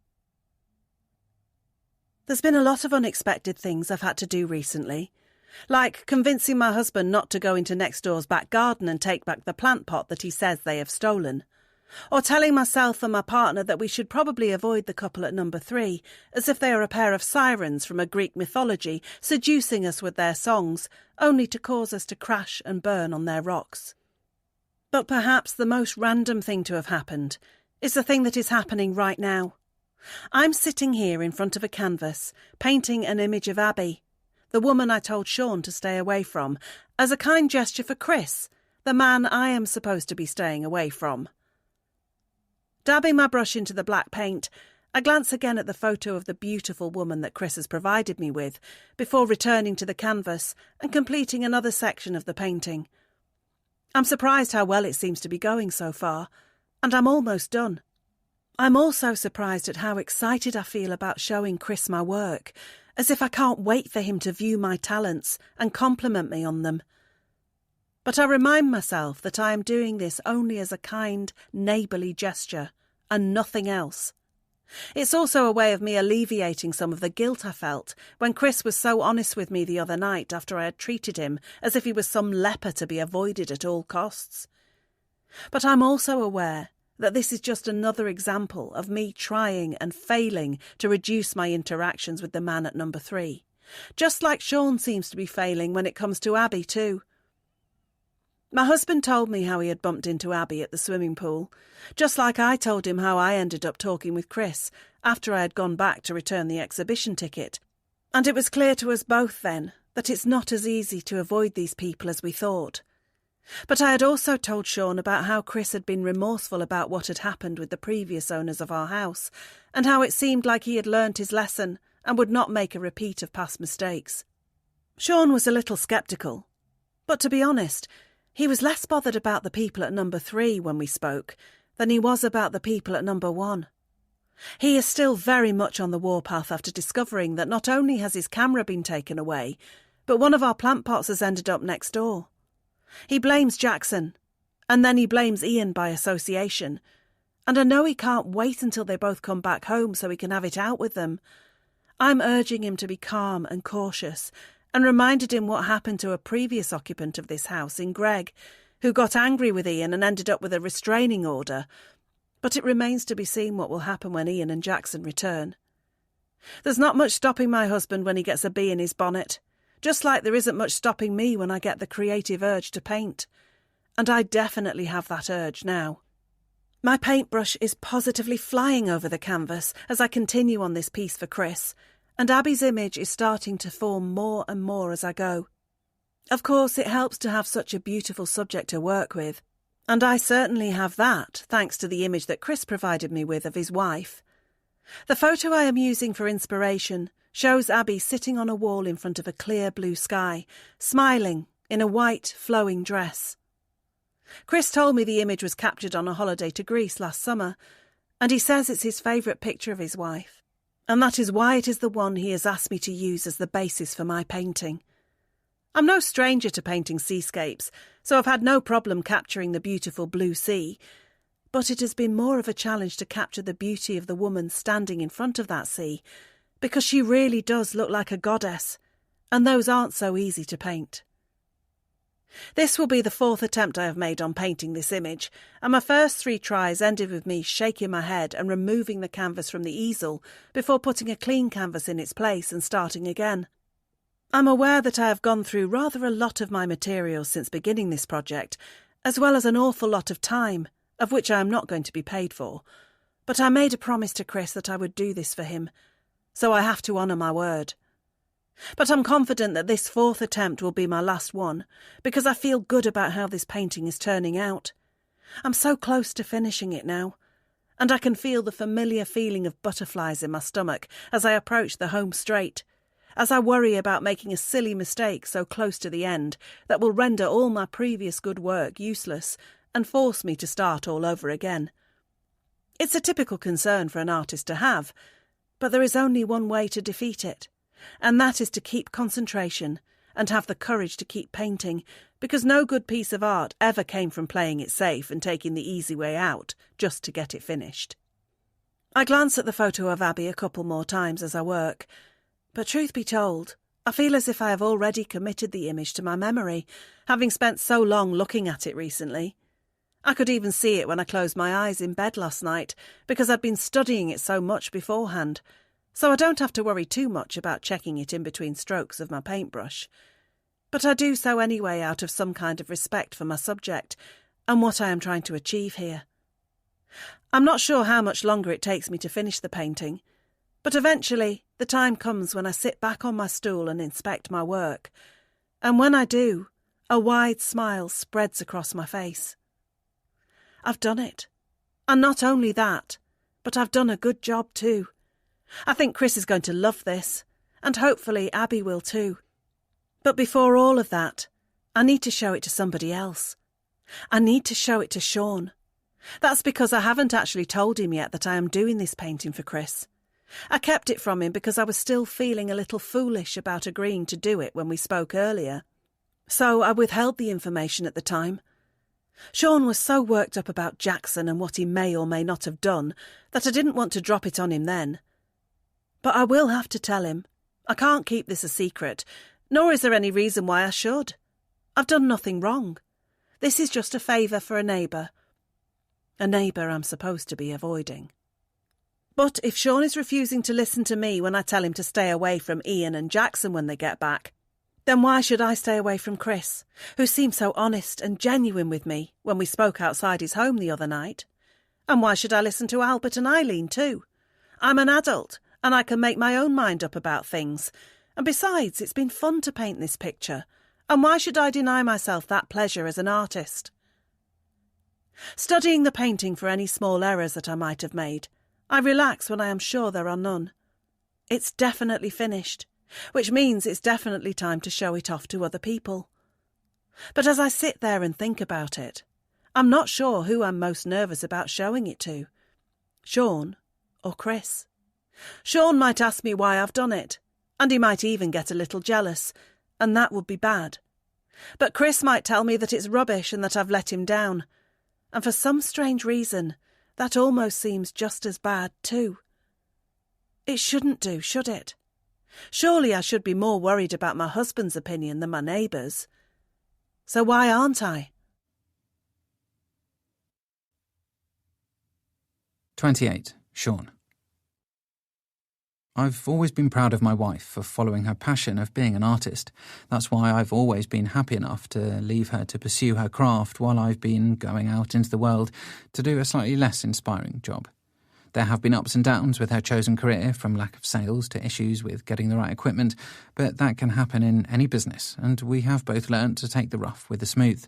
There's been a lot of unexpected things I've had to do recently, like convincing my husband not to go into next door's back garden and take back the plant pot that he says they have stolen, or telling myself and my partner that we should probably avoid the couple at number 3, as if they are a pair of sirens from a Greek mythology seducing us with their songs, only to cause us to crash and burn on their rocks. But perhaps the most random thing to have happened is the thing that is happening right now. I'm sitting here in front of a canvas, painting an image of Abby, the woman I told Sean to stay away from, as a kind gesture for Chris, the man I am supposed to be staying away from. Dabbing my brush into the black paint, I glance again at the photo of the beautiful woman that Chris has provided me with, before returning to the canvas and completing another section of the painting. I'm surprised how well it seems to be going so far, and I'm almost done. I'm also surprised at how excited I feel about showing Chris my work, as if I can't wait for him to view my talents and compliment me on them. But I remind myself that I am doing this only as a kind, neighbourly gesture, and nothing else. It's also a way of me alleviating some of the guilt I felt when Chris was so honest with me the other night after I had treated him as if he was some leper to be avoided at all costs. But I'm also aware that this is just another example of me trying and failing to reduce my interactions with the man at number 3, just like Sean seems to be failing when it comes to Abby too. My husband told me how he had bumped into Abby at the swimming pool, just like I told him how I ended up talking with Chris after I had gone back to return the exhibition ticket, and it was clear to us both then that it's not as easy to avoid these people as we thought. But I had also told Sean about how Chris had been remorseful about what had happened with the previous owners of our house, and how it seemed like he had learnt his lesson and would not make a repeat of past mistakes. Sean was a little sceptical, but to be honest, he was less bothered about the people at number 3 when we spoke than he was about the people at number 1. He is still very much on the warpath after discovering that not only has his camera been taken away, but one of our plant pots has ended up next door. He blames Jackson, and then he blames Ian by association, and I know he can't wait until they both come back home so he can have it out with them. I'm urging him to be calm and cautious, and reminded him what happened to a previous occupant of this house in Greg, who got angry with Ian and ended up with a restraining order, but it remains to be seen what will happen when Ian and Jackson return. There's not much stopping my husband when he gets a bee in his bonnet, just like there isn't much stopping me when I get the creative urge to paint, and I definitely have that urge now. My paintbrush is positively flying over the canvas as I continue on this piece for Chris, and Abby's image is starting to form more and more as I go. Of course, it helps to have such a beautiful subject to work with, and I certainly have that thanks to the image that Chris provided me with of his wife. The photo I am using for inspiration shows Abby sitting on a wall in front of a clear blue sky, smiling in a white, flowing dress. Chris told me the image was captured on a holiday to Greece last summer, and he says it's his favourite picture of his wife, and that is why it is the one he has asked me to use as the basis for my painting. I'm no stranger to painting seascapes, so I've had no problem capturing the beautiful blue sea, but it has been more of a challenge to capture the beauty of the woman standing in front of that sea, because she really does look like a goddess, and those aren't so easy to paint. This will be the 4th attempt I have made on painting this image, and my first 3 tries ended with me shaking my head and removing the canvas from the easel before putting a clean canvas in its place and starting again. I'm aware that I have gone through rather a lot of my materials since beginning this project, as well as an awful lot of time, of which I am not going to be paid for, but I made a promise to Chris that I would do this for him, so I have to honour my word. But I'm confident that this 4th attempt will be my last one, because I feel good about how this painting is turning out. I'm so close to finishing it now, and I can feel the familiar feeling of butterflies in my stomach as I approach the home straight, as I worry about making a silly mistake so close to the end that will render all my previous good work useless and force me to start all over again. It's a typical concern for an artist to have, but there is only one way to defeat it, and that is to keep concentration and have the courage to keep painting, because no good piece of art ever came from playing it safe and taking the easy way out just to get it finished. I glance at the photo of Abby a couple more times as I work, but truth be told, I feel as if I have already committed the image to my memory, having spent so long looking at it recently. I could even see it when I closed my eyes in bed last night, because I'd been studying it so much beforehand, so I don't have to worry too much about checking it in between strokes of my paintbrush. But I do so anyway out of some kind of respect for my subject and what I am trying to achieve here. I'm not sure how much longer it takes me to finish the painting, but eventually the time comes when I sit back on my stool and inspect my work, and when I do, a wide smile spreads across my face. I've done it. And not only that, but I've done a good job too. I think Chris is going to love this, and hopefully Abby will too. But before all of that, I need to show it to somebody else. I need to show it to Sean. That's because I haven't actually told him yet that I am doing this painting for Chris. I kept it from him because I was still feeling a little foolish about agreeing to do it when we spoke earlier. So I withheld the information at the time. Sean was so worked up about Jackson and what he may or may not have done that I didn't want to drop it on him then. But I will have to tell him. I can't keep this a secret, nor is there any reason why I should. I've done nothing wrong. This is just a favour for a neighbour. A neighbour I'm supposed to be avoiding. But if Sean is refusing to listen to me when I tell him to stay away from Ian and Jackson when they get back, then why should I stay away from Chris, who seemed so honest and genuine with me when we spoke outside his home the other night? And why should I listen to Albert and Eileen too? I'm an adult, and I can make my own mind up about things. And besides, it's been fun to paint this picture, and why should I deny myself that pleasure as an artist? Studying the painting for any small errors that I might have made, I relax when I am sure there are none. It's definitely finished, which means it's definitely time to show it off to other people. But as I sit there and think about it, I'm not sure who I'm most nervous about showing it to, Sean or Chris. Sean might ask me why I've done it, and he might even get a little jealous, and that would be bad. But Chris might tell me that it's rubbish and that I've let him down, and for some strange reason, that almost seems just as bad too. It shouldn't do, should it? Surely I should be more worried about my husband's opinion than my neighbours'. So why aren't I? 28. Sean. I've always been proud of my wife for following her passion of being an artist. That's why I've always been happy enough to leave her to pursue her craft while I've been going out into the world to do a slightly less inspiring job. There have been ups and downs with her chosen career, from lack of sales to issues with getting the right equipment, but that can happen in any business, and we have both learnt to take the rough with the smooth.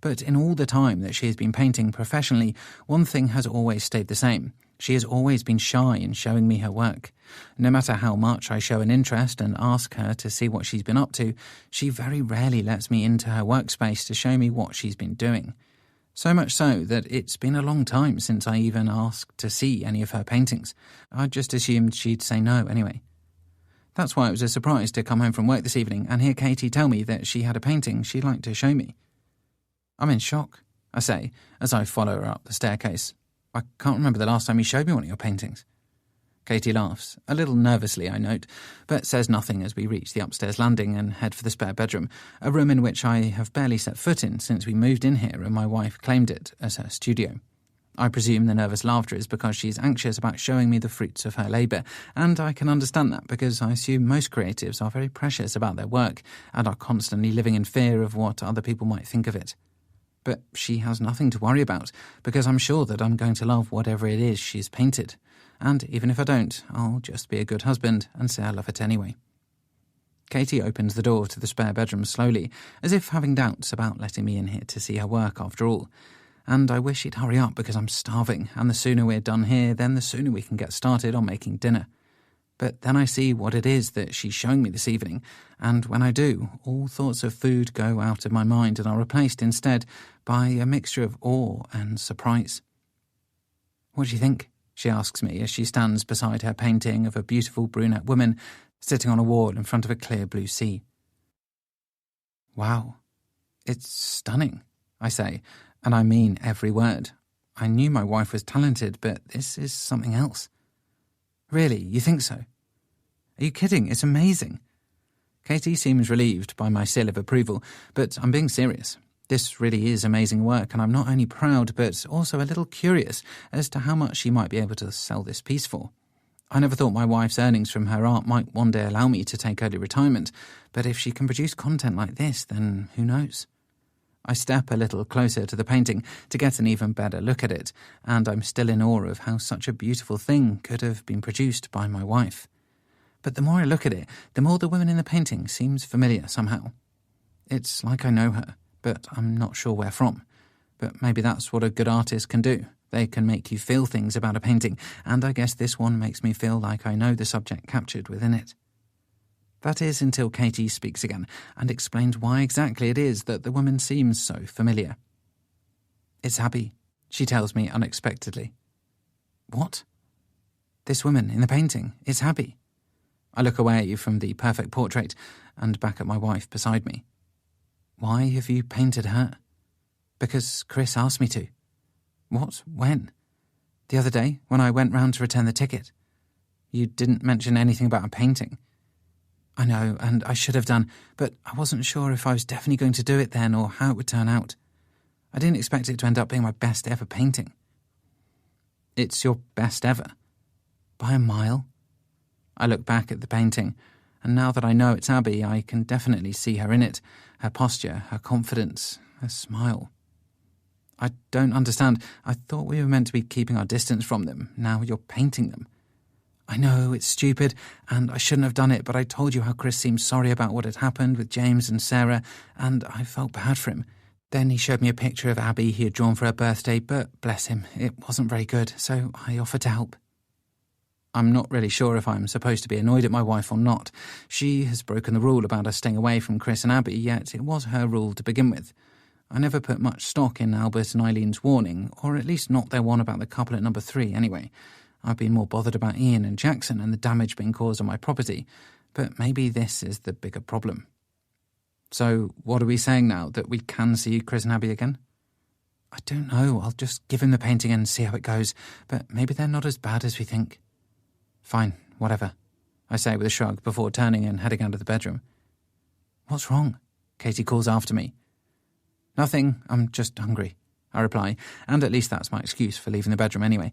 But in all the time that she has been painting professionally, one thing has always stayed the same. She has always been shy in showing me her work. No matter how much I show an interest and ask her to see what she's been up to, she very rarely lets me into her workspace to show me what she's been doing. So much so that it's been a long time since I even asked to see any of her paintings. I just assumed she'd say no anyway. That's why it was a surprise to come home from work this evening and hear Katie tell me that she had a painting she'd like to show me. I'm in shock, I say, as I follow her up the staircase. I can't remember the last time you showed me one of your paintings. Katie laughs, a little nervously, I note, but says nothing as we reach the upstairs landing and head for the spare bedroom, a room in which I have barely set foot in since we moved in here and my wife claimed it as her studio. I presume the nervous laughter is because she's anxious about showing me the fruits of her labour, and I can understand that because I assume most creatives are very precious about their work and are constantly living in fear of what other people might think of it. But she has nothing to worry about, because I'm sure that I'm going to love whatever it is she's painted. And even if I don't, I'll just be a good husband and say I love it anyway. Katie opens the door to the spare bedroom slowly, as if having doubts about letting me in here to see her work after all. And I wish she'd hurry up because I'm starving, and the sooner we're done here, then the sooner we can get started on making dinner. But then I see what it is that she's showing me this evening, and when I do, all thoughts of food go out of my mind and are replaced instead by a mixture of awe and surprise. "What do you think?" she asks me as she stands beside her painting of a beautiful brunette woman sitting on a wall in front of a clear blue sea. "Wow. It's stunning, I say, and I mean every word. I knew my wife was talented, but this is something else. Really, you think so? Are you kidding? It's amazing. Katie seems relieved by my seal of approval, but I'm being serious. This really is amazing work, and I'm not only proud, but also a little curious as to how much she might be able to sell this piece for. I never thought my wife's earnings from her art might one day allow me to take early retirement, but if she can produce content like this, then who knows? I step a little closer to the painting to get an even better look at it, and I'm still in awe of how such a beautiful thing could have been produced by my wife. But the more I look at it, the more the woman in the painting seems familiar somehow. It's like I know her, but I'm not sure where from. But maybe that's what a good artist can do. They can make you feel things about a painting, and I guess this one makes me feel like I know the subject captured within it. That is until Katie speaks again and explains why exactly it is that the woman seems so familiar. It's Abby, she tells me unexpectedly. What? This woman in the painting, it's Abby. I look away from the perfect portrait and back at my wife beside me. Why have you painted her? Because Chris asked me to. What? When? The other day, when I went round to return the ticket. You didn't mention anything about a painting. I know, and I should have done, but I wasn't sure if I was definitely going to do it then or how it would turn out. I didn't expect it to end up being my best ever painting. It's your best ever? By a mile? I look back at the painting, and now that I know it's Abby, I can definitely see her in it, her posture, her confidence, her smile. I don't understand. I thought we were meant to be keeping our distance from them. Now you're painting them. I know, it's stupid, and I shouldn't have done it, but I told you how Chris seemed sorry about what had happened with James and Sarah, and I felt bad for him. Then he showed me a picture of Abby he had drawn for her birthday, but bless him, it wasn't very good, so I offered to help. I'm not really sure if I'm supposed to be annoyed at my wife or not. She has broken the rule about us staying away from Chris and Abby, yet it was her rule to begin with. I never put much stock in Albert and Eileen's warning, or at least not their one about the couple at number 3 anyway. I've been more bothered about Ian and Jackson and the damage being caused on my property, but maybe this is the bigger problem. So what are we saying now, that we can see Chris and Abby again? I don't know, I'll just give him the painting and see how it goes, but maybe they're not as bad as we think. Fine, whatever, I say with a shrug before turning and heading out of the bedroom. What's wrong? Katie calls after me. Nothing, I'm just hungry, I reply, and at least that's my excuse for leaving the bedroom anyway.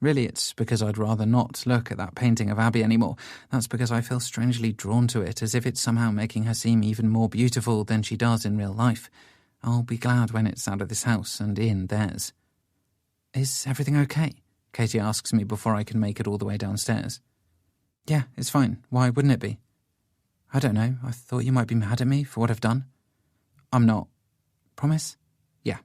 Really, it's because I'd rather not look at that painting of Abby anymore. That's because I feel strangely drawn to it, as if it's somehow making her seem even more beautiful than she does in real life. I'll be glad when it's out of this house and in theirs. Is everything okay? Katie asks me before I can make it all the way downstairs. Yeah, it's fine. Why wouldn't it be? I don't know. I thought you might be mad at me for what I've done. I'm not. Promise? Yeah.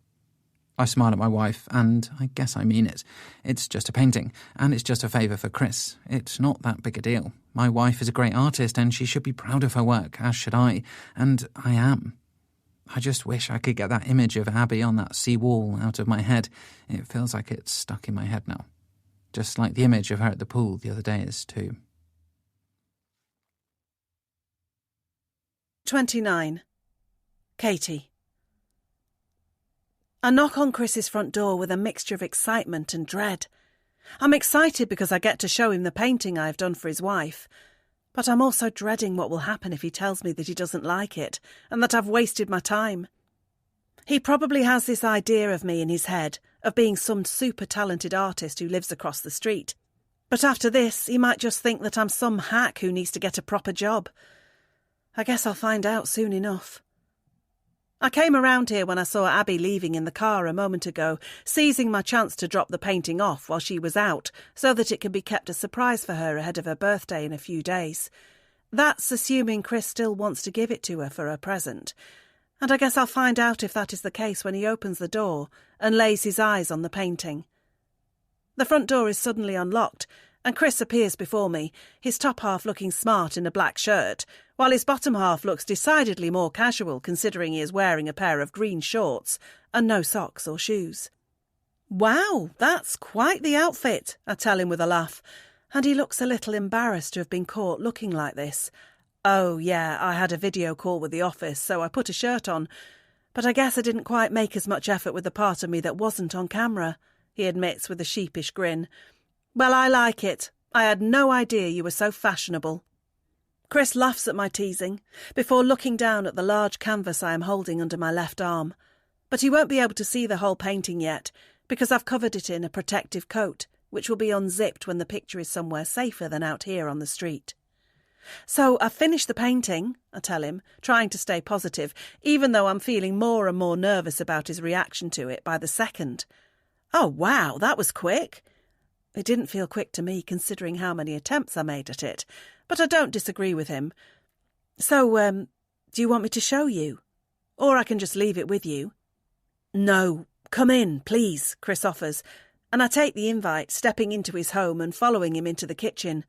I smile at my wife, and I guess I mean it. It's just a painting, and it's just a favour for Chris. It's not that big a deal. My wife is a great artist, and she should be proud of her work, as should I, and I am. I just wish I could get that image of Abby on that sea wall out of my head. It feels like it's stuck in my head now. Just like the image of her at the pool the other day is too. 29. Katie. I knock on Chris's front door with a mixture of excitement and dread. I'm excited because I get to show him the painting I've done for his wife, but I'm also dreading what will happen if he tells me that he doesn't like it and that I've wasted my time. He probably has this idea of me in his head, of being some super talented artist who lives across the street. But after this, he might just think that I'm some hack who needs to get a proper job. I guess I'll find out soon enough. I came around here when I saw Abby leaving in the car a moment ago, seizing my chance to drop the painting off while she was out, so that it could be kept a surprise for her ahead of her birthday in a few days. That's assuming Chris still wants to give it to her for her present. And I guess I'll find out if that is the case when he opens the door and lays his eyes on the painting. The front door is suddenly unlocked, and Chris appears before me, his top half looking smart in a black shirt, while his bottom half looks decidedly more casual considering he is wearing a pair of green shorts and no socks or shoes. Wow, that's quite the outfit, I tell him with a laugh, and he looks a little embarrassed to have been caught looking like this. Oh, yeah, I had a video call with the office, so I put a shirt on. But I guess I didn't quite make as much effort with the part of me that wasn't on camera, he admits with a sheepish grin. Well, I like it. I had no idea you were so fashionable. Chris laughs at my teasing, before looking down at the large canvas I am holding under my left arm. But he won't be able to see the whole painting yet, because I've covered it in a protective coat, which will be unzipped when the picture is somewhere safer than out here on the street. So I've finished the painting, I tell him, trying to stay positive, even though I'm feeling more and more nervous about his reaction to it by the second. Oh, wow, that was quick. It didn't feel quick to me, considering how many attempts I made at it, but I don't disagree with him. So, do you want me to show you? Or I can just leave it with you? No, come in, please, Chris offers, and I take the invite, stepping into his home and following him into the kitchen.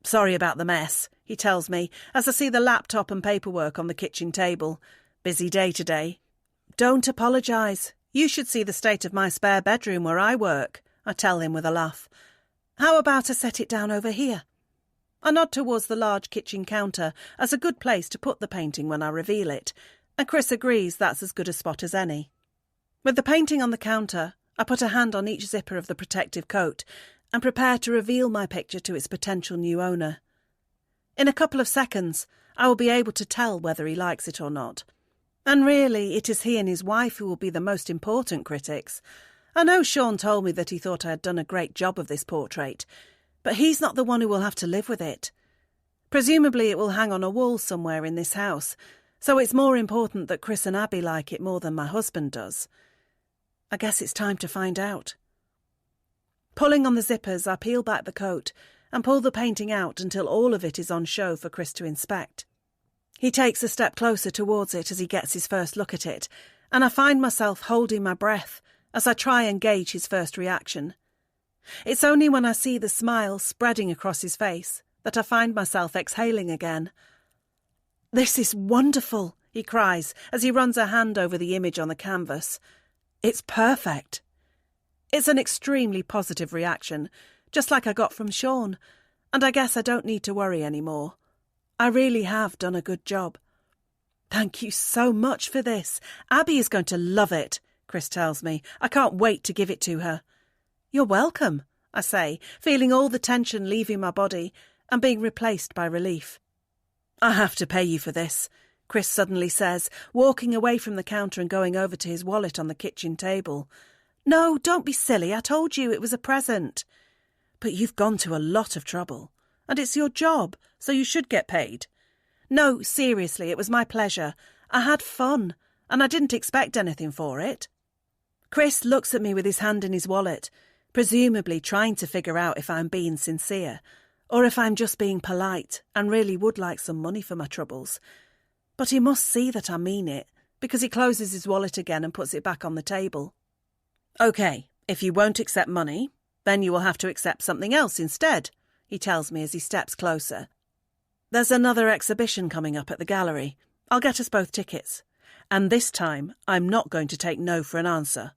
Sorry about the mess, he tells me, as I see the laptop and paperwork on the kitchen table. Busy day today. Don't apologise. You should see the state of my spare bedroom where I work, I tell him with a laugh. How about I set it down over here? I nod towards the large kitchen counter as a good place to put the painting when I reveal it, and Chris agrees that's as good a spot as any. With the painting on the counter, I put a hand on each zipper of the protective coat and prepare to reveal my picture to its potential new owner. In a couple of seconds, I will be able to tell whether he likes it or not. And really, it is he and his wife who will be the most important critics. I know Sean told me that he thought I had done a great job of this portrait, but he's not the one who will have to live with it. Presumably it will hang on a wall somewhere in this house, so it's more important that Chris and Abby like it more than my husband does. I guess it's time to find out. Pulling on the zippers, I peel back the coat and pull the painting out until all of it is on show for Chris to inspect. He takes a step closer towards it as he gets his first look at it, and I find myself holding my breath as I try and gauge his first reaction. It's only when I see the smile spreading across his face that I find myself exhaling again. "This is wonderful," he cries as he runs a hand over the image on the canvas. "It's perfect." It's an extremely positive reaction, just like I got from Sean, and I guess I don't need to worry anymore. I really have done a good job. "Thank you so much for this. Abby is going to love it," Chris tells me. "I can't wait to give it to her." "You're welcome," I say, feeling all the tension leaving my body and being replaced by relief. "I have to pay you for this," Chris suddenly says, walking away from the counter and going over to his wallet on the kitchen table. "No, don't be silly. I told you it was a present." "But you've gone to a lot of trouble, and it's your job, so you should get paid." "No, seriously, it was my pleasure. I had fun, and I didn't expect anything for it." Chris looks at me with his hand in his wallet, presumably trying to figure out if I'm being sincere, or if I'm just being polite and really would like some money for my troubles. But he must see that I mean it, because he closes his wallet again and puts it back on the table. "OK, if you won't accept money, then you will have to accept something else instead," he tells me as he steps closer. "There's another exhibition coming up at the gallery. I'll get us both tickets. And this time, I'm not going to take no for an answer."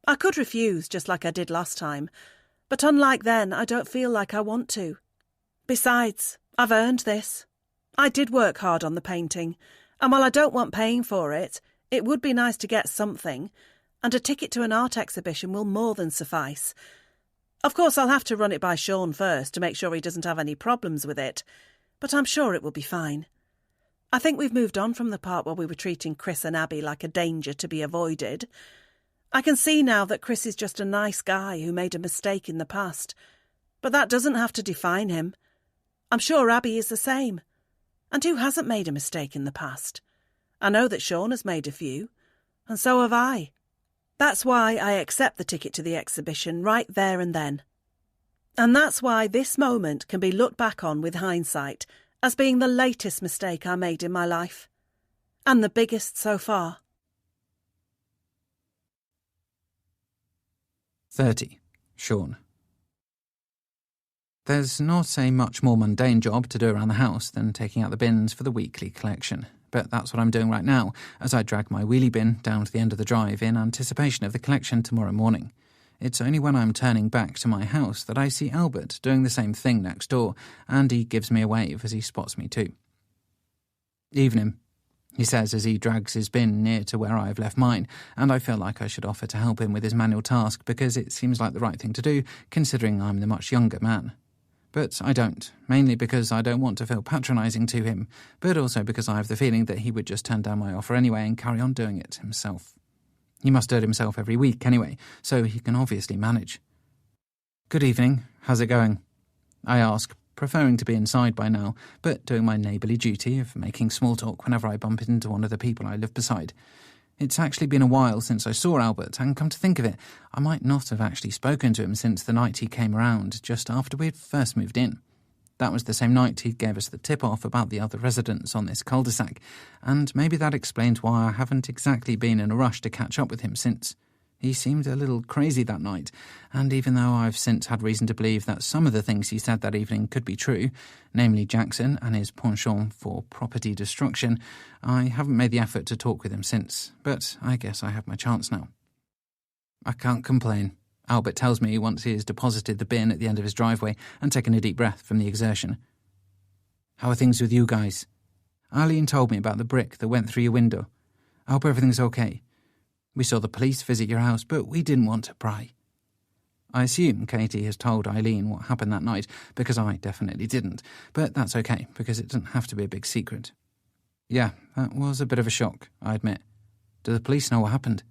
I could refuse, just like I did last time, but unlike then, I don't feel like I want to. Besides, I've earned this. I did work hard on the painting, and while I don't want paying for it, it would be nice to get something, and a ticket to an art exhibition will more than suffice. Of course, I'll have to run it by Sean first to make sure he doesn't have any problems with it, but I'm sure it will be fine. I think we've moved on from the part where we were treating Chris and Abby like a danger to be avoided. I can see now that Chris is just a nice guy who made a mistake in the past, but that doesn't have to define him. I'm sure Abby is the same. And who hasn't made a mistake in the past? I know that Sean has made a few, and so have I. That's why I accept the ticket to the exhibition right there and then. And that's why this moment can be looked back on with hindsight as being the latest mistake I made in my life. And the biggest so far. 30. Sean. There's not a much more mundane job to do around the house than taking out the bins for the weekly collection, but that's what I'm doing right now as I drag my wheelie bin down to the end of the drive in anticipation of the collection tomorrow morning. It's only when I'm turning back to my house that I see Albert doing the same thing next door, and he gives me a wave as he spots me too. "Evening," he says as he drags his bin near to where I have left mine, and I feel like I should offer to help him with his manual task because it seems like the right thing to do, considering I'm the much younger man. But I don't, mainly because I don't want to feel patronising to him, but also because I have the feeling that he would just turn down my offer anyway and carry on doing it himself. He must do it himself every week anyway, so he can obviously manage. "Good evening, how's it going?" I ask, preferring to be inside by now, but doing my neighbourly duty of making small talk whenever I bump into one of the people I live beside. It's actually been a while since I saw Albert, and come to think of it, I might not have actually spoken to him since the night he came around, just after we had first moved in. That was the same night he gave us the tip-off about the other residents on this cul-de-sac, and maybe that explains why I haven't exactly been in a rush to catch up with him since. He seemed a little crazy that night, and even though I've since had reason to believe that some of the things he said that evening could be true, namely Jackson and his penchant for property destruction, I haven't made the effort to talk with him since, but I guess I have my chance now. "I can't complain," Albert tells me once he has deposited the bin at the end of his driveway and taken a deep breath from the exertion. "How are things with you guys? Arlene told me about the brick that went through your window. I hope everything's okay. We saw the police visit your house, but we didn't want to pry." I assume Katie has told Eileen what happened that night, because I definitely didn't, but that's okay, because it doesn't have to be a big secret. "Yeah, that was a bit of a shock, I admit. Do the police know what happened?"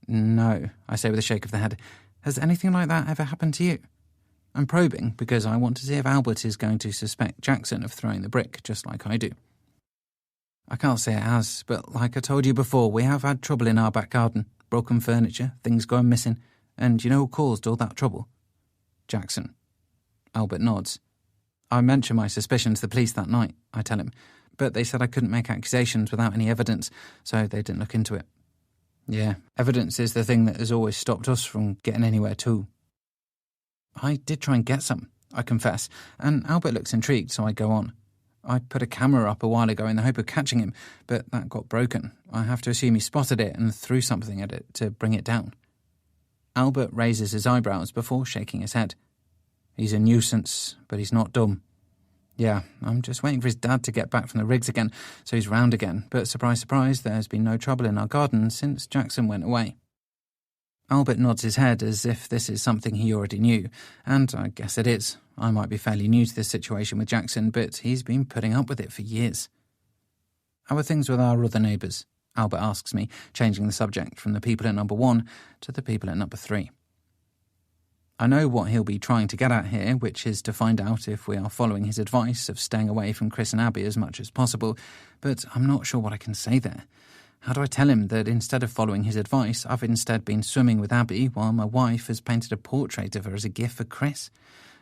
"No," I say with a shake of the head. "Has anything like that ever happened to you?" I'm probing because I want to see if Albert is going to suspect Jackson of throwing the brick, just like I do. "I can't say it has, but like I told you before, we have had trouble in our back garden. Broken furniture, things going missing. And you know who caused all that trouble?" "Jackson." Albert nods. "I mentioned my suspicions to the police that night," I tell him, "but they said I couldn't make accusations without any evidence, so they didn't look into it." "Yeah, evidence is the thing that has always stopped us from getting anywhere too." I did try and get some, I confess, and Albert looks intrigued, so I go on. "I put a camera up a while ago in the hope of catching him, but that got broken. I have to assume he spotted it and threw something at it to bring it down." Albert raises his eyebrows before shaking his head. "He's a nuisance, but he's not dumb. Yeah, I'm just waiting for his dad to get back from the rigs again, so he's round again, but surprise, surprise, there's been no trouble in our garden since Jackson went away." Albert nods his head as if this is something he already knew, and I guess it is. I might be fairly new to this situation with Jackson, but he's been putting up with it for years. "How are things with our other neighbours?" Albert asks me, changing the subject from the people at number 1 to the people at number 3. I know what he'll be trying to get at here, which is to find out if we are following his advice of staying away from Chris and Abby as much as possible, but I'm not sure what I can say there. How do I tell him that instead of following his advice, I've instead been swimming with Abby while my wife has painted a portrait of her as a gift for Chris?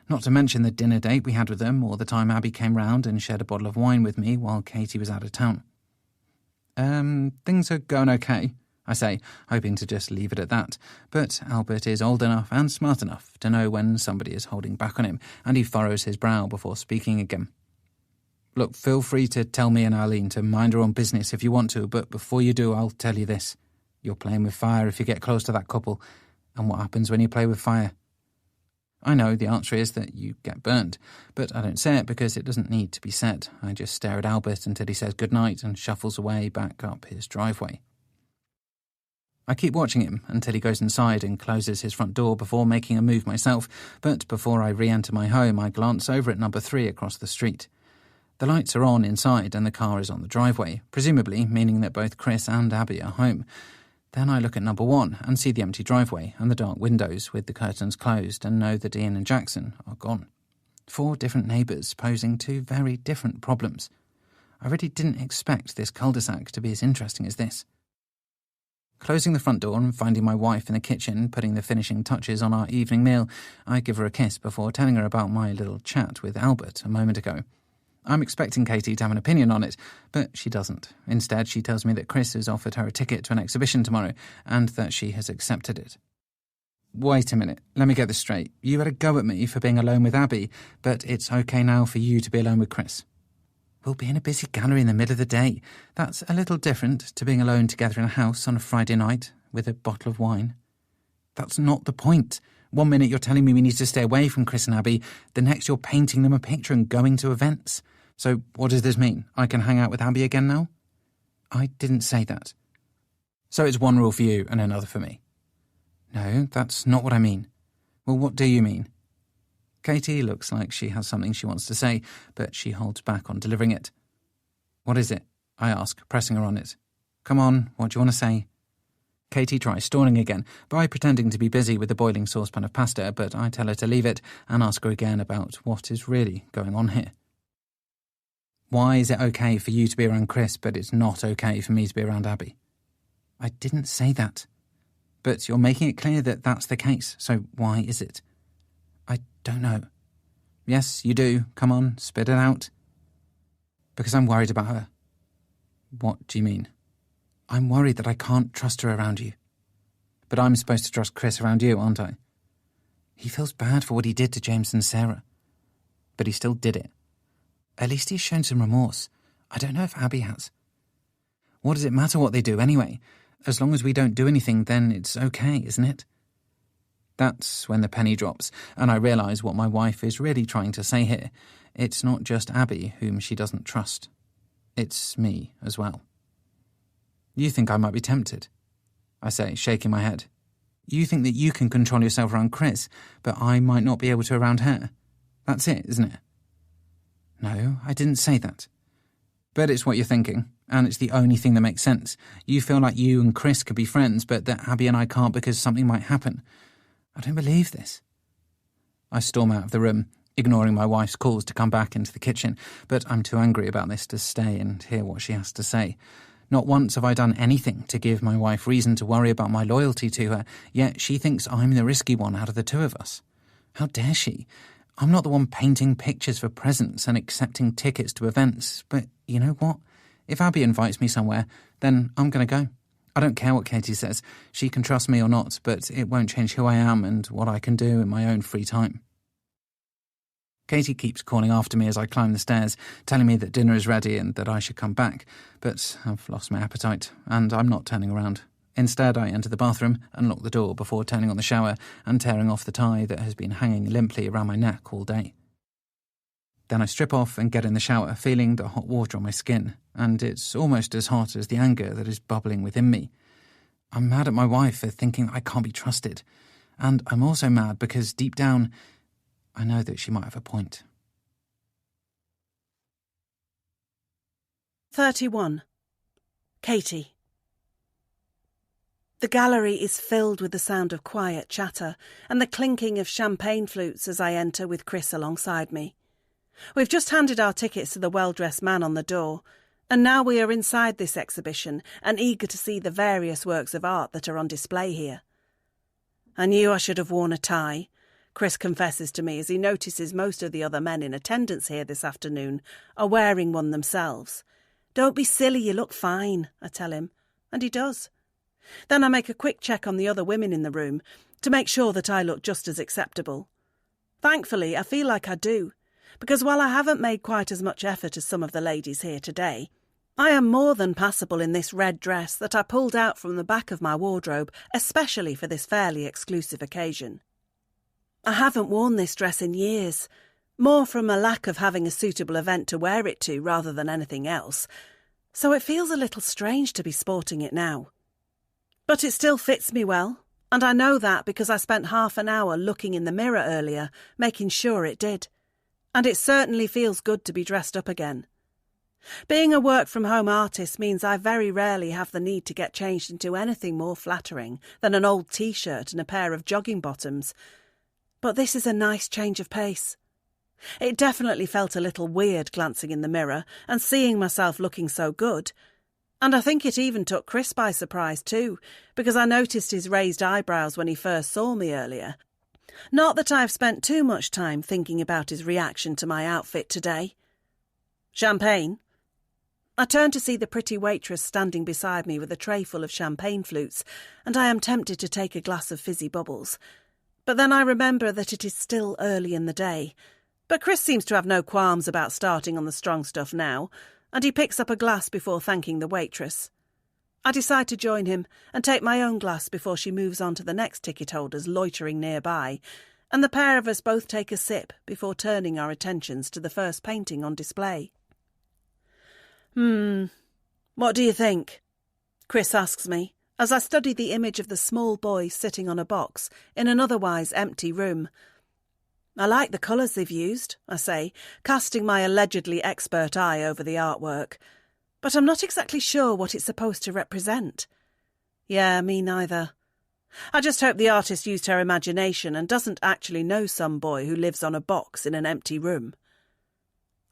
Not to mention the dinner date we had with them, or the time Abby came round and shared a bottle of wine with me while Katie was out of town. Things are going okay, I say, hoping to just leave it at that. But Albert is old enough and smart enough to know when somebody is holding back on him, and he furrows his brow before speaking again. "Look, feel free to tell me and Arlene to mind her own business if you want to, but before you do, I'll tell you this. You're playing with fire if you get close to that couple. And what happens when you play with fire?" I know the answer is that you get burnt, but I don't say it because it doesn't need to be said. I just stare at Albert until he says goodnight and shuffles away back up his driveway. I keep watching him until he goes inside and closes his front door before making a move myself, but before I re-enter my home, I glance over at number 3 across the street. The lights are on inside and the car is on the driveway, presumably meaning that both Chris and Abby are home. Then I look at number 1 and see the empty driveway and the dark windows with the curtains closed and know that Ian and Jackson are gone. 4 different neighbours posing 2 very different problems. I really didn't expect this cul-de-sac to be as interesting as this. Closing the front door and finding my wife in the kitchen putting the finishing touches on our evening meal, I give her a kiss before telling her about my little chat with Albert a moment ago. I'm expecting Katie to have an opinion on it, but she doesn't. Instead, she tells me that Chris has offered her a ticket to an exhibition tomorrow and that she has accepted it. Wait a minute, let me get this straight. You had a go at me for being alone with Abby, but it's okay now for you to be alone with Chris. We'll be in a busy gallery in the middle of the day. That's a little different to being alone together in a house on a Friday night with a bottle of wine. That's not the point. One minute you're telling me we need to stay away from Chris and Abby, the next you're painting them a picture and going to events. So what does this mean? I can hang out with Abby again now? I didn't say that. So it's one rule for you and another for me. No, that's not what I mean. Well, what do you mean? Katie looks like she has something she wants to say, but she holds back on delivering it. What is it? I ask, pressing her on it. Come on, what do you want to say? Katie tries stalling again by pretending to be busy with the boiling saucepan of pasta, but I tell her to leave it and ask her again about what is really going on here. Why is it okay for you to be around Chris, but it's not okay for me to be around Abby? I didn't say that. But you're making it clear that that's the case, so why is it? I don't know. Yes, you do. Come on, spit it out. Because I'm worried about her. What do you mean? I'm worried that I can't trust her around you. But I'm supposed to trust Chris around you, aren't I? He feels bad for what he did to James and Sarah. But he still did it. At least he's shown some remorse. I don't know if Abby has. What does it matter what they do anyway? As long as we don't do anything, then it's okay, isn't it? That's when the penny drops, and I realise what my wife is really trying to say here. It's not just Abby whom she doesn't trust. It's me as well. You think I might be tempted? I say, shaking my head. You think that you can control yourself around Chris, but I might not be able to around her. That's it, isn't it? No, I didn't say that. But it's what you're thinking, and it's the only thing that makes sense. You feel like you and Chris could be friends, but that Abby and I can't because something might happen. I don't believe this. I storm out of the room, ignoring my wife's calls to come back into the kitchen, but I'm too angry about this to stay and hear what she has to say. Not once have I done anything to give my wife reason to worry about my loyalty to her, yet she thinks I'm the risky one out of the two of us. How dare she? I'm not the one painting pictures for presents and accepting tickets to events, but you know what? If Abby invites me somewhere, then I'm going to go. I don't care what Katie says. She can trust me or not, but it won't change who I am and what I can do in my own free time. Katie keeps calling after me as I climb the stairs, telling me that dinner is ready and that I should come back, but I've lost my appetite, and I'm not turning around. Instead, I enter the bathroom and lock the door before turning on the shower and tearing off the tie that has been hanging limply around my neck all day. Then I strip off and get in the shower, feeling the hot water on my skin, and it's almost as hot as the anger that is bubbling within me. I'm mad at my wife for thinking I can't be trusted, and I'm also mad because deep down, I know that she might have a point. 31. Katie. The gallery is filled with the sound of quiet chatter and the clinking of champagne flutes as I enter with Chris alongside me. We've just handed our tickets to the well-dressed man on the door, and now we are inside this exhibition and eager to see the various works of art that are on display here. I knew I should have worn a tie, Chris confesses to me as he notices most of the other men in attendance here this afternoon are wearing one themselves. Don't be silly, you look fine, I tell him, and he does. Then I make a quick check on the other women in the room to make sure that I look just as acceptable. Thankfully, I feel like I do, because while I haven't made quite as much effort as some of the ladies here today, I am more than passable in this red dress that I pulled out from the back of my wardrobe, especially for this fairly exclusive occasion. I haven't worn this dress in years, more from a lack of having a suitable event to wear it to rather than anything else, so it feels a little strange to be sporting it now. But it still fits me well, and I know that because I spent half an hour looking in the mirror earlier, making sure it did. And it certainly feels good to be dressed up again. Being a work-from-home artist means I very rarely have the need to get changed into anything more flattering than an old t-shirt and a pair of jogging bottoms. But this is a nice change of pace. It definitely felt a little weird glancing in the mirror and seeing myself looking so good. And I think it even took Chris by surprise too, because I noticed his raised eyebrows when he first saw me earlier. Not that I've spent too much time thinking about his reaction to my outfit today. Champagne? I turn to see the pretty waitress standing beside me with a tray full of champagne flutes, and I am tempted to take a glass of fizzy bubbles. But then I remember that it is still early in the day. But Chris seems to have no qualms about starting on the strong stuff now, and he picks up a glass before thanking the waitress. I decide to join him and take my own glass before she moves on to the next ticket holders loitering nearby, and the pair of us both take a sip before turning our attentions to the first painting on display. "What do you think?" Chris asks me, as I study the image of the small boy sitting on a box in an otherwise empty room. "I like the colours they've used," I say, casting my allegedly expert eye over the artwork. "But I'm not exactly sure what it's supposed to represent." "Yeah, me neither. I just hope the artist used her imagination and doesn't actually know some boy who lives on a box in an empty room."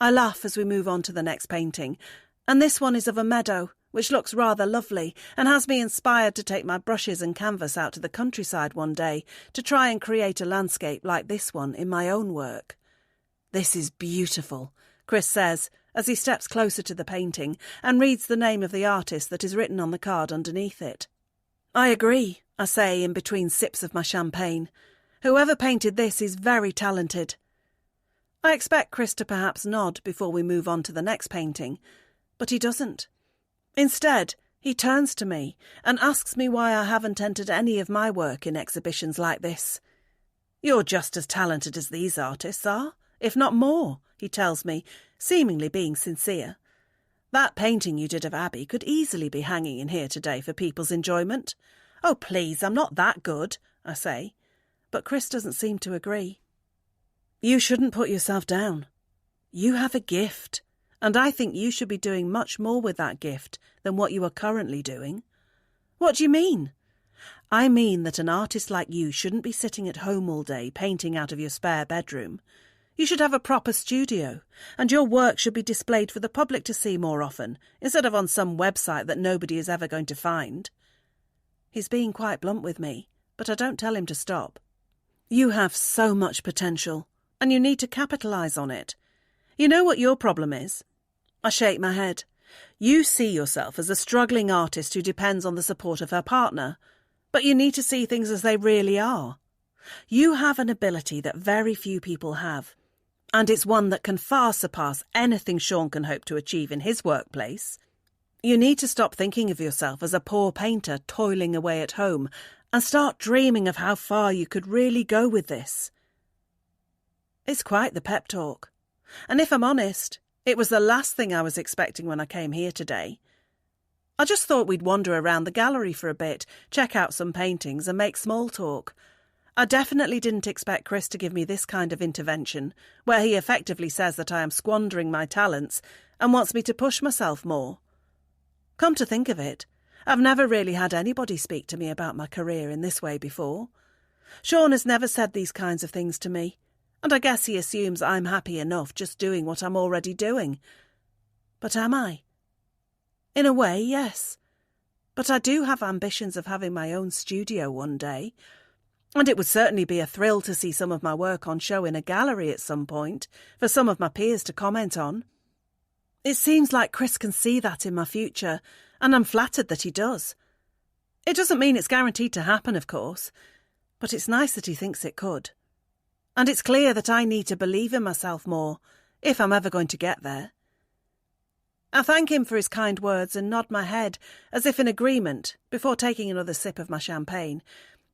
I laugh as we move on to the next painting, and this one is of a meadow, which looks rather lovely and has me inspired to take my brushes and canvas out to the countryside one day to try and create a landscape like this one in my own work. "This is beautiful," Chris says as he steps closer to the painting and reads the name of the artist that is written on the card underneath it. "I agree," I say in between sips of my champagne. "Whoever painted this is very talented." I expect Chris to perhaps nod before we move on to the next painting, but he doesn't. Instead, he turns to me and asks me why I haven't entered any of my work in exhibitions like this. "You're just as talented as these artists are, if not more," he tells me, seemingly being sincere. "That painting you did of Abby could easily be hanging in here today for people's enjoyment." "Oh, please, I'm not that good," I say, but Chris doesn't seem to agree. "You shouldn't put yourself down. You have a gift, and I think you should be doing much more with that gift than what you are currently doing." "What do you mean?" "I mean that an artist like you shouldn't be sitting at home all day painting out of your spare bedroom. You should have a proper studio, and your work should be displayed for the public to see more often, instead of on some website that nobody is ever going to find." He's being quite blunt with me, but I don't tell him to stop. "You have so much potential, and you need to capitalise on it. You know what your problem is?" I shake my head. "You see yourself as a struggling artist who depends on the support of her partner, but you need to see things as they really are. You have an ability that very few people have, and it's one that can far surpass anything Sean can hope to achieve in his workplace. You need to stop thinking of yourself as a poor painter toiling away at home and start dreaming of how far you could really go with this." It's quite the pep talk. And if I'm honest, it was the last thing I was expecting when I came here today. I just thought we'd wander around the gallery for a bit, check out some paintings and make small talk. I definitely didn't expect Chris to give me this kind of intervention, where he effectively says that I am squandering my talents and wants me to push myself more. Come to think of it, I've never really had anybody speak to me about my career in this way before. Sean has never said these kinds of things to me, and I guess he assumes I'm happy enough just doing what I'm already doing. But am I? In a way, yes. But I do have ambitions of having my own studio one day, and it would certainly be a thrill to see some of my work on show in a gallery at some point, for some of my peers to comment on. It seems like Chris can see that in my future, and I'm flattered that he does. It doesn't mean it's guaranteed to happen, of course, but it's nice that he thinks it could. And it's clear that I need to believe in myself more, if I'm ever going to get there. I thank him for his kind words and nod my head, as if in agreement, before taking another sip of my champagne,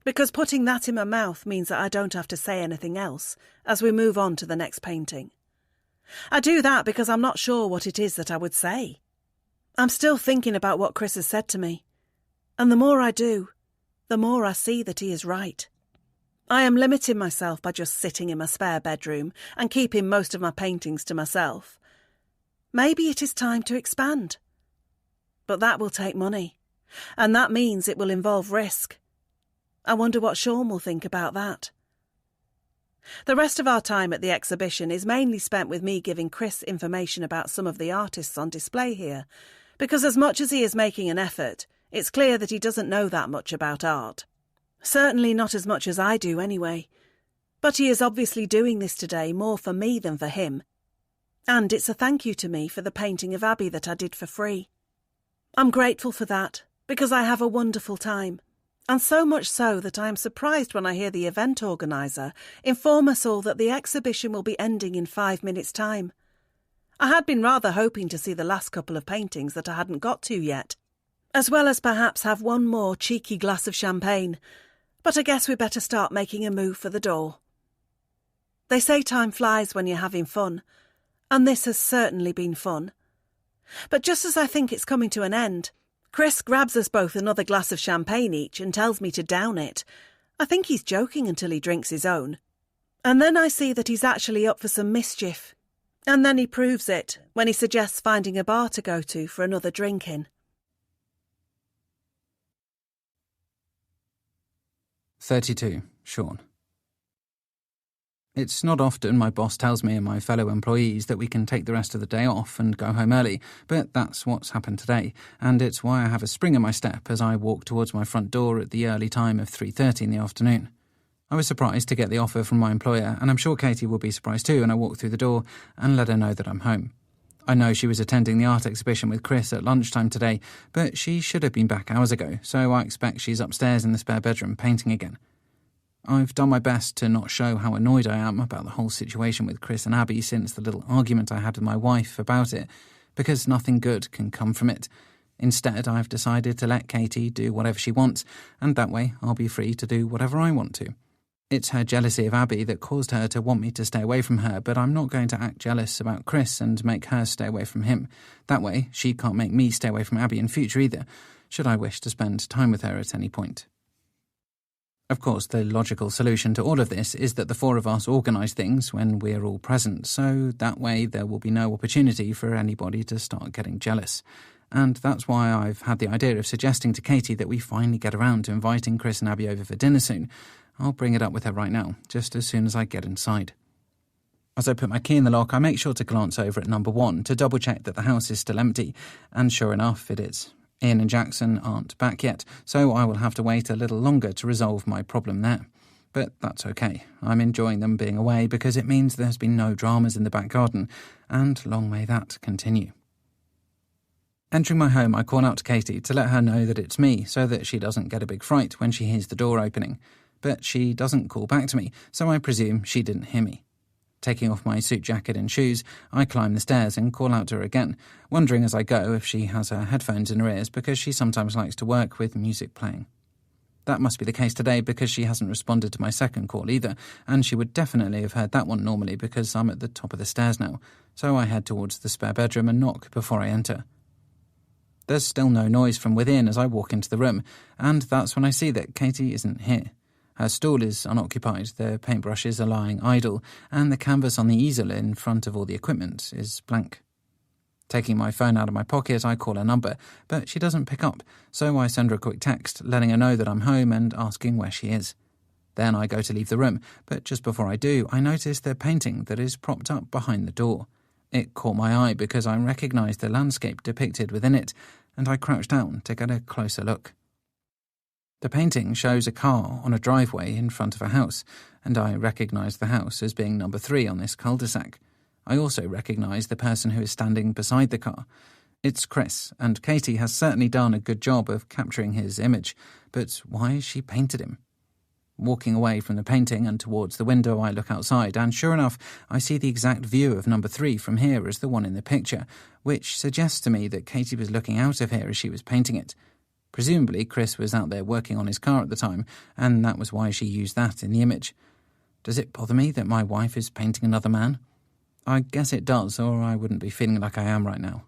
because putting that in my mouth means that I don't have to say anything else as we move on to the next painting. I do that because I'm not sure what it is that I would say. I'm still thinking about what Chris has said to me, and the more I do, the more I see that he is right. I am limiting myself by just sitting in my spare bedroom and keeping most of my paintings to myself. Maybe it is time to expand. But that will take money, and that means it will involve risk. I wonder what Sean will think about that. The rest of our time at the exhibition is mainly spent with me giving Chris information about some of the artists on display here, because as much as he is making an effort, it's clear that he doesn't know that much about art. Certainly not as much as I do anyway. But he is obviously doing this today more for me than for him, and it's a thank you to me for the painting of Abby that I did for free. I'm grateful for that, because I have a wonderful time. And so much so that I am surprised when I hear the event organiser inform us all that the exhibition will be ending in 5 minutes' time. I had been rather hoping to see the last couple of paintings that I hadn't got to yet, as well as perhaps have one more cheeky glass of champagne, but I guess we better start making a move for the door. They say time flies when you're having fun, and this has certainly been fun. But just as I think it's coming to an end, Chris grabs us both another glass of champagne each and tells me to down it. I think he's joking until he drinks his own. And then I see that he's actually up for some mischief. And then he proves it when he suggests finding a bar to go to for another drink in. 32. Sean. It's not often my boss tells me and my fellow employees that we can take the rest of the day off and go home early, but that's what's happened today, and it's why I have a spring in my step as I walk towards my front door at the early time of 3:30 in the afternoon. I was surprised to get the offer from my employer, and I'm sure Katie will be surprised too when I walk through the door and let her know that I'm home. I know she was attending the art exhibition with Chris at lunchtime today, but she should have been back hours ago, so I expect she's upstairs in the spare bedroom painting again. I've done my best to not show how annoyed I am about the whole situation with Chris and Abby since the little argument I had with my wife about it, because nothing good can come from it. Instead, I've decided to let Katie do whatever she wants, and that way I'll be free to do whatever I want to. It's her jealousy of Abby that caused her to want me to stay away from her, but I'm not going to act jealous about Chris and make her stay away from him. That way, she can't make me stay away from Abby in future either, should I wish to spend time with her at any point. Of course, the logical solution to all of this is that the four of us organise things when we're all present, so that way there will be no opportunity for anybody to start getting jealous. And that's why I've had the idea of suggesting to Katie that we finally get around to inviting Chris and Abby over for dinner soon. I'll bring it up with her right now, just as soon as I get inside. As I put my key in the lock, I make sure to glance over at number 1 to double-check that the house is still empty, and sure enough, it is. Ian and Jackson aren't back yet, so I will have to wait a little longer to resolve my problem there. But that's okay. I'm enjoying them being away because it means there's been no dramas in the back garden, and long may that continue. Entering my home, I call out to Katie to let her know that it's me so that she doesn't get a big fright when she hears the door opening. But she doesn't call back to me, so I presume she didn't hear me. Taking off my suit jacket and shoes, I climb the stairs and call out to her again, wondering as I go if she has her headphones in her ears because she sometimes likes to work with music playing. That must be the case today because she hasn't responded to my second call either, and she would definitely have heard that one normally because I'm at the top of the stairs now, so I head towards the spare bedroom and knock before I enter. There's still no noise from within as I walk into the room, and that's when I see that Katie isn't here. Her stool is unoccupied, the paintbrushes are lying idle, and the canvas on the easel in front of all the equipment is blank. Taking my phone out of my pocket, I call her number, but she doesn't pick up, so I send her a quick text, letting her know that I'm home and asking where she is. Then I go to leave the room, but just before I do, I notice the painting that is propped up behind the door. It caught my eye because I recognised the landscape depicted within it, and I crouched down to get a closer look. The painting shows a car on a driveway in front of a house, and I recognise the house as being number 3 on this cul-de-sac. I also recognise the person who is standing beside the car. It's Chris, and Katie has certainly done a good job of capturing his image, but why has she painted him? Walking away from the painting and towards the window, I look outside, and sure enough, I see the exact view of number 3 from here as the one in the picture, which suggests to me that Katie was looking out of here as she was painting it. Presumably, Chris was out there working on his car at the time, and that was why she used that in the image. Does it bother me that my wife is painting another man? I guess it does, or I wouldn't be feeling like I am right now.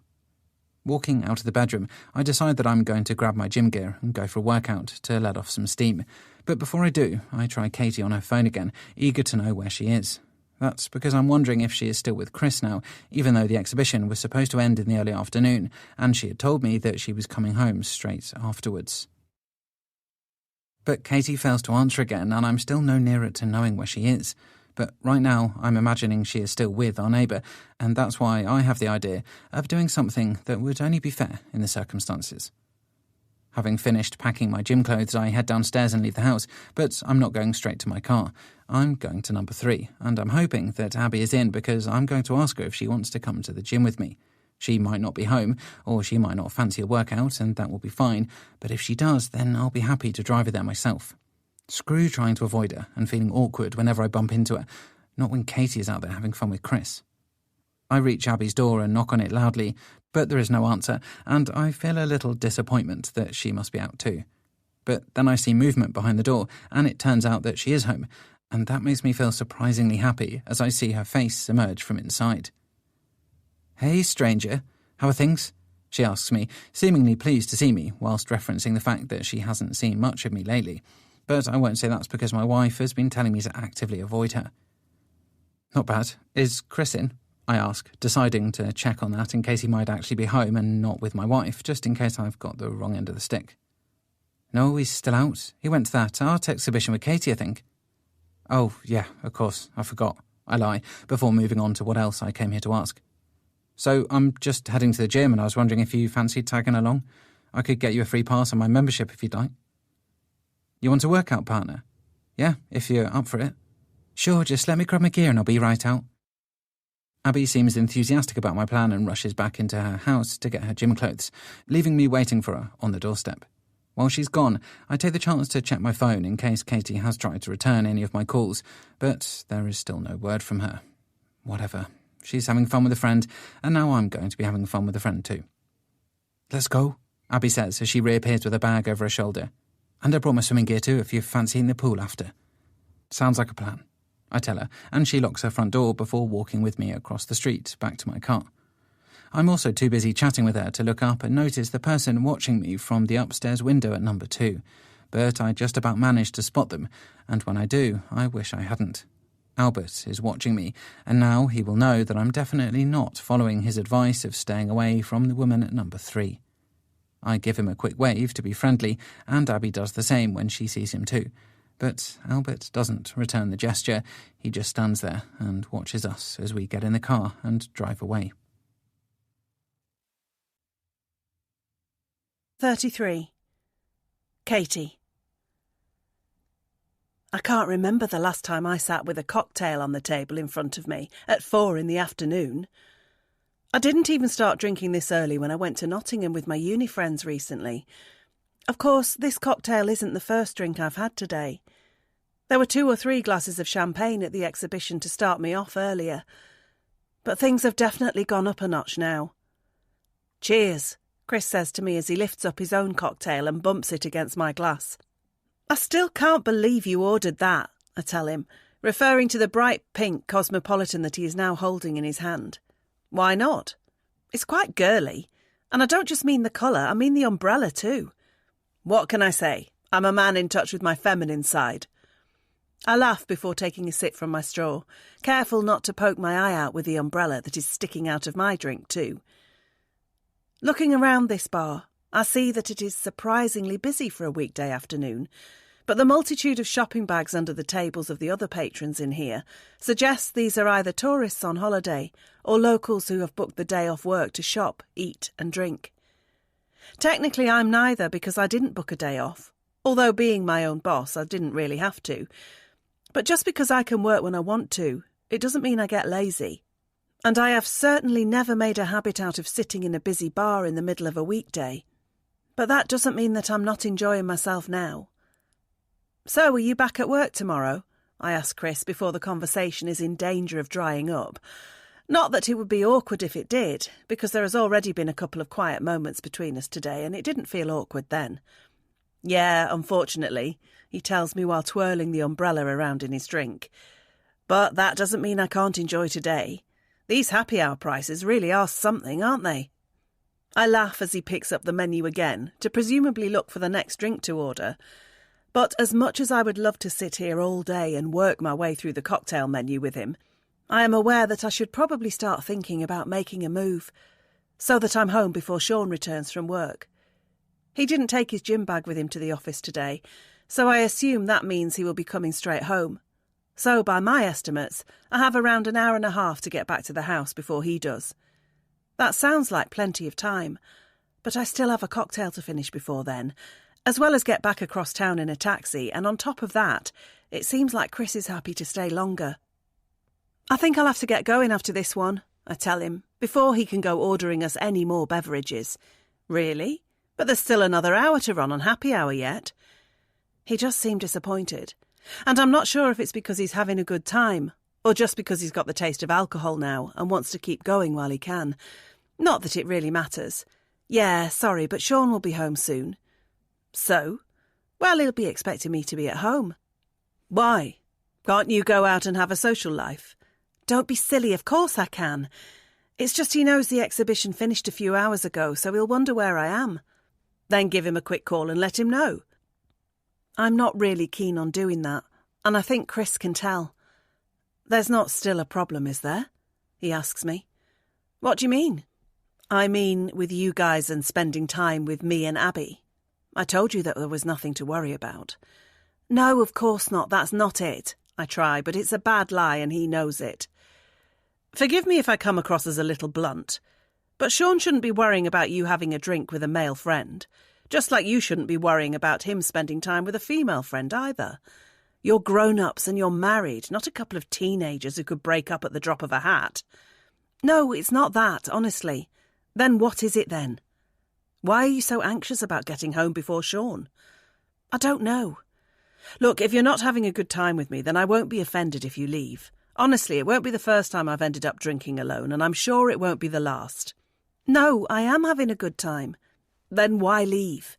Walking out of the bedroom, I decide that I'm going to grab my gym gear and go for a workout to let off some steam. But before I do, I try Katie on her phone again, eager to know where she is. That's because I'm wondering if she is still with Chris now, even though the exhibition was supposed to end in the early afternoon, and she had told me that she was coming home straight afterwards. But Katie fails to answer again, and I'm still no nearer to knowing where she is. But right now, I'm imagining she is still with our neighbour, and that's why I have the idea of doing something that would only be fair in the circumstances. Having finished packing my gym clothes, I head downstairs and leave the house, but I'm not going straight to my car. I'm going to number 3, and I'm hoping that Abby is in because I'm going to ask her if she wants to come to the gym with me. She might not be home, or she might not fancy a workout, and that will be fine, but if she does, then I'll be happy to drive her there myself. Screw trying to avoid her and feeling awkward whenever I bump into her, not when Katie is out there having fun with Chris. I reach Abby's door and knock on it loudly, but there is no answer, and I feel a little disappointment that she must be out too. But then I see movement behind the door, and it turns out that she is home, and that makes me feel surprisingly happy as I see her face emerge from inside. "Hey, stranger. "How are things?" she asks me, seemingly pleased to see me, whilst referencing the fact that she hasn't seen much of me lately. But I won't say that's because my wife has been telling me to actively avoid her. "Not bad. Is Chris in?" I ask, deciding to check on that in case he might actually be home and not with my wife, just in case I've got the wrong end of the stick. "No, he's still out. He went to that art exhibition with Katie, I think." "Oh, yeah, of course. I forgot," I lie, before moving on to what else I came here to ask. "So I'm just heading to the gym and I was wondering if you fancied tagging along. I could get you a free pass on my membership if you'd like." "You want a workout partner?" "Yeah, if you're up for it." "Sure, just let me grab my gear and I'll be right out." Abby seems enthusiastic about my plan and rushes back into her house to get her gym clothes, leaving me waiting for her on the doorstep. While she's gone, I take the chance to check my phone in case Katie has tried to return any of my calls, but there is still no word from her. Whatever. She's having fun with a friend, and now I'm going to be having fun with a friend too. "Let's go," Abby says as she reappears with a bag over her shoulder. "And I brought my swimming gear too if you're fancying the pool after." "Sounds like a plan," I tell her, and she locks her front door before walking with me across the street back to my car. I'm also too busy chatting with her to look up and notice the person watching me from the upstairs window at number 2, but I just about manage to spot them, and when I do, I wish I hadn't. Albert is watching me, and now he will know that I'm definitely not following his advice of staying away from the woman at number 3. I give him a quick wave to be friendly, and Abby does the same when she sees him too. But Albert doesn't return the gesture. He just stands there and watches us as we get in the car and drive away. 33. Katie. I can't remember the last time I sat with a cocktail on the table in front of me at 4 in the afternoon. I didn't even start drinking this early when I went to Nottingham with my uni friends recently. Of course, this cocktail isn't the first drink I've had today. There were 2 or 3 glasses of champagne at the exhibition to start me off earlier. But things have definitely gone up a notch now. "Cheers," Chris says to me as he lifts up his own cocktail and bumps it against my glass. "I still can't believe you ordered that," I tell him, referring to the bright pink Cosmopolitan that he is now holding in his hand. "Why not? It's quite girly. And I don't just mean the colour, I mean the umbrella too. What can I say? I'm a man in touch with my feminine side." I laugh before taking a sip from my straw, careful not to poke my eye out with the umbrella that is sticking out of my drink too. Looking around this bar, I see that it is surprisingly busy for a weekday afternoon, but the multitude of shopping bags under the tables of the other patrons in here suggests these are either tourists on holiday or locals who have booked the day off work to shop, eat and drink. Technically I'm neither because I didn't book a day off, although being my own boss I didn't really have to. But just because I can work when I want to, it doesn't mean I get lazy. And I have certainly never made a habit out of sitting in a busy bar in the middle of a weekday. But that doesn't mean that I'm not enjoying myself now. "So, are you back at work tomorrow?" I ask Chris before the conversation is in danger of drying up. Not that it would be awkward if it did, because there has already been a couple of quiet moments between us today and it didn't feel awkward then. "Yeah, unfortunately," he tells me while twirling the umbrella around in his drink. "But that doesn't mean I can't enjoy today. These happy hour prices really are something, aren't they?" I laugh as he picks up the menu again, to presumably look for the next drink to order. But as much as I would love to sit here all day and work my way through the cocktail menu with him, I am aware that I should probably start thinking about making a move, so that I'm home before Sean returns from work. He didn't take his gym bag with him to the office today, so I assume that means he will be coming straight home. So, by my estimates, I have around an hour and a half to get back to the house before he does. That sounds like plenty of time, but I still have a cocktail to finish before then, as well as get back across town in a taxi, and on top of that, it seems like Chris is happy to stay longer. "I think I'll have to get going after this one," I tell him, before he can go ordering us any more beverages. "Really? But there's still another hour to run on happy hour yet." He just seemed disappointed. And I'm not sure if it's because he's having a good time, or just because he's got the taste of alcohol now and wants to keep going while he can. Not that it really matters. "Yeah, sorry, but Sean will be home soon." "So?" "Well, he'll be expecting me to be at home." "Why? Can't you go out and have a social life?" "Don't be silly, of course I can. It's just he knows the exhibition finished a few hours ago, so he'll wonder where I am. Then give him a quick call and let him know. I'm not really keen on doing that, and I think Chris can tell. There's not still a problem, is there? He asks me. What do you mean? I mean, with you guys and spending time with me and Abby. I told you that there was nothing to worry about. No, of course not, that's not it. I try, but it's a bad lie and he knows it. Forgive me if I come across as a little blunt, but Sean shouldn't be worrying about you having a drink with a male friend, just like you shouldn't be worrying about him spending time with a female friend either. You're grown-ups and you're married, not a couple of teenagers who could break up at the drop of a hat. No, it's not that, honestly. Then what is it then? Why are you so anxious about getting home before Sean? I don't know. Look, if you're not having a good time with me, then I won't be offended if you leave. Honestly, it won't be the first time I've ended up drinking alone, and I'm sure it won't be the last. No, I am having a good time. Then why leave?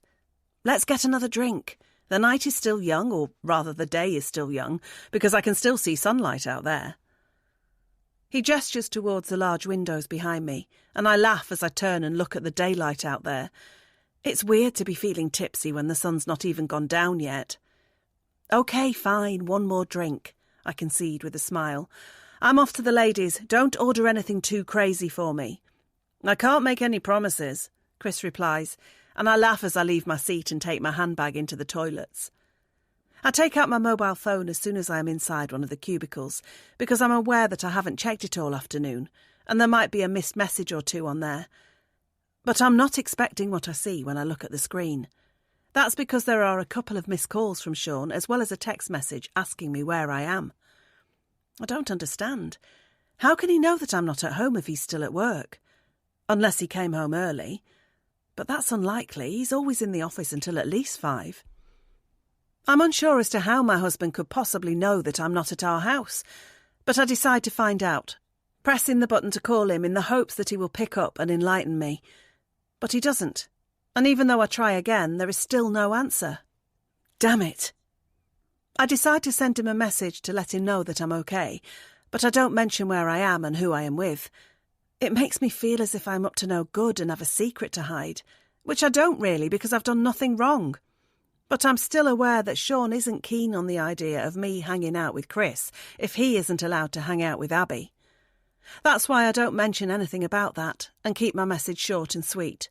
Let's get another drink. The night is still young, or rather the day is still young, because I can still see sunlight out there. He gestures towards the large windows behind me, and I laugh as I turn and look at the daylight out there. It's weird to be feeling tipsy when the sun's not even gone down yet. OK, fine, one more drink, I concede with a smile. I'm off to the ladies. Don't order anything too crazy for me. I can't make any promises, Chris replies, and I laugh as I leave my seat and take my handbag into the toilets. I take out my mobile phone as soon as I am inside one of the cubicles, because I'm aware that I haven't checked it all afternoon, and there might be a missed message or two on there. But I'm not expecting what I see when I look at the screen. That's because there are a couple of missed calls from Sean, as well as a text message asking me where I am. I don't understand. How can he know that I'm not at home if he's still at work? Unless he came home early. But that's unlikely. He's always in the office until at least 5. I'm unsure as to how my husband could possibly know that I'm not at our house, but I decide to find out, pressing the button to call him in the hopes that he will pick up and enlighten me. But he doesn't, and even though I try again, there is still no answer. Damn it! I decide to send him a message to let him know that I'm okay, but I don't mention where I am and who I am with. It makes me feel as if I'm up to no good and have a secret to hide, which I don't really because I've done nothing wrong. But I'm still aware that Sean isn't keen on the idea of me hanging out with Chris if he isn't allowed to hang out with Abby. That's why I don't mention anything about that and keep my message short and sweet.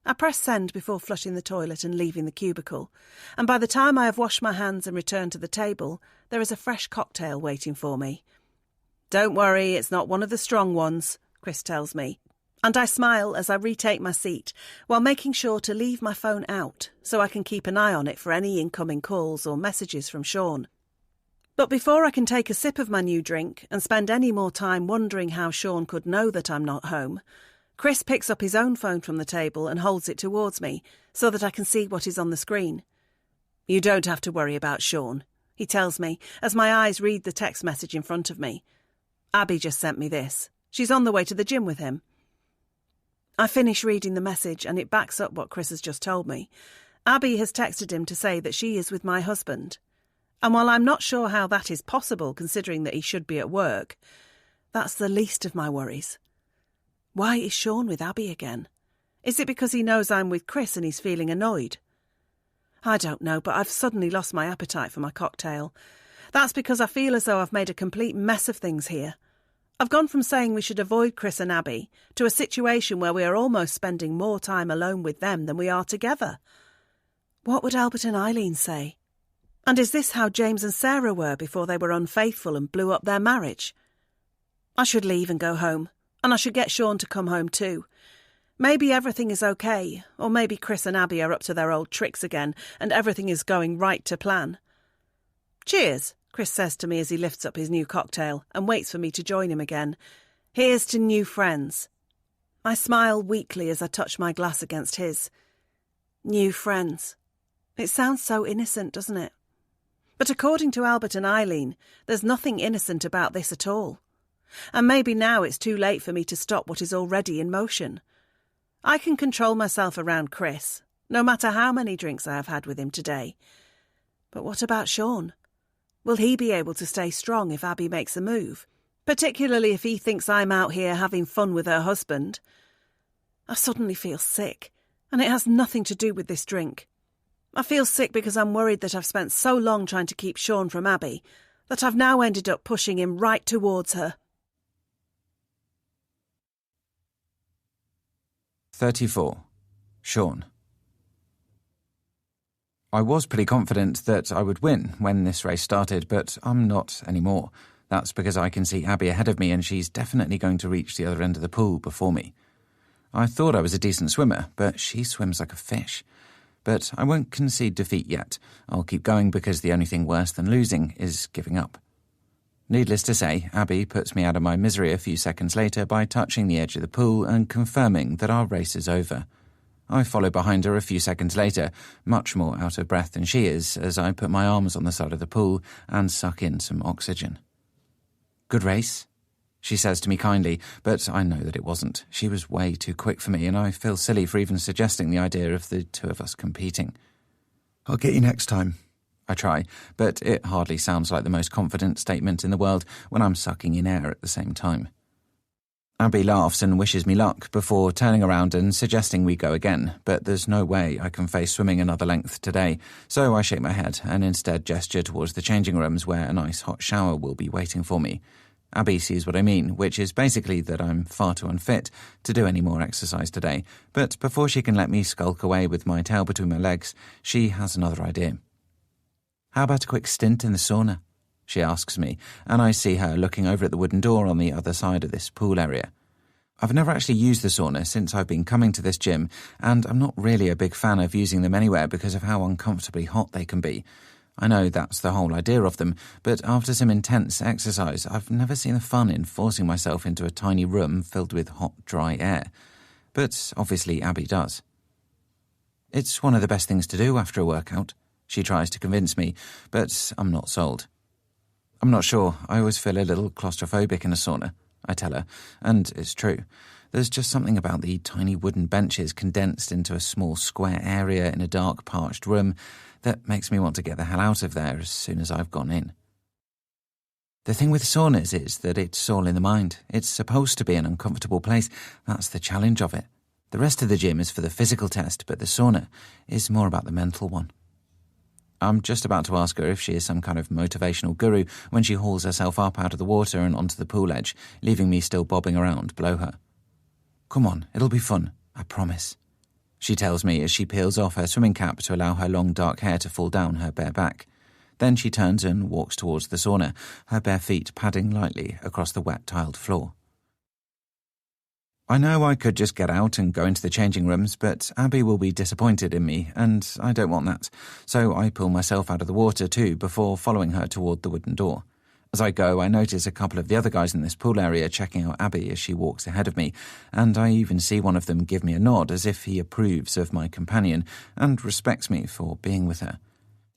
I press send before flushing the toilet and leaving the cubicle, and by the time I have washed my hands and returned to the table, there is a fresh cocktail waiting for me. Don't worry, it's not one of the strong ones, Chris tells me, and I smile as I retake my seat while making sure to leave my phone out so I can keep an eye on it for any incoming calls or messages from Sean. But before I can take a sip of my new drink and spend any more time wondering how Sean could know that I'm not home, Chris picks up his own phone from the table and holds it towards me so that I can see what is on the screen. You don't have to worry about Sean, he tells me as my eyes read the text message in front of me. Abby just sent me this. She's on the way to the gym with him. I finish reading the message and it backs up what Chris has just told me. Abby has texted him to say that she is with my husband. And while I'm not sure how that is possible considering that he should be at work, that's the least of my worries. Why is Sean with Abby again? Is it because he knows I'm with Chris and he's feeling annoyed? I don't know, but I've suddenly lost my appetite for my cocktail. That's because I feel as though I've made a complete mess of things here. I've gone from saying we should avoid Chris and Abby to a situation where we are almost spending more time alone with them than we are together. What would Albert and Eileen say? And is this how James and Sarah were before they were unfaithful and blew up their marriage? I should leave and go home, and I should get Sean to come home too. Maybe everything is okay, or maybe Chris and Abby are up to their old tricks again and everything is going right to plan. Cheers, Chris says to me as he lifts up his new cocktail and waits for me to join him again. Here's to new friends. I smile weakly as I touch my glass against his. New friends. It sounds so innocent, doesn't it? But according to Albert and Eileen, there's nothing innocent about this at all. And maybe now it's too late for me to stop what is already in motion. I can control myself around Chris, no matter how many drinks I have had with him today. But what about Sean? Will he be able to stay strong if Abby makes a move? particularly if he thinks I'm out here having fun with her husband. I suddenly feel sick, and it has nothing to do with this drink. I feel sick because I'm worried that I've spent so long trying to keep Sean from Abby that I've now ended up pushing him right towards her. 34. Sean. I was pretty confident that I would win when this race started, but I'm not anymore. That's because I can see Abby ahead of me and she's definitely going to reach the other end of the pool before me. I thought I was a decent swimmer, but she swims like a fish. But I won't concede defeat yet. I'll keep going because the only thing worse than losing is giving up. Needless to say, Abby puts me out of my misery a few seconds later by touching the edge of the pool and confirming that our race is over. I follow behind her a few seconds later, much more out of breath than she is, as I put my arms on the side of the pool and suck in some oxygen. "Good race?" she says to me kindly, but I know that it wasn't. She was way too quick for me, and I feel silly for even suggesting the idea of the two of us competing. "I'll get you next time." I try, but it hardly sounds like the most confident statement in the world when I'm sucking in air at the same time. Abby laughs and wishes me luck before turning around and suggesting we go again, but there's no way I can face swimming another length today, so I shake my head and instead gesture towards the changing rooms where a nice hot shower will be waiting for me. Abby sees what I mean, which is basically that I'm far too unfit to do any more exercise today, but before she can let me skulk away with my tail between my legs, she has another idea. "How about a quick stint in the sauna?" she asks me, and I see her looking over at the wooden door on the other side of this pool area. I've never actually used the sauna since I've been coming to this gym, and I'm not really a big fan of using them anywhere because of how uncomfortably hot they can be. I know that's the whole idea of them, but after some intense exercise, I've never seen the fun in forcing myself into a tiny room filled with hot, dry air. But obviously Abby does. "It's one of the best things to do after a workout," she tries to convince me, but I'm not sold. "I'm not sure. I always feel a little claustrophobic in a sauna," I tell her, and it's true. There's just something about the tiny wooden benches condensed into a small square area in a dark, parched room that makes me want to get the hell out of there as soon as I've gone in. The thing with saunas is that it's all in the mind. It's supposed to be an uncomfortable place. That's the challenge of it. The rest of the gym is for the physical test, but the sauna is more about the mental one. I'm just about to ask her if she is some kind of motivational guru when she hauls herself up out of the water and onto the pool edge, leaving me still bobbing around below her. "Come on, it'll be fun, I promise," she tells me as she peels off her swimming cap to allow her long dark hair to fall down her bare back. Then she turns and walks towards the sauna, her bare feet padding lightly across the wet tiled floor. I know I could just get out and go into the changing rooms, but Abby will be disappointed in me, and I don't want that, so I pull myself out of the water too before following her toward the wooden door. As I go, I notice a couple of the other guys in this pool area checking out Abby as she walks ahead of me, and I even see one of them give me a nod as if he approves of my companion and respects me for being with her.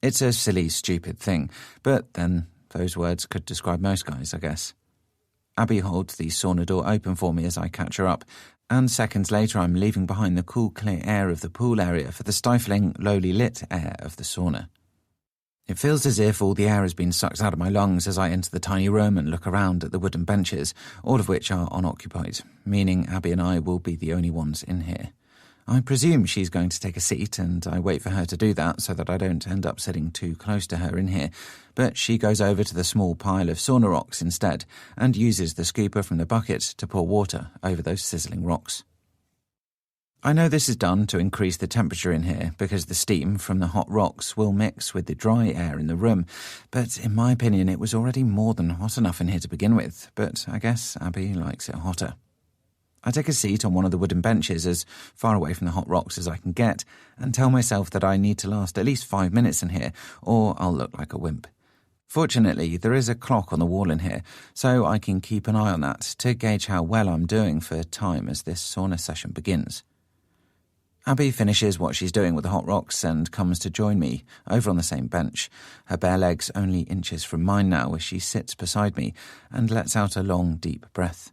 It's a silly, stupid thing, but then those words could describe most guys, I guess. Abby holds the sauna door open for me as I catch her up, and seconds later I'm leaving behind the cool, clear air of the pool area for the stifling, lowly lit air of the sauna. It feels as if all the air has been sucked out of my lungs as I enter the tiny room and look around at the wooden benches, all of which are unoccupied, meaning Abby and I will be the only ones in here. I presume she's going to take a seat, and I wait for her to do that so that I don't end up sitting too close to her in here, but she goes over to the small pile of sauna rocks instead and uses the scooper from the bucket to pour water over those sizzling rocks. I know this is done to increase the temperature in here because the steam from the hot rocks will mix with the dry air in the room, but in my opinion it was already more than hot enough in here to begin with, but I guess Abby likes it hotter. I take a seat on one of the wooden benches as far away from the hot rocks as I can get and tell myself that I need to last at least 5 minutes in here or I'll look like a wimp. Fortunately, there is a clock on the wall in here, so I can keep an eye on that to gauge how well I'm doing for time as this sauna session begins. Abby finishes what she's doing with the hot rocks and comes to join me over on the same bench, her bare legs only inches from mine now as she sits beside me and lets out a long, deep breath.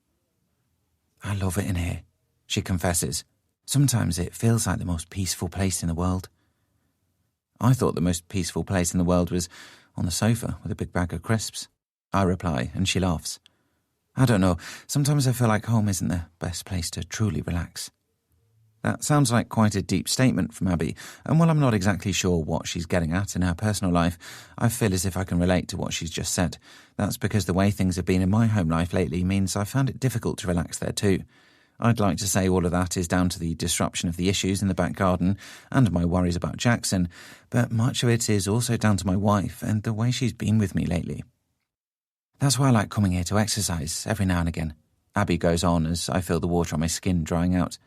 "I love it in here," she confesses. "Sometimes it feels like the most peaceful place in the world." I thought the most peaceful place in the world was on the sofa with a big bag of crisps. I reply, and she laughs. I don't know, sometimes I feel like home isn't the best place to truly relax. That sounds like quite a deep statement from Abby, and while I'm not exactly sure what she's getting at in her personal life, I feel as if I can relate to what she's just said. That's because the way things have been in my home life lately means I found it difficult to relax there too. I'd like to say all of that is down to the disruption of the issues in the back garden and my worries about Jackson, but much of it is also down to my wife and the way she's been with me lately. That's why I like coming here to exercise every now and again, Abby goes on as I feel the water on my skin drying out.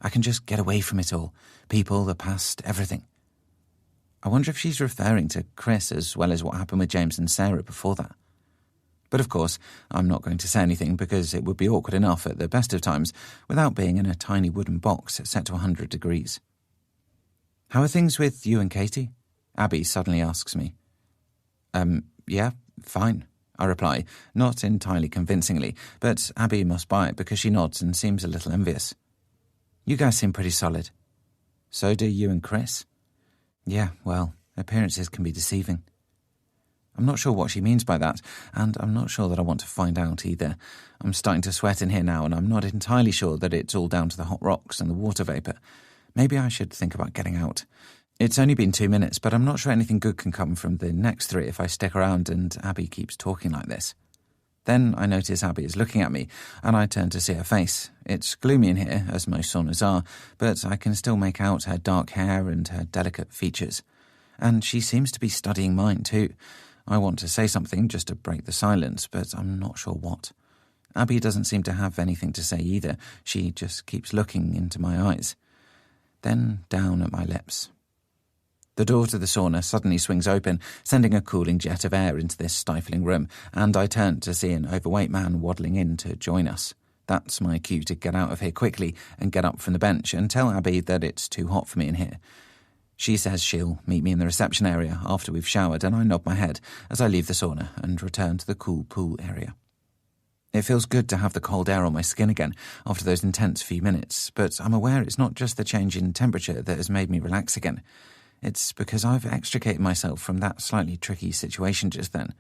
I can just get away from it all. People, the past, everything. I wonder if she's referring to Chris as well as what happened with James and Sarah before that. But of course, I'm not going to say anything because it would be awkward enough at the best of times without being in a tiny wooden box set to 100 degrees. How are things with you and Katie? Abby suddenly asks me. Yeah, fine, I reply, not entirely convincingly, but Abby must buy it because she nods and seems a little envious. You guys seem pretty solid. So do you and Chris? Yeah, well, appearances can be deceiving. I'm not sure what she means by that, and I'm not sure that I want to find out either. I'm starting to sweat in here now, and I'm not entirely sure that it's all down to the hot rocks and the water vapour. Maybe I should think about getting out. It's only been 2 minutes, but I'm not sure anything good can come from the next 3 if I stick around and Abby keeps talking like this. Then I notice Abby is looking at me, and I turn to see her face. It's gloomy in here, as most saunas are, but I can still make out her dark hair and her delicate features. And she seems to be studying mine too. I want to say something just to break the silence, but I'm not sure what. Abby doesn't seem to have anything to say either. She just keeps looking into my eyes. Then down at my lips. The door to the sauna suddenly swings open, sending a cooling jet of air into this stifling room, and I turn to see an overweight man waddling in to join us. That's my cue to get out of here quickly and get up from the bench and tell Abby that it's too hot for me in here. She says she'll meet me in the reception area after we've showered, and I nod my head as I leave the sauna and return to the cool pool area. It feels good to have the cold air on my skin again after those intense few minutes, but I'm aware it's not just the change in temperature that has made me relax again. It's because I've extricated myself from that slightly tricky situation just then.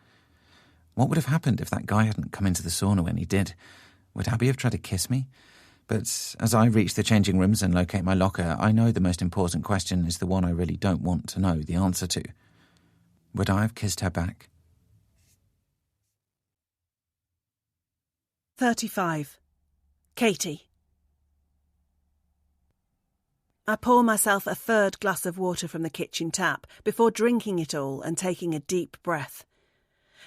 What would have happened if that guy hadn't come into the sauna when he did? Would Abby have tried to kiss me? But as I reach the changing rooms and locate my locker, I know the most important question is the one I really don't want to know the answer to. Would I have kissed her back? 35. Katie. I pour myself a 3rd glass of water from the kitchen tap before drinking it all and taking a deep breath.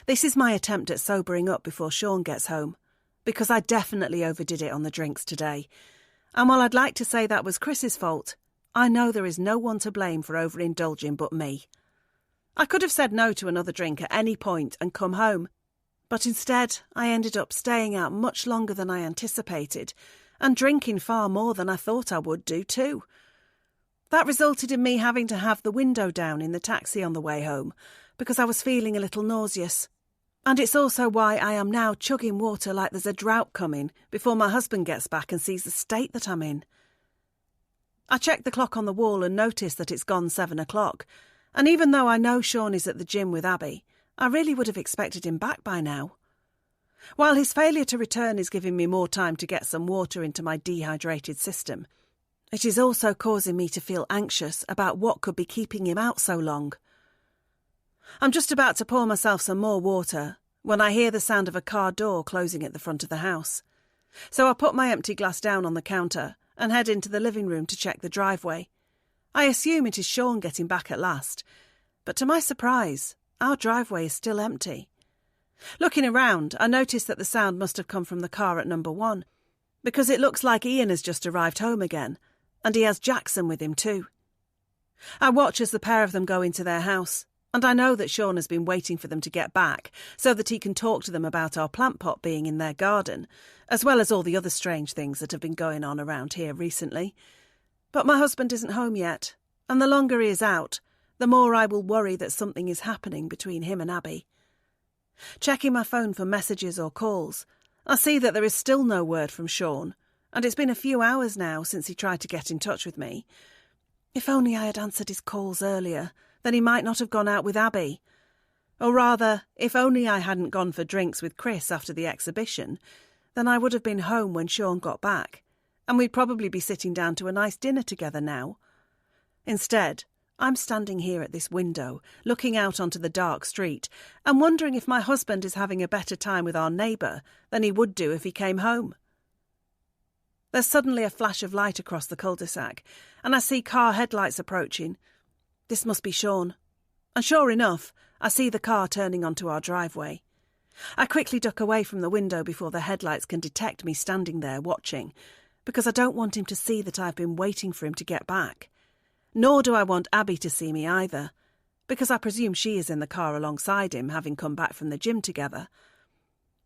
This is my attempt at sobering up before Sean gets home, because I definitely overdid it on the drinks today. And while I'd like to say that was Chris's fault, I know there is no one to blame for overindulging but me. I could have said no to another drink at any point and come home, but instead I ended up staying out much longer than I anticipated and drinking far more than I thought I would do too. That resulted in me having to have the window down in the taxi on the way home because I was feeling a little nauseous. And it's also why I am now chugging water like there's a drought coming before my husband gets back and sees the state that I'm in. I check the clock on the wall and notice that it's gone 7 o'clock, and even though I know Sean is at the gym with Abby, I really would have expected him back by now. While his failure to return is giving me more time to get some water into my dehydrated system, it is also causing me to feel anxious about what could be keeping him out so long. I'm just about to pour myself some more water when I hear the sound of a car door closing at the front of the house. So I put my empty glass down on the counter and head into the living room to check the driveway. I assume it is Sean getting back at last, but to my surprise, our driveway is still empty. Looking around, I notice that the sound must have come from the car at number 1, because it looks like Ian has just arrived home again, and he has Jackson with him too. I watch as the pair of them go into their house, and I know that Sean has been waiting for them to get back so that he can talk to them about our plant pot being in their garden, as well as all the other strange things that have been going on around here recently. But my husband isn't home yet, and the longer he is out, the more I will worry that something is happening between him and Abby. Checking my phone for messages or calls, I see that there is still no word from Sean, and it's been a few hours now since he tried to get in touch with me. If only I had answered his calls earlier, then he might not have gone out with Abby. Or rather, if only I hadn't gone for drinks with Chris after the exhibition, then I would have been home when Sean got back, and we'd probably be sitting down to a nice dinner together now. Instead, I'm standing here at this window, looking out onto the dark street, and wondering if my husband is having a better time with our neighbour than he would do if he came home. There's suddenly a flash of light across the cul-de-sac, and I see car headlights approaching. This must be Sean. And sure enough, I see the car turning onto our driveway. I quickly duck away from the window before the headlights can detect me standing there watching, because I don't want him to see that I've been waiting for him to get back. Nor do I want Abby to see me either, because I presume she is in the car alongside him, having come back from the gym together.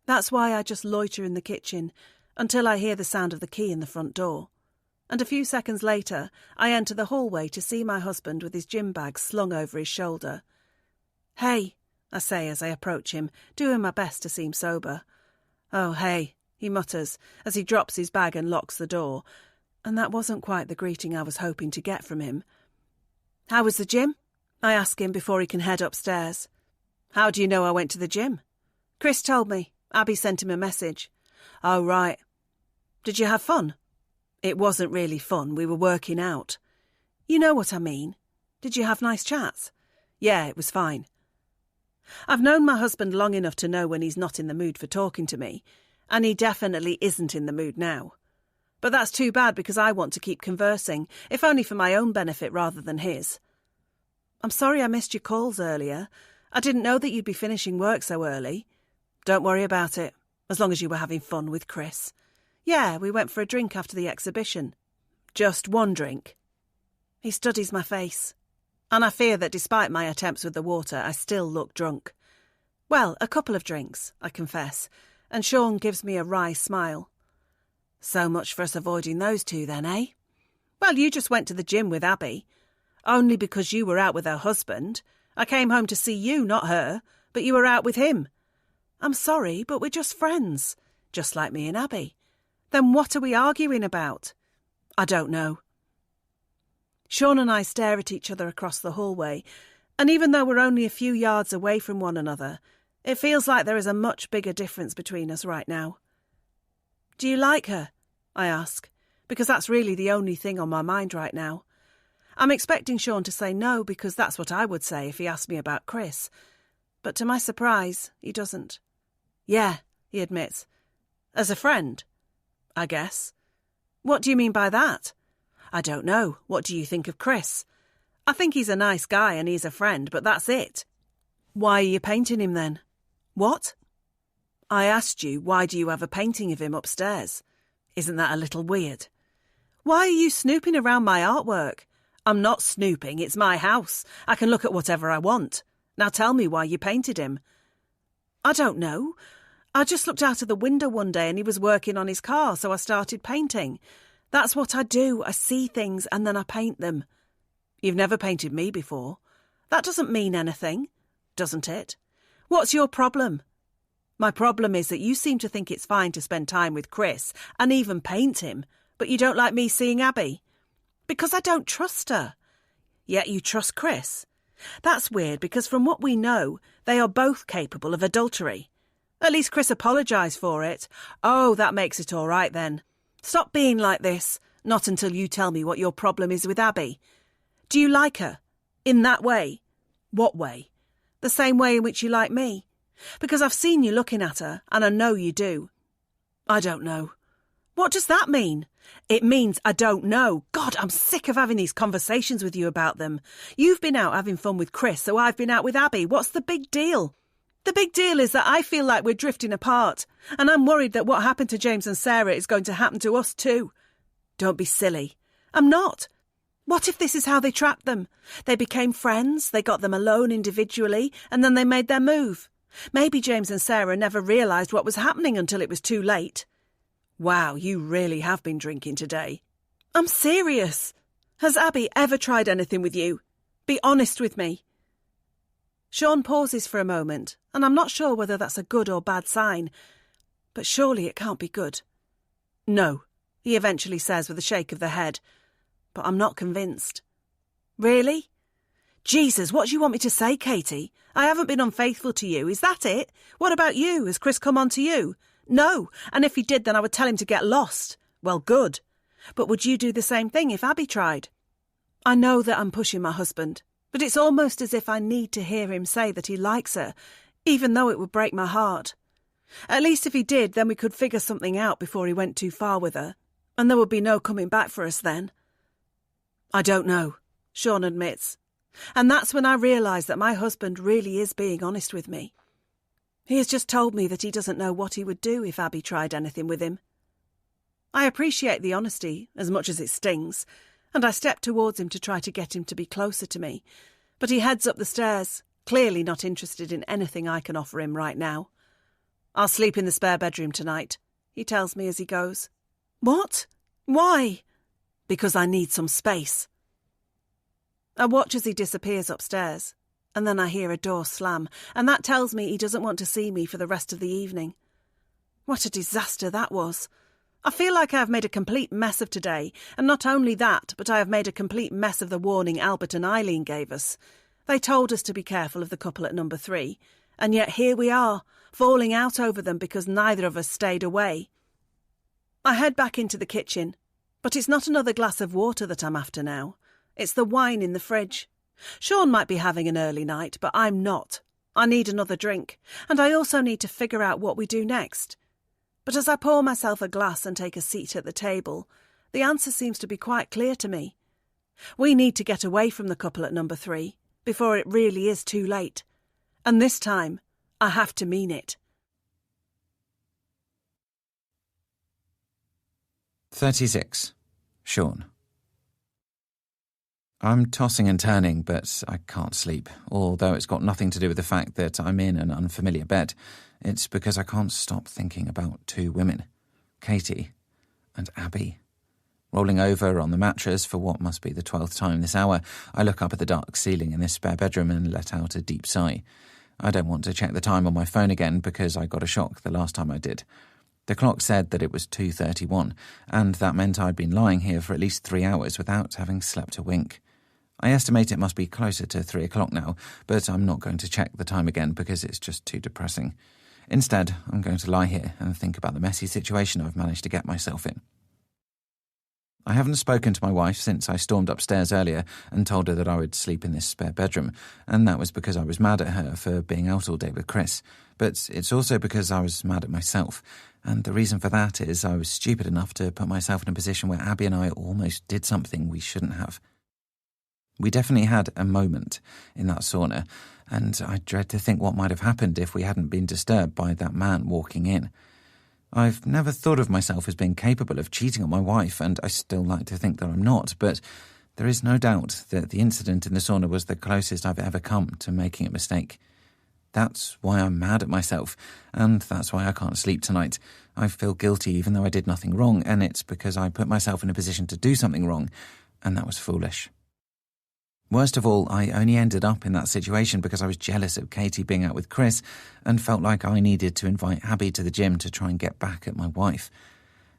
That's why I just loiter in the kitchen until I hear the sound of the key in the front door. And a few seconds later, I enter the hallway to see my husband with his gym bag slung over his shoulder. "Hey," I say as I approach him, doing my best to seem sober. "Oh, hey," he mutters as he drops his bag and locks the door, and that wasn't quite the greeting I was hoping to get from him. "How was the gym?" I ask him before he can head upstairs. "How do you know I went to the gym?" "Chris told me. Abby sent him a message." "Oh, right. Did you have fun?" "It wasn't really fun. We were working out." "You know what I mean. Did you have nice chats?" "Yeah, it was fine." I've known my husband long enough to know when he's not in the mood for talking to me, and he definitely isn't in the mood now. But that's too bad because I want to keep conversing, if only for my own benefit rather than his. "I'm sorry I missed your calls earlier. I didn't know that you'd be finishing work so early." "Don't worry about it, as long as you were having fun with Chris." "Yeah, we went for a drink after the exhibition." "Just one drink?" He studies my face, and I fear that despite my attempts with the water, I still look drunk. "Well, a couple of drinks," I confess, and Sean gives me a wry smile. "So much for us avoiding those two then, eh?" "Well, you just went to the gym with Abby. Only because you were out with her husband. I came home to see you, not her, but you were out with him." "I'm sorry, but we're just friends, just like me and Abby." "Then what are we arguing about?" "I don't know." Sean and I stare at each other across the hallway, and even though we're only a few yards away from one another, it feels like there is a much bigger difference between us right now. "Do you like her?" I ask, because that's really the only thing on my mind right now. I'm expecting Sean to say no, because that's what I would say if he asked me about Chris. But to my surprise, he doesn't. "Yeah," he admits. "As a friend?" "I guess." "What do you mean by that?" "I don't know. What do you think of Chris?" "I think he's a nice guy and he's a friend, but that's it." "Why are you painting him then?" "What?" "I asked you, why do you have a painting of him upstairs? Isn't that a little weird?" "Why are you snooping around my artwork?" "I'm not snooping, it's my house. I can look at whatever I want. Now tell me why you painted him." "I don't know. I just looked out of the window one day and he was working on his car, so I started painting. That's what I do. I see things and then I paint them." "You've never painted me before." "That doesn't mean anything." "Doesn't it?" "What's your problem?" "My problem is that you seem to think it's fine to spend time with Chris and even paint him, but you don't like me seeing Abby." "Because I don't trust her." "Yet you trust Chris." "That's weird because from what we know, they are both capable of adultery. At least Chris apologised for it." "Oh, that makes it all right then." "Stop being like this. Not until you tell me what your problem is with Abby. Do you like her? In that way?" "What way?" "The same way in which you like me. Because I've seen you looking at her, and I know you do." "I don't know." "What does that mean?" "It means I don't know. God, I'm sick of having these conversations with you about them. You've been out having fun with Chris, so I've been out with Abby. What's the big deal?" "The big deal is that I feel like we're drifting apart, and I'm worried that what happened to James and Sarah is going to happen to us too." "Don't be silly." "I'm not. What if this is how they trapped them? They became friends, they got them alone individually, and then they made their move. Maybe James and Sarah never realised what was happening until it was too late." "Wow, you really have been drinking today." "I'm serious. Has Abby ever tried anything with you? Be honest with me." Sean pauses for a moment, and I'm not sure whether that's a good or bad sign. But surely it can't be good. "No," he eventually says with a shake of the head. But I'm not convinced. "Really? Jesus, what do you want me to say, Katie? I haven't been unfaithful to you, is that it? What about you? Has Chris come on to you? No, and if he did, then I would tell him to get lost. Well, good. But would you do the same thing if Abby tried? I know that I'm pushing my husband, but it's almost as if I need to hear him say that he likes her, even though it would break my heart. At least if he did, then we could figure something out before he went too far with her, and there would be no coming back for us then. I don't know, Sean admits, and that's when I realise that my husband really is being honest with me. He has just told me that he doesn't know what he would do if Abby tried anything with him. I appreciate the honesty, as much as it stings, and I step towards him to try to get him to be closer to me, but he heads up the stairs, clearly not interested in anything I can offer him right now. I'll sleep in the spare bedroom tonight, he tells me as he goes. What? Why? Because I need some space. I watch as he disappears upstairs, and then I hear a door slam, and that tells me he doesn't want to see me for the rest of the evening. What a disaster that was. I feel like I have made a complete mess of today, and not only that, but I have made a complete mess of the warning Albert and Eileen gave us. They told us to be careful of the couple at number 3, and yet here we are, falling out over them because neither of us stayed away. I head back into the kitchen, but it's not another glass of water that I'm after now. It's the wine in the fridge. Sean might be having an early night, but I'm not. I need another drink, and I also need to figure out what we do next. But as I pour myself a glass and take a seat at the table, the answer seems to be quite clear to me. We need to get away from the couple at number 3 before it really is too late. And this time, I have to mean it. 36. Sean. I'm tossing and turning, but I can't sleep, although it's got nothing to do with the fact that I'm in an unfamiliar bed. It's because I can't stop thinking about 2 women, Katie and Abby. Rolling over on the mattress for what must be the 12th time this hour, I look up at the dark ceiling in this spare bedroom and let out a deep sigh. I don't want to check the time on my phone again because I got a shock the last time I did. The clock said that it was 2:31, and that meant I'd been lying here for at least 3 hours without having slept a wink. I estimate it must be closer to 3 o'clock now, but I'm not going to check the time again because it's just too depressing. Instead, I'm going to lie here and think about the messy situation I've managed to get myself in. I haven't spoken to my wife since I stormed upstairs earlier and told her that I would sleep in this spare bedroom, and that was because I was mad at her for being out all day with Chris. But it's also because I was mad at myself, and the reason for that is I was stupid enough to put myself in a position where Abby and I almost did something we shouldn't have. We definitely had a moment in that sauna, and I dread to think what might have happened if we hadn't been disturbed by that man walking in. I've never thought of myself as being capable of cheating on my wife, and I still like to think that I'm not, but there is no doubt that the incident in the sauna was the closest I've ever come to making a mistake. That's why I'm mad at myself, and that's why I can't sleep tonight. I feel guilty even though I did nothing wrong, and it's because I put myself in a position to do something wrong, and that was foolish. Worst of all, I only ended up in that situation because I was jealous of Katie being out with Chris and felt like I needed to invite Abby to the gym to try and get back at my wife.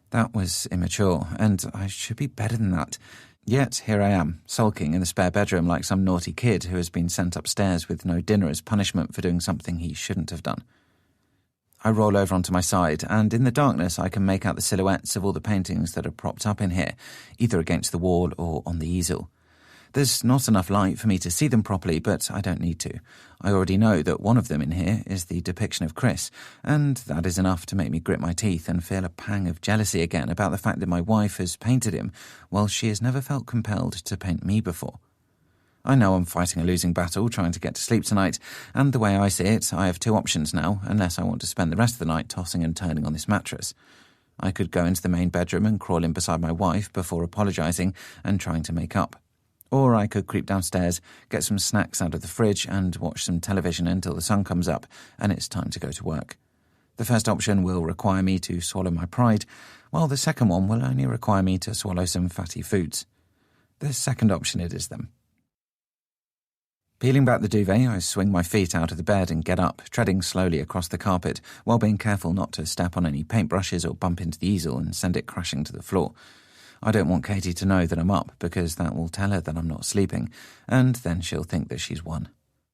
That was immature, and I should be better than that. Yet here I am, sulking in the spare bedroom like some naughty kid who has been sent upstairs with no dinner as punishment for doing something he shouldn't have done. I roll over onto my side, and in the darkness I can make out the silhouettes of all the paintings that are propped up in here, either against the wall or on the easel. There's not enough light for me to see them properly, but I don't need to. I already know that one of them in here is the depiction of Chris, and that is enough to make me grit my teeth and feel a pang of jealousy again about the fact that my wife has painted him, while she has never felt compelled to paint me before. I know I'm fighting a losing battle trying to get to sleep tonight, and the way I see it, I have 2 options now, unless I want to spend the rest of the night tossing and turning on this mattress. I could go into the main bedroom and crawl in beside my wife before apologising and trying to make up. Or I could creep downstairs, get some snacks out of the fridge and watch some television until the sun comes up and it's time to go to work. The first option will require me to swallow my pride, while the second one will only require me to swallow some fatty foods. The second option it is then. Peeling back the duvet, I swing my feet out of the bed and get up, treading slowly across the carpet while being careful not to step on any paintbrushes or bump into the easel and send it crashing to the floor. I don't want Katie to know that I'm up because that will tell her that I'm not sleeping, and then she'll think that she's won.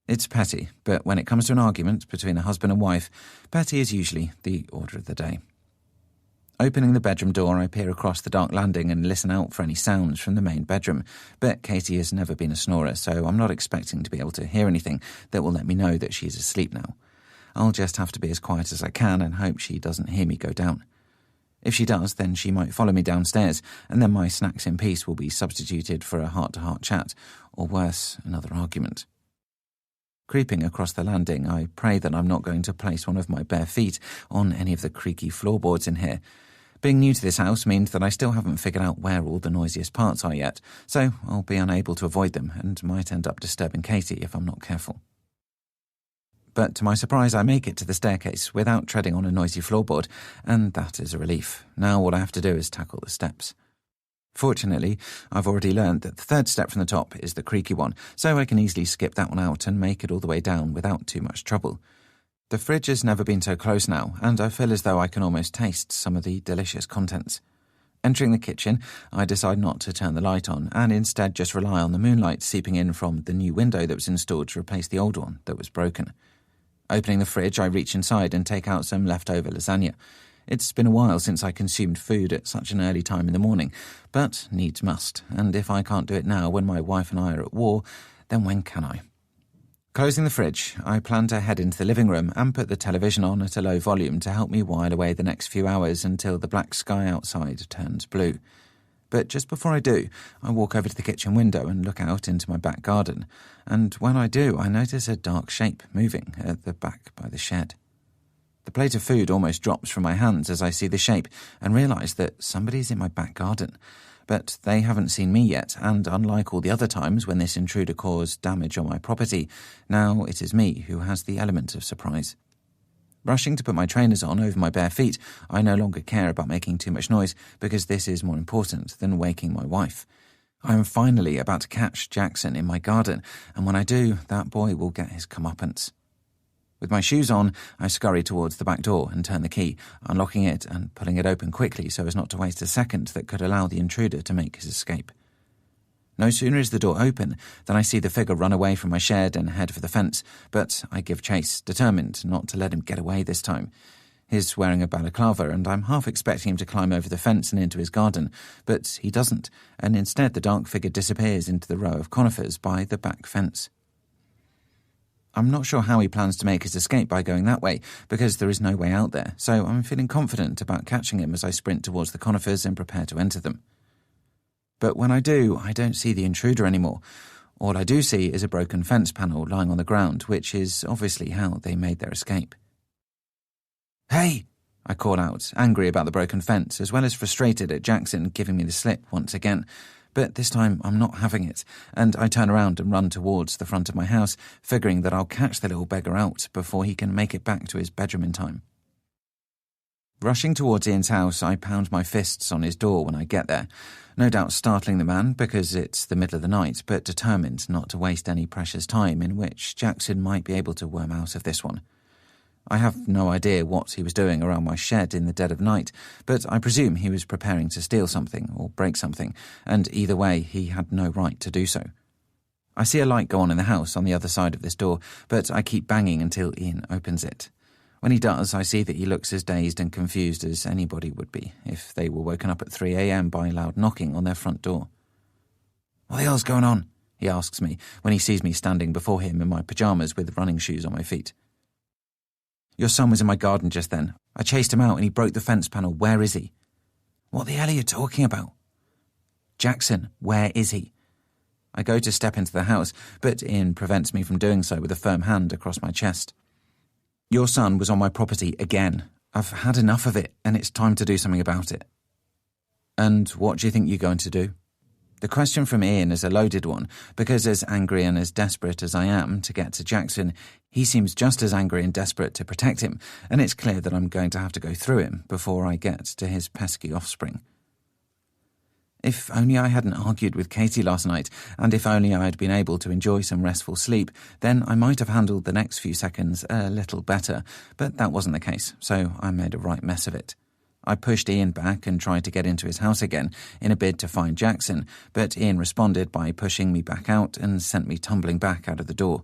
It's petty, but when it comes to an argument between a husband and wife, petty is usually the order of the day. Opening the bedroom door, I peer across the dark landing and listen out for any sounds from the main bedroom, but Katie has never been a snorer, so I'm not expecting to be able to hear anything that will let me know that she's asleep now. I'll just have to be as quiet as I can and hope she doesn't hear me go down. If she does, then she might follow me downstairs, and then my snacks in peace will be substituted for a heart-to-heart chat, or worse, another argument. Creeping across the landing, I pray that I'm not going to place one of my bare feet on any of the creaky floorboards in here. Being new to this house means that I still haven't figured out where all the noisiest parts are yet, so I'll be unable to avoid them and might end up disturbing Katie if I'm not careful. But to my surprise, I make it to the staircase without treading on a noisy floorboard, and that is a relief. Now all I have to do is tackle the steps. Fortunately, I've already learned that the third step from the top is the creaky one, so I can easily skip that one out and make it all the way down without too much trouble. The fridge has never been so close now, and I feel as though I can almost taste some of the delicious contents. Entering the kitchen, I decide not to turn the light on, and instead just rely on the moonlight seeping in from the new window that was installed to replace the old one that was broken. Opening the fridge, I reach inside and take out some leftover lasagna. It's been a while since I consumed food at such an early time in the morning, but needs must, and if I can't do it now when my wife and I are at war, then when can I? Closing the fridge, I plan to head into the living room and put the television on at a low volume to help me while away the next few hours until the black sky outside turns blue. But just before I do, I walk over to the kitchen window and look out into my back garden, and when I do, I notice a dark shape moving at the back by the shed. The plate of food almost drops from my hands as I see the shape and realise that somebody's in my back garden. But they haven't seen me yet, and unlike all the other times when this intruder caused damage on my property, now it is me who has the element of surprise. Rushing to put my trainers on over my bare feet, I no longer care about making too much noise because this is more important than waking my wife. I am finally about to catch Jackson in my garden, and when I do, that boy will get his comeuppance. With my shoes on, I scurry towards the back door and turn the key, unlocking it and pulling it open quickly so as not to waste a second that could allow the intruder to make his escape. No sooner is the door open than I see the figure run away from my shed and head for the fence, but I give chase, determined not to let him get away this time. He's wearing a balaclava, and I'm half expecting him to climb over the fence and into his garden, but he doesn't, and instead the dark figure disappears into the row of conifers by the back fence. I'm not sure how he plans to make his escape by going that way, because there is no way out there, so I'm feeling confident about catching him as I sprint towards the conifers and prepare to enter them. But when I do, I don't see the intruder anymore. All I do see is a broken fence panel lying on the ground, which is obviously how they made their escape. "Hey!" I call out, angry about the broken fence, as well as frustrated at Jackson giving me the slip once again. But this time I'm not having it, and I turn around and run towards the front of my house, figuring that I'll catch the little beggar out before he can make it back to his bedroom in time. Rushing towards Ian's house, I pound my fists on his door when I get there, no doubt startling the man because it's the middle of the night, but determined not to waste any precious time in which Jackson might be able to worm out of this one. I have no idea what he was doing around my shed in the dead of night, but I presume he was preparing to steal something or break something, and either way, he had no right to do so. I see a light go on in the house on the other side of this door, but I keep banging until Ian opens it. When he does, I see that he looks as dazed and confused as anybody would be if they were woken up at 3 a.m. by loud knocking on their front door. "What the hell's going on?" he asks me when he sees me standing before him in my pyjamas with running shoes on my feet. "Your son was in my garden just then. I chased him out and he broke the fence panel. Where is he?" "What the hell are you talking about?" "Jackson, where is he?" I go to step into the house, but Ian prevents me from doing so with a firm hand across my chest. "Your son was on my property again. I've had enough of it, and it's time to do something about it." "And what do you think you're going to do?" The question from Ian is a loaded one, because as angry and as desperate as I am to get to Jackson, he seems just as angry and desperate to protect him, and it's clear that I'm going to have to go through him before I get to his pesky offspring. If only I hadn't argued with Katie last night, and if only I had been able to enjoy some restful sleep, then I might have handled the next few seconds a little better, but that wasn't the case, so I made a right mess of it. I pushed Ian back and tried to get into his house again in a bid to find Jackson, but Ian responded by pushing me back out and sent me tumbling back out of the door.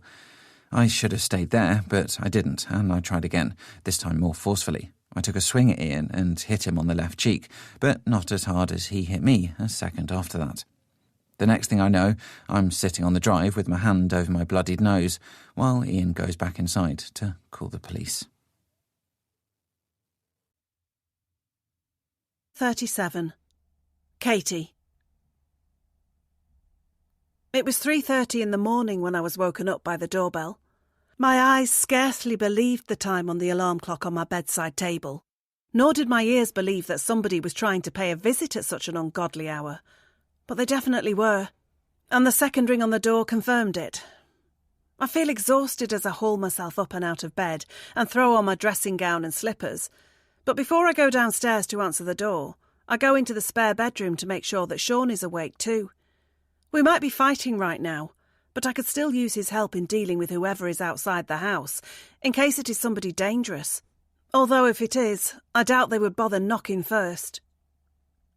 I should have stayed there, but I didn't, and I tried again, this time more forcefully. I took a swing at Ian and hit him on the left cheek, but not as hard as he hit me a second after that. The next thing I know, I'm sitting on the drive with my hand over my bloodied nose, while Ian goes back inside to call the police. 37. Katie. It was 3:30 in the morning when I was woken up by the doorbell. My eyes scarcely believed the time on the alarm clock on my bedside table, nor did my ears believe that somebody was trying to pay a visit at such an ungodly hour. But they definitely were, and the second ring on the door confirmed it. I feel exhausted as I haul myself up and out of bed and throw on my dressing gown and slippers. But before I go downstairs to answer the door, I go into the spare bedroom to make sure that Sean is awake too. We might be fighting right now, but I could still use his help in dealing with whoever is outside the house, in case it is somebody dangerous. Although if it is, I doubt they would bother knocking first.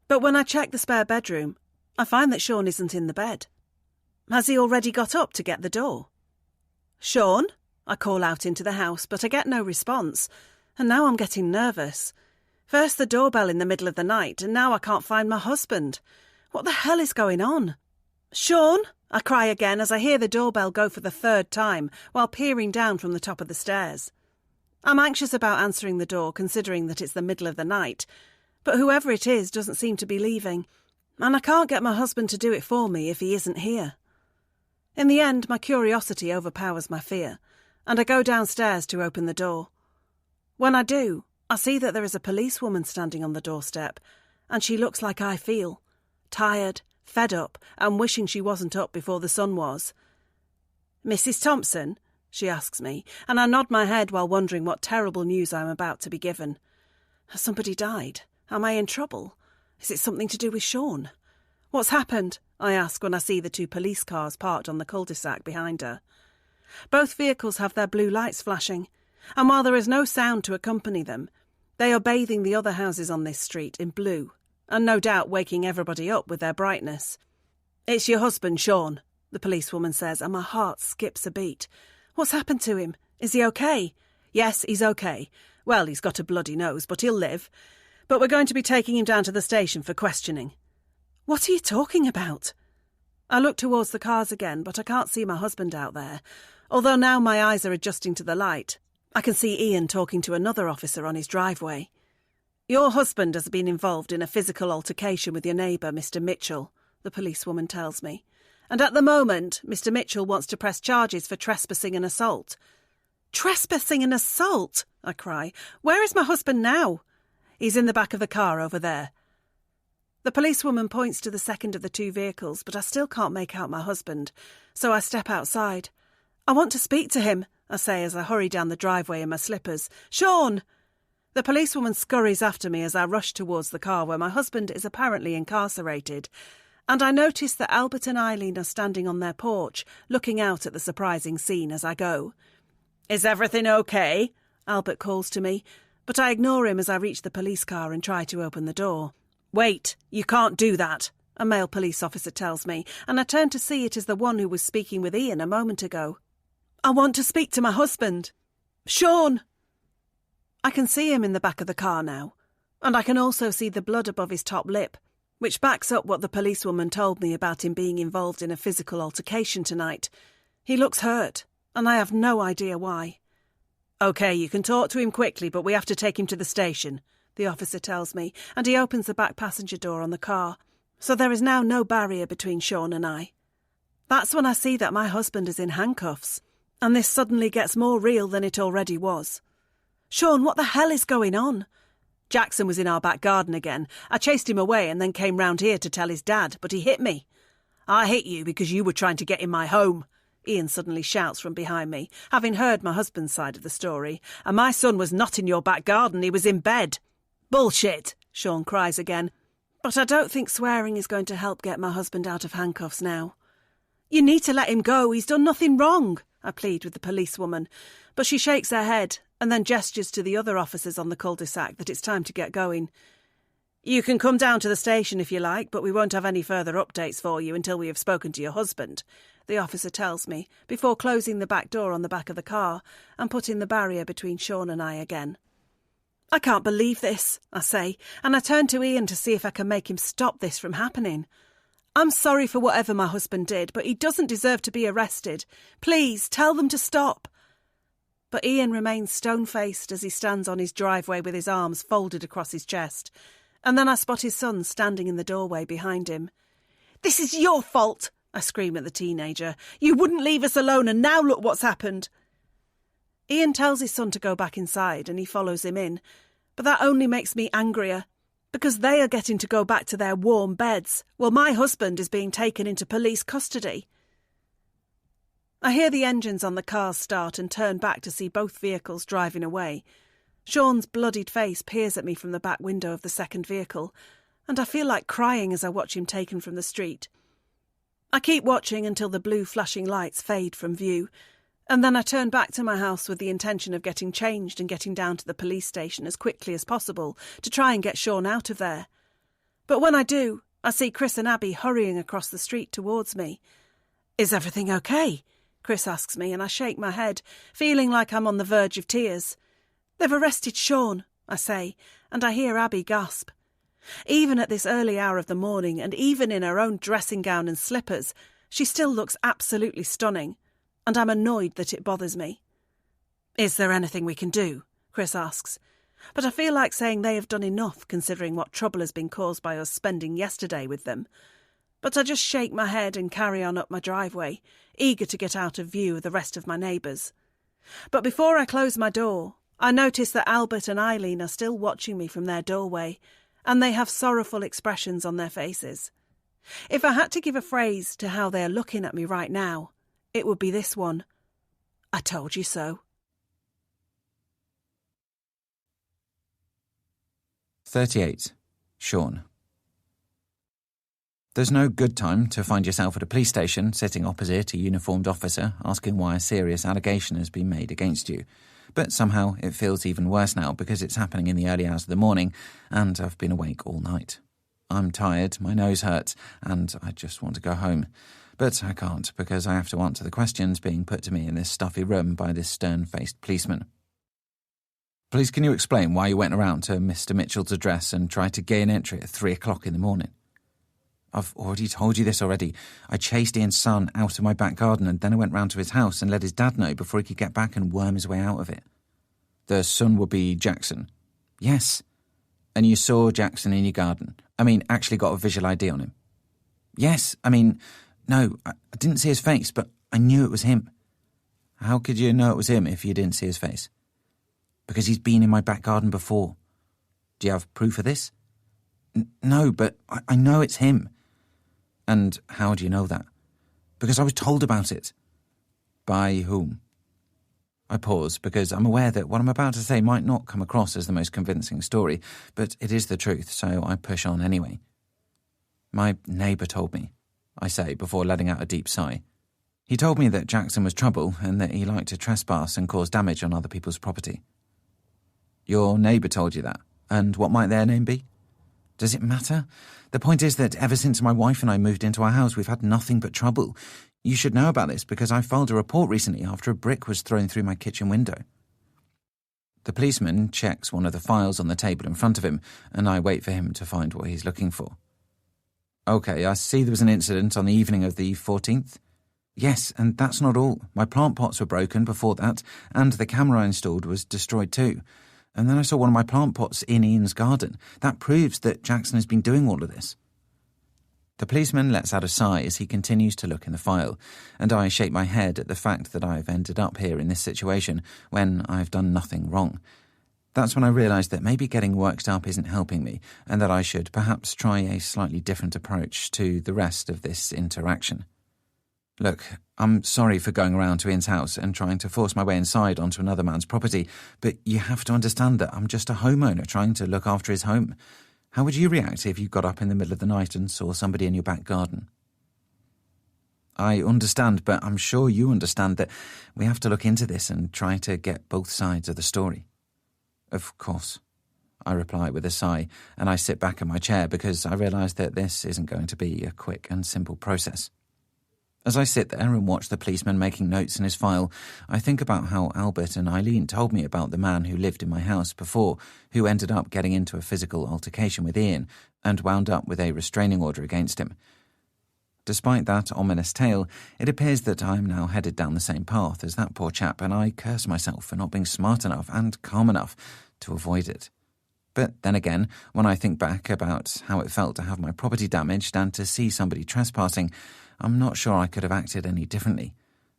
But when I check the spare bedroom, I find that Sean isn't in the bed. Has he already got up to get the door? Sean? I call out into the house, but I get no response. And now I'm getting nervous. First the doorbell in the middle of the night, and now I can't find my husband. What the hell is going on? Sean? I cry again as I hear the doorbell go for the third time, while peering down from the top of the stairs. I'm anxious about answering the door, considering that it's the middle of the night, but whoever it is doesn't seem to be leaving, and I can't get my husband to do it for me if he isn't here. In the end, my curiosity overpowers my fear, and I go downstairs to open the door. When I do, I see that there is a policewoman standing on the doorstep, and she looks like I feel, tired, fed up, and wishing she wasn't up before the sun was. "Mrs. Thompson?" she asks me, and I nod my head while wondering what terrible news I am about to be given. Has somebody died? Am I in trouble? Is it something to do with Sean? What's happened? I ask when I see the 2 police cars parked on the cul-de-sac behind her. Both vehicles have their blue lights flashing, and while there is no sound to accompany them, they are bathing the other houses on this street in blue, and no doubt waking everybody up with their brightness. "It's your husband, Sean," the policewoman says, and my heart skips a beat. "What's happened to him? Is he okay?" "Yes, he's okay. Well, he's got a bloody nose, but he'll live. But we're going to be taking him down to the station for questioning." "What are you talking about?" I look towards the cars again, but I can't see my husband out there, although now my eyes are adjusting to the light. I can see Ian talking to another officer on his driveway. "Your husband has been involved in a physical altercation with your neighbour, Mr. Mitchell," the policewoman tells me. "And at the moment, Mr. Mitchell wants to press charges for trespassing and assault." "Trespassing and assault?" I cry. "Where is my husband now?" "He's in the back of the car over there." The policewoman points to the second of the 2 vehicles, but I still can't make out my husband, so I step outside. "I want to speak to him," I say as I hurry down the driveway in my slippers. "Sean!" The policewoman scurries after me as I rush towards the car where my husband is apparently incarcerated, and I notice that Albert and Eileen are standing on their porch, looking out at the surprising scene as I go. "Is everything okay?" Albert calls to me, but I ignore him as I reach the police car and try to open the door. "Wait, you can't do that," a male police officer tells me, and I turn to see it is the one who was speaking with Ian a moment ago. "I want to speak to my husband. Sean!" I can see him in the back of the car now, and I can also see the blood above his top lip, which backs up what the policewoman told me about him being involved in a physical altercation tonight. He looks hurt, and I have no idea why. "OK, you can talk to him quickly, but we have to take him to the station," the officer tells me, and he opens the back passenger door on the car, so there is now no barrier between Sean and I. That's when I see that my husband is in handcuffs, and this suddenly gets more real than it already was. "Sean, what the hell is going on?" "Jackson was in our back garden again. I chased him away and then came round here to tell his dad, but he hit me." "I hit you because you were trying to get in my home," Ian suddenly shouts from behind me, having heard my husband's side of the story. "And my son was not in your back garden, he was in bed." "Bullshit," Sean cries again. But I don't think swearing is going to help get my husband out of handcuffs now. "You need to let him go, he's done nothing wrong," I plead with the policewoman, but she shakes her head and then gestures to the other officers on the cul-de-sac that it's time to get going. You can come down to the station if you like, but we won't have any further updates for you until we have spoken to your husband, the officer tells me, before closing the back door on the back of the car and putting the barrier between Sean and I again. I can't believe this, I say, and I turn to Ian to see if I can make him stop this from happening. I'm sorry for whatever my husband did, but he doesn't deserve to be arrested. Please, tell them to stop. But Ian remains stone-faced as he stands on his driveway with his arms folded across his chest, and then I spot his son standing in the doorway behind him. This is your fault, I scream at the teenager. You wouldn't leave us alone, and now look what's happened. Ian tells his son to go back inside, and he follows him in, but that only makes me angrier, because they are getting to go back to their warm beds, while my husband is being taken into police custody. I hear the engines on the cars start and turn back to see both vehicles driving away. Sean's bloodied face peers at me from the back window of the second vehicle, and I feel like crying as I watch him taken from the street. I keep watching until the blue flashing lights fade from view, and then I turn back to my house with the intention of getting changed and getting down to the police station as quickly as possible to try and get Sean out of there. But when I do, I see Chris and Abby hurrying across the street towards me. Is everything okay? Chris asks me, and I shake my head, feeling like I'm on the verge of tears. They've arrested Sean, I say, and I hear Abby gasp. Even at this early hour of the morning, and even in her own dressing gown and slippers, she still looks absolutely stunning, and I'm annoyed that it bothers me. Is there anything we can do? Chris asks, but I feel like saying they have done enough considering what trouble has been caused by us spending yesterday with them. But I just shake my head and carry on up my driveway, eager to get out of view of the rest of my neighbours. But before I close my door, I notice that Albert and Eileen are still watching me from their doorway, and they have sorrowful expressions on their faces. If I had to give a phrase to how they are looking at me right now, it would be this one. I told you so. 38. Sean. There's no good time to find yourself at a police station sitting opposite a uniformed officer asking why a serious allegation has been made against you. But somehow it feels even worse now because it's happening in the early hours of the morning and I've been awake all night. I'm tired, my nose hurts, and I just want to go home. But I can't because I have to answer the questions being put to me in this stuffy room by this stern-faced policeman. Please, can you explain why you went around to Mr. Mitchell's address and tried to gain entry at 3 o'clock in the morning? I've already told you this already. I chased Ian's son out of my back garden and then I went round to his house and let his dad know before he could get back and worm his way out of it. The son would be Jackson? Yes. And you saw Jackson in your garden? Actually got a visual ID on him? Yes. No, I didn't see his face, but I knew it was him. How could you know it was him if you didn't see his face? Because he's been in my back garden before. Do you have proof of this? No, but I know it's him. And how do you know that? Because I was told about it. By whom? I pause because I'm aware that what I'm about to say might not come across as the most convincing story, but it is the truth, so I push on anyway. My neighbour told me, I say before letting out a deep sigh. He told me that Jackson was trouble and that he liked to trespass and cause damage on other people's property. Your neighbour told you that? And what might their name be? Does it matter? The point is that ever since my wife and I moved into our house, we've had nothing but trouble. You should know about this because I filed a report recently after a brick was thrown through my kitchen window. The policeman checks one of the files on the table in front of him, and I wait for him to find what he's looking for. Okay, I see there was an incident on the evening of the 14th. Yes, and that's not all. My plant pots were broken before that, and the camera I installed was destroyed too. And then I saw one of my plant pots in Ian's garden. That proves that Jackson has been doing all of this. The policeman lets out a sigh as he continues to look in the file, and I shake my head at the fact that I've ended up here in this situation when I've done nothing wrong. That's when I realise that maybe getting worked up isn't helping me, and that I should perhaps try a slightly different approach to the rest of this interaction. Look, I'm sorry for going around to Ian's house and trying to force my way inside onto another man's property, but you have to understand that I'm just a homeowner trying to look after his home. How would you react if you got up in the middle of the night and saw somebody in your back garden? I understand, but I'm sure you understand that we have to look into this and try to get both sides of the story. Of course, I reply with a sigh, and I sit back in my chair because I realise that this isn't going to be a quick and simple process. As I sit there and watch the policeman making notes in his file, I think about how Albert and Eileen told me about the man who lived in my house before, who ended up getting into a physical altercation with Ian and wound up with a restraining order against him. Despite that ominous tale, it appears that I am now headed down the same path as that poor chap, and I curse myself for not being smart enough and calm enough to avoid it. But then again, when I think back about how it felt to have my property damaged and to see somebody trespassing, I'm not sure I could have acted any differently.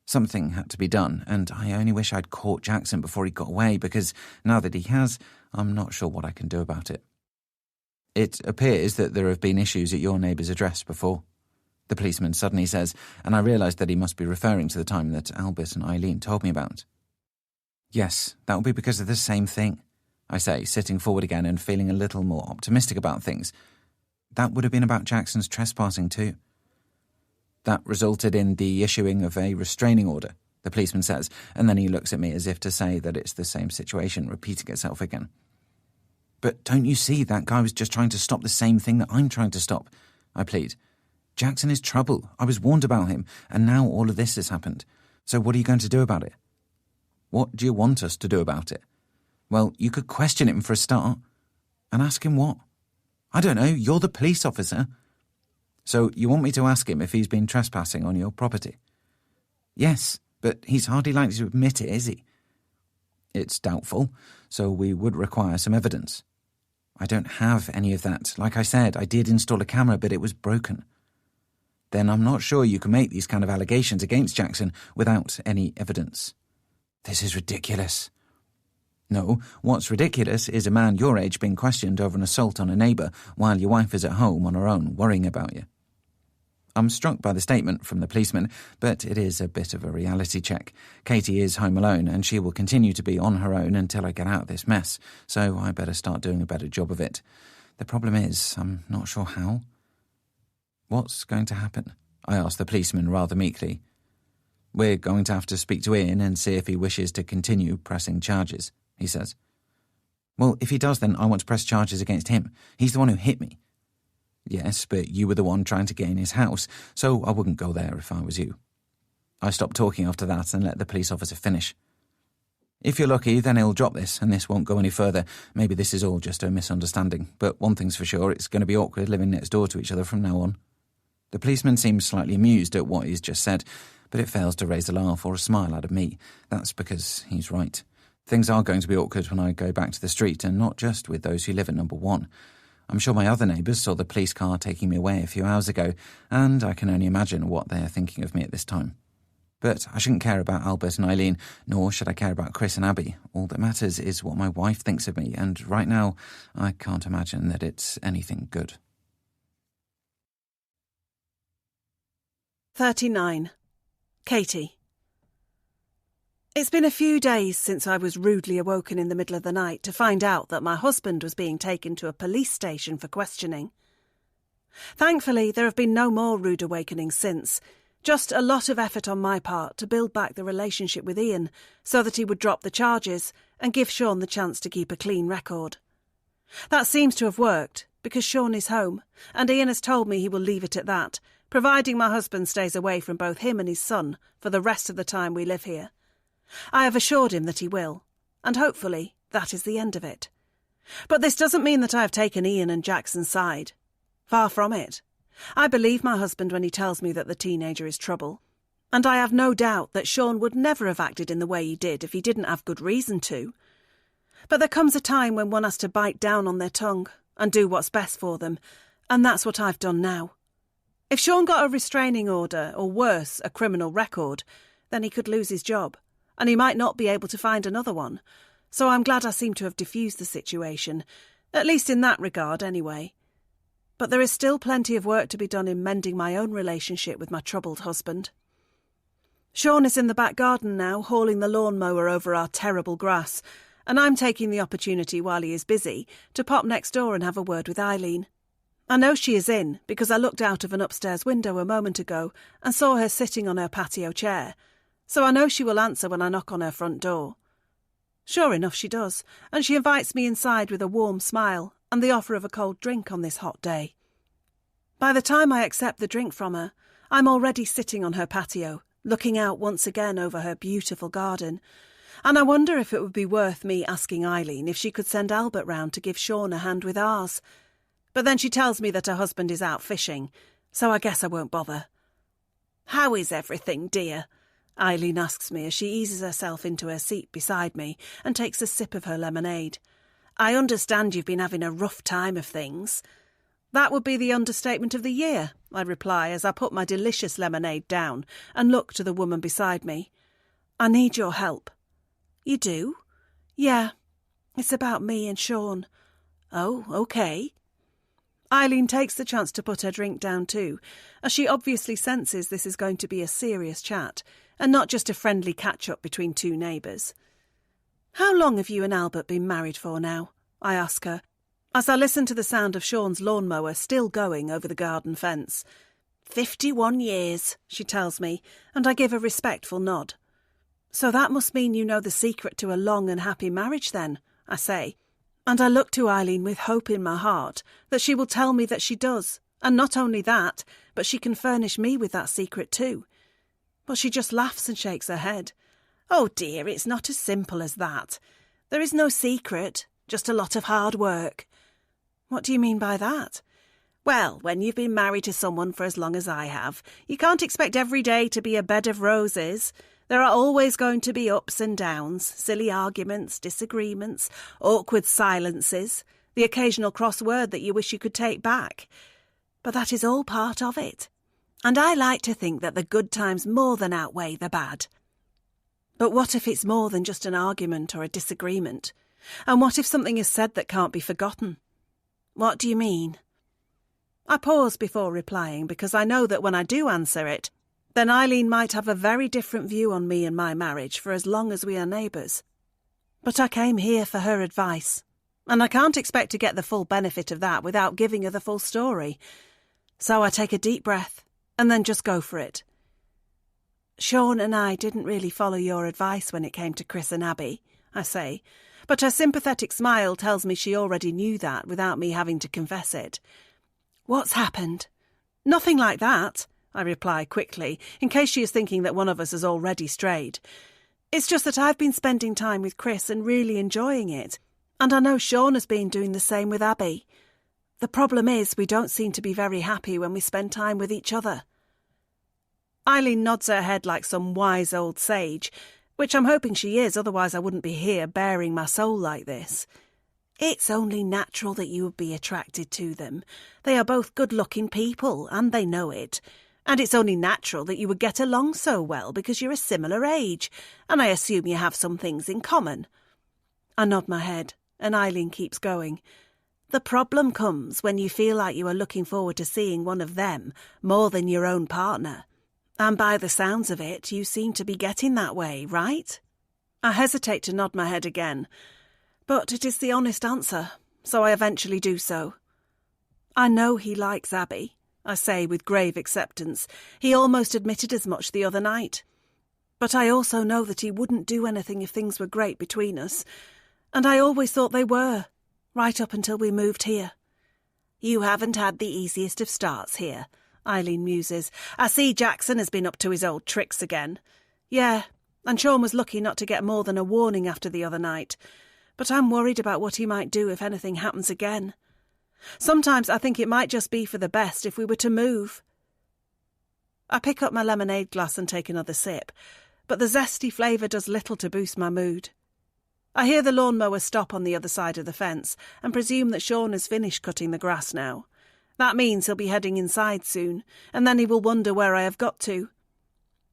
Something had to be done, and I only wish I'd caught Jackson before he got away, because now that he has, I'm not sure what I can do about it. It appears that there have been issues at your neighbour's address before, the policeman suddenly says, and I realise that he must be referring to the time that Albert and Eileen told me about. Yes, that will be because of the same thing, I say, sitting forward again and feeling a little more optimistic about things. That would have been about Jackson's trespassing too. That resulted in the issuing of a restraining order, the policeman says, and then he looks at me as if to say that it's the same situation repeating itself again. But don't you see, that guy was just trying to stop the same thing that I'm trying to stop, I plead. Jackson is trouble. I was warned about him, and now all of this has happened. So what are you going to do about it? What do you want us to do about it? Well, you could question him for a start. And ask him what? I don't know, you're the police officer. So you want me to ask him if he's been trespassing on your property? Yes, but he's hardly likely to admit it, is he? It's doubtful, so we would require some evidence. I don't have any of that. Like I said, I did install a camera, but it was broken. Then I'm not sure you can make these kind of allegations against Jackson without any evidence. This is ridiculous. No, what's ridiculous is a man your age being questioned over an assault on a neighbour while your wife is at home on her own worrying about you. I'm struck by the statement from the policeman, but it is a bit of a reality check. Katie is home alone, and she will continue to be on her own until I get out of this mess, so I better start doing a better job of it. The problem is, I'm not sure how. What's going to happen? I asked the policeman rather meekly. We're going to have to speak to Ian and see if he wishes to continue pressing charges, he says. Well, if he does, then I want to press charges against him. He's the one who hit me. Yes, but you were the one trying to get in his house, so I wouldn't go there if I was you. I stopped talking after that and let the police officer finish. If you're lucky, then he'll drop this, and this won't go any further. Maybe this is all just a misunderstanding, but one thing's for sure, it's going to be awkward living next door to each other from now on. The policeman seems slightly amused at what he's just said, but it fails to raise a laugh or a smile out of me. That's because he's right. Things are going to be awkward when I go back to the street, and not just with those who live at number 1. I'm sure my other neighbours saw the police car taking me away a few hours ago, and I can only imagine what they are thinking of me at this time. But I shouldn't care about Albert and Eileen, nor should I care about Chris and Abby. All that matters is what my wife thinks of me, and right now I can't imagine that it's anything good. 39. Katie. It's been a few days since I was rudely awoken in the middle of the night to find out that my husband was being taken to a police station for questioning. Thankfully, there have been no more rude awakenings since, just a lot of effort on my part to build back the relationship with Ian so that he would drop the charges and give Sean the chance to keep a clean record. That seems to have worked, because Sean is home, and Ian has told me he will leave it at that, providing my husband stays away from both him and his son for the rest of the time we live here. I have assured him that he will, and hopefully that is the end of it. But this doesn't mean that I have taken Ian and Jackson's side. Far from it. I believe my husband when he tells me that the teenager is trouble, and I have no doubt that Sean would never have acted in the way he did if he didn't have good reason to. But there comes a time when one has to bite down on their tongue and do what's best for them, and that's what I've done now. If Sean got a restraining order, or worse, a criminal record, then he could lose his job, and he might not be able to find another one. So I'm glad I seem to have diffused the situation, at least in that regard anyway. But there is still plenty of work to be done in mending my own relationship with my troubled husband. Sean is in the back garden now, hauling the lawnmower over our terrible grass, and I'm taking the opportunity while he is busy to pop next door and have a word with Eileen. I know she is in because I looked out of an upstairs window a moment ago and saw her sitting on her patio chair, so I know she will answer when I knock on her front door. Sure enough, she does, and she invites me inside with a warm smile and the offer of a cold drink on this hot day. By the time I accept the drink from her, I'm already sitting on her patio, looking out once again over her beautiful garden, and I wonder if it would be worth me asking Eileen if she could send Albert round to give Sean a hand with ours. But then she tells me that her husband is out fishing, so I guess I won't bother. "How is everything, dear?" Eileen asks me as she eases herself into her seat beside me and takes a sip of her lemonade. "I understand you've been having a rough time of things." "That would be the understatement of the year," I reply as I put my delicious lemonade down and look to the woman beside me. "I need your help." "You do?" "Yeah. It's about me and Sean." "Oh, okay." Eileen takes the chance to put her drink down too, as she obviously senses this is going to be a serious chat and not just a friendly catch-up between two neighbours. "How long have you and Albert been married for now?" I ask her, as I listen to the sound of Sean's lawnmower still going over the garden fence. 51 years, she tells me, and I give a respectful nod. "So that must mean you know the secret to a long and happy marriage then," I say, and I look to Eileen with hope in my heart that she will tell me that she does, and not only that, but she can furnish me with that secret too. But she just laughs and shakes her head. "Oh dear, it's not as simple as that. There is no secret, just a lot of hard work." "What do you mean by that?" "Well, when you've been married to someone for as long as I have, you can't expect every day to be a bed of roses. There are always going to be ups and downs, silly arguments, disagreements, awkward silences, the occasional cross word that you wish you could take back. But that is all part of it. And I like to think that the good times more than outweigh the bad." "But what if it's more than just an argument or a disagreement? And what if something is said that can't be forgotten?" "What do you mean?" I pause before replying because I know that when I do answer it, then Eileen might have a very different view on me and my marriage for as long as we are neighbours. But I came here for her advice, and I can't expect to get the full benefit of that without giving her the full story. So I take a deep breath and then just go for it. "Sean and I didn't really follow your advice when it came to Chris and Abby," I say, but her sympathetic smile tells me she already knew that without me having to confess it. "What's happened?" "Nothing like that," I reply quickly, in case she is thinking that one of us has already strayed. "It's just that I've been spending time with Chris and really enjoying it, and I know Sean has been doing the same with Abby. The problem is we don't seem to be very happy when we spend time with each other." Eileen nods her head like some wise old sage, which I'm hoping she is, otherwise I wouldn't be here bearing my soul like this. "It's only natural that you would be attracted to them. They are both good-looking people, and they know it. And it's only natural that you would get along so well because you're a similar age, and I assume you have some things in common." I nod my head, and Eileen keeps going. "The problem comes when you feel like you are looking forward to seeing one of them more than your own partner. And by the sounds of it, you seem to be getting that way, right?" I hesitate to nod my head again, but it is the honest answer, so I eventually do so. "I know he likes Abby," I say with grave acceptance. "He almost admitted as much the other night. But I also know that he wouldn't do anything if things were great between us, and I always thought they were, right up until we moved here." "You haven't had the easiest of starts here," Eileen muses. "I see Jackson has been up to his old tricks again." "Yeah, and Sean was lucky not to get more than a warning after the other night. But I'm worried about what he might do if anything happens again. Sometimes I think it might just be for the best if we were to move." I pick up my lemonade glass and take another sip, but the zesty flavour does little to boost my mood. I hear the lawnmower stop on the other side of the fence and presume that Sean has finished cutting the grass now. That means he'll be heading inside soon, and then he will wonder where I have got to.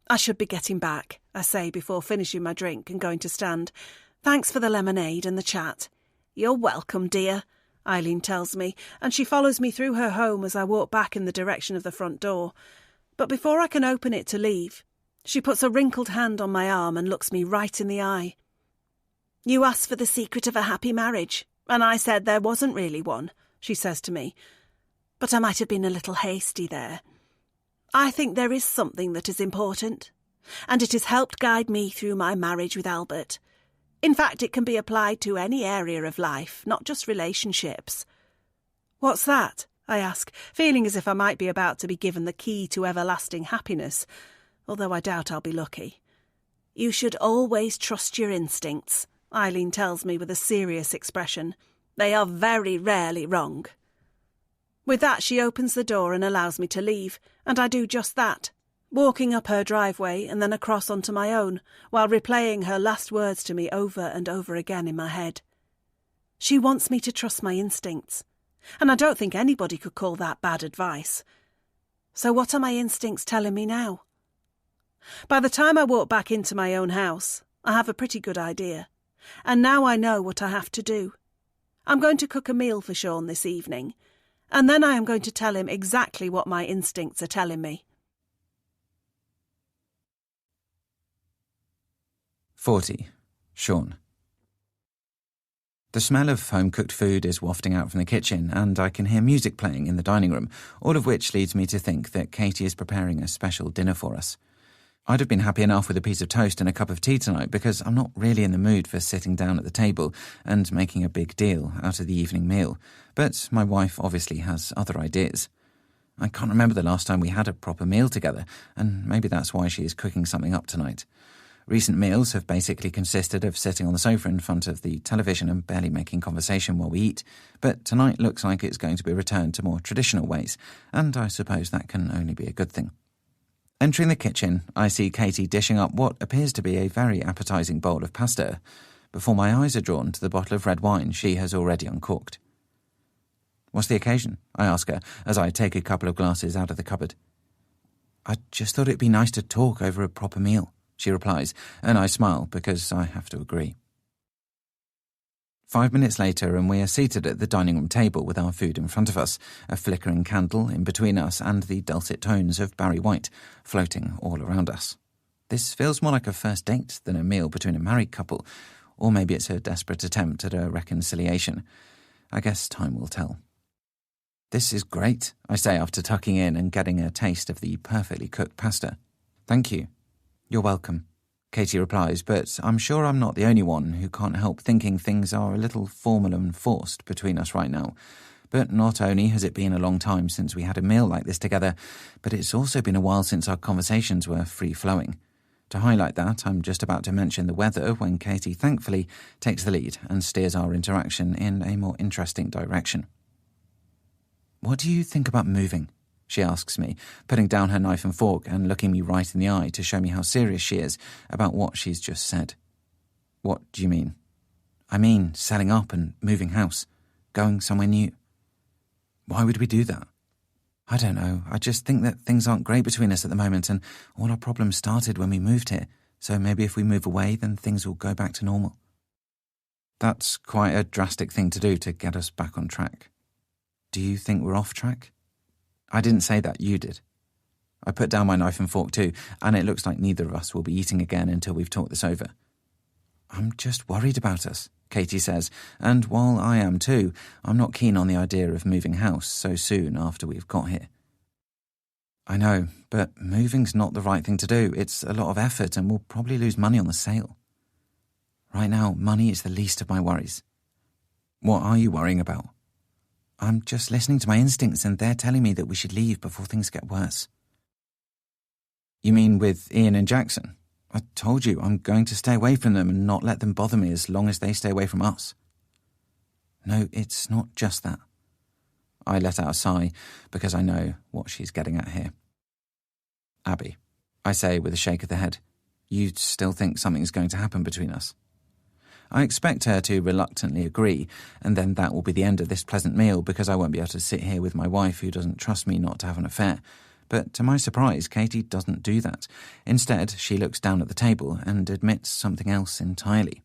"I should be getting back," I say before finishing my drink and going to stand. "Thanks for the lemonade and the chat." "You're welcome, dear," Eileen tells me, and she follows me through her home as I walk back in the direction of the front door. But before I can open it to leave, she puts a wrinkled hand on my arm and looks me right in the eye. "You asked for the secret of a happy marriage, and I said there wasn't really one," she says to me. But I might have been a little hasty there. I think there is something that is important, and it has helped guide me through my marriage with Albert. In fact, it can be applied to any area of life, not just relationships. What's that? I ask, feeling as if I might be about to be given the key to everlasting happiness, although I doubt I'll be lucky. You should always trust your instincts, Eileen tells me with a serious expression. They are very rarely wrong. With that, she opens the door and allows me to leave, and I do just that, walking up her driveway and then across onto my own, while replaying her last words to me over and over again in my head. She wants me to trust my instincts, and I don't think anybody could call that bad advice. So what are my instincts telling me now? By the time I walk back into my own house, I have a pretty good idea, and now I know what I have to do. I'm going to cook a meal for Sean this evening, and then I am going to tell him exactly what my instincts are telling me. 40. Sean. The smell of home-cooked food is wafting out from the kitchen, and I can hear music playing in the dining room, all of which leads me to think that Katie is preparing a special dinner for us. I'd have been happy enough with a piece of toast and a cup of tea tonight because I'm not really in the mood for sitting down at the table and making a big deal out of the evening meal, but my wife obviously has other ideas. I can't remember the last time we had a proper meal together, and maybe that's why she is cooking something up tonight. Recent meals have basically consisted of sitting on the sofa in front of the television and barely making conversation while we eat, but tonight looks like it's going to be returned to more traditional ways, and I suppose that can only be a good thing. Entering the kitchen, I see Katie dishing up what appears to be a very appetising bowl of pasta, before my eyes are drawn to the bottle of red wine she has already uncorked. "What's the occasion?" I ask her as I take a couple of glasses out of the cupboard. "I just thought it'd be nice to talk over a proper meal," she replies, and I smile because I have to agree. 5 minutes later, and we are seated at the dining room table with our food in front of us, a flickering candle in between us and the dulcet tones of Barry White floating all around us. This feels more like a first date than a meal between a married couple, or maybe it's a desperate attempt at a reconciliation. I guess time will tell. "This is great," I say after tucking in and getting a taste of the perfectly cooked pasta. "Thank you." "You're welcome," Katie replies, but I'm sure I'm not the only one who can't help thinking things are a little formal and forced between us right now. But not only has it been a long time since we had a meal like this together, but it's also been a while since our conversations were free-flowing. To highlight that, I'm just about to mention the weather when Katie thankfully takes the lead and steers our interaction in a more interesting direction. "What do you think about moving?" she asks me, putting down her knife and fork and looking me right in the eye to show me how serious she is about what she's just said. "What do you mean?" "I mean selling up and moving house, going somewhere new." "Why would we do that?" "I don't know. I just think that things aren't great between us at the moment, and all our problems started when we moved here, so maybe if we move away, then things will go back to normal." That's quite a drastic thing to do to get us back on track. "Do you think we're off track?" "I didn't say that, you did." I put down my knife and fork too, and it looks like neither of us will be eating again until we've talked this over. "I'm just worried about us," Katie says, and while I am too, I'm not keen on the idea of moving house so soon after we've got here. "I know, but moving's not the right thing to do. It's a lot of effort and we'll probably lose money on the sale." "Right now, money is the least of my worries." "What are you worrying about?" "I'm just listening to my instincts and they're telling me that we should leave before things get worse." "You mean with Ian and Jackson? I told you I'm going to stay away from them and not let them bother me as long as they stay away from us." "No, it's not just that." I let out a sigh because I know what she's getting at here. "Abby," I say with a shake of the head, "you still think something's going to happen between us?" I expect her to reluctantly agree, and then that will be the end of this pleasant meal because I won't be able to sit here with my wife who doesn't trust me not to have an affair. But to my surprise, Katie doesn't do that. Instead, she looks down at the table and admits something else entirely.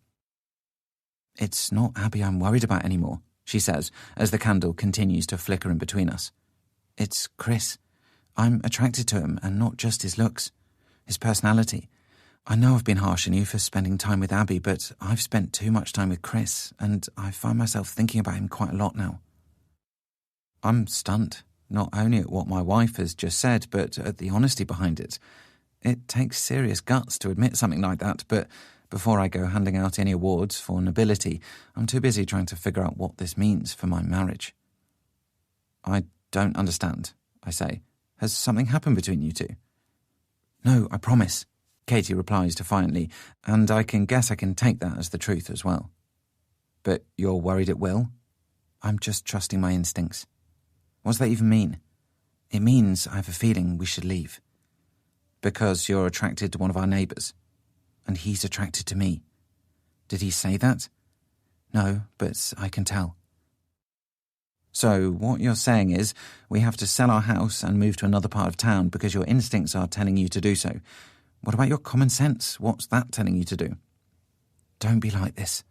"It's not Abby I'm worried about anymore," she says, as the candle continues to flicker in between us. "It's Chris. I'm attracted to him, and not just his looks. His personality. I know I've been harsh on you for spending time with Abby, but I've spent too much time with Chris, and I find myself thinking about him quite a lot now." I'm stunned. not only at what my wife has just said, but at the honesty behind it. It takes serious guts to admit something like that, but before I go handing out any awards for nobility, I'm too busy trying to figure out what this means for my marriage. I don't understand, I say. Has something happened between you two? No, I promise, Katie replies defiantly, and I can guess I can take that as the truth as well. But you're worried it will? I'm just trusting my instincts. What does that even mean? It means I have a feeling we should leave. Because you're attracted to one of our neighbours, and he's attracted to me. Did he say that? No, but I can tell. So what you're saying is we have to sell our house and move to another part of town because your instincts are telling you to do so. What about your common sense? What's that telling you to do? Don't be like this.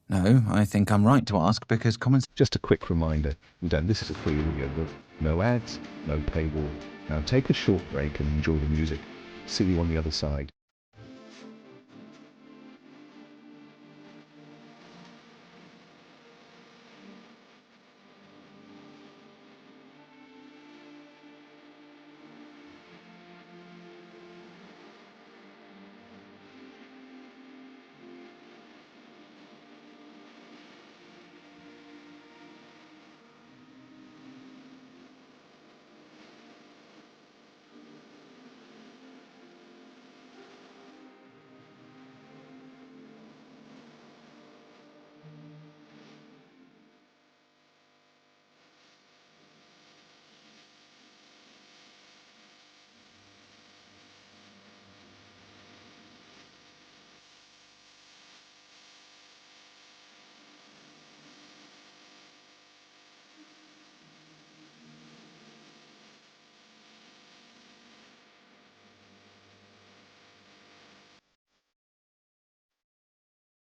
No, I think I'm right to ask because common sense... Just a quick reminder, this is a free audiobook. No ads, no paywall. Now take a short break and enjoy the music. See you on the other side.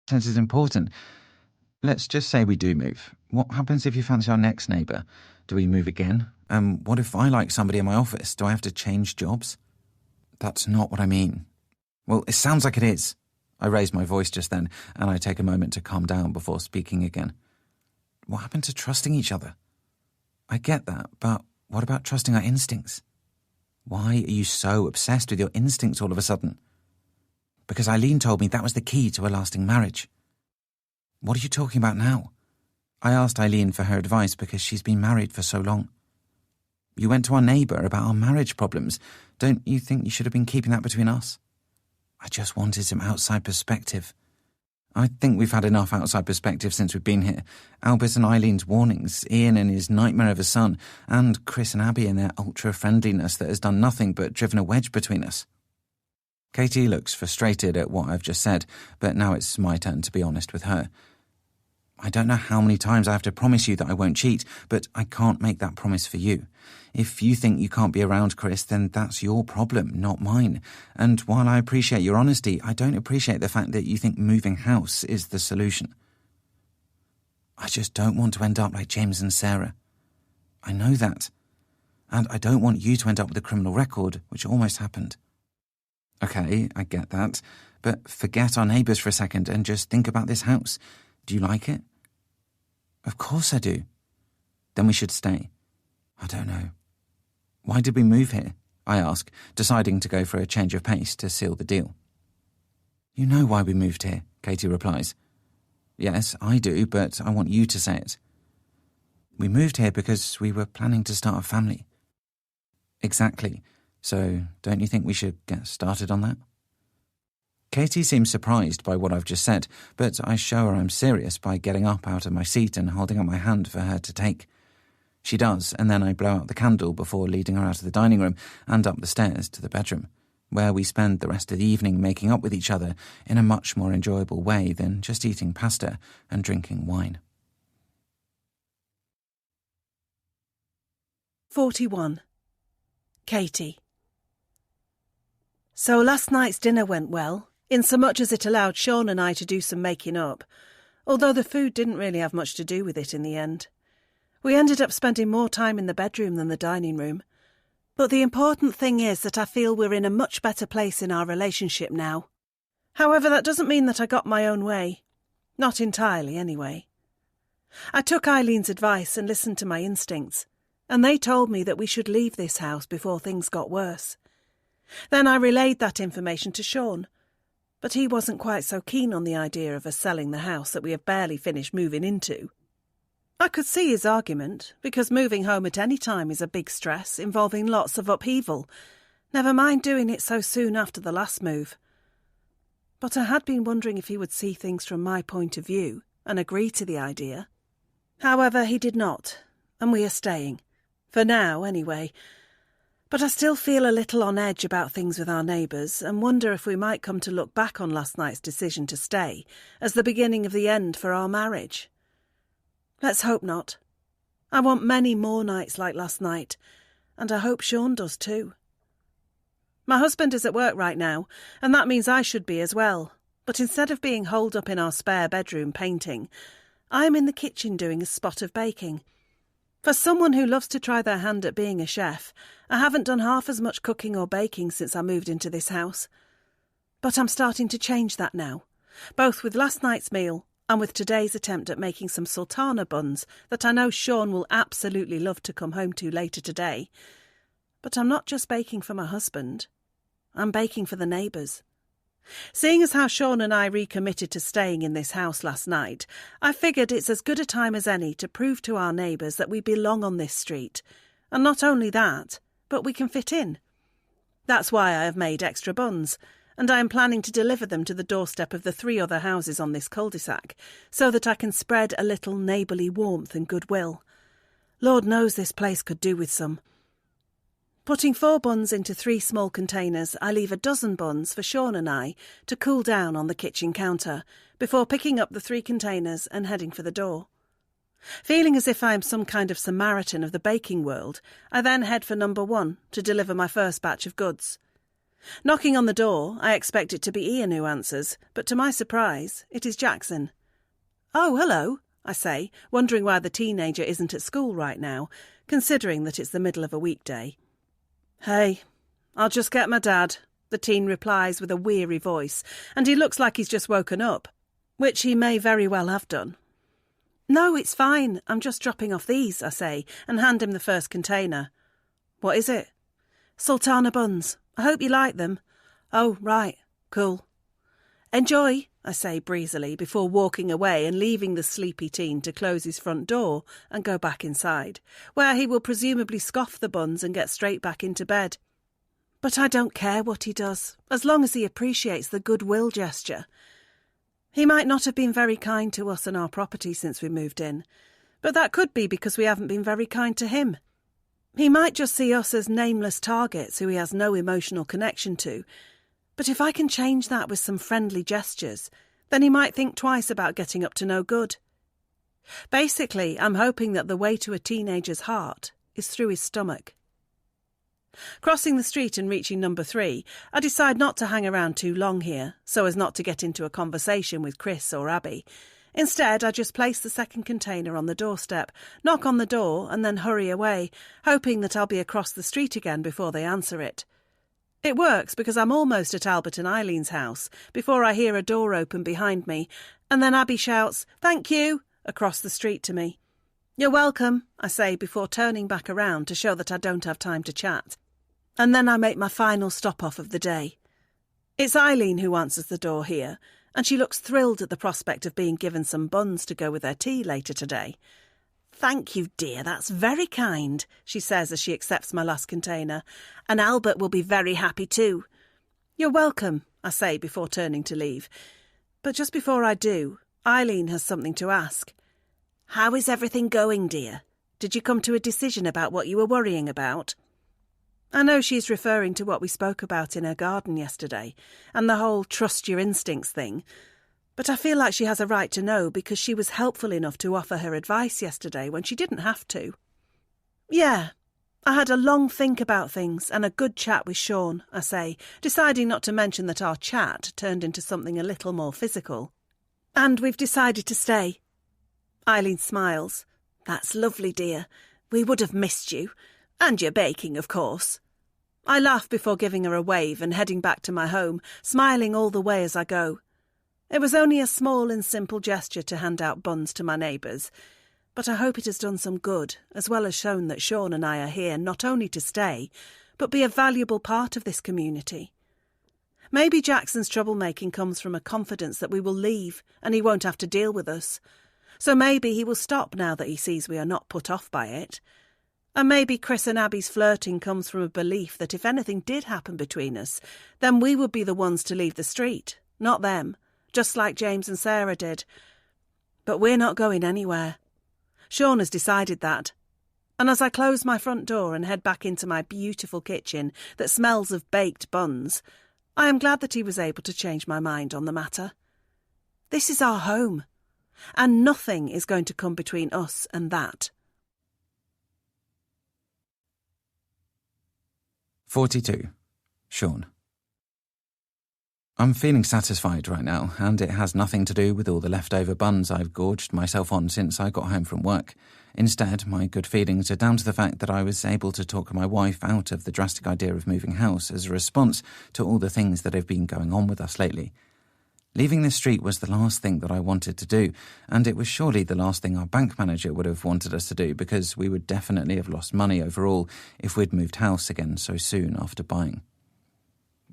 Sense is important. Let's just say we do move. What happens if you fancy our next neighbour? Do we move again? What if I like somebody in my office? Do I have to change jobs? That's not what I mean. Well, it sounds like it is. I raise my voice just then, and I take a moment to calm down before speaking again. What happened to trusting each other? I get that, but what about trusting our instincts? Why are you so obsessed with your instincts all of a sudden? Because Eileen told me that was the key to a lasting marriage. What are you talking about now? I asked Eileen for her advice because she's been married for so long. You went to our neighbour about our marriage problems. Don't you think you should have been keeping that between us? I just wanted some outside perspective. I think we've had enough outside perspective since we've been here. Albert and Eileen's warnings, Ian and his nightmare of a son, and Chris and Abby and their ultra-friendliness that has done nothing but driven a wedge between us. Katie looks frustrated at what I've just said, but now it's my turn to be honest with her. I don't know how many times I have to promise you that I won't cheat, but I can't make that promise for you. If you think you can't be around Chris, then that's your problem, not mine. And while I appreciate your honesty, I don't appreciate the fact that you think moving house is the solution. I just don't want to end up like James and Sarah. I know that. And I don't want you to end up with a criminal record, which almost happened. Okay, I get that, but forget our neighbours for a second and just think about this house. Do you like it? Of course I do. Then we should stay. I don't know. Why did we move here? I ask, deciding to go for a change of pace to seal the deal. You know why we moved here, Katie replies. Yes, I do, but I want you to say it. We moved here because we were planning to start a family. Exactly. So, don't you think we should get started on that? Katie seems surprised by what I've just said, but I show her I'm serious by getting up out of my seat and holding out my hand for her to take. She does, and then I blow out the candle before leading her out of the dining room and up the stairs to the bedroom, where we spend the rest of the evening making up with each other in a much more enjoyable way than just eating pasta and drinking wine. 41. Katie. So last night's dinner went well, insomuch as it allowed Sean and I to do some making up, although the food didn't really have much to do with it in the end. We ended up spending more time in the bedroom than the dining room. But the important thing is that I feel we're in a much better place in our relationship now. However, that doesn't mean that I got my own way. Not entirely, anyway. I took Eileen's advice and listened to my instincts. and they told me that we should leave this house before things got worse. Then I relayed that information to Sean, but he wasn't quite so keen on the idea of us selling the house that we have barely finished moving into. I could see his argument, because moving home at any time is a big stress involving lots of upheaval, never mind doing it so soon after the last move. But I had been wondering if he would see things from my point of view and agree to the idea. However, he did not, and we are staying. For now, anyway. But I still feel a little on edge about things with our neighbours and wonder if we might come to look back on last night's decision to stay as the beginning of the end for our marriage. Let's hope not. I want many more nights like last night, and I hope Sean does too. My husband is at work right now, and that means I should be as well. But instead of being holed up in our spare bedroom painting, I am in the kitchen doing a spot of baking. For someone who loves to try their hand at being a chef, I haven't done half as much cooking or baking since I moved into this house. But I'm starting to change that now, both with last night's meal and with today's attempt at making some sultana buns that I know Sean will absolutely love to come home to later today. But I'm not just baking for my husband. I'm baking for the neighbours. Seeing as how Sean and I recommitted to staying in this house last night, I figured it's as good a time as any to prove to our neighbours that we belong on this street. And not only that, but we can fit in. That's why I have made extra buns, and I am planning to deliver them to the doorstep of the 3 other houses on this cul-de-sac, so that I can spread a little neighbourly warmth and goodwill. Lord knows this place could do with some. Putting 4 buns into 3 small containers, I leave a dozen buns for Sean and I to cool down on the kitchen counter, before picking up the 3 containers and heading for the door. Feeling as if I am some kind of Samaritan of the baking world, I then head for number 1 to deliver my first batch of goods. Knocking on the door, I expect it to be Ian who answers, but to my surprise, it is Jackson. "Oh, hello," I say, wondering why the teenager isn't at school right now, considering that it's the middle of a weekday. "Hey, I'll just get my dad," the teen replies with a weary voice, and he looks like he's just woken up, which he may very well have done. "No, it's fine, I'm just dropping off these," I say, and hand him the first container. "What is it?" "Sultana buns. I hope you like them." "Oh, right, cool." "Enjoy," I say breezily, before walking away and leaving the sleepy teen to close his front door and go back inside, where he will presumably scoff the buns and get straight back into bed. But I don't care what he does, as long as he appreciates the goodwill gesture. He might not have been very kind to us and our property since we moved in, but that could be because we haven't been very kind to him. He might just see us as nameless targets who he has no emotional connection to, but if I can change that with some friendly gestures, then he might think twice about getting up to no good. Basically, I'm hoping that the way to a teenager's heart is through his stomach. Crossing the street and reaching number 3, I decide not to hang around too long here, so as not to get into a conversation with Chris or Abby. Instead, I just place the second container on the doorstep, knock on the door and then hurry away, hoping that I'll be across the street again before they answer it. It works because I'm almost at Albert and Eileen's house before I hear a door open behind me, and then Abby shouts, "Thank you," across the street to me. "You're welcome," I say before turning back around to show that I don't have time to chat. And then I make my final stop-off of the day. It's Eileen who answers the door here, and she looks thrilled at the prospect of being given some buns to go with her tea later today. "Thank you, dear, that's very kind," she says as she accepts my last container, "and Albert will be very happy too." "You're welcome," I say before turning to leave. But just before I do, Eileen has something to ask. "How is everything going, dear? Did you come to a decision about what you were worrying about?" I know she's referring to what we spoke about in her garden yesterday, and the whole trust your instincts thing, but I feel like she has a right to know because she was helpful enough to offer her advice yesterday when she didn't have to. "Yeah, I had a long think about things and a good chat with Sean," I say, deciding not to mention that our chat turned into something a little more physical. "And we've decided to stay." Eileen smiles. "That's lovely, dear. We would have missed you. And your baking, of course." I laugh before giving her a wave and heading back to my home, smiling all the way as I go. It was only a small and simple gesture to hand out buns to my neighbours, But I hope it has done some good, as well as shown that Sean and I are here not only to stay, but be a valuable part of this community. Maybe Jackson's troublemaking comes from a confidence that we will leave and he won't have to deal with us. So maybe he will stop now that he sees we are not put off by it. And maybe Chris and Abby's flirting comes from a belief that if anything did happen between us, then we would be the ones to leave the street, not them, just like James and Sarah did. But we're not going anywhere. Sean has decided that. And as I close my front door and head back into my beautiful kitchen that smells of baked buns, I am glad that he was able to change my mind on the matter. This is our home, and nothing is going to come between us and that. 42. Sean. I'm feeling satisfied right now, and it has nothing to do with all the leftover buns I've gorged myself on since I got home from work. Instead, my good feelings are down to the fact that I was able to talk my wife out of the drastic idea of moving house as a response to all the things that have been going on with us lately. Leaving the street was the last thing that I wanted to do, and it was surely the last thing our bank manager would have wanted us to do, because we would definitely have lost money overall if we'd moved house again so soon after buying.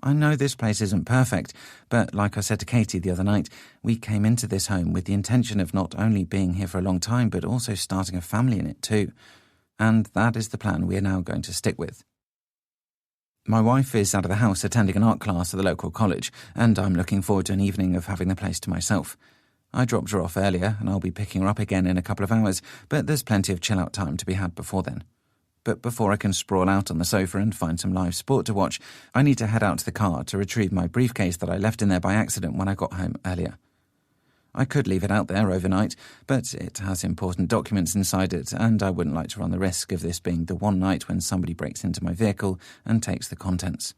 I know this place isn't perfect, but like I said to Katie the other night, we came into this home with the intention of not only being here for a long time, but also starting a family in it too. And that is the plan we are now going to stick with. My wife is out of the house attending an art class at the local college, and I'm looking forward to an evening of having the place to myself. I dropped her off earlier, and I'll be picking her up again in a couple of hours, but there's plenty of chill-out time to be had before then. But before I can sprawl out on the sofa and find some live sport to watch, I need to head out to the car to retrieve my briefcase that I left in there by accident when I got home earlier. I could leave it out there overnight, but it has important documents inside it, and I wouldn't like to run the risk of this being the one night when somebody breaks into my vehicle and takes the contents.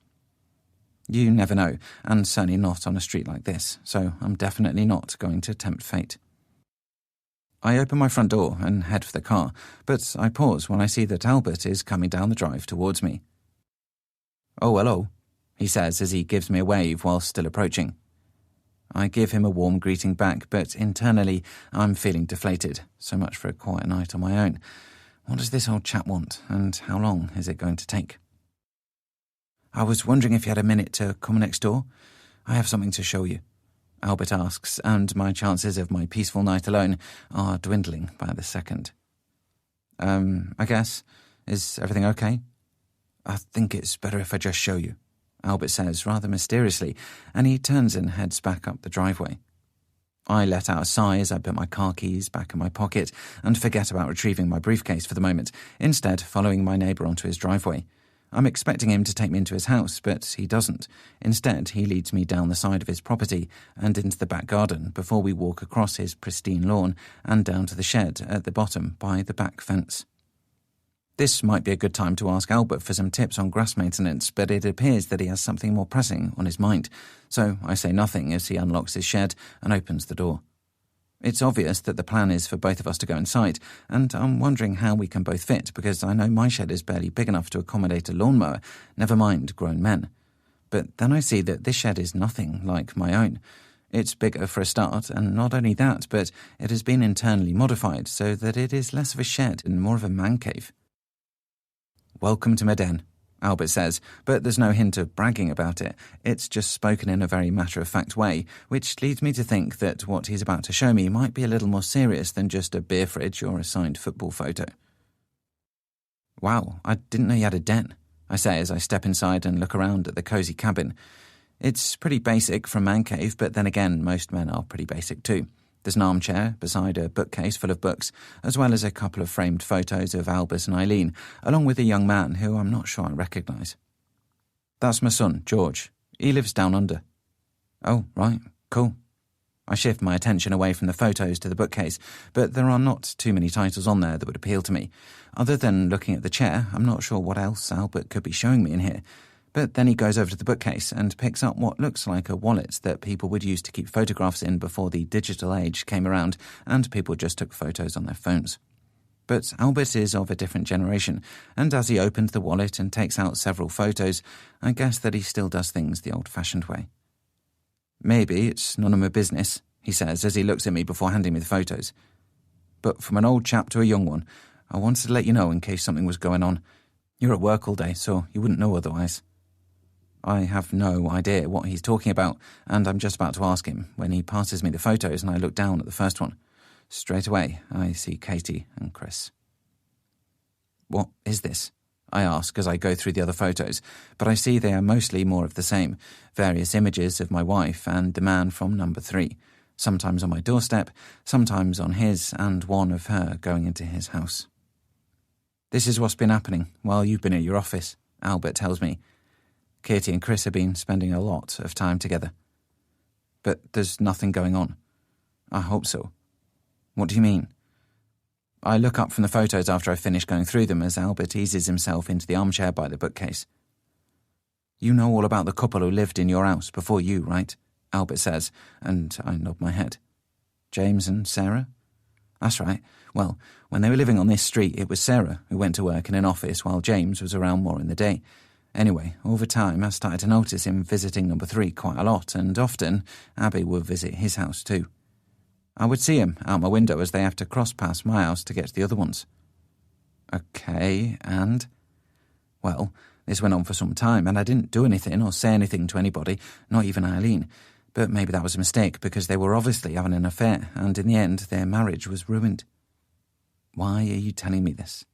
You never know, and certainly not on a street like this, so I'm definitely not going to tempt fate. I open my front door and head for the car, but I pause when I see that Albert is coming down the drive towards me. "Oh, hello," he says as he gives me a wave while still approaching. I give him a warm greeting back, but internally I'm feeling deflated. So much for a quiet night on my own. What does this old chap want, and how long is it going to take? "I was wondering if you had a minute to come next door. I have something to show you," Albert asks, and my chances of my peaceful night alone are dwindling by the second. I guess. Is everything okay?" "I think it's better if I just show you," Albert says rather mysteriously, and he turns and heads back up the driveway. I let out a sigh as I put my car keys back in my pocket and forget about retrieving my briefcase for the moment, instead following my neighbour onto his driveway. I'm expecting him to take me into his house, but he doesn't. Instead, he leads me down the side of his property and into the back garden before we walk across his pristine lawn and down to the shed at the bottom by the back fence. This might be a good time to ask Albert for some tips on grass maintenance, but it appears that he has something more pressing on his mind, so I say nothing as he unlocks his shed and opens the door. It's obvious that the plan is for both of us to go inside, and I'm wondering how we can both fit, because I know my shed is barely big enough to accommodate a lawnmower, never mind grown men. But then I see that this shed is nothing like my own. It's bigger for a start, and not only that, but it has been internally modified so that it is less of a shed and more of a man cave. "Welcome to my den," Albert says, but there's no hint of bragging about it. It's just spoken in a very matter-of-fact way, which leads me to think that what he's about to show me might be a little more serious than just a beer fridge or a signed football photo. "Wow, I didn't know you had a den," I say as I step inside and look around at the cosy cabin. It's pretty basic for a man cave, but then again, most men are pretty basic too. There's an armchair beside a bookcase full of books, as well as a couple of framed photos of Albert and Eileen, along with a young man who I'm not sure I recognise. "That's my son, George. He lives down under." "Oh, right, cool." I shift my attention away from the photos to the bookcase, but there are not too many titles on there that would appeal to me. Other than looking at the chair, I'm not sure what else Albert could be showing me in here. But then he goes over to the bookcase and picks up what looks like a wallet that people would use to keep photographs in before the digital age came around and people just took photos on their phones. But Albert is of a different generation, and as he opens the wallet and takes out several photos, I guess that he still does things the old-fashioned way. "Maybe it's none of my business," he says as he looks at me before handing me the photos. but from an old chap to a young one, I wanted to let you know in case something was going on. You're at work all day, so you wouldn't know otherwise. I have no idea what he's talking about, and I'm just about to ask him when he passes me the photos and I look down at the first one. Straight away, I see Katie and Chris. What is this? I ask as I go through the other photos, but I see they are mostly more of the same, various images of my wife and the man from number 3, sometimes on my doorstep, sometimes on his, and one of her going into his house. This is what's been happening while you've been at your office, Albert tells me. Katie and Chris have been spending a lot of time together. But there's nothing going on. I hope so. What do you mean? I look up from the photos after I finish going through them as Albert eases himself into the armchair by the bookcase. You know all about the couple who lived in your house before you, right? Albert says, and I nod my head. James and Sarah? That's right. Well, when they were living on this street, it was Sarah who went to work in an office while James was around more in the day. Anyway, over time I started to notice him visiting number 3 quite a lot, and often Abby would visit his house too. I would see him out my window as they have to cross past my house to get to the other ones. Okay, and? Well, this went on for some time, and I didn't do anything or say anything to anybody, not even Eileen. But maybe that was a mistake, because they were obviously having an affair, and in the end their marriage was ruined. Why are you telling me this?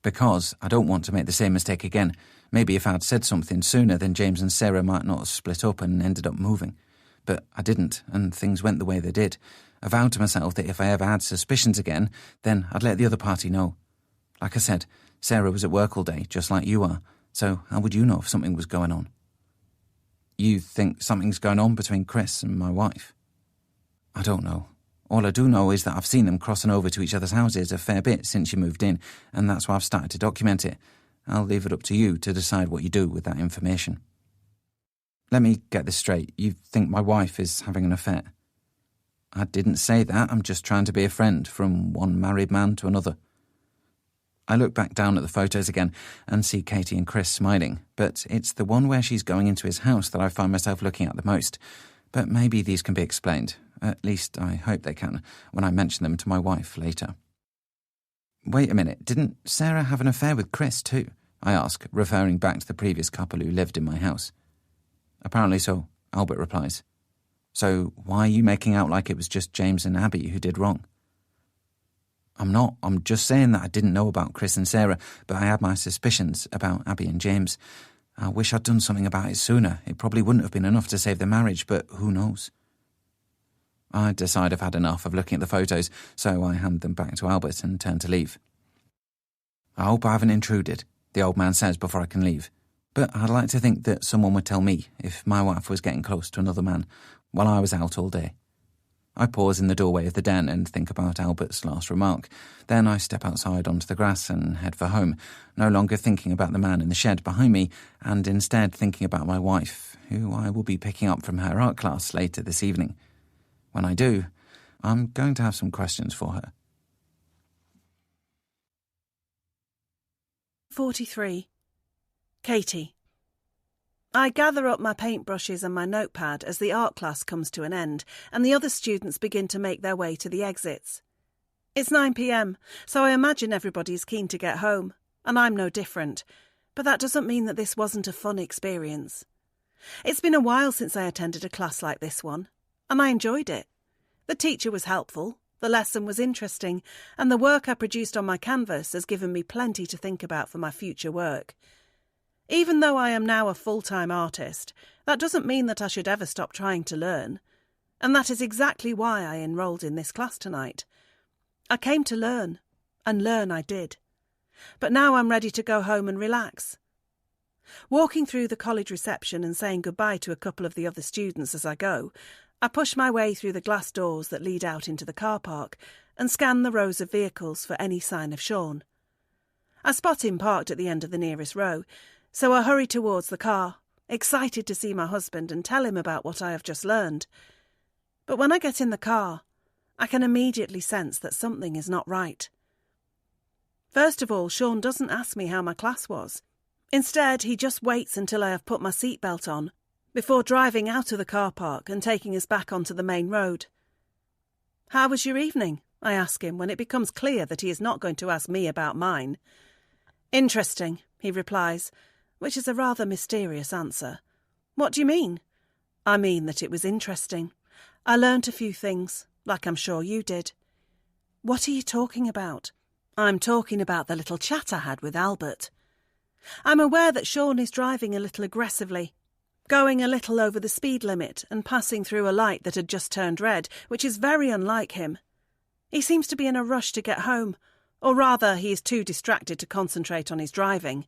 Because I don't want to make the same mistake again. Maybe if I'd said something sooner, then James and Sarah might not have split up and ended up moving. But I didn't, and things went the way they did. I vowed to myself that if I ever had suspicions again, then I'd let the other party know. Like I said, Sarah was at work all day, just like you are, so how would you know if something was going on? You think something's going on between Chris and my wife? I don't know. All I do know is that I've seen them crossing over to each other's houses a fair bit since you moved in, and that's why I've started to document it. I'll leave it up to you to decide what you do with that information. Let me get this straight. You think my wife is having an affair? I didn't say that. I'm just trying to be a friend from one married man to another. I look back down at the photos again and see Katie and Chris smiling, but it's the one where she's going into his house that I find myself looking at the most. But maybe these can be explained. At least I hope they can, when I mention them to my wife later. Wait a minute, didn't Sarah have an affair with Chris too? I ask, referring back to the previous couple who lived in my house. Apparently so, Albert replies. So why are you making out like it was just James and Abby who did wrong? I'm not. I'm just saying that I didn't know about Chris and Sarah, but I had my suspicions about Abby and James. I wish I'd done something about it sooner. It probably wouldn't have been enough to save their marriage, but who knows? I decide I've had enough of looking at the photos, so I hand them back to Albert and turn to leave. I hope I haven't intruded, the old man says before I can leave. But I'd like to think that someone would tell me if my wife was getting close to another man while I was out all day. I pause in the doorway of the den and think about Albert's last remark. Then I step outside onto the grass and head for home, no longer thinking about the man in the shed behind me, and instead thinking about my wife, who I will be picking up from her art class later this evening. When I do, I'm going to have some questions for her. 43. Katie. I gather up my paintbrushes and my notepad as the art class comes to an end and the other students begin to make their way to the exits. It's 9 p.m, so I imagine everybody's keen to get home, and I'm no different, but that doesn't mean that this wasn't a fun experience. It's been a while since I attended a class like this one, and I enjoyed it. The teacher was helpful, the lesson was interesting, and the work I produced on my canvas has given me plenty to think about for my future work. Even though I am now a full-time artist, that doesn't mean that I should ever stop trying to learn. And that is exactly why I enrolled in this class tonight. I came to learn, and learn I did. But now I'm ready to go home and relax. Walking through the college reception and saying goodbye to a couple of the other students as I go, I push my way through the glass doors that lead out into the car park and scan the rows of vehicles for any sign of Sean. I spot him parked at the end of the nearest row, so I hurry towards the car, excited to see my husband and tell him about what I have just learned. But when I get in the car, I can immediately sense that something is not right. First of all, Sean doesn't ask me how my class was. Instead, he just waits until I have put my seatbelt on, before driving out of the car park and taking us back onto the main road. "How was your evening?" I ask him when it becomes clear that he is not going to ask me about mine. Interesting, he replies, which is a rather mysterious answer. What do you mean? I mean that it was interesting. I learnt a few things, like I'm sure you did. What are you talking about? I'm talking about the little chat I had with Albert. I'm aware that Sean is driving a little aggressively, going a little over the speed limit and passing through a light that had just turned red, which is very unlike him. He seems to be in a rush to get home, or rather he is too distracted to concentrate on his driving.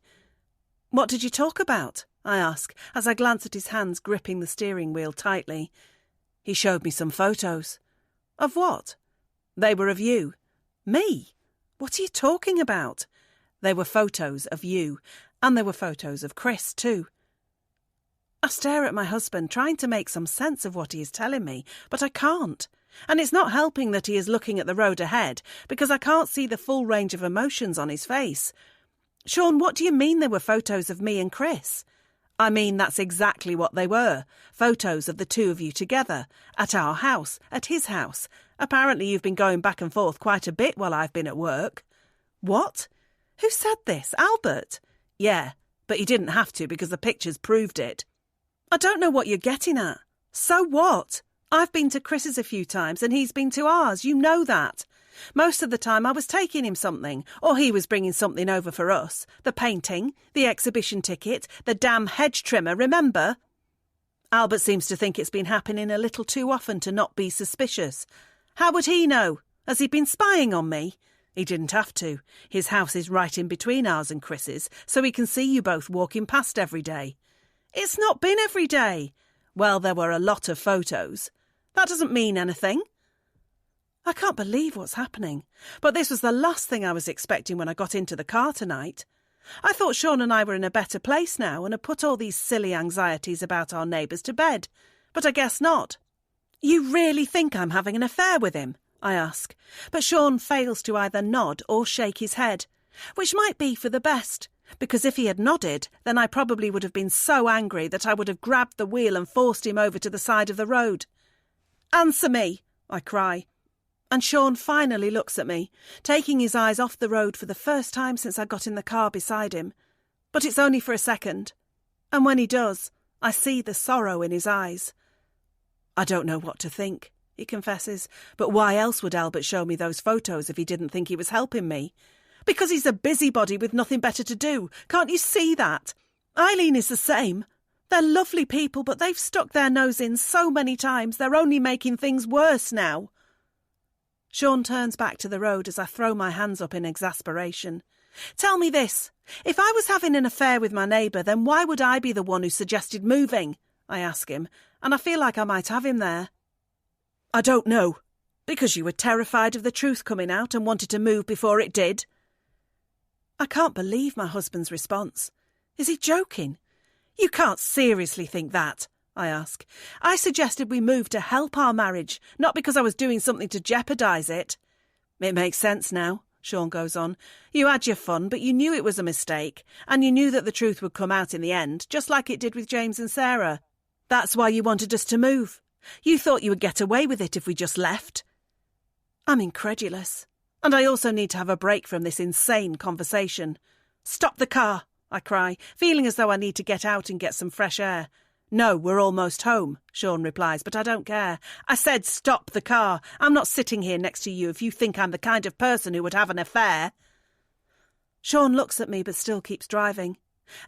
What did you talk about? I ask, as I glance at his hands gripping the steering wheel tightly. He showed me some photos. Of what? They were of you. Me? What are you talking about? They were photos of you, and there were photos of Chris too. I stare at my husband, trying to make some sense of what he is telling me, but I can't. And it's not helping that he is looking at the road ahead, because I can't see the full range of emotions on his face. Sean, what do you mean there were photos of me and Chris? I mean, that's exactly what they were. Photos of the two of you together, at our house, at his house. Apparently you've been going back and forth quite a bit while I've been at work. What? Who said this? Albert? Yeah, but he didn't have to because the pictures proved it. I don't know what you're getting at. So what? I've been to Chris's a few times and he's been to ours, you know that. Most of the time I was taking him something, or he was bringing something over for us. The painting, the exhibition ticket, the damn hedge trimmer, remember? Albert seems to think it's been happening a little too often to not be suspicious. How would he know? Has he been spying on me? He didn't have to. His house is right in between ours and Chris's, so he can see you both walking past every day. It's not been every day. Well, there were a lot of photos. That doesn't mean anything. I can't believe what's happening, but this was the last thing I was expecting when I got into the car tonight. I thought Sean and I were in a better place now and had put all these silly anxieties about our neighbours to bed, but I guess not. You really think I'm having an affair with him? I ask, but Sean fails to either nod or shake his head, which might be for the best, because if he had nodded, then I probably would have been so angry that I would have grabbed the wheel and forced him over to the side of the road. Answer me, I cry. And Sean finally looks at me, taking his eyes off the road for the first time since I got in the car beside him. But it's only for a second. And when he does, I see the sorrow in his eyes. I don't know what to think, he confesses, but why else would Albert show me those photos if he didn't think he was helping me? Because he's a busybody with nothing better to do. Can't you see that? Eileen is the same. They're lovely people, but they've stuck their nose in so many times they're only making things worse now. Sean turns back to the road as I throw my hands up in exasperation. Tell me this. If I was having an affair with my neighbour, then why would I be the one who suggested moving? I ask him, and I feel like I might have him there. I don't know. Because you were terrified of the truth coming out and wanted to move before it did? I can't believe my husband's response. Is he joking? You can't seriously think that, I ask. I suggested we move to help our marriage, not because I was doing something to jeopardise it. It makes sense now, Sean goes on. You had your fun, but you knew it was a mistake, and you knew that the truth would come out in the end, just like it did with James and Sarah. That's why you wanted us to move. You thought you would get away with it if we just left. I'm incredulous, and I also need to have a break from this insane conversation. Stop the car, I cry, feeling as though I need to get out and get some fresh air. No, we're almost home, Sean replies, but I don't care. I said stop the car. I'm not sitting here next to you if you think I'm the kind of person who would have an affair. Sean looks at me but still keeps driving.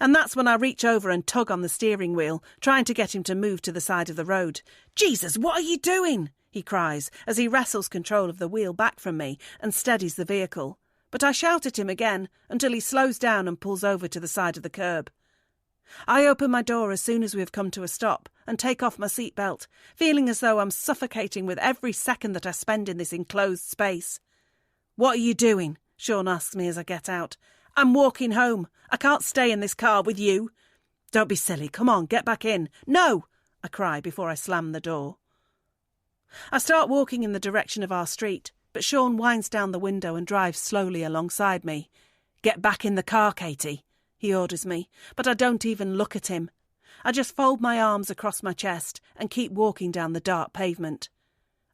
And that's when I reach over and tug on the steering wheel, trying to get him to move to the side of the road. Jesus, what are you doing? He cries as he wrestles control of the wheel back from me and steadies the vehicle. But I shout at him again until he slows down and pulls over to the side of the curb. I open my door as soon as we have come to a stop and take off my seatbelt, feeling as though I'm suffocating with every second that I spend in this enclosed space. What are you doing? Sean asks me as I get out. I'm walking home. I can't stay in this car with you. Don't be silly. Come on, get back in. No, I cry before I slam the door. I start walking in the direction of our street, but Sean winds down the window and drives slowly alongside me. Get back in the car, Katie, he orders me, but I don't even look at him. I just fold my arms across my chest and keep walking down the dark pavement.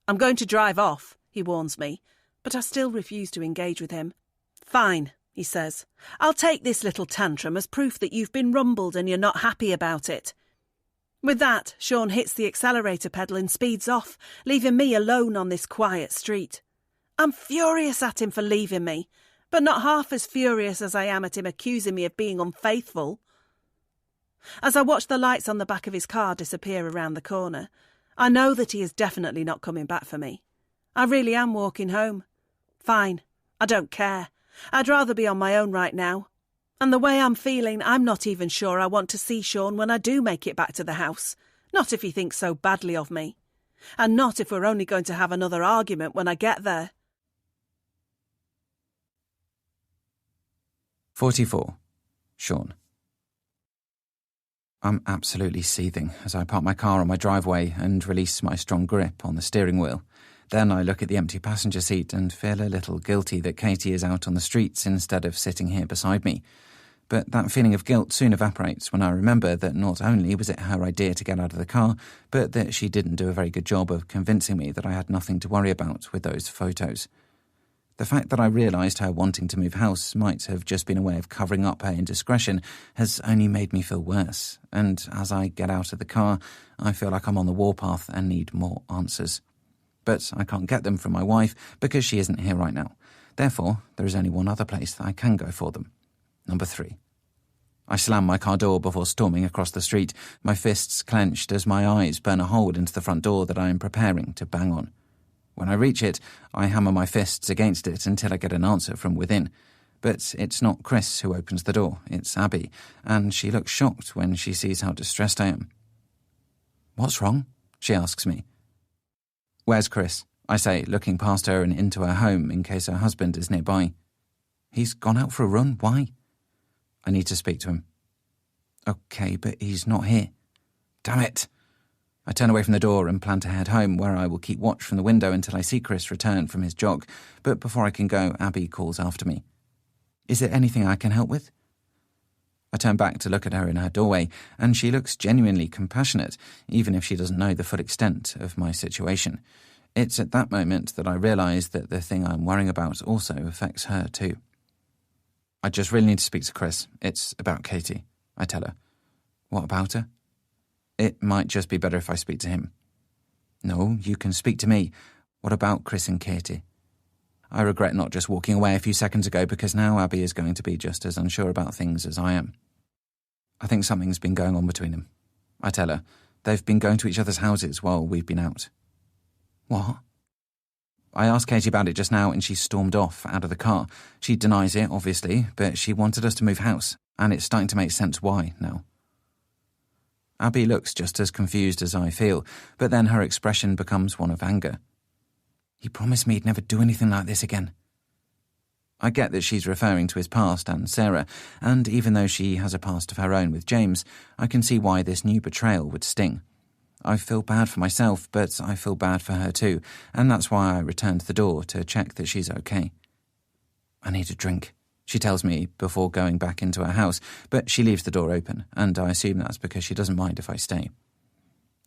I'm going to drive off, he warns me, but I still refuse to engage with him. "Fine," he says. "I'll take this little tantrum as proof that you've been rumbled and you're not happy about it." With that, Sean hits the accelerator pedal and speeds off, leaving me alone on this quiet street. I'm furious at him for leaving me, but not half as furious as I am at him accusing me of being unfaithful. As I watch the lights on the back of his car disappear around the corner, I know that he is definitely not coming back for me. I really am walking home. Fine, I don't care. I'd rather be on my own right now. And the way I'm feeling, I'm not even sure I want to see Sean when I do make it back to the house. Not if he thinks so badly of me. And not if we're only going to have another argument when I get there. 44. Sean. I'm absolutely seething as I park my car on my driveway and release my strong grip on the steering wheel. Then I look at the empty passenger seat and feel a little guilty that Katie is out on the streets instead of sitting here beside me. But that feeling of guilt soon evaporates when I remember that not only was it her idea to get out of the car, but that she didn't do a very good job of convincing me that I had nothing to worry about with those photos. The fact that I realised her wanting to move house might have just been a way of covering up her indiscretion has only made me feel worse, and as I get out of the car, I feel like I'm on the warpath and need more answers. But I can't get them from my wife because she isn't here right now. Therefore, there is only one other place that I can go for them. Number 3. I slam my car door before storming across the street, my fists clenched as my eyes burn a hole into the front door that I am preparing to bang on. When I reach it, I hammer my fists against it until I get an answer from within. But it's not Chris who opens the door, it's Abby, and she looks shocked when she sees how distressed I am. "What's wrong?" she asks me. "Where's Chris?" I say, looking past her and into her home in case her husband is nearby. "He's gone out for a run. Why?" "I need to speak to him." "Okay, but he's not here." "Damn it!" I turn away from the door and plan to head home, where I will keep watch from the window until I see Chris return from his jog, but before I can go, Abby calls after me. "Is there anything I can help with?" I turn back to look at her in her doorway, and she looks genuinely compassionate, even if she doesn't know the full extent of my situation. It's at that moment that I realise that the thing I'm worrying about also affects her too. "I just really need to speak to Chris. It's about Katie," I tell her. "What about her?" "It might just be better if I speak to him." "No, you can speak to me. What about Chris and Katie?" I regret not just walking away a few seconds ago because now Abby is going to be just as unsure about things as I am. "I think something's been going on between them," I tell her. "They've been going to each other's houses while we've been out." "What?" I asked Katie about it just now and she stormed off out of the car. She denies it, obviously, but she wanted us to move house, and it's starting to make sense why now. Abby looks just as confused as I feel, but then her expression becomes one of anger. "He promised me he'd never do anything like this again." I get that she's referring to his past and Sarah, and even though she has a past of her own with James, I can see why this new betrayal would sting. I feel bad for myself, but I feel bad for her too, and that's why I return to the door to check that she's okay. "I need a drink," she tells me before going back into her house, but she leaves the door open, and I assume that's because she doesn't mind if I stay.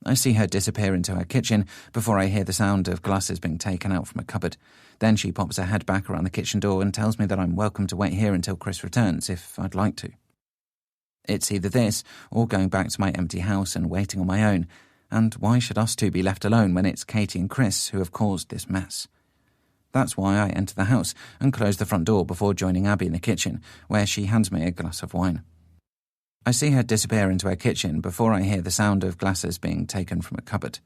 I see her disappear into her kitchen before I hear the sound of glasses being taken out from a cupboard. Then she pops her head back around the kitchen door and tells me that I'm welcome to wait here until Chris returns if I'd like to. It's either this or going back to my empty house and waiting on my own, and why should us two be left alone when it's Katie and Chris who have caused this mess? That's why I enter the house and close the front door before joining Abby in the kitchen, where she hands me a glass of wine. I see her disappear into her kitchen before I hear the sound of glasses being taken from a cupboard.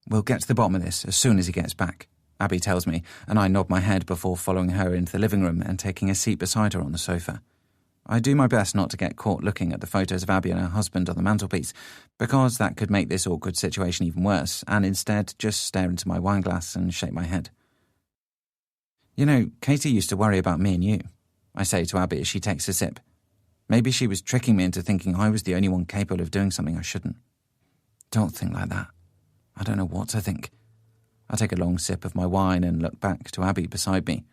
"We'll get to the bottom of this as soon as he gets back," Abby tells me, and I nod my head before following her into the living room and taking a seat beside her on the sofa. I do my best not to get caught looking at the photos of Abby and her husband on the mantelpiece, because that could make this awkward situation even worse, and instead just stare into my wine glass and shake my head. "You know, Katie used to worry about me and you," I say to Abby as she takes a sip. "Maybe she was tricking me into thinking I was the only one capable of doing something I shouldn't." "Don't think like that. I don't know what to think." I take a long sip of my wine and look back to Abby beside me.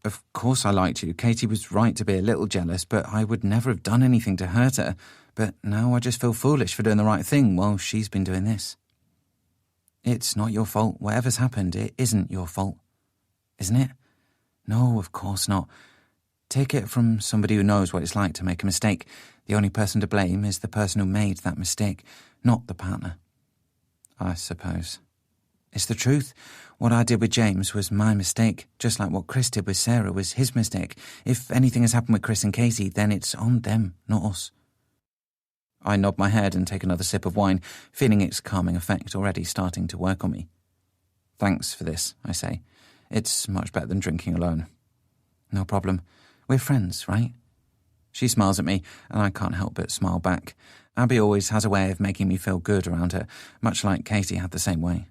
"Of course I liked you. Katie was right to be a little jealous, but I would never have done anything to hurt her. But now I just feel foolish for doing the right thing while she's been doing this." "It's not your fault. Whatever's happened, it isn't your fault," isn't it? No, of course not. Take it from somebody who knows what it's like to make a mistake. The only person to blame is the person who made that mistake, not the partner. I suppose. It's the truth. What I did with James was my mistake, just like what Chris did with Sarah was his mistake. If anything has happened with Chris and Katie, then it's on them, not us. I nod my head and take another sip of wine, feeling its calming effect already starting to work on me. Thanks for this, I say. It's much better than drinking alone. No problem. We're friends, right? She smiles at me, and I can't help but smile back. Abby always has a way of making me feel good around her, much like Katie had the same way.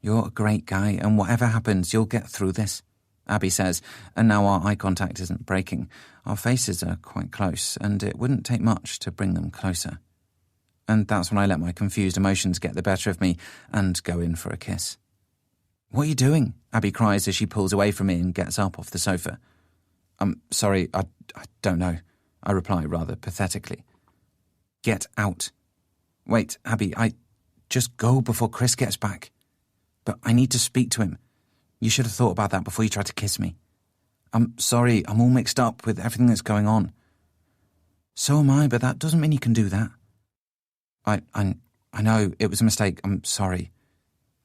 You're a great guy, and whatever happens, you'll get through this, Abby says, and now our eye contact isn't breaking. Our faces are quite close, and it wouldn't take much to bring them closer. And that's when I let my confused emotions get the better of me and go in for a kiss. What are you doing? Abby cries as she pulls away from me and gets up off the sofa. I'm sorry, I don't know, I reply rather pathetically. Get out. Wait, Abby, just go before Chris gets back. But I need to speak to him. You should have thought about that before you tried to kiss me. I'm sorry, I'm all mixed up with everything that's going on. So am I, but that doesn't mean you can do that. I know, it was a mistake, I'm sorry.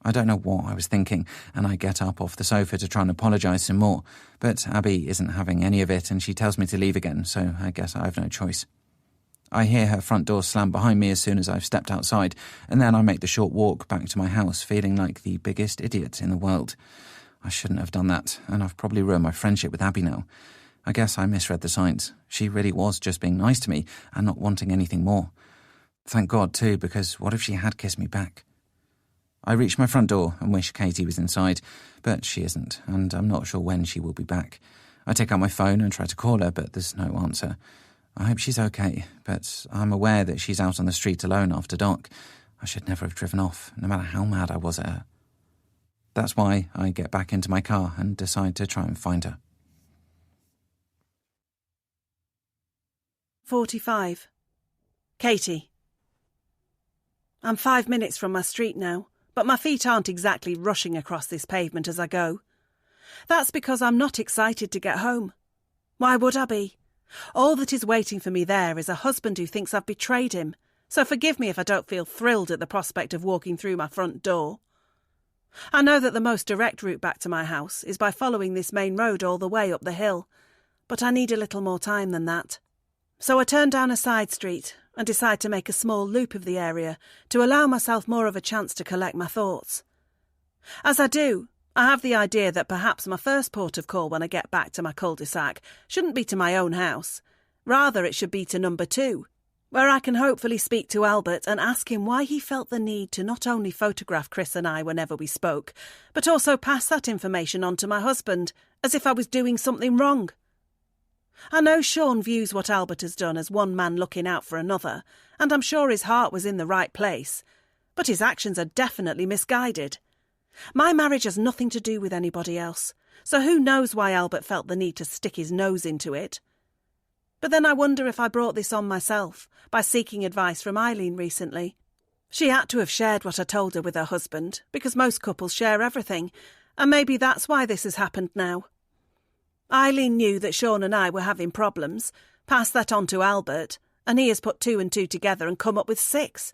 I don't know what I was thinking, and I get up off the sofa to try and apologise some more, but Abby isn't having any of it and she tells me to leave again, so I guess I have no choice. I hear her front door slam behind me as soon as I've stepped outside, and then I make the short walk back to my house feeling like the biggest idiot in the world. I shouldn't have done that, and I've probably ruined my friendship with Abby now. I guess I misread the signs. She really was just being nice to me and not wanting anything more. Thank God, too, because what if she had kissed me back? I reach my front door and wish Katie was inside, but she isn't, and I'm not sure when she will be back. I take out my phone and try to call her, but there's no answer. I hope she's okay, but I'm aware that she's out on the street alone after dark. I should never have driven off, no matter how mad I was at her. That's why I get back into my car and decide to try and find her. 45. Katie. I'm 5 minutes from my street now, but my feet aren't exactly rushing across this pavement as I go. That's because I'm not excited to get home. Why would I be? All that is waiting for me there is a husband who thinks I've betrayed him, so forgive me if I don't feel thrilled at the prospect of walking through my front door. I know that the most direct route back to my house is by following this main road all the way up the hill, but I need a little more time than that. So I turn down a side street and decide to make a small loop of the area to allow myself more of a chance to collect my thoughts. As I do, I have the idea that perhaps my first port of call when I get back to my cul-de-sac shouldn't be to my own house. Rather, it should be to number 2, where I can hopefully speak to Albert and ask him why he felt the need to not only photograph Chris and I whenever we spoke, but also pass that information on to my husband, as if I was doing something wrong. I know Sean views what Albert has done as one man looking out for another, and I'm sure his heart was in the right place, but his actions are definitely misguided. My marriage has nothing to do with anybody else, so who knows why Albert felt the need to stick his nose into it. But then I wonder if I brought this on myself by seeking advice from Eileen recently. She had to have shared what I told her with her husband, because most couples share everything, and maybe that's why this has happened now. Eileen knew that Sean and I were having problems, passed that on to Albert, and he has put 2 and 2 together and come up with 6.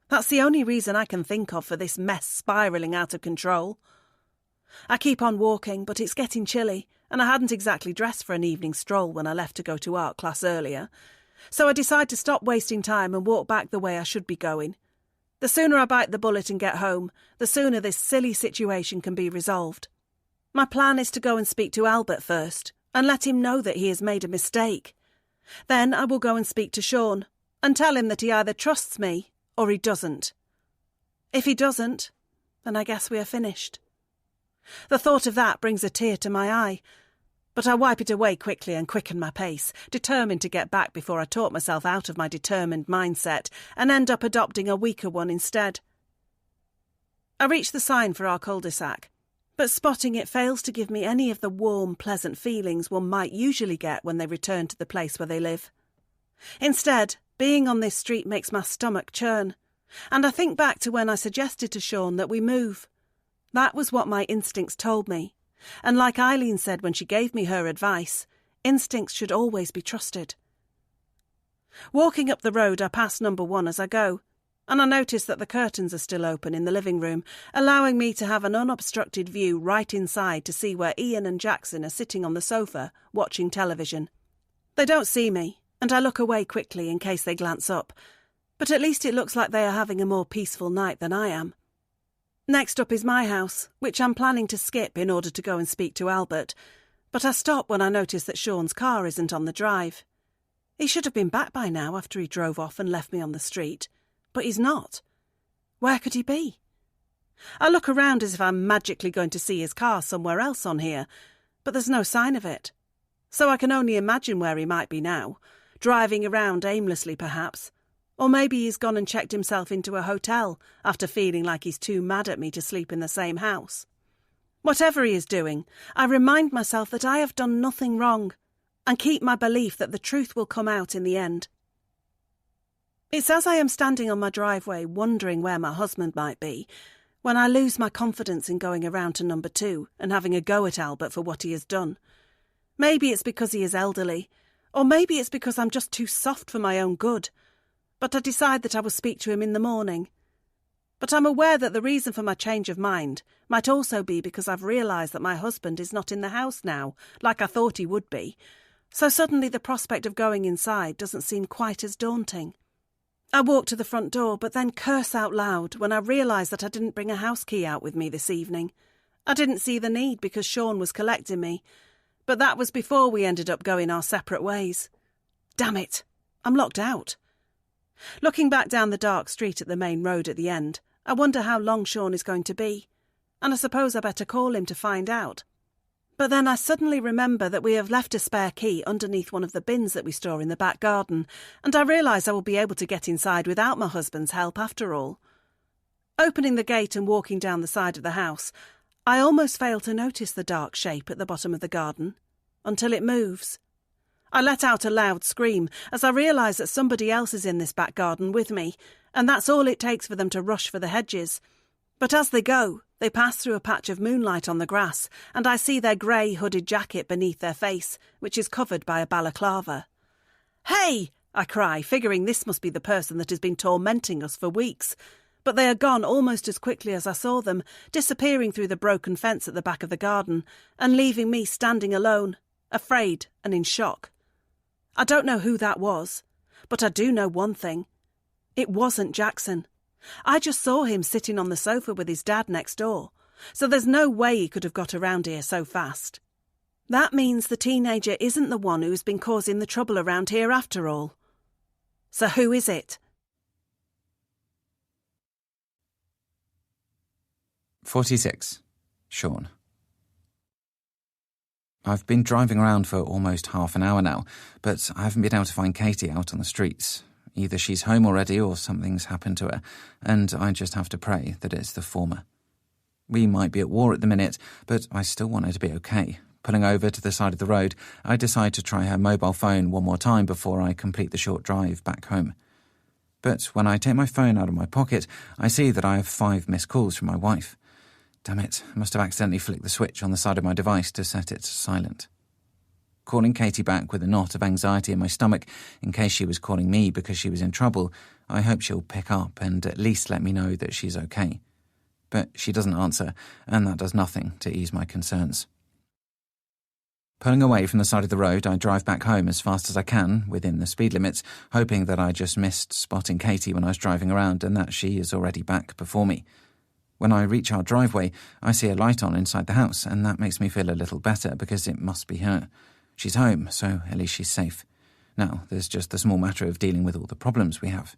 That's the only reason I can think of for this mess spiralling out of control. I keep on walking, but it's getting chilly, and I hadn't exactly dressed for an evening stroll when I left to go to art class earlier, so I decide to stop wasting time and walk back the way I should be going. The sooner I bite the bullet and get home, the sooner this silly situation can be resolved. My plan is to go and speak to Albert first, and let him know that he has made a mistake. Then I will go and speak to Sean, and tell him that he either trusts me or he doesn't. If he doesn't, then I guess we are finished. The thought of that brings a tear to my eye, but I wipe it away quickly and quicken my pace, determined to get back before I talk myself out of my determined mindset and end up adopting a weaker one instead. I reach the sign for our cul-de-sac, but spotting it fails to give me any of the warm, pleasant feelings one might usually get when they return to the place where they live. Instead, being on this street makes my stomach churn, and I think back to when I suggested to Sean that we move. That was what my instincts told me, And like Eileen said when she gave me her advice, instincts should always be trusted. Walking up the road, I pass number 1 as I go, and I notice that the curtains are still open in the living room, allowing me to have an unobstructed view right inside to see where Ian and Jackson are sitting on the sofa, watching television. They don't see me, and I look away quickly in case they glance up, but at least it looks like they are having a more peaceful night than I am. Next up is my house, which I'm planning to skip in order to go and speak to Albert, but I stop when I notice that Sean's car isn't on the drive. He should have been back by now after he drove off and left me on the street, but he's not. Where could he be? I look around as if I'm magically going to see his car somewhere else on here, but there's no sign of it. So I can only imagine where he might be now, driving around aimlessly perhaps. Or maybe he's gone and checked himself into a hotel after feeling like he's too mad at me to sleep in the same house. Whatever he is doing, I remind myself that I have done nothing wrong and keep my belief that the truth will come out in the end. It's as I am standing on my driveway wondering where my husband might be when I lose my confidence in going around to number 2 and having a go at Albert for what he has done. Maybe it's because he is elderly, or maybe it's because I'm just too soft for my own good. But I decide that I will speak to him in the morning. But I'm aware that the reason for my change of mind might also be because I've realised that my husband is not in the house now, like I thought he would be. So suddenly the prospect of going inside doesn't seem quite as daunting. I walk to the front door, but then curse out loud when I realise that I didn't bring a house key out with me this evening. I didn't see the need because Sean was collecting me, but that was before we ended up going our separate ways. Damn it, I'm locked out. Looking back down the dark street at the main road at the end, I wonder how long Sean is going to be, and I suppose I better call him to find out. But then I suddenly remember that we have left a spare key underneath one of the bins that we store in the back garden, and I realise I will be able to get inside without my husband's help after all. Opening the gate and walking down the side of the house, I almost fail to notice the dark shape at the bottom of the garden, until it moves. I let out a loud scream as I realise that somebody else is in this back garden with me, and that's all it takes for them to rush for the hedges. But as they go, they pass through a patch of moonlight on the grass, and I see their grey hooded jacket beneath their face, which is covered by a balaclava. "Hey!" I cry, figuring this must be the person that has been tormenting us for weeks. But they are gone almost as quickly as I saw them, disappearing through the broken fence at the back of the garden, and leaving me standing alone, afraid and in shock. I don't know who that was, but I do know one thing. It wasn't Jackson. I just saw him sitting on the sofa with his dad next door, so there's no way he could have got around here so fast. That means the teenager isn't the one who's been causing the trouble around here after all. So who is it? 46. Sean. I've been driving around for almost half an hour now, but I haven't been able to find Katie out on the streets. Either she's home already or something's happened to her, and I just have to pray that it's the former. We might be at war at the minute, but I still want her to be okay. Pulling over to the side of the road, I decide to try her mobile phone one more time before I complete the short drive back home. But when I take my phone out of my pocket, I see that I have 5 missed calls from my wife. Damn it, I must have accidentally flicked the switch on the side of my device to set it to silent. Calling Katie back with a knot of anxiety in my stomach in case she was calling me because she was in trouble, I hope she'll pick up and at least let me know that she's okay. But she doesn't answer, and that does nothing to ease my concerns. Pulling away from the side of the road, I drive back home as fast as I can, within the speed limits, hoping that I just missed spotting Katie when I was driving around and that she is already back before me. When I reach our driveway, I see a light on inside the house, and that makes me feel a little better because it must be her. She's home, so at least she's safe. Now, there's just the small matter of dealing with all the problems we have.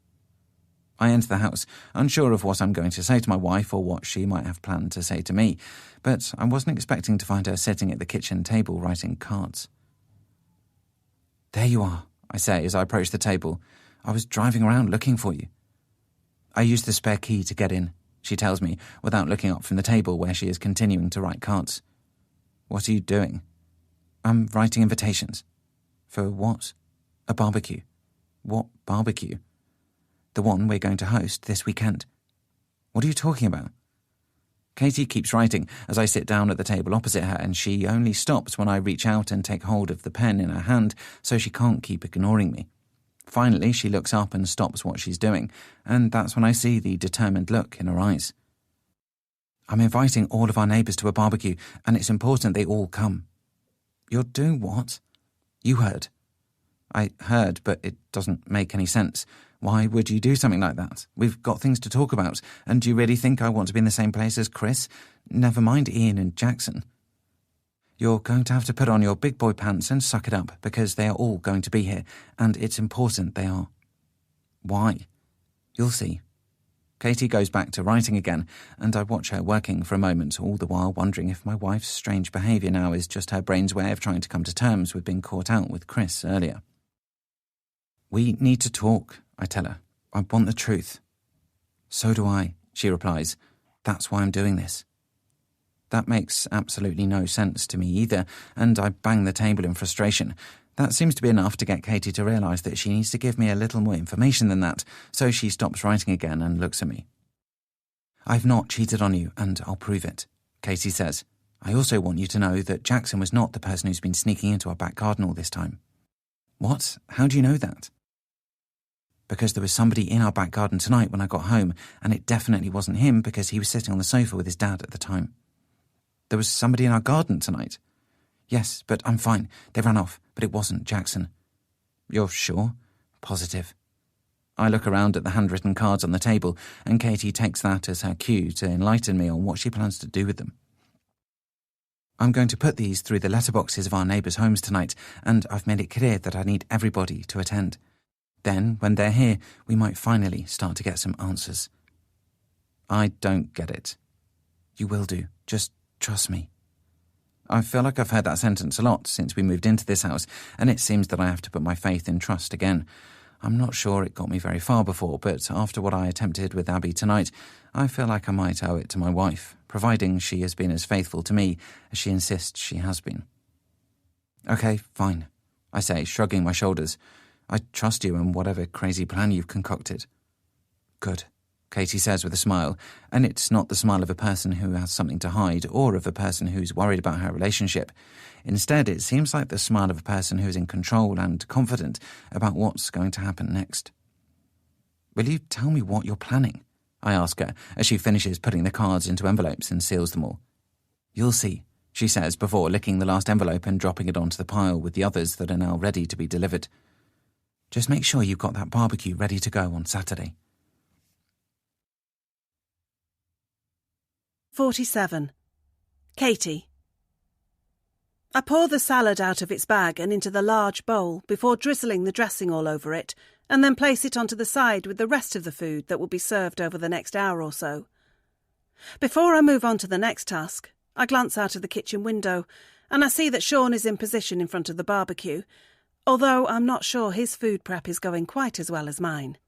I enter the house, unsure of what I'm going to say to my wife or what she might have planned to say to me, but I wasn't expecting to find her sitting at the kitchen table writing cards. "There you are," I say as I approach the table. "I was driving around looking for you." "I used the spare key to get in," she tells me, without looking up from the table where she is continuing to write cards. "What are you doing?" "I'm writing invitations." "For what?" "A barbecue." "What barbecue?" "The one we're going to host this weekend." "What are you talking about?" Katie keeps writing as I sit down at the table opposite her, and she only stops when I reach out and take hold of the pen in her hand so she can't keep ignoring me. Finally, she looks up and stops what she's doing, and that's when I see the determined look in her eyes. I'm inviting all of our neighbours to a barbecue, and it's important they all come. You're doing what? You heard. I heard, but it doesn't make any sense. Why would you do something like that? We've got things to talk about, and do you really think I want to be in the same place as Chris? Never mind Ian and Jackson. You're going to have to put on your big boy pants and suck it up, because they are all going to be here, and it's important they are. Why? You'll see. Katie goes back to writing again, and I watch her working for a moment, all the while wondering if my wife's strange behaviour now is just her brain's way of trying to come to terms with being caught out with Chris earlier. We need to talk, I tell her. I want the truth. So do I, she replies. That's why I'm doing this. That makes absolutely no sense to me either, and I bang the table in frustration. That seems to be enough to get Katie to realise that she needs to give me a little more information than that, so she stops writing again and looks at me. I've not cheated on you, and I'll prove it, Katie says. I also want you to know that Jackson was not the person who's been sneaking into our back garden all this time. What? How do you know that? Because there was somebody in our back garden tonight when I got home, and it definitely wasn't him because he was sitting on the sofa with his dad at the time. There was somebody in our garden tonight? Yes, but I'm fine. They ran off, but it wasn't Jackson. You're sure? Positive. I look around at the handwritten cards on the table, and Katie takes that as her cue to enlighten me on what she plans to do with them. I'm going to put these through the letterboxes of our neighbours' homes tonight, and I've made it clear that I need everybody to attend. Then, when they're here, we might finally start to get some answers. I don't get it. You will do. Just trust me. I feel like I've heard that sentence a lot since we moved into this house, and it seems that I have to put my faith in trust again. I'm not sure it got me very far before, but after what I attempted with Abby tonight, I feel like I might owe it to my wife, providing she has been as faithful to me as she insists she has been. Okay, fine, I say, shrugging my shoulders. I trust you in whatever crazy plan you've concocted. Good, Katie says with a smile, and it's not the smile of a person who has something to hide or of a person who's worried about her relationship. Instead, it seems like the smile of a person who's in control and confident about what's going to happen next. Will you tell me what you're planning? I ask her as she finishes putting the cards into envelopes and seals them all. You'll see, she says before licking the last envelope and dropping it onto the pile with the others that are now ready to be delivered. Just make sure you've got that barbecue ready to go on Saturday. 47. Katie. I pour the salad out of its bag and into the large bowl before drizzling the dressing all over it, and then place it onto the side with the rest of the food that will be served over the next hour or so. Before I move on to the next task, I glance out of the kitchen window, and I see that Sean is in position in front of the barbecue, although I'm not sure his food prep is going quite as well as mine.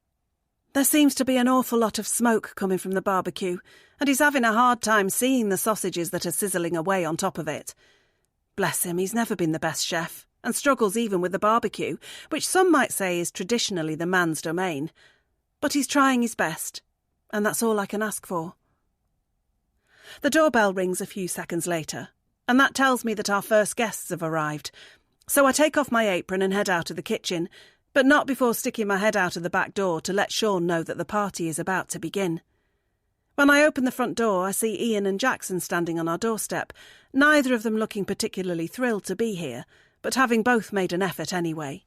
There seems to be an awful lot of smoke coming from the barbecue, and he's having a hard time seeing the sausages that are sizzling away on top of it. Bless him, he's never been the best chef, and struggles even with the barbecue, which some might say is traditionally the man's domain. But he's trying his best, and that's all I can ask for. The doorbell rings a few seconds later, and that tells me that our first guests have arrived, so I take off my apron and head out of the kitchen, but not before sticking my head out of the back door to let Sean know that the party is about to begin. When I open the front door, I see Ian and Jackson standing on our doorstep, neither of them looking particularly thrilled to be here, but having both made an effort anyway.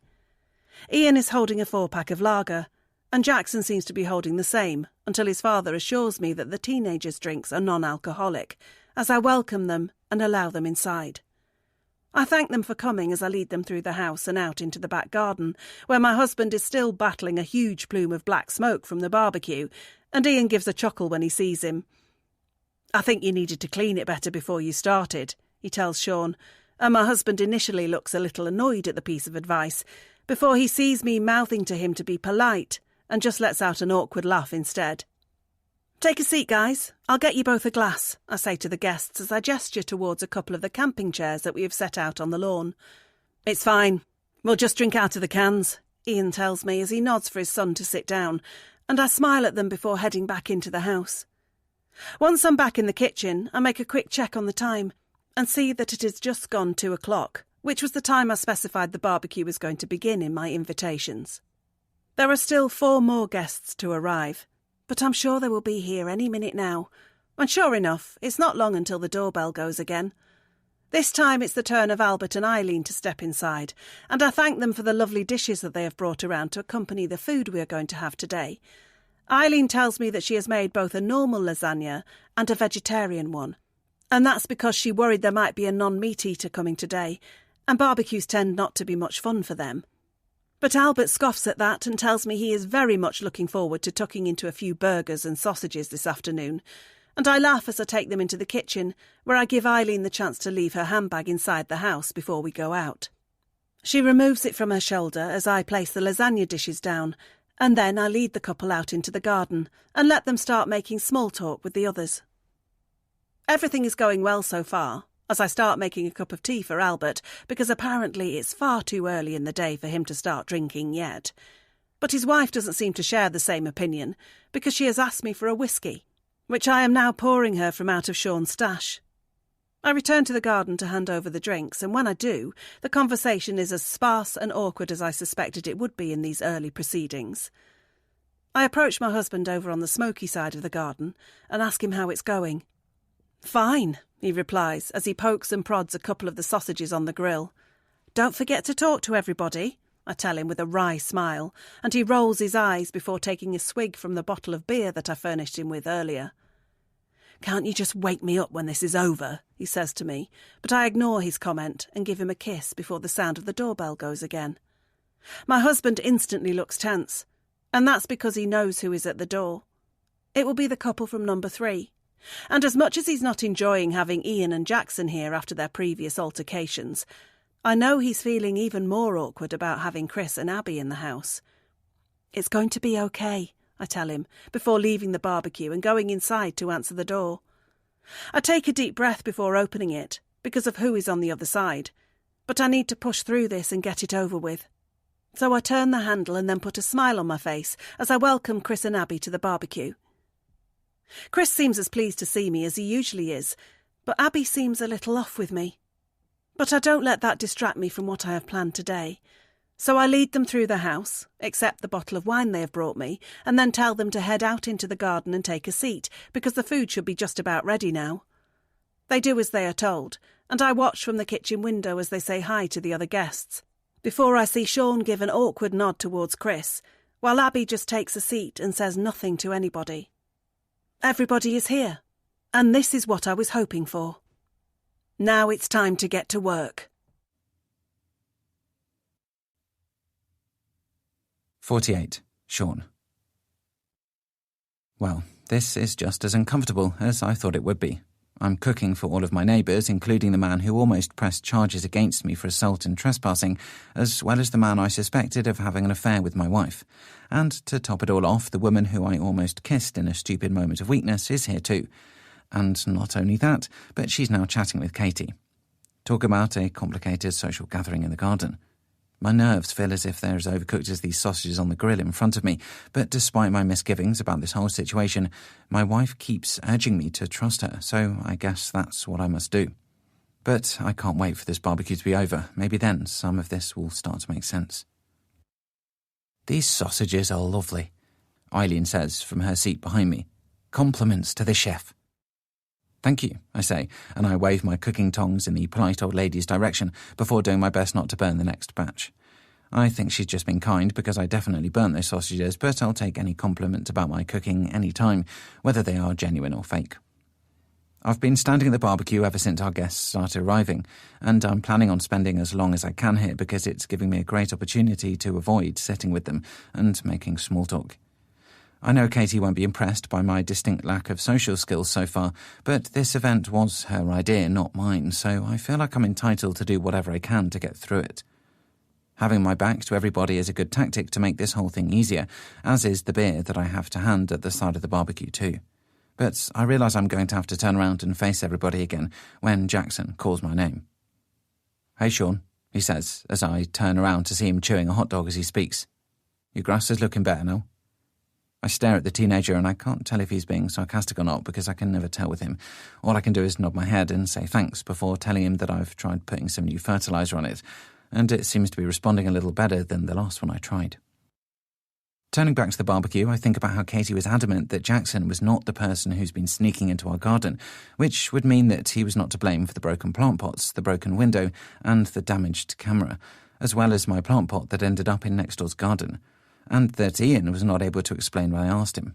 Ian is holding a 4-pack of lager, and Jackson seems to be holding the same, until his father assures me that the teenagers' drinks are non-alcoholic, as I welcome them and allow them inside. I thank them for coming as I lead them through the house and out into the back garden, where my husband is still battling a huge plume of black smoke from the barbecue, and Ian gives a chuckle when he sees him. I think you needed to clean it better before you started, he tells Sean, and my husband initially looks a little annoyed at the piece of advice, before he sees me mouthing to him to be polite, and just lets out an awkward laugh instead. Take a seat, guys. I'll get you both a glass, I say to the guests as I gesture towards a couple of the camping chairs that we have set out on the lawn. It's fine. We'll just drink out of the cans, Ian tells me as he nods for his son to sit down, and I smile at them before heading back into the house. Once I'm back in the kitchen, I make a quick check on the time and see that it has just gone 2 o'clock, which was the time I specified the barbecue was going to begin in my invitations. There are still 4 more guests to arrive, but I'm sure they will be here any minute now. And sure enough, it's not long until the doorbell goes again. This time it's the turn of Albert and Eileen to step inside, and I thank them for the lovely dishes that they have brought around to accompany the food we are going to have today. Eileen tells me that she has made both a normal lasagna and a vegetarian one, and that's because she worried there might be a non-meat eater coming today, and barbecues tend not to be much fun for them. But Albert scoffs at that and tells me he is very much looking forward to tucking into a few burgers and sausages this afternoon, and I laugh as I take them into the kitchen, where I give Eileen the chance to leave her handbag inside the house before we go out. She removes it from her shoulder as I place the lasagna dishes down, and then I lead the couple out into the garden and let them start making small talk with the others. Everything is going well so far, as I start making a cup of tea for Albert, because apparently it's far too early in the day for him to start drinking yet. But his wife doesn't seem to share the same opinion, because she has asked me for a whiskey, which I am now pouring her from out of Sean's stash. I return to the garden to hand over the drinks, and when I do, the conversation is as sparse and awkward as I suspected it would be in these early proceedings. I approach my husband over on the smoky side of the garden and ask him how it's going. "Fine," he replies as he pokes and prods a couple of the sausages on the grill. "Don't forget to talk to everybody," I tell him with a wry smile, and he rolls his eyes before taking a swig from the bottle of beer that I furnished him with earlier. "Can't you just wake me up when this is over?" he says to me, but I ignore his comment and give him a kiss before the sound of the doorbell goes again. My husband instantly looks tense, and that's because he knows who is at the door. It will be the couple from number 3. And as much as he's not enjoying having Ian and Jackson here after their previous altercations, I know he's feeling even more awkward about having Chris and Abby in the house. "It's going to be okay," I tell him, before leaving the barbecue and going inside to answer the door. I take a deep breath before opening it, because of who is on the other side, but I need to push through this and get it over with. So I turn the handle and then put a smile on my face as I welcome Chris and Abby to the barbecue. Chris seems as pleased to see me as he usually is, but Abby seems a little off with me. But I don't let that distract me from what I have planned today. So I lead them through the house, accept the bottle of wine they have brought me, and then tell them to head out into the garden and take a seat, because the food should be just about ready now. They do as they are told, and I watch from the kitchen window as they say hi to the other guests, before I see Sean give an awkward nod towards Chris, while Abby just takes a seat and says nothing to anybody. Everybody is here, and this is what I was hoping for. Now it's time to get to work. 48. Sean. Well, this is just as uncomfortable as I thought it would be. I'm cooking for all of my neighbours, including the man who almost pressed charges against me for assault and trespassing, as well as the man I suspected of having an affair with my wife. And to top it all off, the woman who I almost kissed in a stupid moment of weakness is here too. And not only that, but she's now chatting with Katie. Talk about a complicated social gathering in the garden. My nerves feel as if they're as overcooked as these sausages on the grill in front of me, but despite my misgivings about this whole situation, my wife keeps urging me to trust her, so I guess that's what I must do. But I can't wait for this barbecue to be over. Maybe then some of this will start to make sense. "These sausages are lovely," Eileen says from her seat behind me. "Compliments to the chef." "Thank you," I say, and I wave my cooking tongs in the polite old lady's direction before doing my best not to burn the next batch. I think she's just been kind because I definitely burnt those sausages, but I'll take any compliment about my cooking any time, whether they are genuine or fake. I've been standing at the barbecue ever since our guests started arriving, and I'm planning on spending as long as I can here because it's giving me a great opportunity to avoid sitting with them and making small talk. I know Katie won't be impressed by my distinct lack of social skills so far, but this event was her idea, not mine, so I feel like I'm entitled to do whatever I can to get through it. Having my back to everybody is a good tactic to make this whole thing easier, as is the beer that I have to hand at the side of the barbecue too. But I realise I'm going to have to turn around and face everybody again when Jackson calls my name. "Hey, Sean," he says as I turn around to see him chewing a hot dog as he speaks. "Your grass is looking better now." I stare at the teenager and I can't tell if he's being sarcastic or not because I can never tell with him. All I can do is nod my head and say thanks before telling him that I've tried putting some new fertiliser on it, and it seems to be responding a little better than the last one I tried. Turning back to the barbecue, I think about how Katie was adamant that Jackson was not the person who's been sneaking into our garden, which would mean that he was not to blame for the broken plant pots, the broken window, and the damaged camera, as well as my plant pot that ended up in next door's garden, and that Ian was not able to explain when I asked him.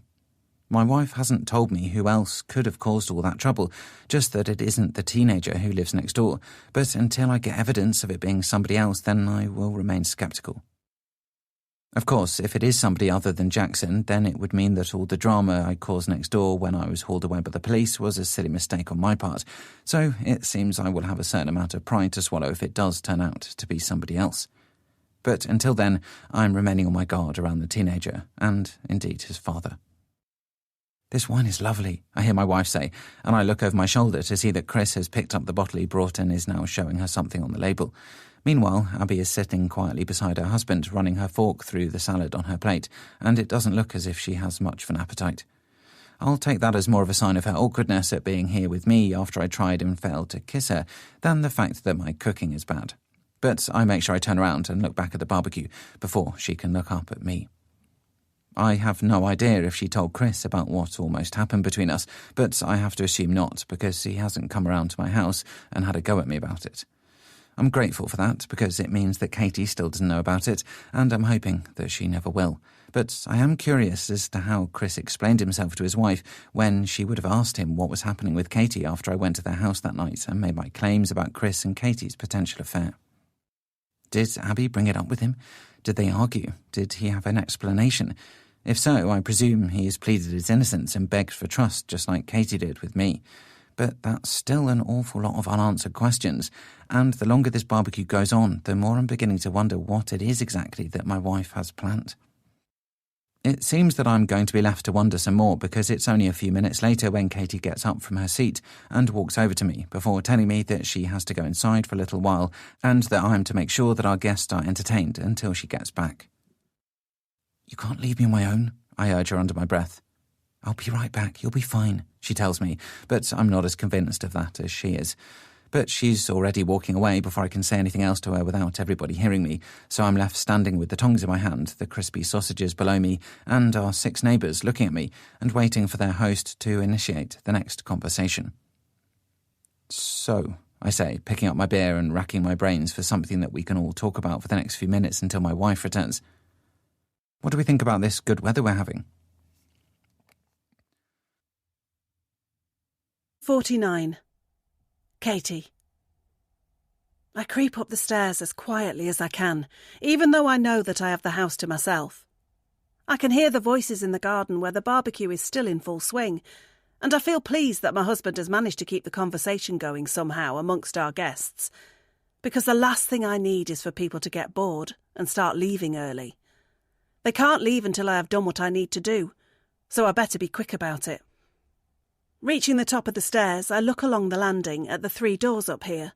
My wife hasn't told me who else could have caused all that trouble, just that it isn't the teenager who lives next door, but until I get evidence of it being somebody else, then I will remain sceptical. Of course, if it is somebody other than Jackson, then it would mean that all the drama I caused next door when I was hauled away by the police was a silly mistake on my part, so it seems I will have a certain amount of pride to swallow if it does turn out to be somebody else. But until then, I'm remaining on my guard around the teenager, and indeed his father. "This wine is lovely," I hear my wife say, and I look over my shoulder to see that Chris has picked up the bottle he brought and is now showing her something on the label. Meanwhile, Abby is sitting quietly beside her husband, running her fork through the salad on her plate, and it doesn't look as if she has much of an appetite. I'll take that as more of a sign of her awkwardness at being here with me after I tried and failed to kiss her than the fact that my cooking is bad. But I make sure I turn around and look back at the barbecue before she can look up at me. I have no idea if she told Chris about what almost happened between us, but I have to assume not, because he hasn't come around to my house and had a go at me about it. I'm grateful for that, because it means that Katie still doesn't know about it, and I'm hoping that she never will. But I am curious as to how Chris explained himself to his wife when she would have asked him what was happening with Katie after I went to their house that night and made my claims about Chris and Katie's potential affair. Did Abby bring it up with him? Did they argue? Did he have an explanation? If so, I presume he has pleaded his innocence and begged for trust just like Katie did with me. But that's still an awful lot of unanswered questions, and the longer this barbecue goes on, the more I'm beginning to wonder what it is exactly that my wife has planned. It seems that I'm going to be left to wonder some more because it's only a few minutes later when Katie gets up from her seat and walks over to me before telling me that she has to go inside for a little while and that I'm to make sure that our guests are entertained until she gets back. "You can't leave me on my own," I urge her under my breath. "I'll be right back, you'll be fine," she tells me, but I'm not as convinced of that as she is. But she's already walking away before I can say anything else to her without everybody hearing me, so I'm left standing with the tongs in my hand, the crispy sausages below me, and our 6 neighbours looking at me and waiting for their host to initiate the next conversation. "So," I say, picking up my beer and racking my brains for something that we can all talk about for the next few minutes until my wife returns. "What do we think about this good weather we're having?" 49. Katie. I creep up the stairs as quietly as I can, even though I know that I have the house to myself. I can hear the voices in the garden where the barbecue is still in full swing, and I feel pleased that my husband has managed to keep the conversation going somehow amongst our guests, because the last thing I need is for people to get bored and start leaving early. They can't leave until I have done what I need to do, so I better be quick about it. Reaching the top of the stairs, I look along the landing at the 3 doors up here.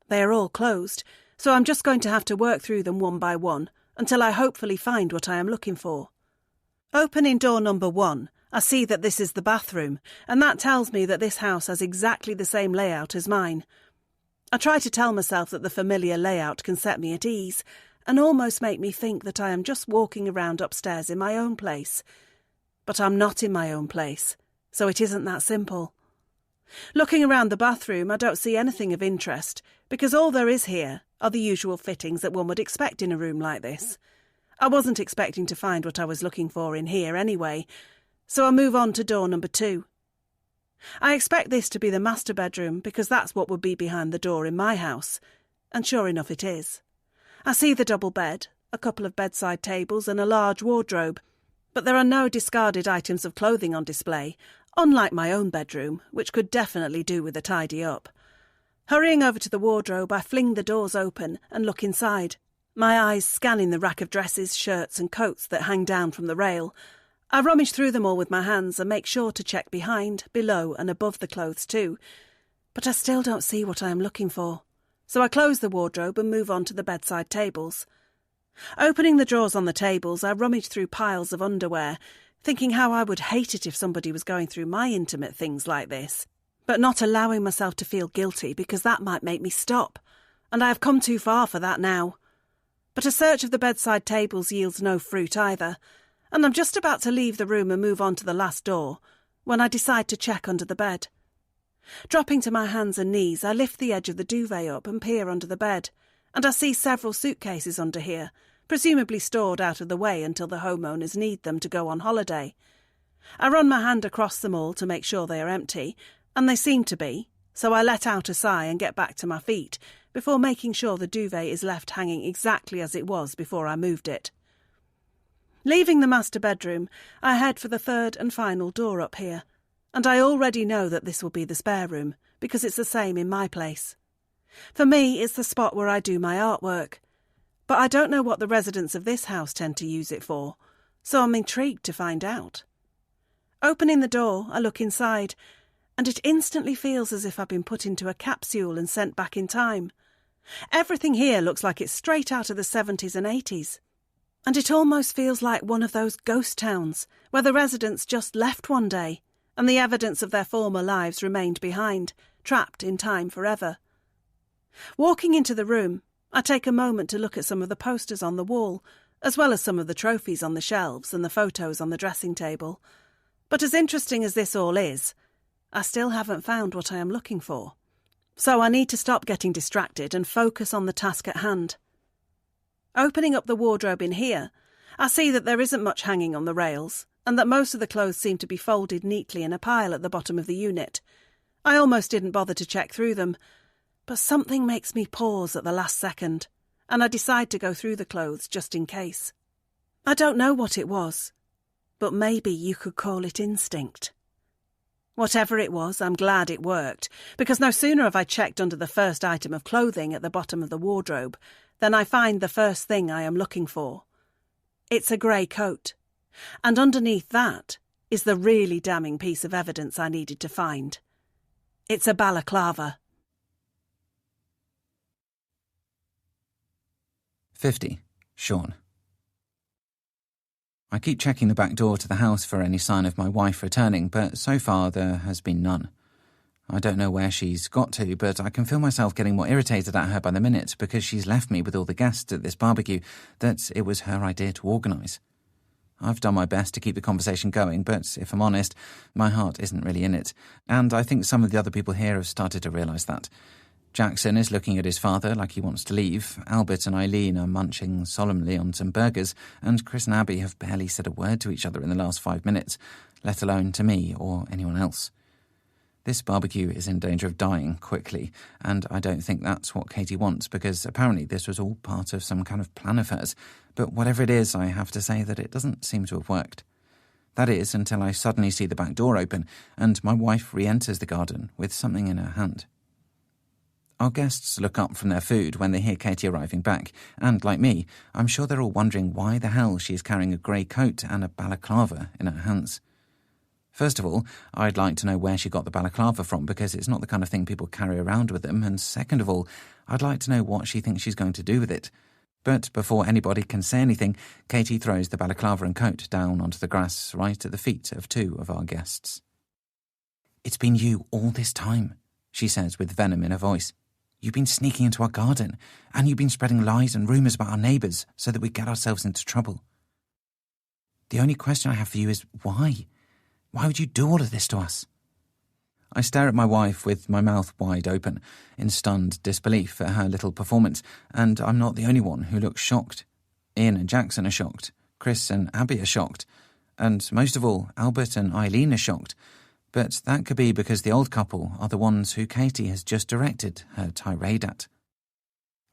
They are all closed, so I'm just going to have to work through them one by one until I hopefully find what I am looking for. Opening door number 1, I see that this is the bathroom, and that tells me that this house has exactly the same layout as mine. I try to tell myself that the familiar layout can set me at ease and almost make me think that I am just walking around upstairs in my own place. But I'm not in my own place, so it isn't that simple. Looking around the bathroom, I don't see anything of interest, because all there is here are the usual fittings that one would expect in a room like this. I wasn't expecting to find what I was looking for in here anyway, so I move on to door number 2. I expect this to be the master bedroom because that's what would be behind the door in my house, and sure enough it is. I see the double bed, a couple of bedside tables and a large wardrobe, but there are no discarded items of clothing on display, unlike my own bedroom, which could definitely do with a tidy up. Hurrying over to the wardrobe, I fling the doors open and look inside, my eyes scanning the rack of dresses, shirts and coats that hang down from the rail. I rummage through them all with my hands and make sure to check behind, below and above the clothes too, but I still don't see what I am looking for, so I close the wardrobe and move on to the bedside tables. Opening the drawers on the tables, I rummage through piles of underwear, thinking how I would hate it if somebody was going through my intimate things like this, but not allowing myself to feel guilty because that might make me stop, and I have come too far for that now. But a search of the bedside tables yields no fruit either, and I'm just about to leave the room and move on to the last door when I decide to check under the bed. Dropping to my hands and knees, I lift the edge of the duvet up and peer under the bed, and I see several suitcases under here, presumably stored out of the way until the homeowners need them to go on holiday. I run my hand across them all to make sure they are empty, and they seem to be, so I let out a sigh and get back to my feet before making sure the duvet is left hanging exactly as it was before I moved it. Leaving the master bedroom, I head for the third and final door up here, and I already know that this will be the spare room, because it's the same in my place. For me, it's the spot where I do my artwork, but I don't know what the residents of this house tend to use it for, so I'm intrigued to find out. Opening the door, I look inside, and it instantly feels as if I've been put into a capsule and sent back in time. Everything here looks like it's straight out of the 70s and 80s. And it almost feels like one of those ghost towns where the residents just left one day and the evidence of their former lives remained behind, trapped in time forever. Walking into the room, I take a moment to look at some of the posters on the wall, as well as some of the trophies on the shelves and the photos on the dressing table. But as interesting as this all is, I still haven't found what I am looking for. So I need to stop getting distracted and focus on the task at hand. Opening up the wardrobe in here, I see that there isn't much hanging on the rails, and that most of the clothes seem to be folded neatly in a pile at the bottom of the unit. I almost didn't bother to check through them, but something makes me pause at the last second, and I decide to go through the clothes just in case. I don't know what it was, but maybe you could call it instinct. Whatever it was, I'm glad it worked, because no sooner have I checked under the first item of clothing at the bottom of the wardrobe than I find the first thing I am looking for. It's a grey coat, and underneath that is the really damning piece of evidence I needed to find. It's a balaclava. 50. Sean. I keep checking the back door to the house for any sign of my wife returning, but so far there has been none. I don't know where she's got to, but I can feel myself getting more irritated at her by the minute because she's left me with all the guests at this barbecue that it was her idea to organise. I've done my best to keep the conversation going, but if I'm honest, my heart isn't really in it, and I think some of the other people here have started to realise that. Jackson is looking at his father like he wants to leave, Albert and Eileen are munching solemnly on some burgers, and Chris and Abby have barely said a word to each other in the last 5 minutes, let alone to me or anyone else. This barbecue is in danger of dying quickly, and I don't think that's what Katie wants, because apparently this was all part of some kind of plan of hers, but whatever it is, I have to say that it doesn't seem to have worked. That is, until I suddenly see the back door open, and my wife re-enters the garden with something in her hand. Our guests look up from their food when they hear Katie arriving back, and, like me, I'm sure they're all wondering why the hell she is carrying a grey coat and a balaclava in her hands. First of all, I'd like to know where she got the balaclava from, because it's not the kind of thing people carry around with them, and second of all, I'd like to know what she thinks she's going to do with it. But before anybody can say anything, Katie throws the balaclava and coat down onto the grass right at the feet of 2 of our guests. "It's been you all this time," she says with venom in her voice. "You've been sneaking into our garden, and you've been spreading lies and rumours about our neighbours so that we get ourselves into trouble. The only question I have for you is why? Why would you do all of this to us?" I stare at my wife with my mouth wide open, in stunned disbelief at her little performance, and I'm not the only one who looks shocked. Ian and Jackson are shocked, Chris and Abby are shocked, and most of all, Albert and Eileen are shocked. But that could be because the old couple are the ones who Katie has just directed her tirade at.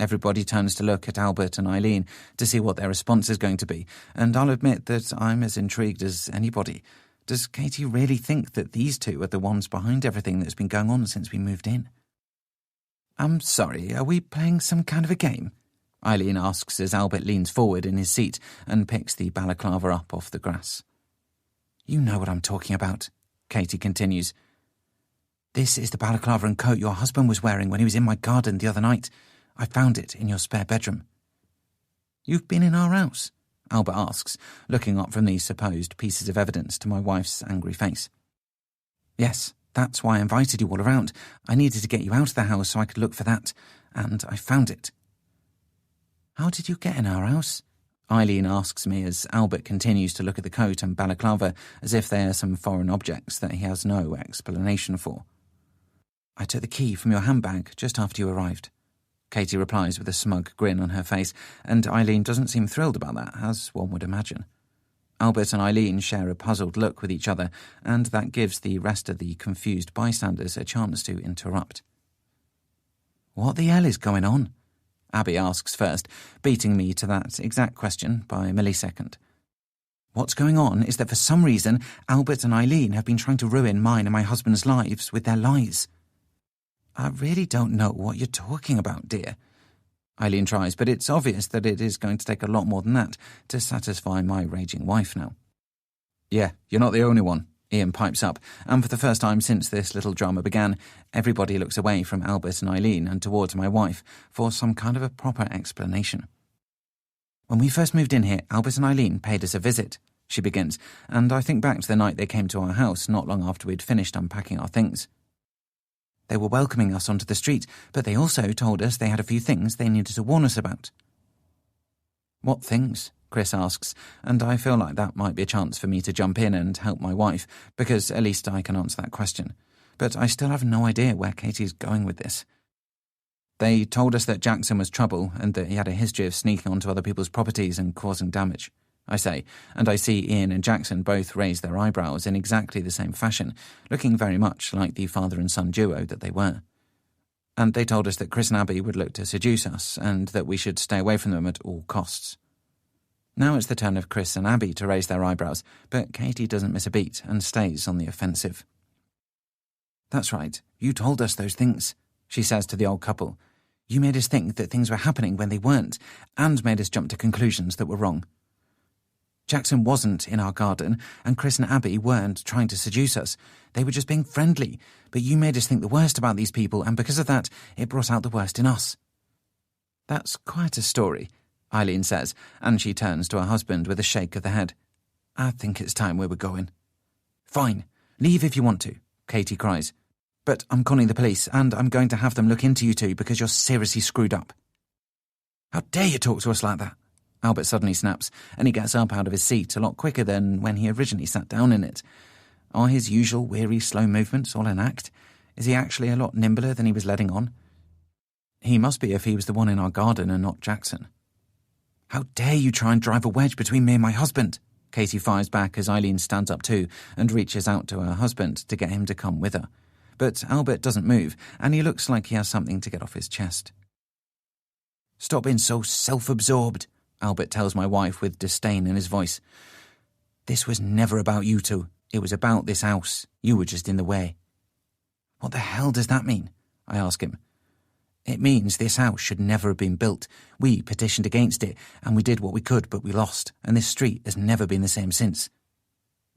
Everybody turns to look at Albert and Eileen to see what their response is going to be, and I'll admit that I'm as intrigued as anybody. Does Katie really think that these 2 are the ones behind everything that's been going on since we moved in? "I'm sorry, are we playing some kind of a game?" Eileen asks as Albert leans forward in his seat and picks the balaclava up off the grass. "You know what I'm talking about," Katie continues. "This is the balaclava and coat your husband was wearing when he was in my garden the other night. I found it in your spare bedroom." "You've been in our house?" Albert asks, looking up from these supposed pieces of evidence to my wife's angry face. Yes, that's why I invited you all around. I needed to get you out of the house so I could look for that, and I found it. How did you get in our house? Eileen asks me as Albert continues to look at the coat and balaclava as if they are some foreign objects that he has no explanation for. I took the key from your handbag just after you arrived. Katie replies with a smug grin on her face, and Eileen doesn't seem thrilled about that, as one would imagine. Albert and Eileen share a puzzled look with each other, and that gives the rest of the confused bystanders a chance to interrupt. What the hell is going on? Abby asks first, beating me to that exact question by a millisecond. What's going on is that for some reason, Albert and Eileen have been trying to ruin mine and my husband's lives with their lies. I really don't know what you're talking about, dear. Eileen tries, but it's obvious that it is going to take a lot more than that to satisfy my raging wife now. Yeah, you're not the only one, Ian pipes up, and for the first time since this little drama began, everybody looks away from Albert and Eileen and towards my wife for some kind of a proper explanation. When we first moved in here, Albert and Eileen paid us a visit, she begins, and I think back to the night they came to our house not long after we'd finished unpacking our things. They were welcoming us onto the street, but they also told us they had a few things they needed to warn us about. What things? Chris asks, and I feel like that might be a chance for me to jump in and help my wife, because at least I can answer that question. But I still have no idea where Katie's going with this. They told us that Jackson was trouble and that he had a history of sneaking onto other people's properties and causing damage, I say, and I see Ian and Jackson both raise their eyebrows in exactly the same fashion, looking very much like the father and son duo that they were. And they told us that Chris and Abby would look to seduce us and that we should stay away from them at all costs. Now it's the turn of Chris and Abby to raise their eyebrows, but Katie doesn't miss a beat and stays on the offensive. That's right, you told us those things, she says to the old couple. You made us think that things were happening when they weren't, and made us jump to conclusions that were wrong. Jackson wasn't in our garden, and Chris and Abby weren't trying to seduce us. They were just being friendly, but you made us think the worst about these people, and because of that, it brought out the worst in us. That's quite a story, Eileen says, and she turns to her husband with a shake of the head. I think it's time we were going. Fine, leave if you want to, Katie cries. But I'm calling the police, and I'm going to have them look into you two because you're seriously screwed up. How dare you talk to us like that? Albert suddenly snaps, and he gets up out of his seat a lot quicker than when he originally sat down in it. Are his usual weary, slow movements all an act? Is he actually a lot nimbler than he was letting on? He must be if he was the one in our garden and not Jackson. How dare you try and drive a wedge between me and my husband? Katie fires back as Eileen stands up too and reaches out to her husband to get him to come with her. But Albert doesn't move, and he looks like he has something to get off his chest. Stop being so self-absorbed, Albert tells my wife with disdain in his voice. This was never about you two. It was about this house. You were just in the way. What the hell does that mean? I ask him. It means this house should never have been built. We petitioned against it, and we did what we could, but we lost, and this street has never been the same since.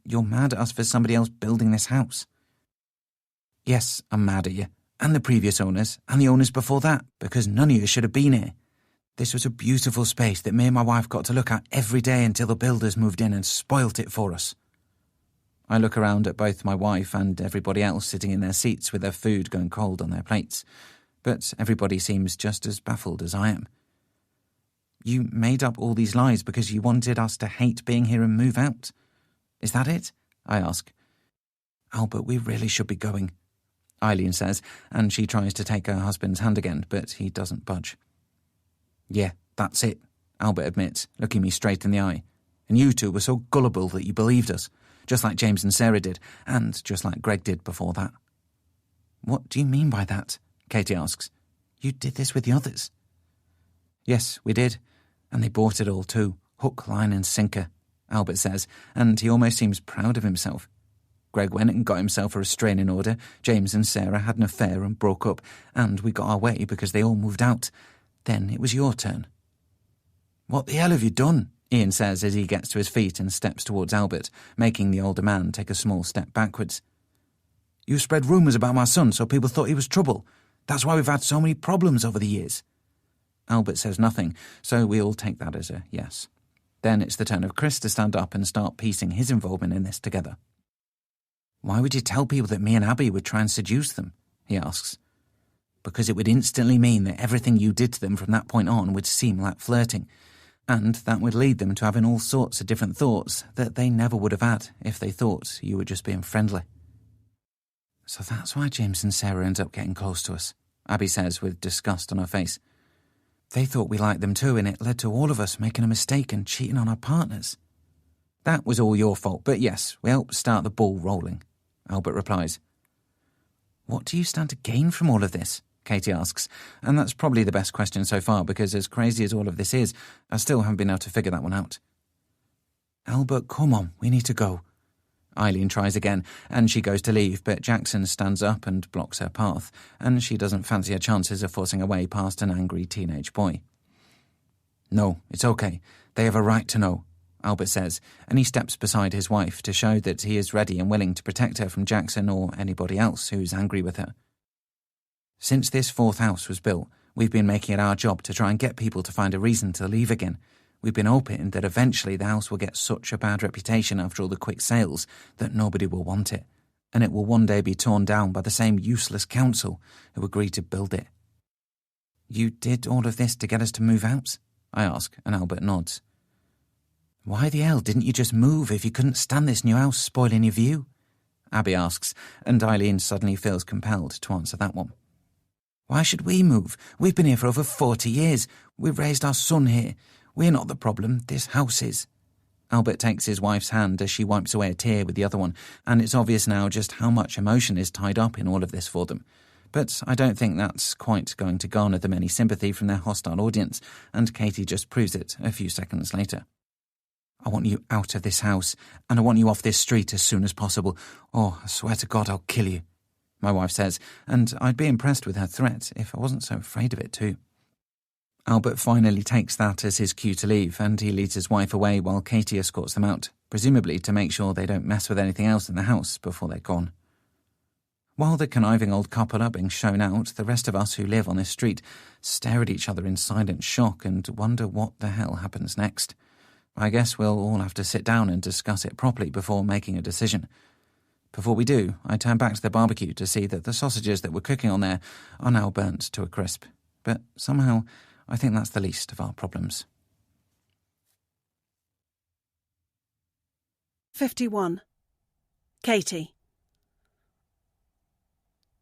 You're mad at us for somebody else building this house? Yes, I'm mad at you, and the previous owners, and the owners before that, because none of you should have been here. This was a beautiful space that me and my wife got to look at every day until the builders moved in and spoilt it for us. I look around at both my wife and everybody else sitting in their seats with their food going cold on their plates, but everybody seems just as baffled as I am. You made up all these lies because you wanted us to hate being here and move out. Is that it? I ask. Albert, we really should be going, Eileen says, and she tries to take her husband's hand again, but he doesn't budge. Yeah, that's it, Albert admits, looking me straight in the eye. And you two were so gullible that you believed us, just like James and Sarah did, and just like Greg did before that. What do you mean by that? Katie asks. You did this with the others. Yes, we did, and they bought it all too, hook, line and sinker, Albert says, and he almost seems proud of himself. Greg went and got himself a restraining order, James and Sarah had an affair and broke up, and we got our way because they all moved out. Then it was your turn. What the hell have you done? Ian says as he gets to his feet and steps towards Albert, making the older man take a small step backwards. You spread rumours about my son so people thought he was trouble. That's why we've had so many problems over the years. Albert says nothing, so we all take that as a yes. Then it's the turn of Chris to stand up and start piecing his involvement in this together. "Why would you tell people that me and Abby would try and seduce them?" he asks. "Because it would instantly mean that everything you did to them from that point on would seem like flirting, and that would lead them to having all sorts of different thoughts that they never would have had if they thought you were just being friendly." "So that's why James and Sarah end up getting close to us," Abby says with disgust on her face. "They thought we liked them too, and it led to all of us making a mistake and cheating on our partners." "That was all your fault, but yes, we helped start the ball rolling," Albert replies. "What do you stand to gain from all of this?" Katie asks, and that's probably the best question so far because as crazy as all of this is, I still haven't been able to figure that one out. "Albert, come on, we need to go." Eileen tries again, and she goes to leave, but Jackson stands up and blocks her path, and she doesn't fancy her chances of forcing her way past an angry teenage boy. "No, it's okay. They have a right to know," Albert says, and he steps beside his wife to show that he is ready and willing to protect her from Jackson or anybody else who's angry with her. "Since this fourth house was built, we've been making it our job to try and get people to find a reason to leave again. We've been hoping that eventually the house will get such a bad reputation after all the quick sales that nobody will want it, and it will one day be torn down by the same useless council who agreed to build it." "You did all of this to get us to move out?" I ask, and Albert nods. "Why the hell didn't you just move if you couldn't stand this new house spoiling your view?" Abby asks, and Eileen suddenly feels compelled to answer that one. "Why should we move? We've been here for over 40 years. We've raised our son here. We're not the problem, this house is." Albert takes his wife's hand as she wipes away a tear with the other one, and it's obvious now just how much emotion is tied up in all of this for them. But I don't think that's quite going to garner them any sympathy from their hostile audience, and Katie just proves it a few seconds later. "I want you out of this house, and I want you off this street as soon as possible. Oh, I swear to God I'll kill you," my wife says, and I'd be impressed with her threat if I wasn't so afraid of it too. Albert finally takes that as his cue to leave, and he leads his wife away while Katie escorts them out, presumably to make sure they don't mess with anything else in the house before they're gone. While the conniving old couple are being shown out, the rest of us who live on this street stare at each other in silent shock and wonder what the hell happens next. I guess we'll all have to sit down and discuss it properly before making a decision. Before we do, I turn back to the barbecue to see that the sausages that were cooking on there are now burnt to a crisp. But somehow, I think that's the least of our problems. 51. Katie.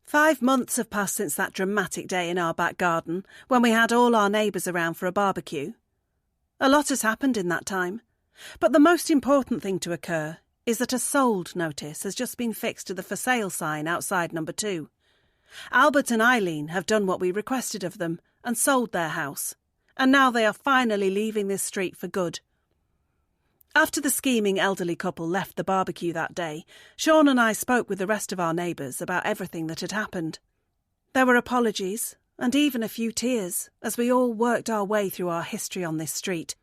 5 months have passed since that dramatic day in our back garden when we had all our neighbours around for a barbecue. A lot has happened in that time, but the most important thing to occur is that a sold notice has just been fixed to the for sale sign outside number 2. Albert and Eileen have done what we requested of them and sold their house, and now they are finally leaving this street for good. After the scheming elderly couple left the barbecue that day, Sean and I spoke with the rest of our neighbours about everything that had happened. There were apologies, and even a few tears, as we all worked our way through our history on this street,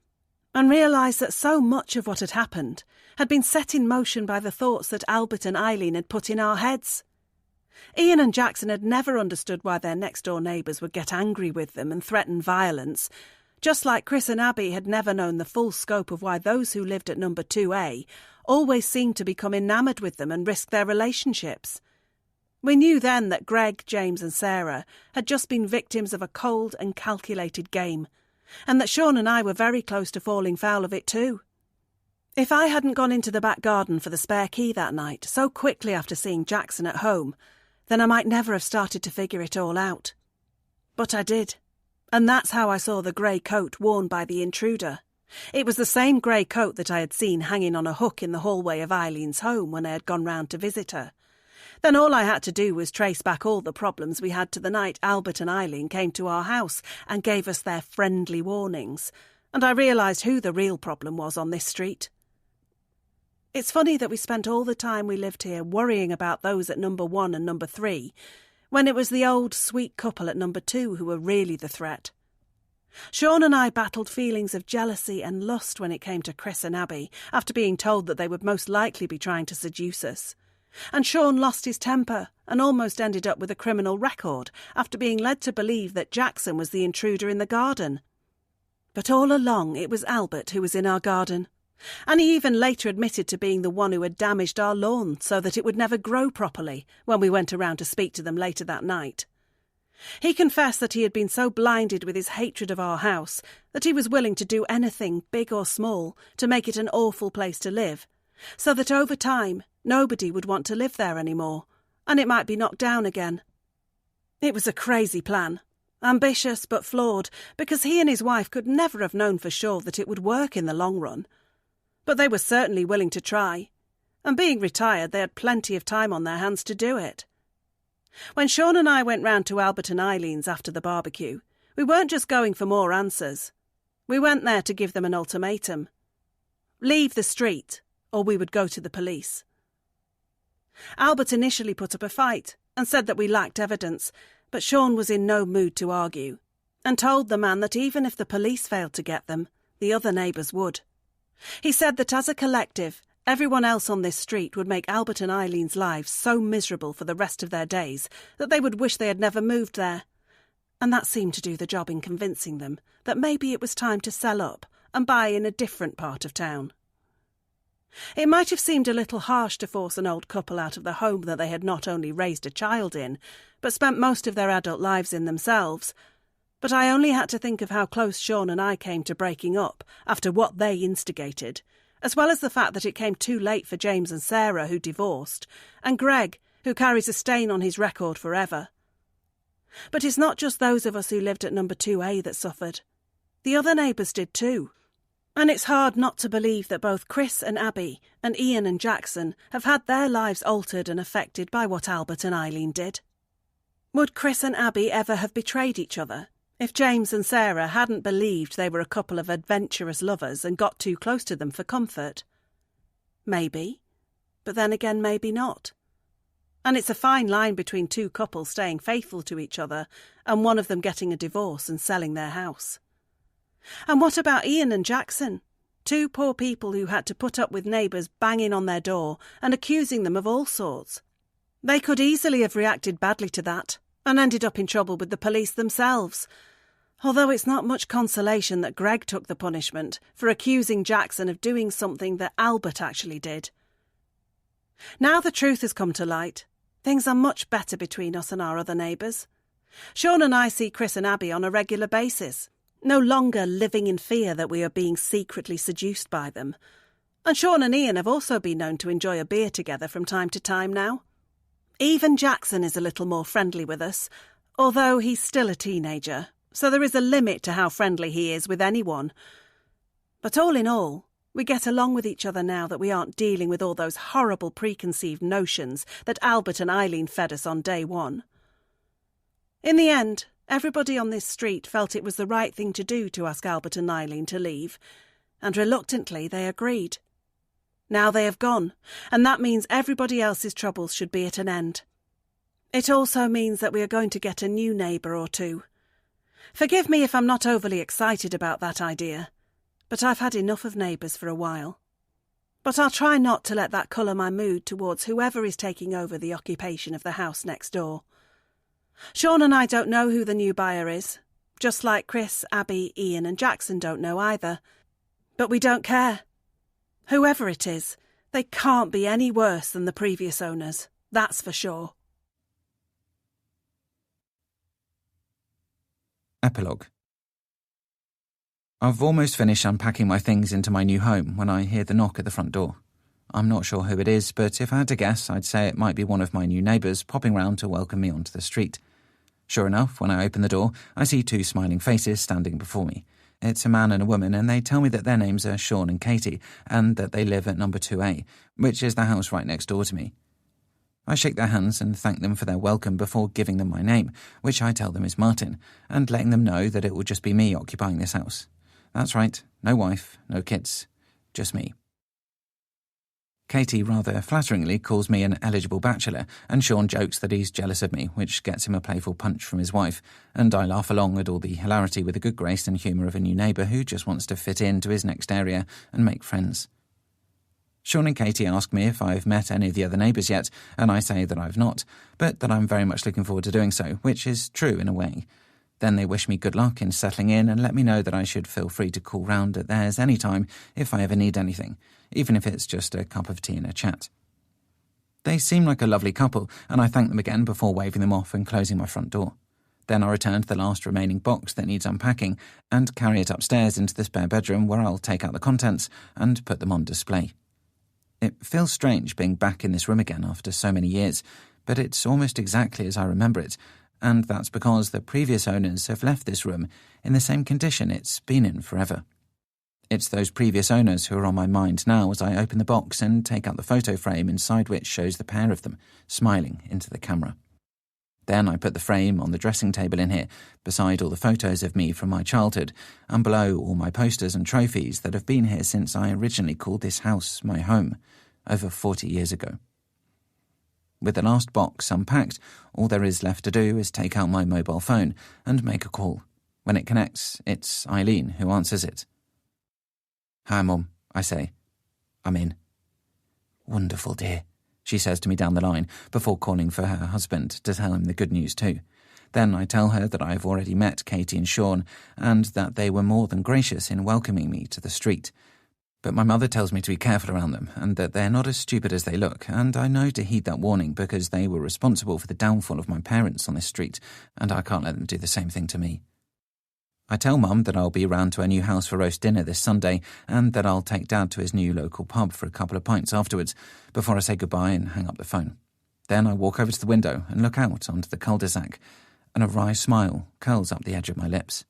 and realised that so much of what had happened had been set in motion by the thoughts that Albert and Eileen had put in our heads. Ian and Jackson had never understood why their next-door neighbours would get angry with them and threaten violence, just like Chris and Abby had never known the full scope of why those who lived at number 2A always seemed to become enamoured with them and risk their relationships. We knew then that Greg, James and Sarah had just been victims of a cold and calculated game, and that Sean and I were very close to falling foul of it too. If I hadn't gone into the back garden for the spare key that night, so quickly after seeing Jackson at home, then I might never have started to figure it all out. But I did, and that's how I saw the grey coat worn by the intruder. It was the same grey coat that I had seen hanging on a hook in the hallway of Eileen's home when I had gone round to visit her. Then all I had to do was trace back all the problems we had to the night Albert and Eileen came to our house and gave us their friendly warnings, and I realised who the real problem was on this street. It's funny that we spent all the time we lived here worrying about those at number 1 and number 3, when it was the old sweet couple at number 2 who were really the threat. Sean and I battled feelings of jealousy and lust when it came to Chris and Abby, after being told that they would most likely be trying to seduce us. And Sean lost his temper and almost ended up with a criminal record after being led to believe that Jackson was the intruder in the garden. But all along it was Albert who was in our garden, and he even later admitted to being the one who had damaged our lawn so that it would never grow properly when we went around to speak to them later that night. He confessed that he had been so blinded with his hatred of our house that he was willing to do anything, big or small, to make it an awful place to live, so that over time nobody would want to live there anymore, and it might be knocked down again. It was a crazy plan. Ambitious but flawed, because he and his wife could never have known for sure that it would work in the long run. But they were certainly willing to try, and being retired they had plenty of time on their hands to do it. When Sean and I went round to Albert and Eileen's after the barbecue, we weren't just going for more answers. We went there to give them an ultimatum. Leave the street, or we would go to the police. Albert initially put up a fight and said that we lacked evidence, but Sean was in no mood to argue, and told the man that even if the police failed to get them, the other neighbours would. He said that as a collective, everyone else on this street would make Albert and Eileen's lives so miserable for the rest of their days that they would wish they had never moved there. And that seemed to do the job in convincing them that maybe it was time to sell up and buy in a different part of town. It might have seemed a little harsh to force an old couple out of the home that they had not only raised a child in, but spent most of their adult lives in themselves. But I only had to think of how close Sean and I came to breaking up after what they instigated, as well as the fact that it came too late for James and Sarah, who divorced, and Greg, who carries a stain on his record forever. But it's not just those of us who lived at number 2A that suffered. The other neighbours did too. And it's hard not to believe that both Chris and Abby and Ian and Jackson have had their lives altered and affected by what Albert and Eileen did. Would Chris and Abby ever have betrayed each other if James and Sarah hadn't believed they were a couple of adventurous lovers and got too close to them for comfort? Maybe, but then again maybe not. And it's a fine line between two couples staying faithful to each other and one of them getting a divorce and selling their house. And what about Ian and Jackson? Two poor people who had to put up with neighbours banging on their door and accusing them of all sorts. They could easily have reacted badly to that and ended up in trouble with the police themselves. Although it's not much consolation that Greg took the punishment for accusing Jackson of doing something that Albert actually did. Now the truth has come to light. Things are much better between us and our other neighbours. Sean and I see Chris and Abby on a regular basis, no longer living in fear that we are being secretly seduced by them. And Sean and Ian have also been known to enjoy a beer together from time to time now. Even Jackson is a little more friendly with us, although he's still a teenager, so there is a limit to how friendly he is with anyone. But all in all, we get along with each other now that we aren't dealing with all those horrible preconceived notions that Albert and Eileen fed us on day one. In the end, everybody on this street felt it was the right thing to do to ask Albert and Eileen to leave, and reluctantly they agreed. Now they have gone, and that means everybody else's troubles should be at an end. It also means that we are going to get a new neighbour or two. Forgive me if I'm not overly excited about that idea, but I've had enough of neighbours for a while. But I'll try not to let that colour my mood towards whoever is taking over the occupation of the house next door. Sean and I don't know who the new buyer is, just like Chris, Abby, Ian and Jackson don't know either. But we don't care. Whoever it is, they can't be any worse than the previous owners, that's for sure. Epilogue. I've almost finished unpacking my things into my new home when I hear the knock at the front door. I'm not sure who it is, but if I had to guess, I'd say it might be one of my new neighbours popping round to welcome me onto the street. Sure enough, when I open the door, I see two smiling faces standing before me. It's a man and a woman, and they tell me that their names are Sean and Katie, and that they live at number 2A, which is the house right next door to me. I shake their hands and thank them for their welcome before giving them my name, which I tell them is Martin, and letting them know that it will just be me occupying this house. That's right, no wife, no kids, just me. Katie rather flatteringly calls me an eligible bachelor, and Sean jokes that he's jealous of me, which gets him a playful punch from his wife, and I laugh along at all the hilarity with the good grace and humour of a new neighbour who just wants to fit into his next area and make friends. Sean and Katie ask me if I've met any of the other neighbours yet, and I say that I've not, but that I'm very much looking forward to doing so, which is true in a way. Then they wish me good luck in settling in and let me know that I should feel free to call round at theirs any time if I ever need anything, even if it's just a cup of tea and a chat. They seem like a lovely couple, and I thank them again before waving them off and closing my front door. Then I return to the last remaining box that needs unpacking and carry it upstairs into the spare bedroom where I'll take out the contents and put them on display. It feels strange being back in this room again after so many years, but it's almost exactly as I remember it, and that's because the previous owners have left this room in the same condition it's been in forever. It's those previous owners who are on my mind now as I open the box and take out the photo frame inside which shows the pair of them, smiling into the camera. Then I put the frame on the dressing table in here, beside all the photos of me from my childhood, and below all my posters and trophies that have been here since I originally called this house my home, over 40 years ago. With the last box unpacked, all there is left to do is take out my mobile phone and make a call. When it connects, it's Eileen who answers it. "Hi, Mum," I say. "I'm in." "Wonderful, dear," she says to me down the line, before calling for her husband to tell him the good news too. Then I tell her that I've already met Katie and Sean, and that they were more than gracious in welcoming me to the street. But my mother tells me to be careful around them, and that they're not as stupid as they look, and I know to heed that warning because they were responsible for the downfall of my parents on this street, and I can't let them do the same thing to me. I tell Mum that I'll be round to her new house for roast dinner this Sunday, and that I'll take Dad to his new local pub for a couple of pints afterwards, before I say goodbye and hang up the phone. Then I walk over to the window and look out onto the cul-de-sac, and a wry smile curls up the edge of my lips.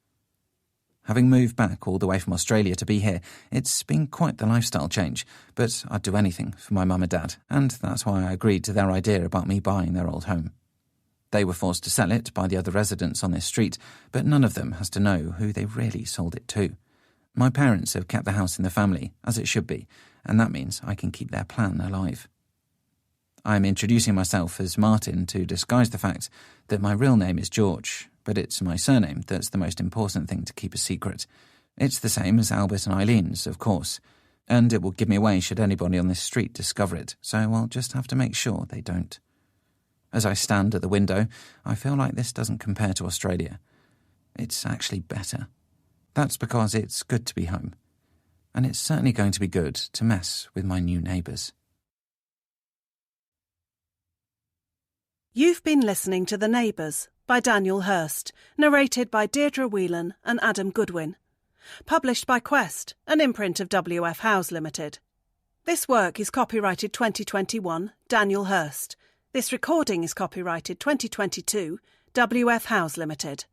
Having moved back all the way from Australia to be here, it's been quite the lifestyle change, but I'd do anything for my mum and dad, and that's why I agreed to their idea about me buying their old home. They were forced to sell it by the other residents on this street, but none of them has to know who they really sold it to. My parents have kept the house in the family, as it should be, and that means I can keep their plan alive. I'm introducing myself as Martin to disguise the fact that my real name is George, but it's my surname that's the most important thing to keep a secret. It's the same as Albert and Eileen's, of course, and it will give me away should anybody on this street discover it, so I'll just have to make sure they don't. As I stand at the window, I feel like this doesn't compare to Australia. It's actually better. That's because it's good to be home, and it's certainly going to be good to mess with my new neighbours. You've been listening to The Neighbours by Daniel Hurst, narrated by Deirdre Whelan and Adam Goodwin. Published by Quest, an imprint of W.F. Howes Limited. This work is copyrighted 2021, Daniel Hurst. This recording is copyrighted 2022, W.F. Howes Limited.